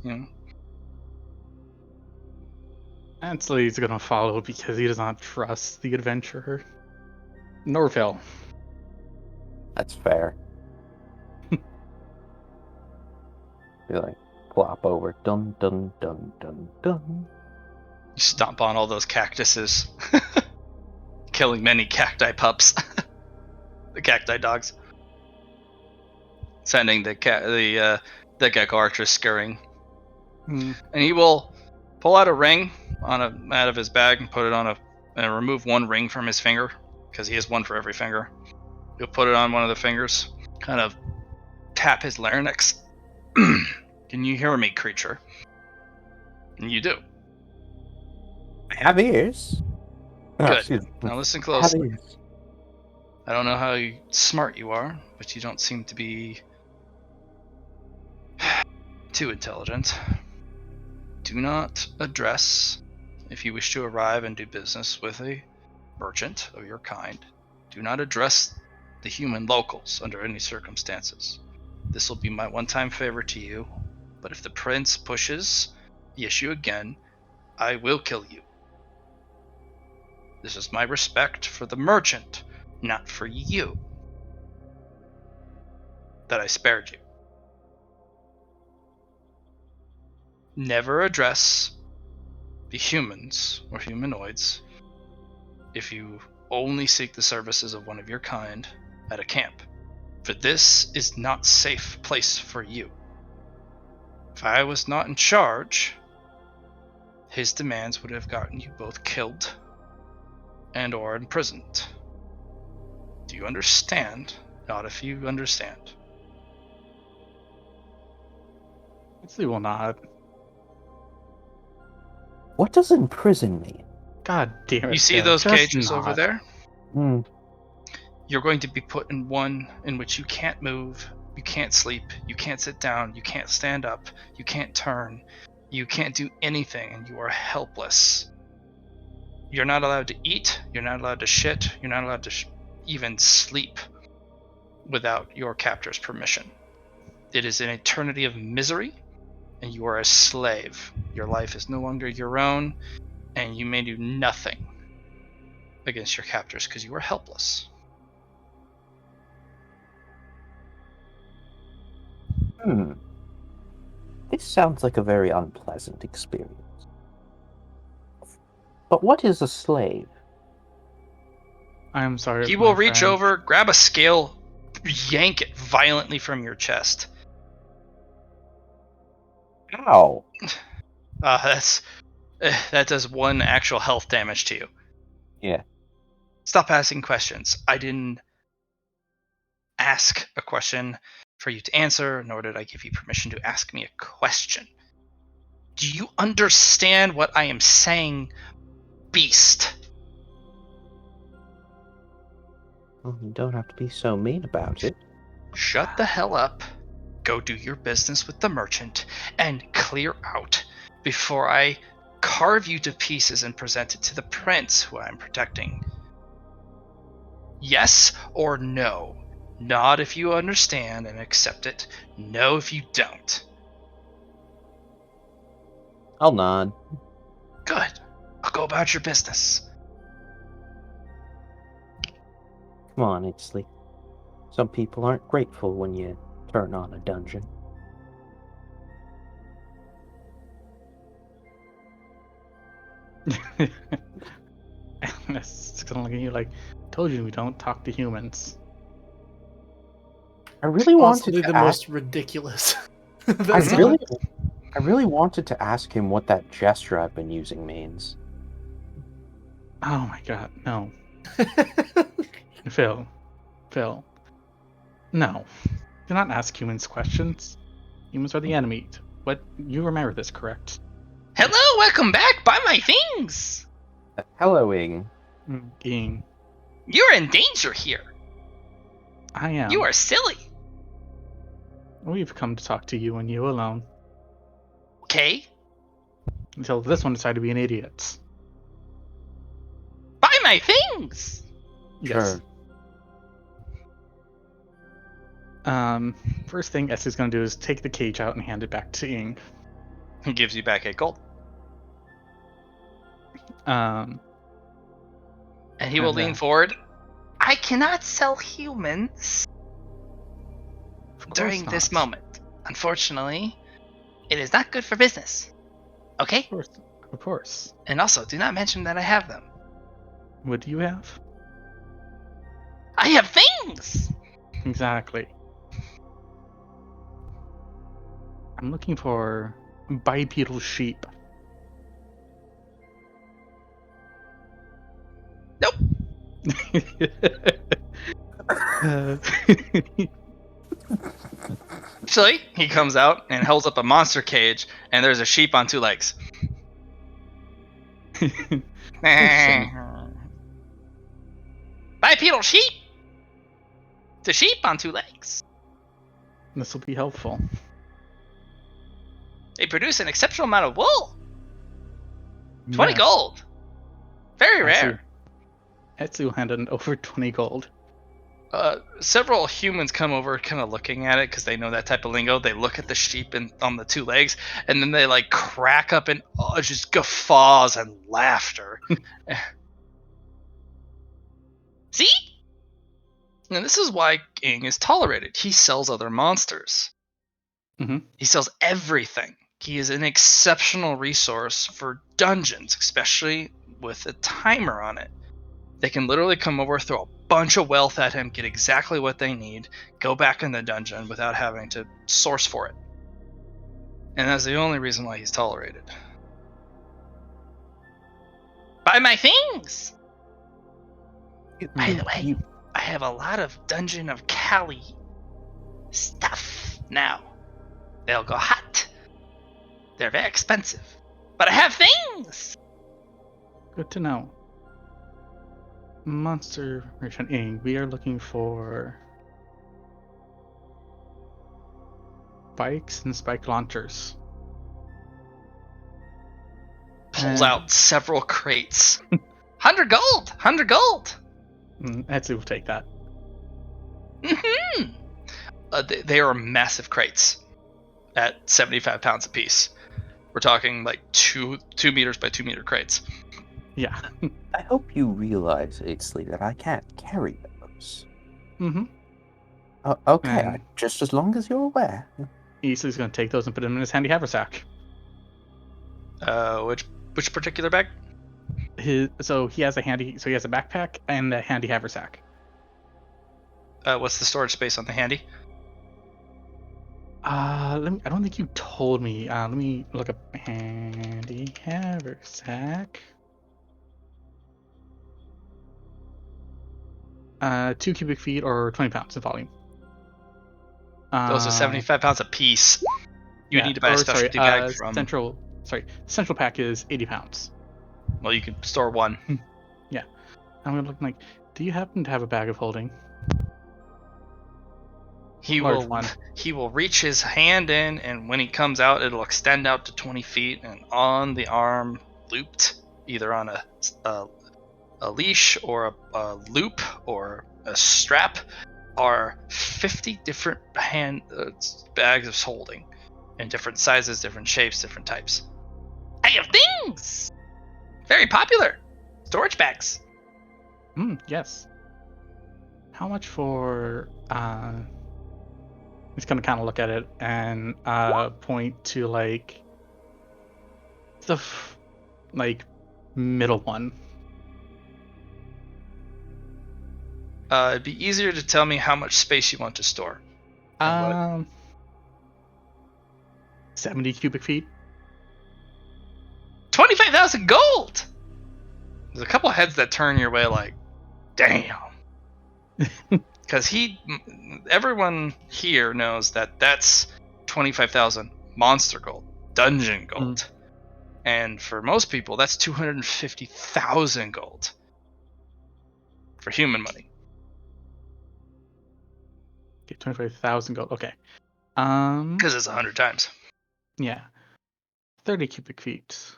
Actually, he's gonna follow because he does not trust the adventurer. Nor Phil. That's fair. Be like, plop over. Dun dun dun dun dun. You stomp on all those cactuses. Killing many cacti pups. The cacti dogs. Sending the gecko archer scurrying. And he will pull out a ring out of his bag and put it on and remove one ring from his finger, because he has one for every finger. He'll put it on one of the fingers, kind of tap his larynx. "Can you hear me, creature?" And you do. I have ears. Good. Now listen closely. Ears. I don't know how smart you are, but you don't seem to be too intelligent. Do not address, if you wish to arrive and do business with a merchant of your kind, do not address the human locals under any circumstances. This will be my one-time favor to you, but if the prince pushes the issue again, I will kill you. This is my respect for the merchant, not for you, that I spared you. Never address the humans or humanoids if you only seek the services of one of your kind at a camp, for this is not safe place for you. If I was not in charge, his demands would have gotten you both killed and or imprisoned. Do you understand? Not if you understand. He will nod. What does imprison mean? God damn it. You see Phil, those just cages over nod. there? Hmm. You're going to be put in one in which you can't move, you can't sleep, you can't sit down, you can't stand up, you can't turn, you can't do anything, and you are helpless. You're not allowed to eat, you're not allowed to shit, you're not allowed to even sleep without your captor's permission. It is an eternity of misery, and you are a slave. Your life is no longer your own, and you may do nothing against your captors because you are helpless. This sounds like a very unpleasant experience. But what is a slave? I'm sorry. He my will reach friend. over, grab a scale, yank it violently from your chest. Ow. That does 1 actual health damage to you. Yeah. Stop asking questions. I didn't ask a question for you to answer, nor did I give you permission to ask me a question. Do you understand what I am saying, beast? Well, you don't have to be so mean about it. Shut the hell up. Go do your business with the merchant and clear out before I carve you to pieces and present it to the prince who I am protecting. Yes or no? Nod if you understand and accept it. No if you don't. I'll nod. Good. I'll go about your business. Come on, Ixley. Some people aren't grateful when you turn on a dungeon. It's gonna look at you like, told you we don't talk to humans. I really wanted Possibly to the ask. most ridiculous. I That's really wanted to ask him what that gesture I've been using means. Oh my god, no. Phil. No. Do not ask humans questions. Humans are the enemy. What? You remember this, correct? Hello, welcome back. Buy my things. Hello, Ing. Ging. You're in danger here. I am. You are silly. We've come to talk to you and you alone. Okay? Until this one decided to be an idiot. Buy my things. Yes. Sure. First thing Essie's gonna do is take the cage out and hand it back to Ing. He gives you back 8 gold. Um, And he will And, lean forward. I cannot sell humans of course during this not. moment. Unfortunately, it is not good for business. Okay? Of course. And also, do not mention that I have them. What do you have? I have things! Exactly. I'm looking for bipedal sheep. Nope. Actually, he comes out and holds up a monster cage, and there's a sheep on 2 legs. Bipedal sheep! It's a sheep on 2 legs. This will be helpful. They produce an exceptional amount of wool. 20 Yes. gold. Very rare. Etsy will hand in over 20 gold. Several humans come over, kind of looking at it because they know that type of lingo. They look at the sheep on the two legs, and then they like crack up in just guffaws and laughter. See? And this is why King is tolerated. He sells other monsters. Mhm. He sells everything. He is an exceptional resource for dungeons, especially with a timer on it. They can literally come over, throw a bunch of wealth at him, get exactly what they need, go back in the dungeon without having to source for it. And that's the only reason why he's tolerated. Buy my things! By the way, I have a lot of Dungeon of Kali stuff now. They'll go hot. They're very expensive. But I have things! Good to know. Monster Merchant Inc. We are looking for spikes and spike launchers. Pulls out several crates. 100 gold! 100 gold! Etsy will take that. Mm-hmm. They are massive crates at 75 pounds apiece. We're talking like 2 meters by 2 meter crates. Yeah. I hope you realize, Aisley, that I can't carry those. Mm-hmm. Okay, just as long as you're aware. Aisley's going to take those and put them in his handy haversack. Which particular bag? So he has a backpack and a handy haversack. What's the storage space on the handy? I don't think you told me. Let me look up handy haversack. 2 cubic feet or 20 pounds in volume. Those are 75 pounds a piece. You need to buy a specialty bag from... Central pack is 80 pounds. Well, you can store one. Yeah. I'm going to look like, do you happen to have a bag of holding? He will reach his hand in, and when he comes out, it'll extend out to 20 feet, and on the arm, looped, either on a leash or a loop or a strap, are 50 different bags of holding in different sizes, different shapes, different types. I have things! Very popular! Storage bags. Yes. How much for... He's gonna kind of look at it and point to like the middle one. It'd be easier to tell me how much space you want to store. 70 cubic feet. 25,000 gold! There's a couple heads that turn your way like, damn. Because everyone here knows that that's 25,000 monster gold, dungeon gold. And for most people, that's 250,000 gold for human money. Okay, 25,000 gold. Okay. Because it's 100 times. Yeah. 30 cubic feet.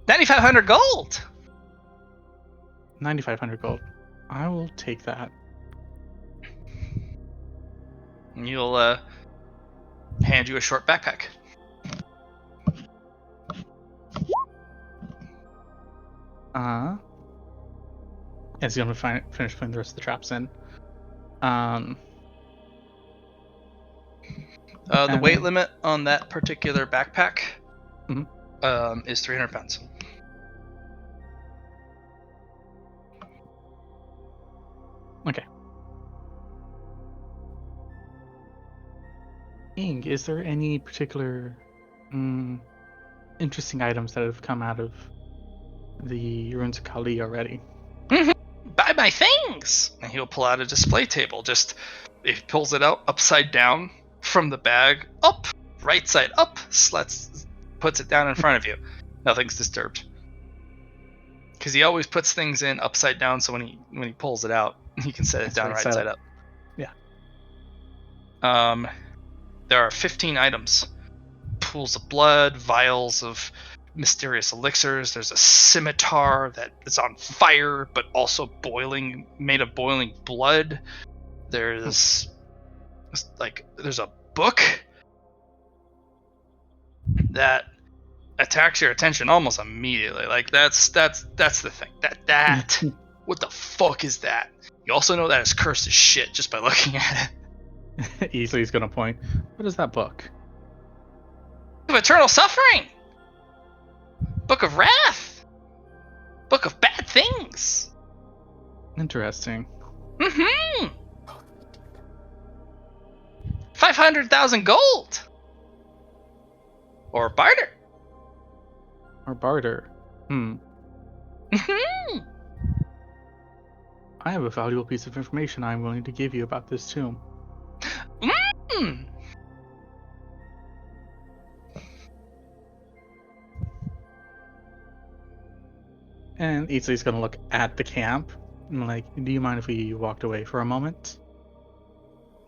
9,500 gold. 9,500 gold. I will take that. You'll hand you a short backpack. It's gonna finish putting the rest of the traps in. The weight limit on that particular backpack is 300 pounds. Okay. Ing, is there any particular interesting items that have come out of the ruins of Kali already? Buy my things! And he'll pull out a display table. He pulls it out upside down from the bag, up, right side up, puts it down in front of you. Nothing's disturbed. Because he always puts things in upside down, so when he pulls it out, he can set it down right side up. Yeah. There are 15 items. Pools of blood, vials of mysterious elixirs. There's a scimitar that is on fire, but also boiling, made of boiling blood. There's there's a book that attacks your attention almost immediately. Like that's the thing. That what the fuck is that? You also know that it's cursed as shit just by looking at it. Easily is gonna point. What is that book? Of eternal suffering. Book of wrath. Book of bad things. Interesting. Mm-hmm. 500,000 gold. Or barter. Or barter. Mm-hmm. I have a valuable piece of information I'm willing to give you about this tomb. Mm. And Easley's gonna look at the camp. I'm like, do you mind if we walked away for a moment?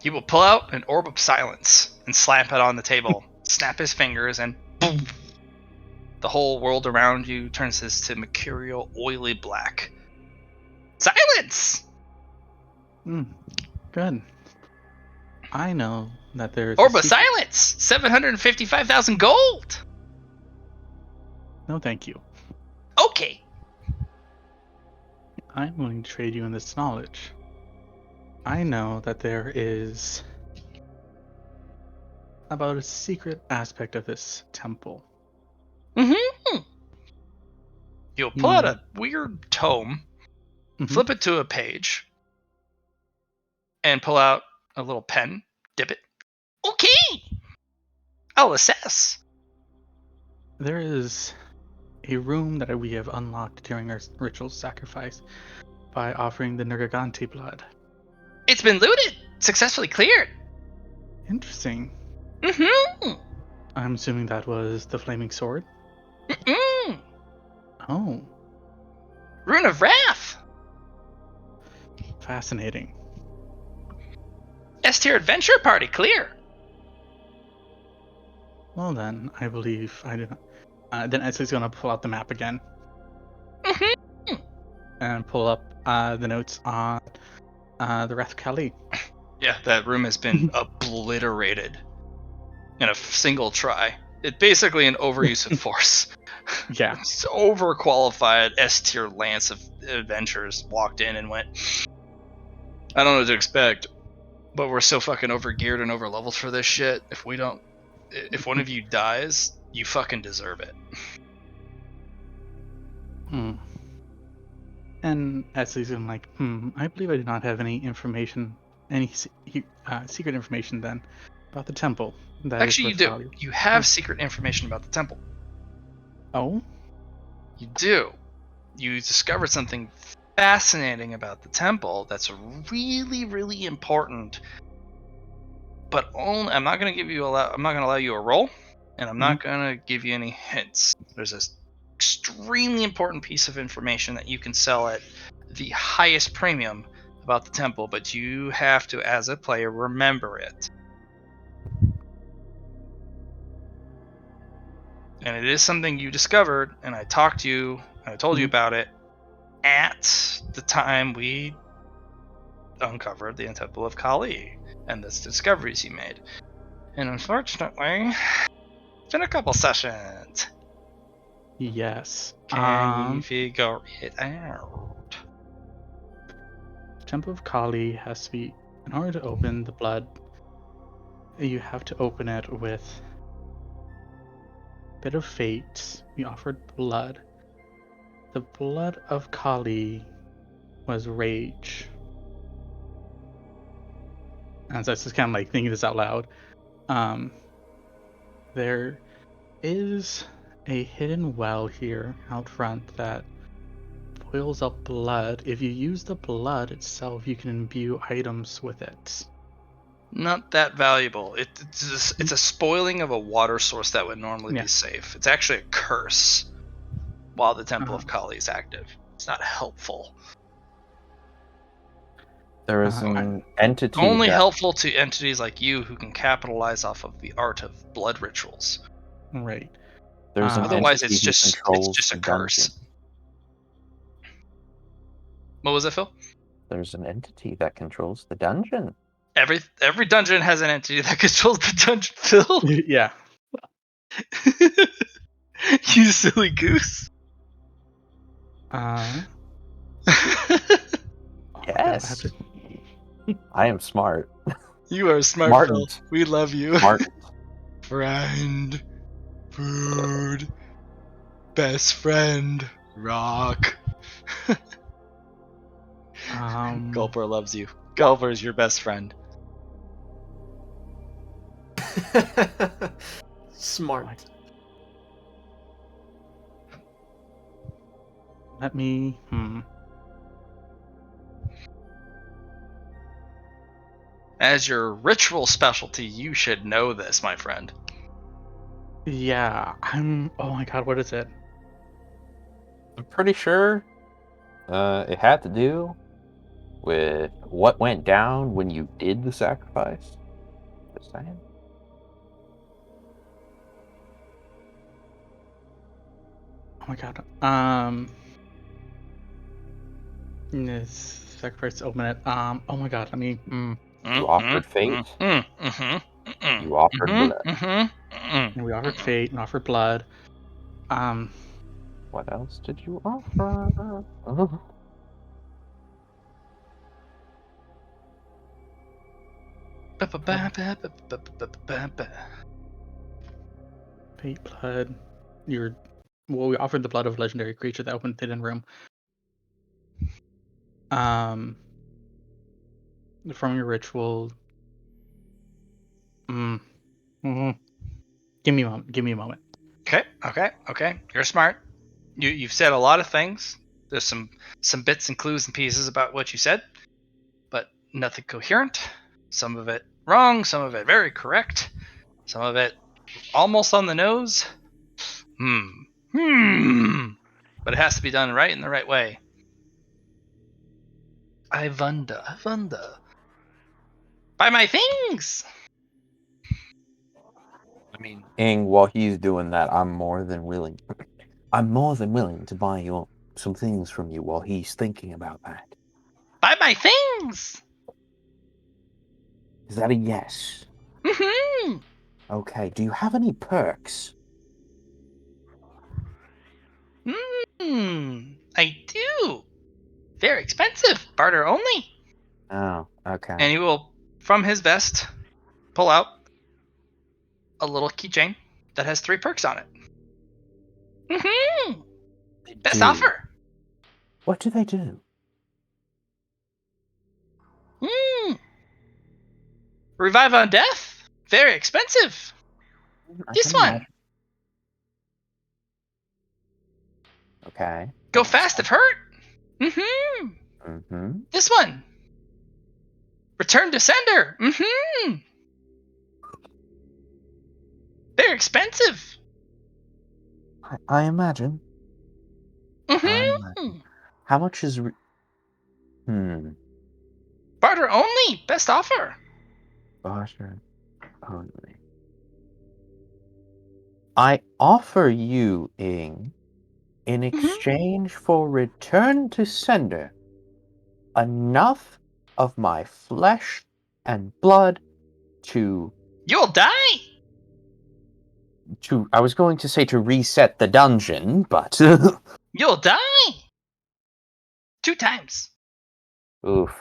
He will pull out an orb of silence and slap it on the table, snap his fingers, and boom! The whole world around you turns this to mercurial, oily black. Silence! Good. I know that there's Orb of silence! 755,000 gold! No, thank you. Okay. I'm willing to trade you in this knowledge. I know that there is about a secret aspect of this temple. Mm-hmm. You'll pull out a weird tome, flip it to a page, and pull out a little pen, dip it. Okay! I'll assess. There is a room that we have unlocked during our ritual sacrifice by offering the Nergigante blood. It's been looted! Successfully cleared! Interesting. Mm-hmm. I'm assuming that was the flaming sword? Mm-mm. Oh. Rune of Wrath! Fascinating. S-tier adventure party clear! Well then, I believe I do not. Then Esley's gonna pull out the map again. Mm-hmm. And pull up the notes on the Wrath of Kali. Yeah, that room has been obliterated in a single try. It's basically an overuse of force. Yeah. It's overqualified S-tier lance of adventurers walked in and went, I don't know what to expect, but we're so fucking overgeared and overleveled for this shit. If one of you dies, you fucking deserve it. And Esley's gonna like, I believe I do not have any information, secret information then about the temple. Actually, you do. You have secret information about the temple. Oh? You do. You discovered something fascinating about the temple that's really, really important. But only I'm not going to allow you a roll, and I'm not going to give you any hints. There's this extremely important piece of information that you can sell at the highest premium about the temple, but you have to, as a player, remember it. And it is something you discovered, and I talked to you, and I told you about it at the time we uncovered the Temple of Kali and the discoveries you made. And unfortunately, it's been a couple sessions. Yes. Can you figure it out? Temple of Kali has to be, in order to open the blood, you have to open it with bit of fate. We offered blood. The blood of Kali was rage. And so I was just kind of like thinking this out loud. There is a hidden well here out front that boils up blood. If you use the blood itself, you can imbue items with it. Not that valuable. It's a spoiling of a water source that would normally be safe. It's actually a curse while the Temple of Kali is active. It's not helpful. There is an entity only helpful to entities like you who can capitalize off of the art of blood rituals. Right. There's an Otherwise, entity it's who just controls a the curse. dungeon. What was it, Phil? There's an entity that controls the dungeon. Every dungeon has an entity that controls the dungeon, Phil. Yeah. You silly goose. Oh my God, I have Yes. to. I am smart. You are smart, Martin. Phil. We love you. Martin. Friend. Food. Best friend. Rock. Gulper loves you. Gulper is your best friend. Smart. Let me. As your ritual specialty, you should know this, my friend. Yeah, Oh my God, what is it? I'm pretty sure it had to do with what went down when you did the sacrifice. Just saying. Oh my God. This sacrifice to open it. Oh my God. Let me. You offered fate. You offered blood. And we offered fate and offered blood. What else did you offer? Fate, blood. We offered the blood of a legendary creature that opened the hidden room. From your ritual. Give me a moment. Give me a moment. Okay. You're smart. You've said a lot of things. There's some bits and clues and pieces about what you said, but nothing coherent. Some of it wrong, some of it very correct, some of it almost on the nose. But it has to be done right in the right way. I wonder. Buy my things! I mean, Ing, while he's doing that, I'm more than willing to buy you some things from you while he's thinking about that. Buy my things! Is that a yes? Mm-hmm. Okay, do you have any perks? I do. Very expensive. Barter only. Oh, okay. And he will, from his vest, pull out a little keychain that has 3 perks on it. Best offer. What do they do? Revive on death. Very expensive. This one. Imagine. Okay. Go fast if hurt. This one. Return to sender. Very expensive. I imagine. How much is... Barter only. Best offer. Barter only. I offer you, Ing, in exchange for return to sender, enough of my flesh and blood to... You'll die. I was going to say to reset the dungeon, but... You'll die. 2 times. Oof.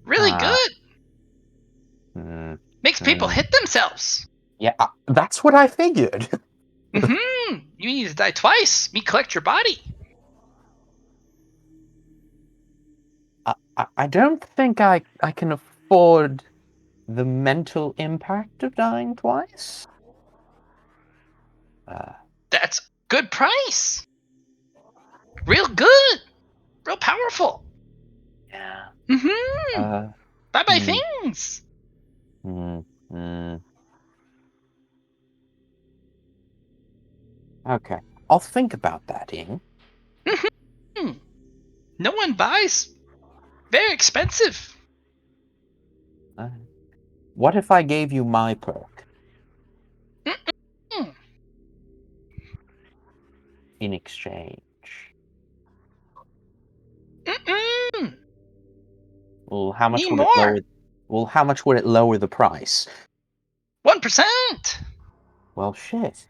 Really good. Makes people hit themselves. Yeah, that's what I figured. You need to die twice. Me collect your body. I don't think I can afford the mental impact of dying twice. That's good price. Real good. Real powerful. Yeah. Buy my things. Okay. I'll think about that, Ing. No one buys. Very expensive. What if I gave you my perk Mm-mm. in exchange? Mm-mm. Well, how much Need would it more. lower? Well, how much would it lower the price? 1%. Well, shit.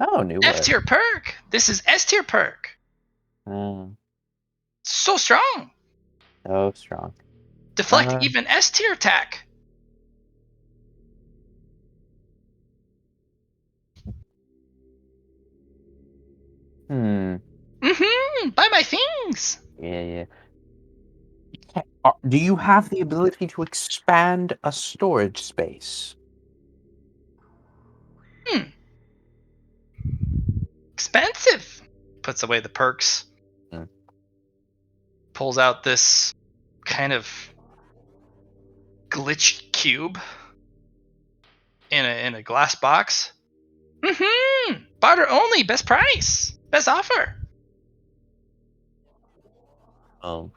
Oh, new F word. tier perk. This is S tier perk. So strong. Oh, strong. Deflect even S tier attack. Buy my things. Yeah. Do you have the ability to expand a storage space? Expensive. Puts away the perks. Pulls out this kind of glitched cube in a glass box. Barter only. Best price. Best offer. Oh.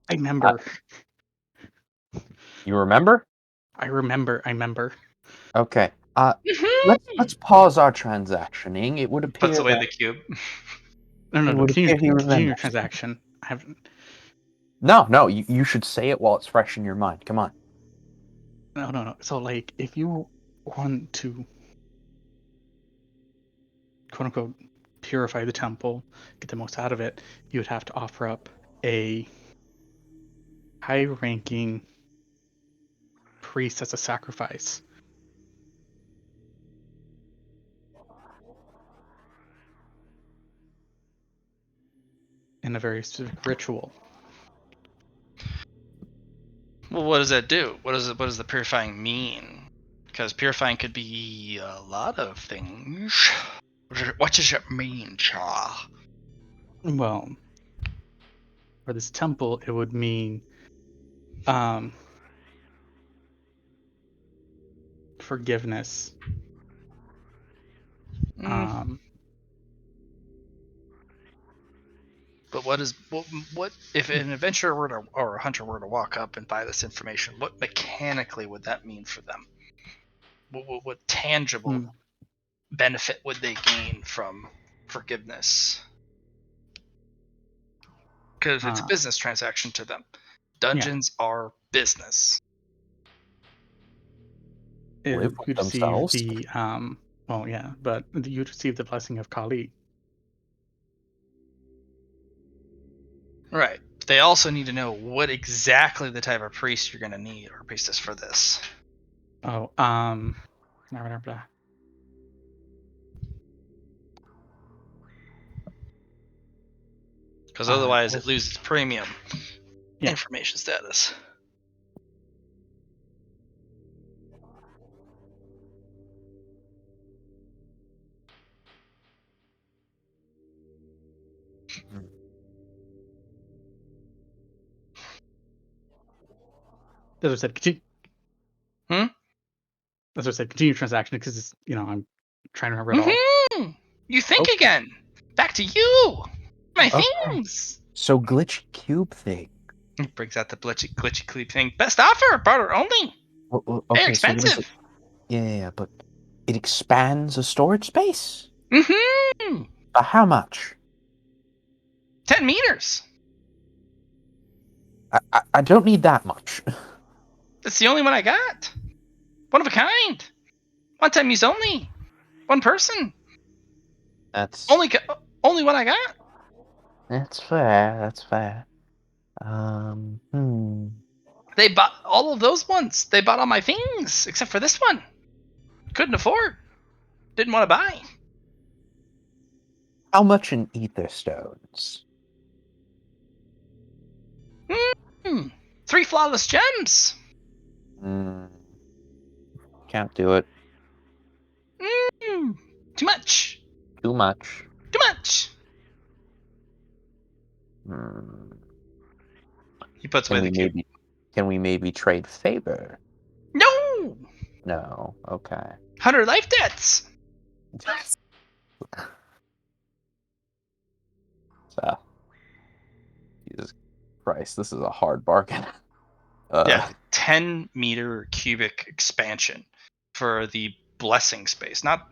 I remember. You remember? I remember. Okay. Let's pause our transactioning. It would Puts appear away that the cube. No. would appear he Continue your remembers. transaction. I haven't. No. You should say it while it's fresh in your mind. Come on. No. So, like, if you want to, quote unquote, purify the temple, get the most out of it, you would have to offer up a high-ranking priest as a sacrifice. In a very specific ritual. Well, what does that do? What does the purifying mean? Because purifying could be a lot of things. What does it mean, Cha? Well, for this temple, it would mean forgiveness. But what if an adventurer were to, or a hunter were to walk up and buy this information? What mechanically would that mean for them? What tangible benefit would they gain from forgiveness? Because it's a business transaction to them. Dungeons are business. Live with You'd receive themselves. the well, yeah, but you'd receive the blessing of Kali. Right. They also need to know what exactly the type of priest you're going to need or priestess for this. Oh, because otherwise it loses premium information status. As I said, continue. As I said, continue transaction because it's, I'm trying to remember it all. You think again. Back to you. My Okay. things. So glitch cube thing. It brings out the glitchy cube thing. Best offer, barter only. Okay, Very expensive. So yeah, but it expands a storage space. How much? 10 meters. I don't need that much. That's the only one I got. One of a kind. One time use only. One person. That's only one I got. That's fair. They bought all of those ones. They bought all my things except for this one. Couldn't afford. Didn't want to buy. How much in ether stones? 3 flawless gems. Can't do it. Too much. Too much. Too much. He puts away the cube. Can we maybe trade favor? No. No. Okay. 100 life debts. So Christ, this is a hard bargain. Yeah, 10 meter cubic expansion for the blessing space. Not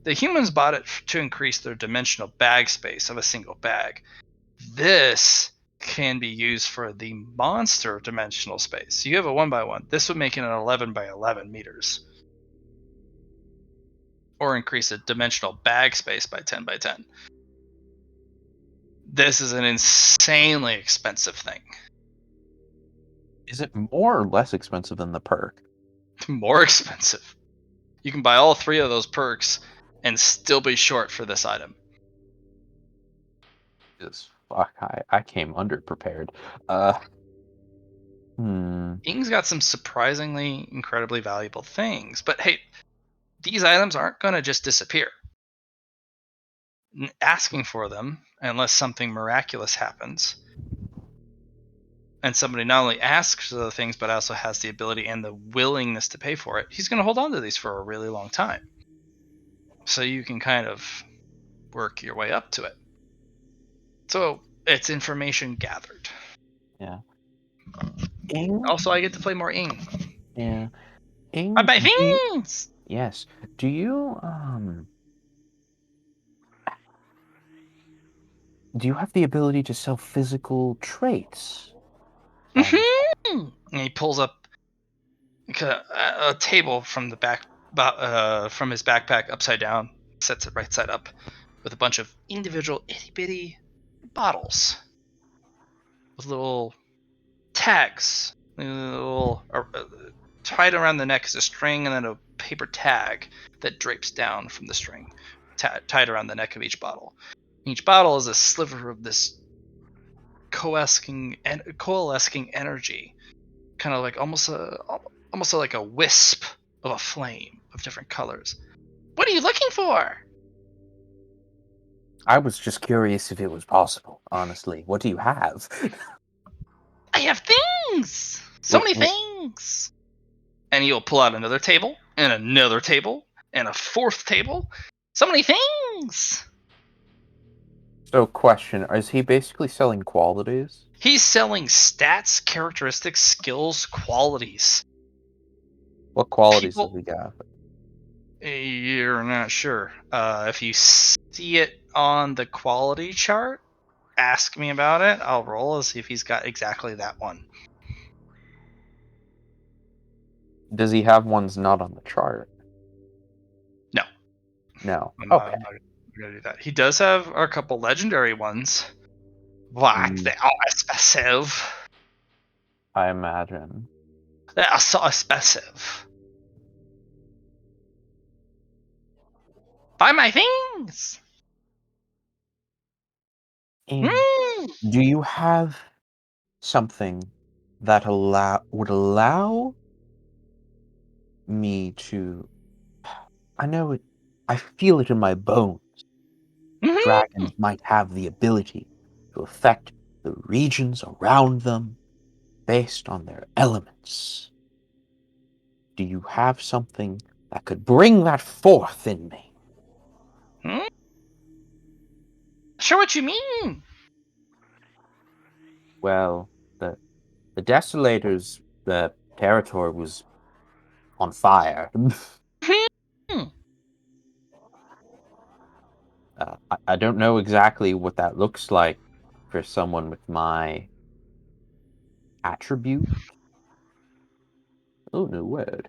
the humans bought it to increase their dimensional bag space of a single bag. This can be used for the monster dimensional space. You have a 1x1. This would make it an 11 by 11 meters. Or increase the dimensional bag space by 10 by 10. This is an insanely expensive thing. Is it more or less expensive than the perk? More expensive. You can buy all 3 of those perks and still be short for this item. Just fuck, I came underprepared. Ing's got some surprisingly incredibly valuable things, but hey, these items aren't going to just disappear. Asking for them, unless something miraculous happens, and somebody not only asks for the things but also has the ability and the willingness to pay for it, he's going to hold on to these for a really long time. So you can kind of work your way up to it. So it's information gathered. Yeah. Ing? Also, I get to play more Ing. Yeah. Ing, My things! yes. Do you have the ability to sell physical traits? And he pulls up a table from the back, from his backpack upside down, sets it right side up, with a bunch of individual itty bitty bottles with little tags, little tied around the neck is a string and then a paper tag that drapes down from the string, tied around the neck of each bottle. Each bottle is a sliver of this coalescing energy, kind of like almost like a wisp of a flame of different colors. What are you looking for? I was just curious if it was possible, honestly. What do you have? I have things! So many things! And he'll pull out another table, and another table, and a fourth table. So many things! So, question, is he basically selling qualities? He's selling stats, characteristics, skills, qualities. What qualities does he got? You're not sure. If you see it on the quality chart, ask me about it. I'll roll and see if he's got exactly that one. Does he have ones not on the chart? No. No. I'm Okay. not going to do that. He does have a couple legendary ones. But they are expensive. I imagine. They are so expensive. Buy my things! Do you have something that would allow me to... I know it. I feel it in my bones. Dragons might have the ability to affect the regions around them based on their elements. Do you have something that could bring that forth in me? Sure, what you mean? Well, the Desolators, the territory was on fire. I don't know exactly what that looks like for someone with my attribute. Oh, no word.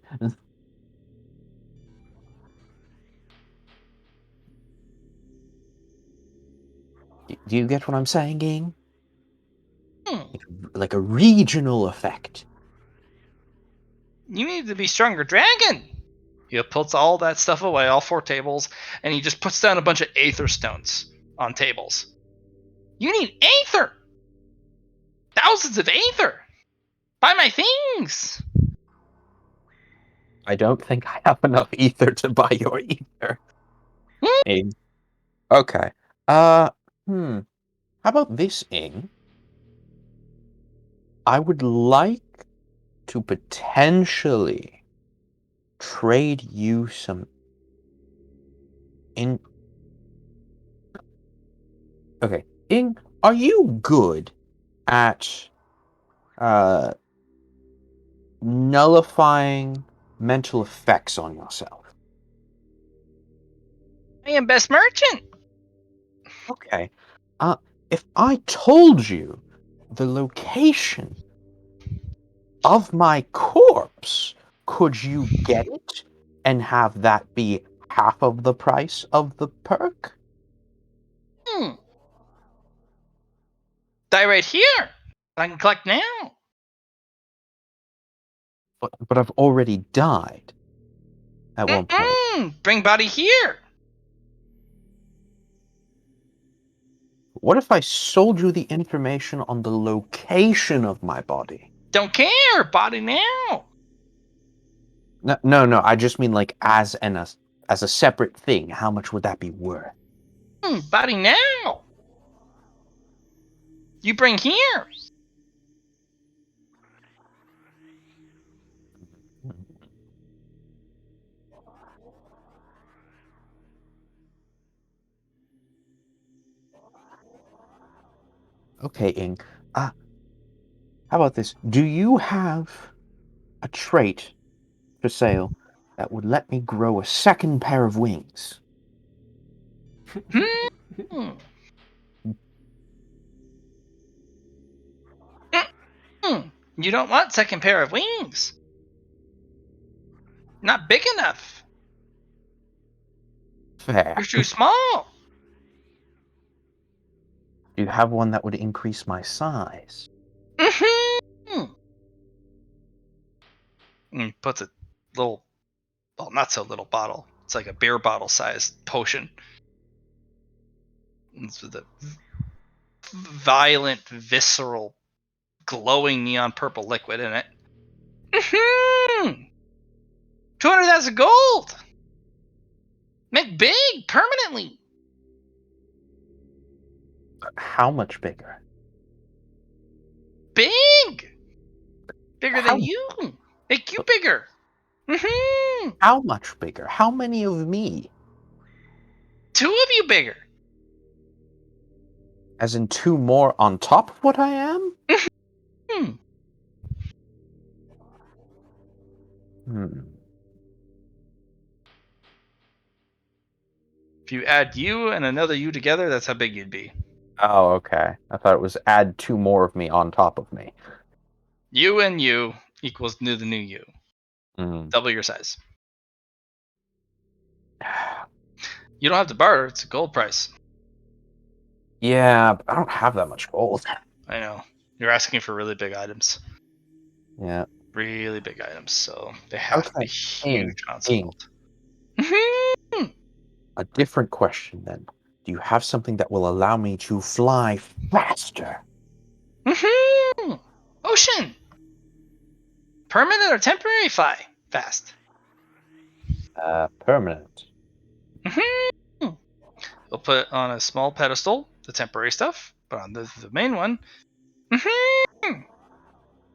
Do you get what I'm saying, Ging? Like a regional effect. You need to be stronger dragon. He puts all that stuff away, all 4 tables, and he just puts down a bunch of aether stones on tables. You need aether! Thousands of aether! Buy my things! I don't think I have enough ether to buy your ether. Ing. Okay. How about this, Ing? I would like to potentially trade you some Okay, Ing, are you good at nullifying mental effects on yourself. I am best merchant. Okay. If I told you the location of my corpse, could you get it and have that be half of the price of the perk? Die right here. I can collect now. But I've already died at one point. Bring body here. What if I sold you the information on the location of my body? Don't care. Body now. No. I just mean like as a separate thing. How much would that be worth? Body now. You bring here. Okay, Ing. How about this? Do you have a trait for sale that would let me grow a second pair of wings? Hmm. You don't want second pair of wings. Not big enough. Fair. You're too small. Do you have one that would increase my size? And puts a little, well, not so little bottle. It's like a beer bottle sized potion. It's with a violent, visceral, glowing neon purple liquid in it. 200,000 gold. Make big permanently. How much bigger? Big. Bigger How- than you. Make you bigger. How much bigger? How many of me? 2 of you bigger. As in 2 more on top of what I am? If you add you and another you together, that's how big you'd be. Oh, okay. I thought it was add 2 more of me on top of me. You and you equals the new you. Mm. Double your size. You don't have to barter. It's a gold price. Yeah, but I don't have that much gold. I know. You're asking for really big items. Yeah. Really big items, so they have to be huge amounts of gold. A different question then. Do you have something that will allow me to fly faster? Ocean! Permanent or temporary fly? Fast. Permanent. We'll put on a small pedestal the temporary stuff, but on the main one,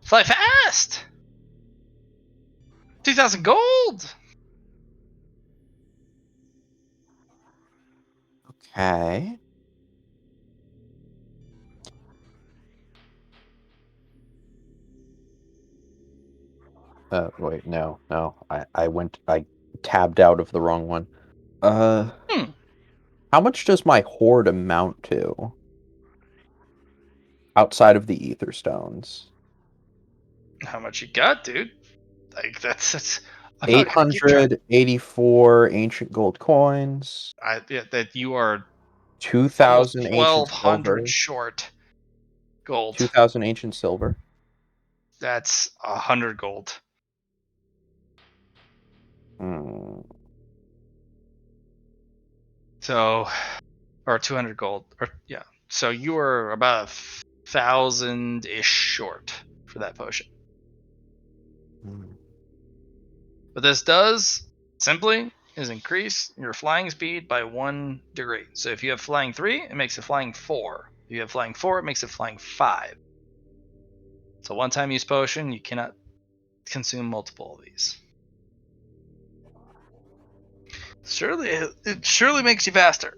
fly fast! 2,000 gold! Okay. Wait, no. I tabbed out of the wrong one. How much does my hoard amount to? Outside of the ether stones. How much you got, dude? Like, that's I'm not gonna keep track. 884 ancient gold coins. That you are 2,000 almost ancient 1,200 silver. short gold. 2,000 ancient silver. That's 100 gold. So, or 200 gold, or yeah. So you are about 1,000-ish short for that potion. What this does simply is increase your flying speed by 1 degree. So if you have flying 3, it makes it flying 4. If you have flying 4, it makes it flying 5. So one-time use potion, you cannot consume multiple of these. It surely makes you faster.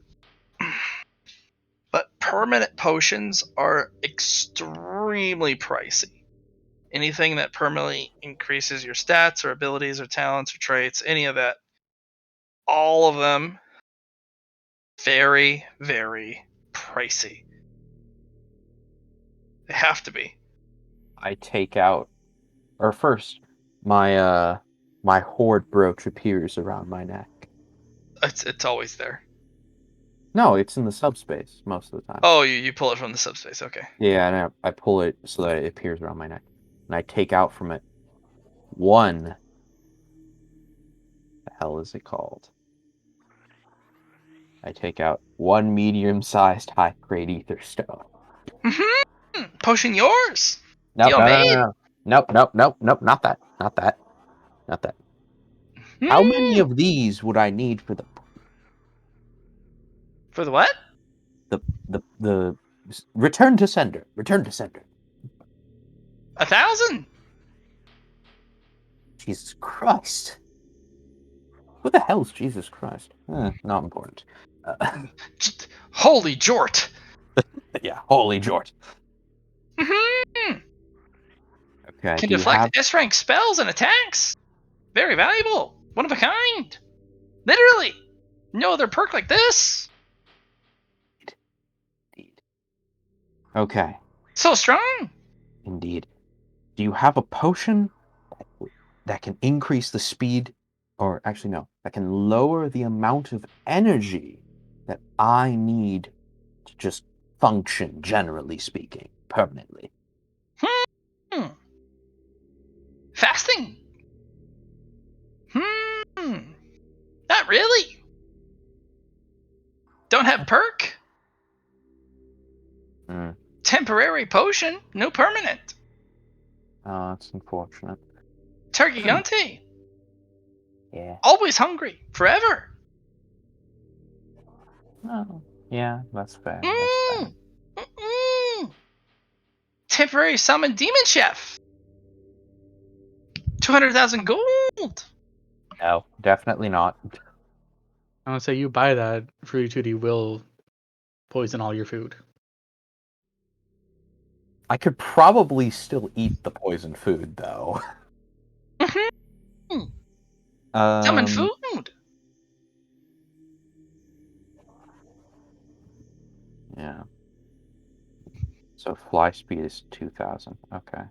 But permanent potions are extremely extremely pricey. Anything that permanently increases your stats or abilities or talents or traits, any of that, all of them, very, very pricey. They have to be. I take out, or first, my horde brooch appears around my neck. It's always there. No, it's in the subspace most of the time. Oh, you pull it from the subspace. Okay. Yeah, and I pull it so that it appears around my neck. And I take out from it one. The hell is it called? I take out one medium-sized high-grade ether stone. Potion yours. Nope, Yo, no, no, mate. no, no. Nope, not that. Not that. Not that. How many of these would I need for For the what? the return to sender? Return to sender. 1,000. Jesus Christ. Who the hell is Jesus Christ? Not important. Holy jort. Yeah, holy George. Mhm. Okay, Can do you deflect have... S-rank spells and attacks. Very valuable. One of a kind. Literally. No other perk like this. Indeed. Okay, So strong. indeed. Do you have a potion that can increase the speed, or actually no, that can lower the amount of energy that I need to just function, generally speaking, permanently? Hmm. Fasting. Not really. Don't have perk. Temporary potion, no permanent. Oh, that's unfortunate. Tergigante. Yeah. Always hungry. Forever. Oh, yeah, that's fair. That's fair. Temporary summon demon chef. 200,000 gold. No, definitely not. I would say you buy that, Fruity Tooty will poison all your food. I could probably still eat the poison food, though. Summon food. Yeah. So fly speed is 2,000. Okay.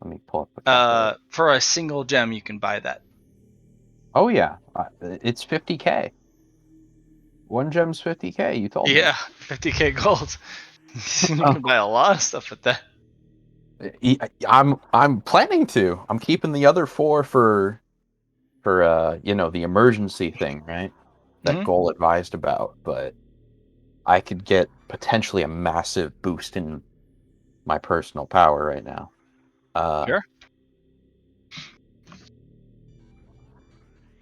Let me pull up the calculator. For a single gem, you can buy that. Oh, yeah. It's 50k. One gem's 50k, you told me. Yeah, 50k gold. You can buy a lot of stuff with that. I'm planning to. I'm keeping the other 4 for the emergency thing, right? That Goal advised about, but I could get potentially a massive boost in my personal power right now. Sure.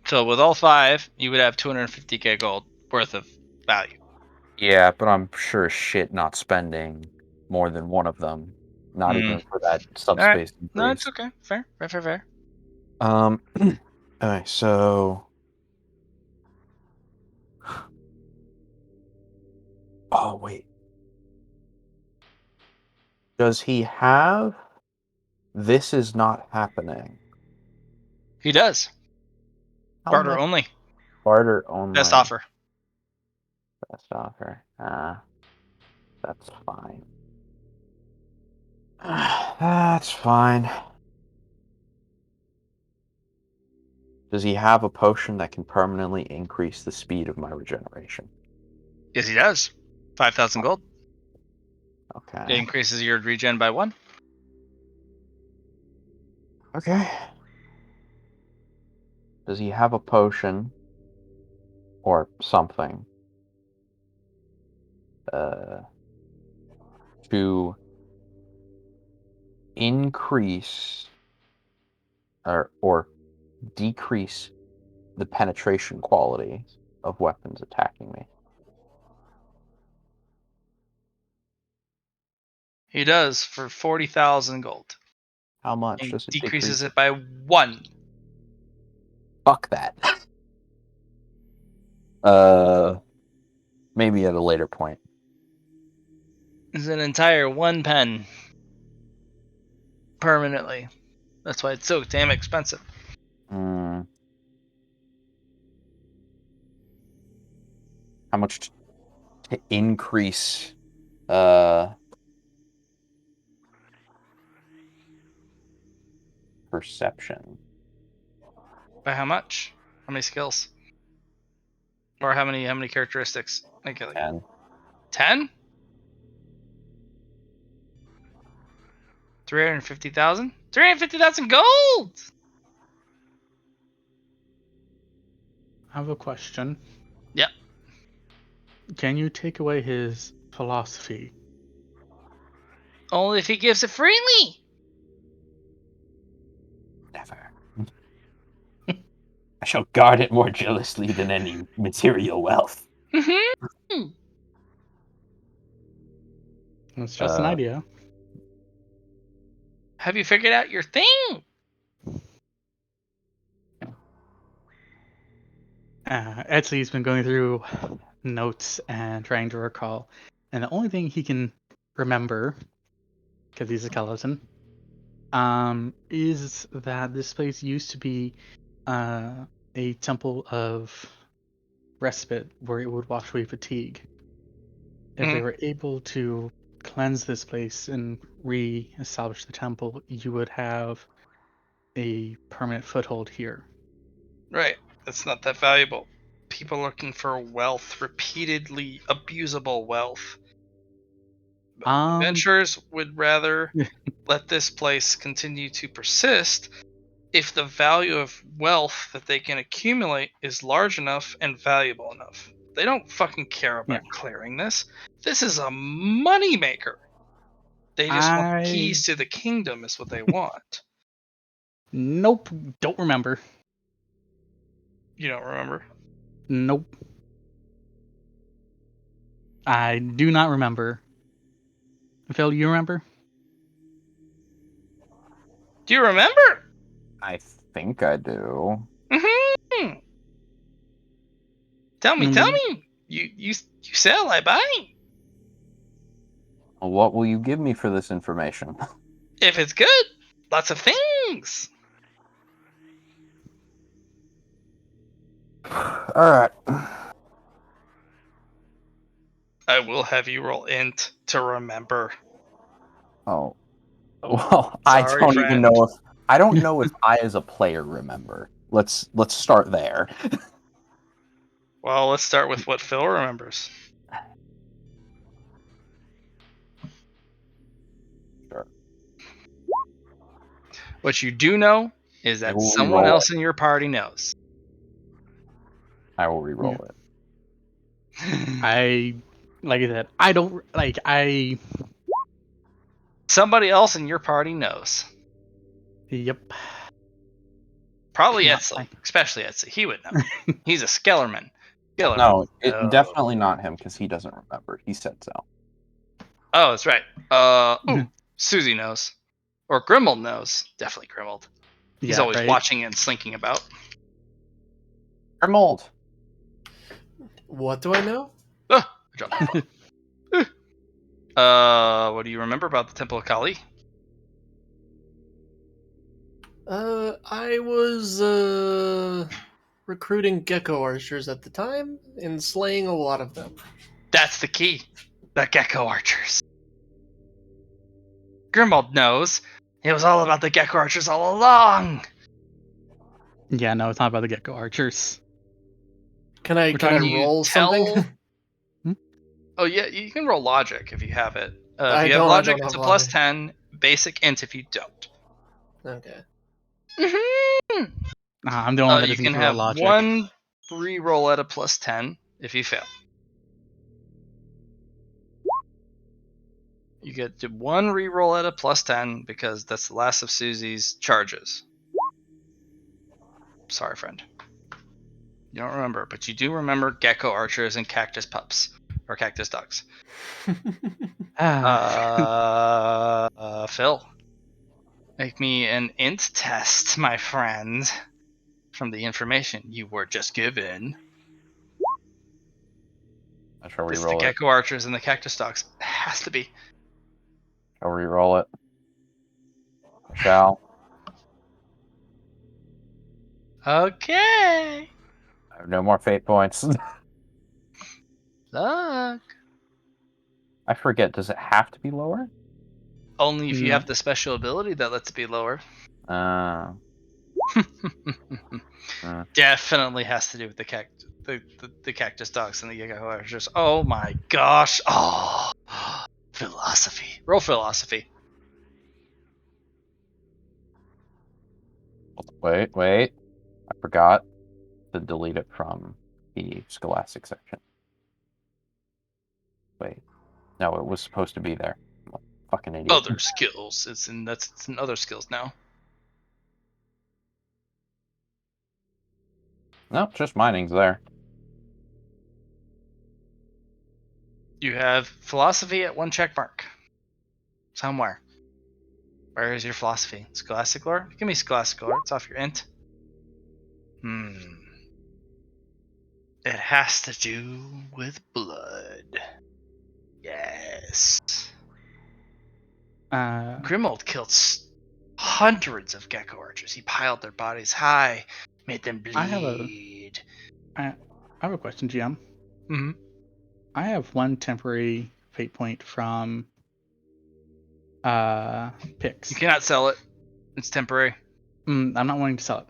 So with all 5, you would have 250k gold worth of value. Yeah, but I'm sure as shit not spending more than one of them. Not even for that subspace increase. No, it's okay. Fair. Alright, so... Oh, wait. Does he have... This is not happening? He does. How Barter much? only. Barter only. Best offer. Best offer. That's fine. That's fine. Does he have a potion that can permanently increase the speed of my regeneration? Yes, he does. 5,000 gold. Okay. It increases your regen by 1. Okay. Does he have a potion or something to increase or decrease the penetration quality of weapons attacking me? He does for 40,000 gold. How much He does it decreases decrease? it by 1. Fuck that. Maybe at a later point. It's an entire 1 pen. permanently. That's why it's so damn expensive. Hmm. How much to increase perception? By how much? How many skills? Or how many characteristics? Okay, like 10. 10? 350,000? 350,000 gold! I have a question. Yep. Can you take away his philosophy? Only if he gives it freely. Never. I shall guard it more jealously than any material wealth. Mm-hmm. It's just an Uh, idea. Have you figured out your thing? Etsy's been going through notes and trying to recall, and the only thing he can remember, because he's a skeleton, is that this place used to be a temple of respite where it would wash away fatigue. If they were able to cleanse this place and re-establish the temple, you would have a permanent foothold here. Right. That's not that valuable. People looking for wealth, repeatedly abusable wealth. Adventurers would rather let this place continue to persist if the value of wealth that they can accumulate is large enough and valuable enough. They don't fucking care about clearing this. This is a moneymaker. They just want the keys to the kingdom is what they want. Nope, don't remember. You don't remember? Nope. I do not remember. Phil, you remember? Do you remember? I think I do. Mm-hmm. Tell me. You sell, I buy. What will you give me for this information? If it's good, lots of things. Alright. I will have you roll int to remember. Oh. Well, Sorry, I don't even friend. know if I as a player remember. Let's start there. Well, let's start with what Phil remembers. Sure. What you do know is I that will someone re-roll else in your party knows. I will re-roll it. Like I said, I don't like I. Somebody else in your party knows. Yep. Probably Not Etsley, especially Etsley. He would know. He's a Skellerman. No, definitely not him because he doesn't remember. He said so. Oh, that's right. Susie knows. Or Grimald knows. Definitely Grimald. He's always watching and slinking about. Grimald. What do I know? I dropped my phone. What do you remember about the Temple of Kali? I was recruiting gecko archers at the time and slaying a lot of them. That's the key. The gecko archers. Grimald knows. It was all about the gecko archers all along. Yeah, no, it's not about the gecko archers. Can I roll something? Oh yeah, you can roll logic if you have it. If you have I logic, don't it's a have plus logic. 10. Basic int if you don't. Okay. I'm the only one that You doesn't can get to roll have logic. one re-roll at a plus 10 if you fail. You get to one re-roll at a plus 10 because that's the last of Susie's charges. Sorry, friend. You don't remember, but you do remember gecko archers and cactus pups. Or cactus ducks. Phil. Make me an int test, my friend. From the information you were just given. Shall we It's the roll it? gecko archers and the cactus ducks. It has to be. Shall we roll it? shall. Okay. I have no more fate points. Look. I forget, does it have to be lower? Only if you No. have the special ability that lets it be lower. Uh, Definitely has to do with the cactus dogs and the Giga Archers. Oh my gosh. Oh, philosophy. Roll philosophy. wait. I forgot to delete it from the Scholastic section. Wait. No, it was supposed to be there. I'm a fucking idiot. Other skills. It's in other skills now. Nope, just mining's there. You have philosophy at 1 check mark. Somewhere. Where is your philosophy? Scholastic lore? Give me scholastic lore. It's off your int. It has to do with blood. Yes. Grimold killed hundreds of gecko archers. He piled their bodies high, made them bleed. I have a question, GM. Mm-hmm. I have 1 temporary fate point from Pix. You cannot sell it. It's temporary. I'm not wanting to sell it.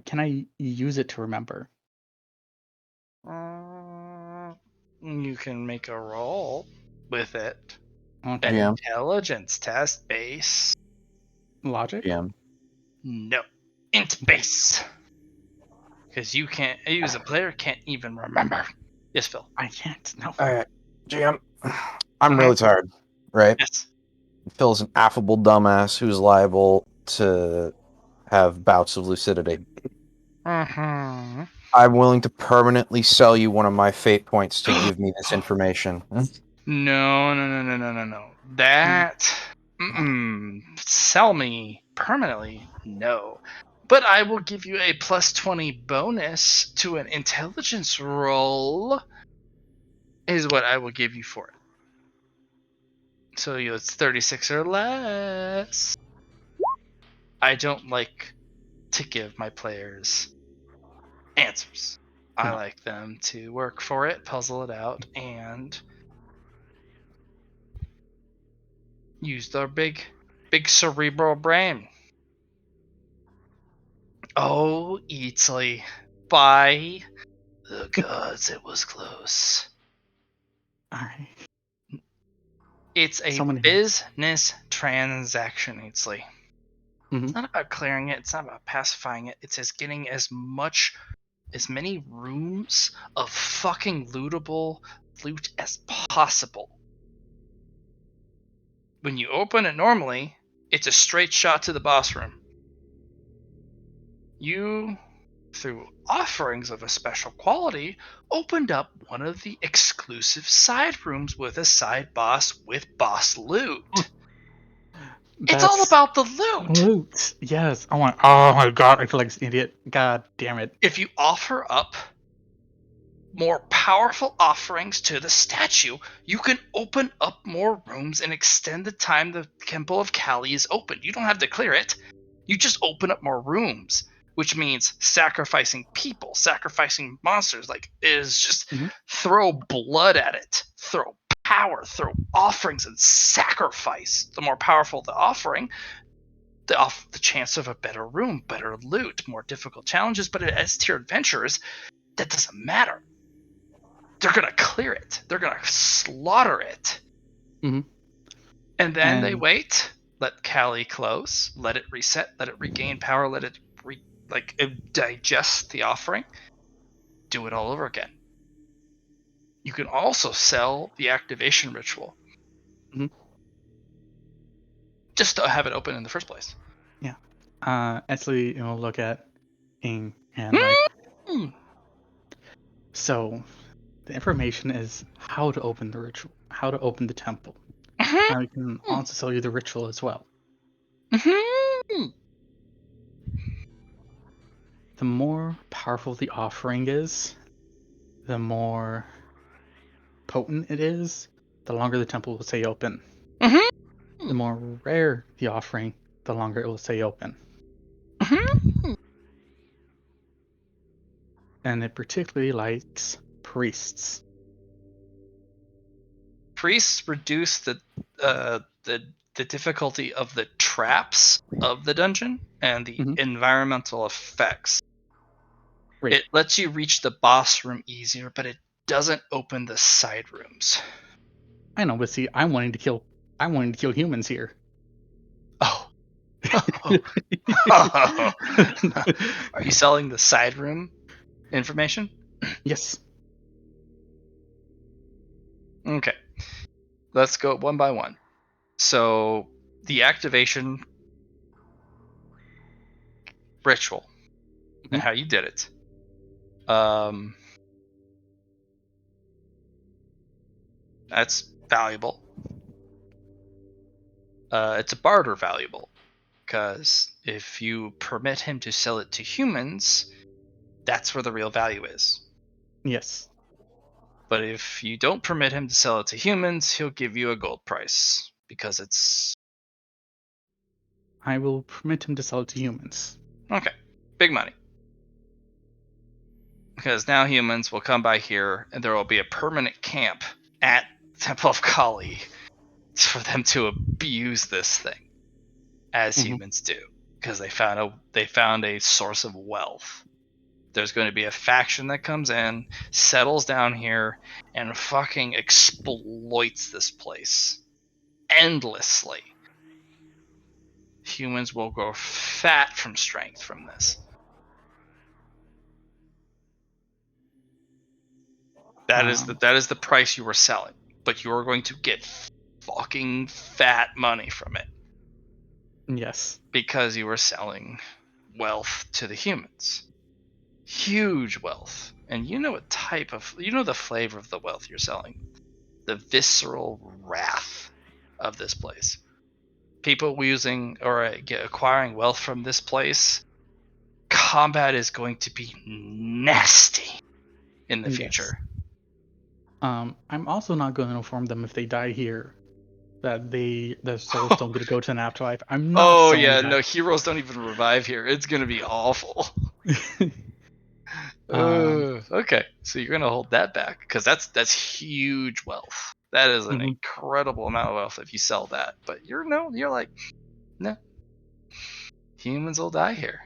Can I use it to remember? You can make a roll with it. Okay. An GM. intelligence test base. Logic? GM. No. Int base. Because you as a player can't even remember. Yes, Phil. I can't. No. Alright, GM. I'm really tired, right? Yes. Phil's an affable dumbass who's liable to have bouts of lucidity. Mm-hmm. I'm willing to permanently sell you one of my fate points to give me this information. No. That. Sell me permanently? No. But I will give you a plus 20 bonus to an intelligence roll, is what I will give you for it. So it's 36 or less. I don't like to give my players answers. I like them to work for it, puzzle it out, and use their big cerebral brain. Oh, Eatsley. By the gods, it was close. Alright. It's a business transaction, Eatsley. It's not about clearing it. It's not about pacifying it. It's just getting as many rooms of fucking lootable loot as possible. When you open it normally, it's a straight shot to the boss room. You, through offerings of a special quality, opened up one of the exclusive side rooms with a side boss with boss loot. It's all about the loot. Yes. Oh my god, I feel like an idiot. God damn it. If you offer up more powerful offerings to the statue, you can open up more rooms and extend the time the Temple of Kali is open. You don't have to clear it. You just open up more rooms, which means sacrificing people, sacrificing monsters. Like, is just throw blood at it, throw power, throw offerings, and sacrifice. The more powerful the offering, the chance of a better room, better loot, more difficult challenges. But as tier adventurers, that doesn't matter. They're gonna clear it. They're gonna slaughter it. And then they wait. Let Kali close. Let it reset. Let it regain power. Let it digest the offering. Do it all over again. You can also sell the activation ritual. Just to have it open in the first place. Yeah. Actually, look at Ing and like. So, the information is how to open the ritual, how to open the temple. I can also sell you the ritual as well. The more powerful the offering is, the more potent it is, the longer the temple will stay open. The more rare the offering, the longer it will stay open. And it particularly likes priests. Priests reduce the difficulty of the traps of the dungeon and the environmental effects. Right. It lets you reach the boss room easier, but it doesn't open the side rooms. I know, but see, I'm wanting to kill humans here. Oh. Are you selling the side room information? Yes. Okay. Let's go one by one. So, the activation ritual and how you did it. That's valuable. It's a barter valuable, because if you permit him to sell it to humans, that's where the real value is. Yes. But if you don't permit him to sell it to humans, he'll give you a gold price, because it's... I will permit him to sell it to humans. Okay. Big money. Because now humans will come by here, and there will be a permanent camp at Temple of Kali for them to abuse this thing, as humans do, because they found a source of wealth. There's going to be a faction that comes in, settles down here, and fucking exploits this place endlessly. Humans will grow fat from strength from this. That is the price you were selling, but you are going to get fucking fat money from it. Yes. Because you were selling wealth to the humans. Huge wealth. And you know the flavor of the wealth you're selling. The visceral wrath of this place. People using or acquiring wealth from this place, combat is going to be nasty in the future. I'm also not going to inform them if they die here that their souls don't get to go to an afterlife. I'm not. Oh saying yeah, that. no, heroes don't even revive here. It's gonna be awful. Okay, so you're gonna hold that back, because that's huge wealth. That is an incredible amount of wealth if you sell that. But you're like, no, humans will die here.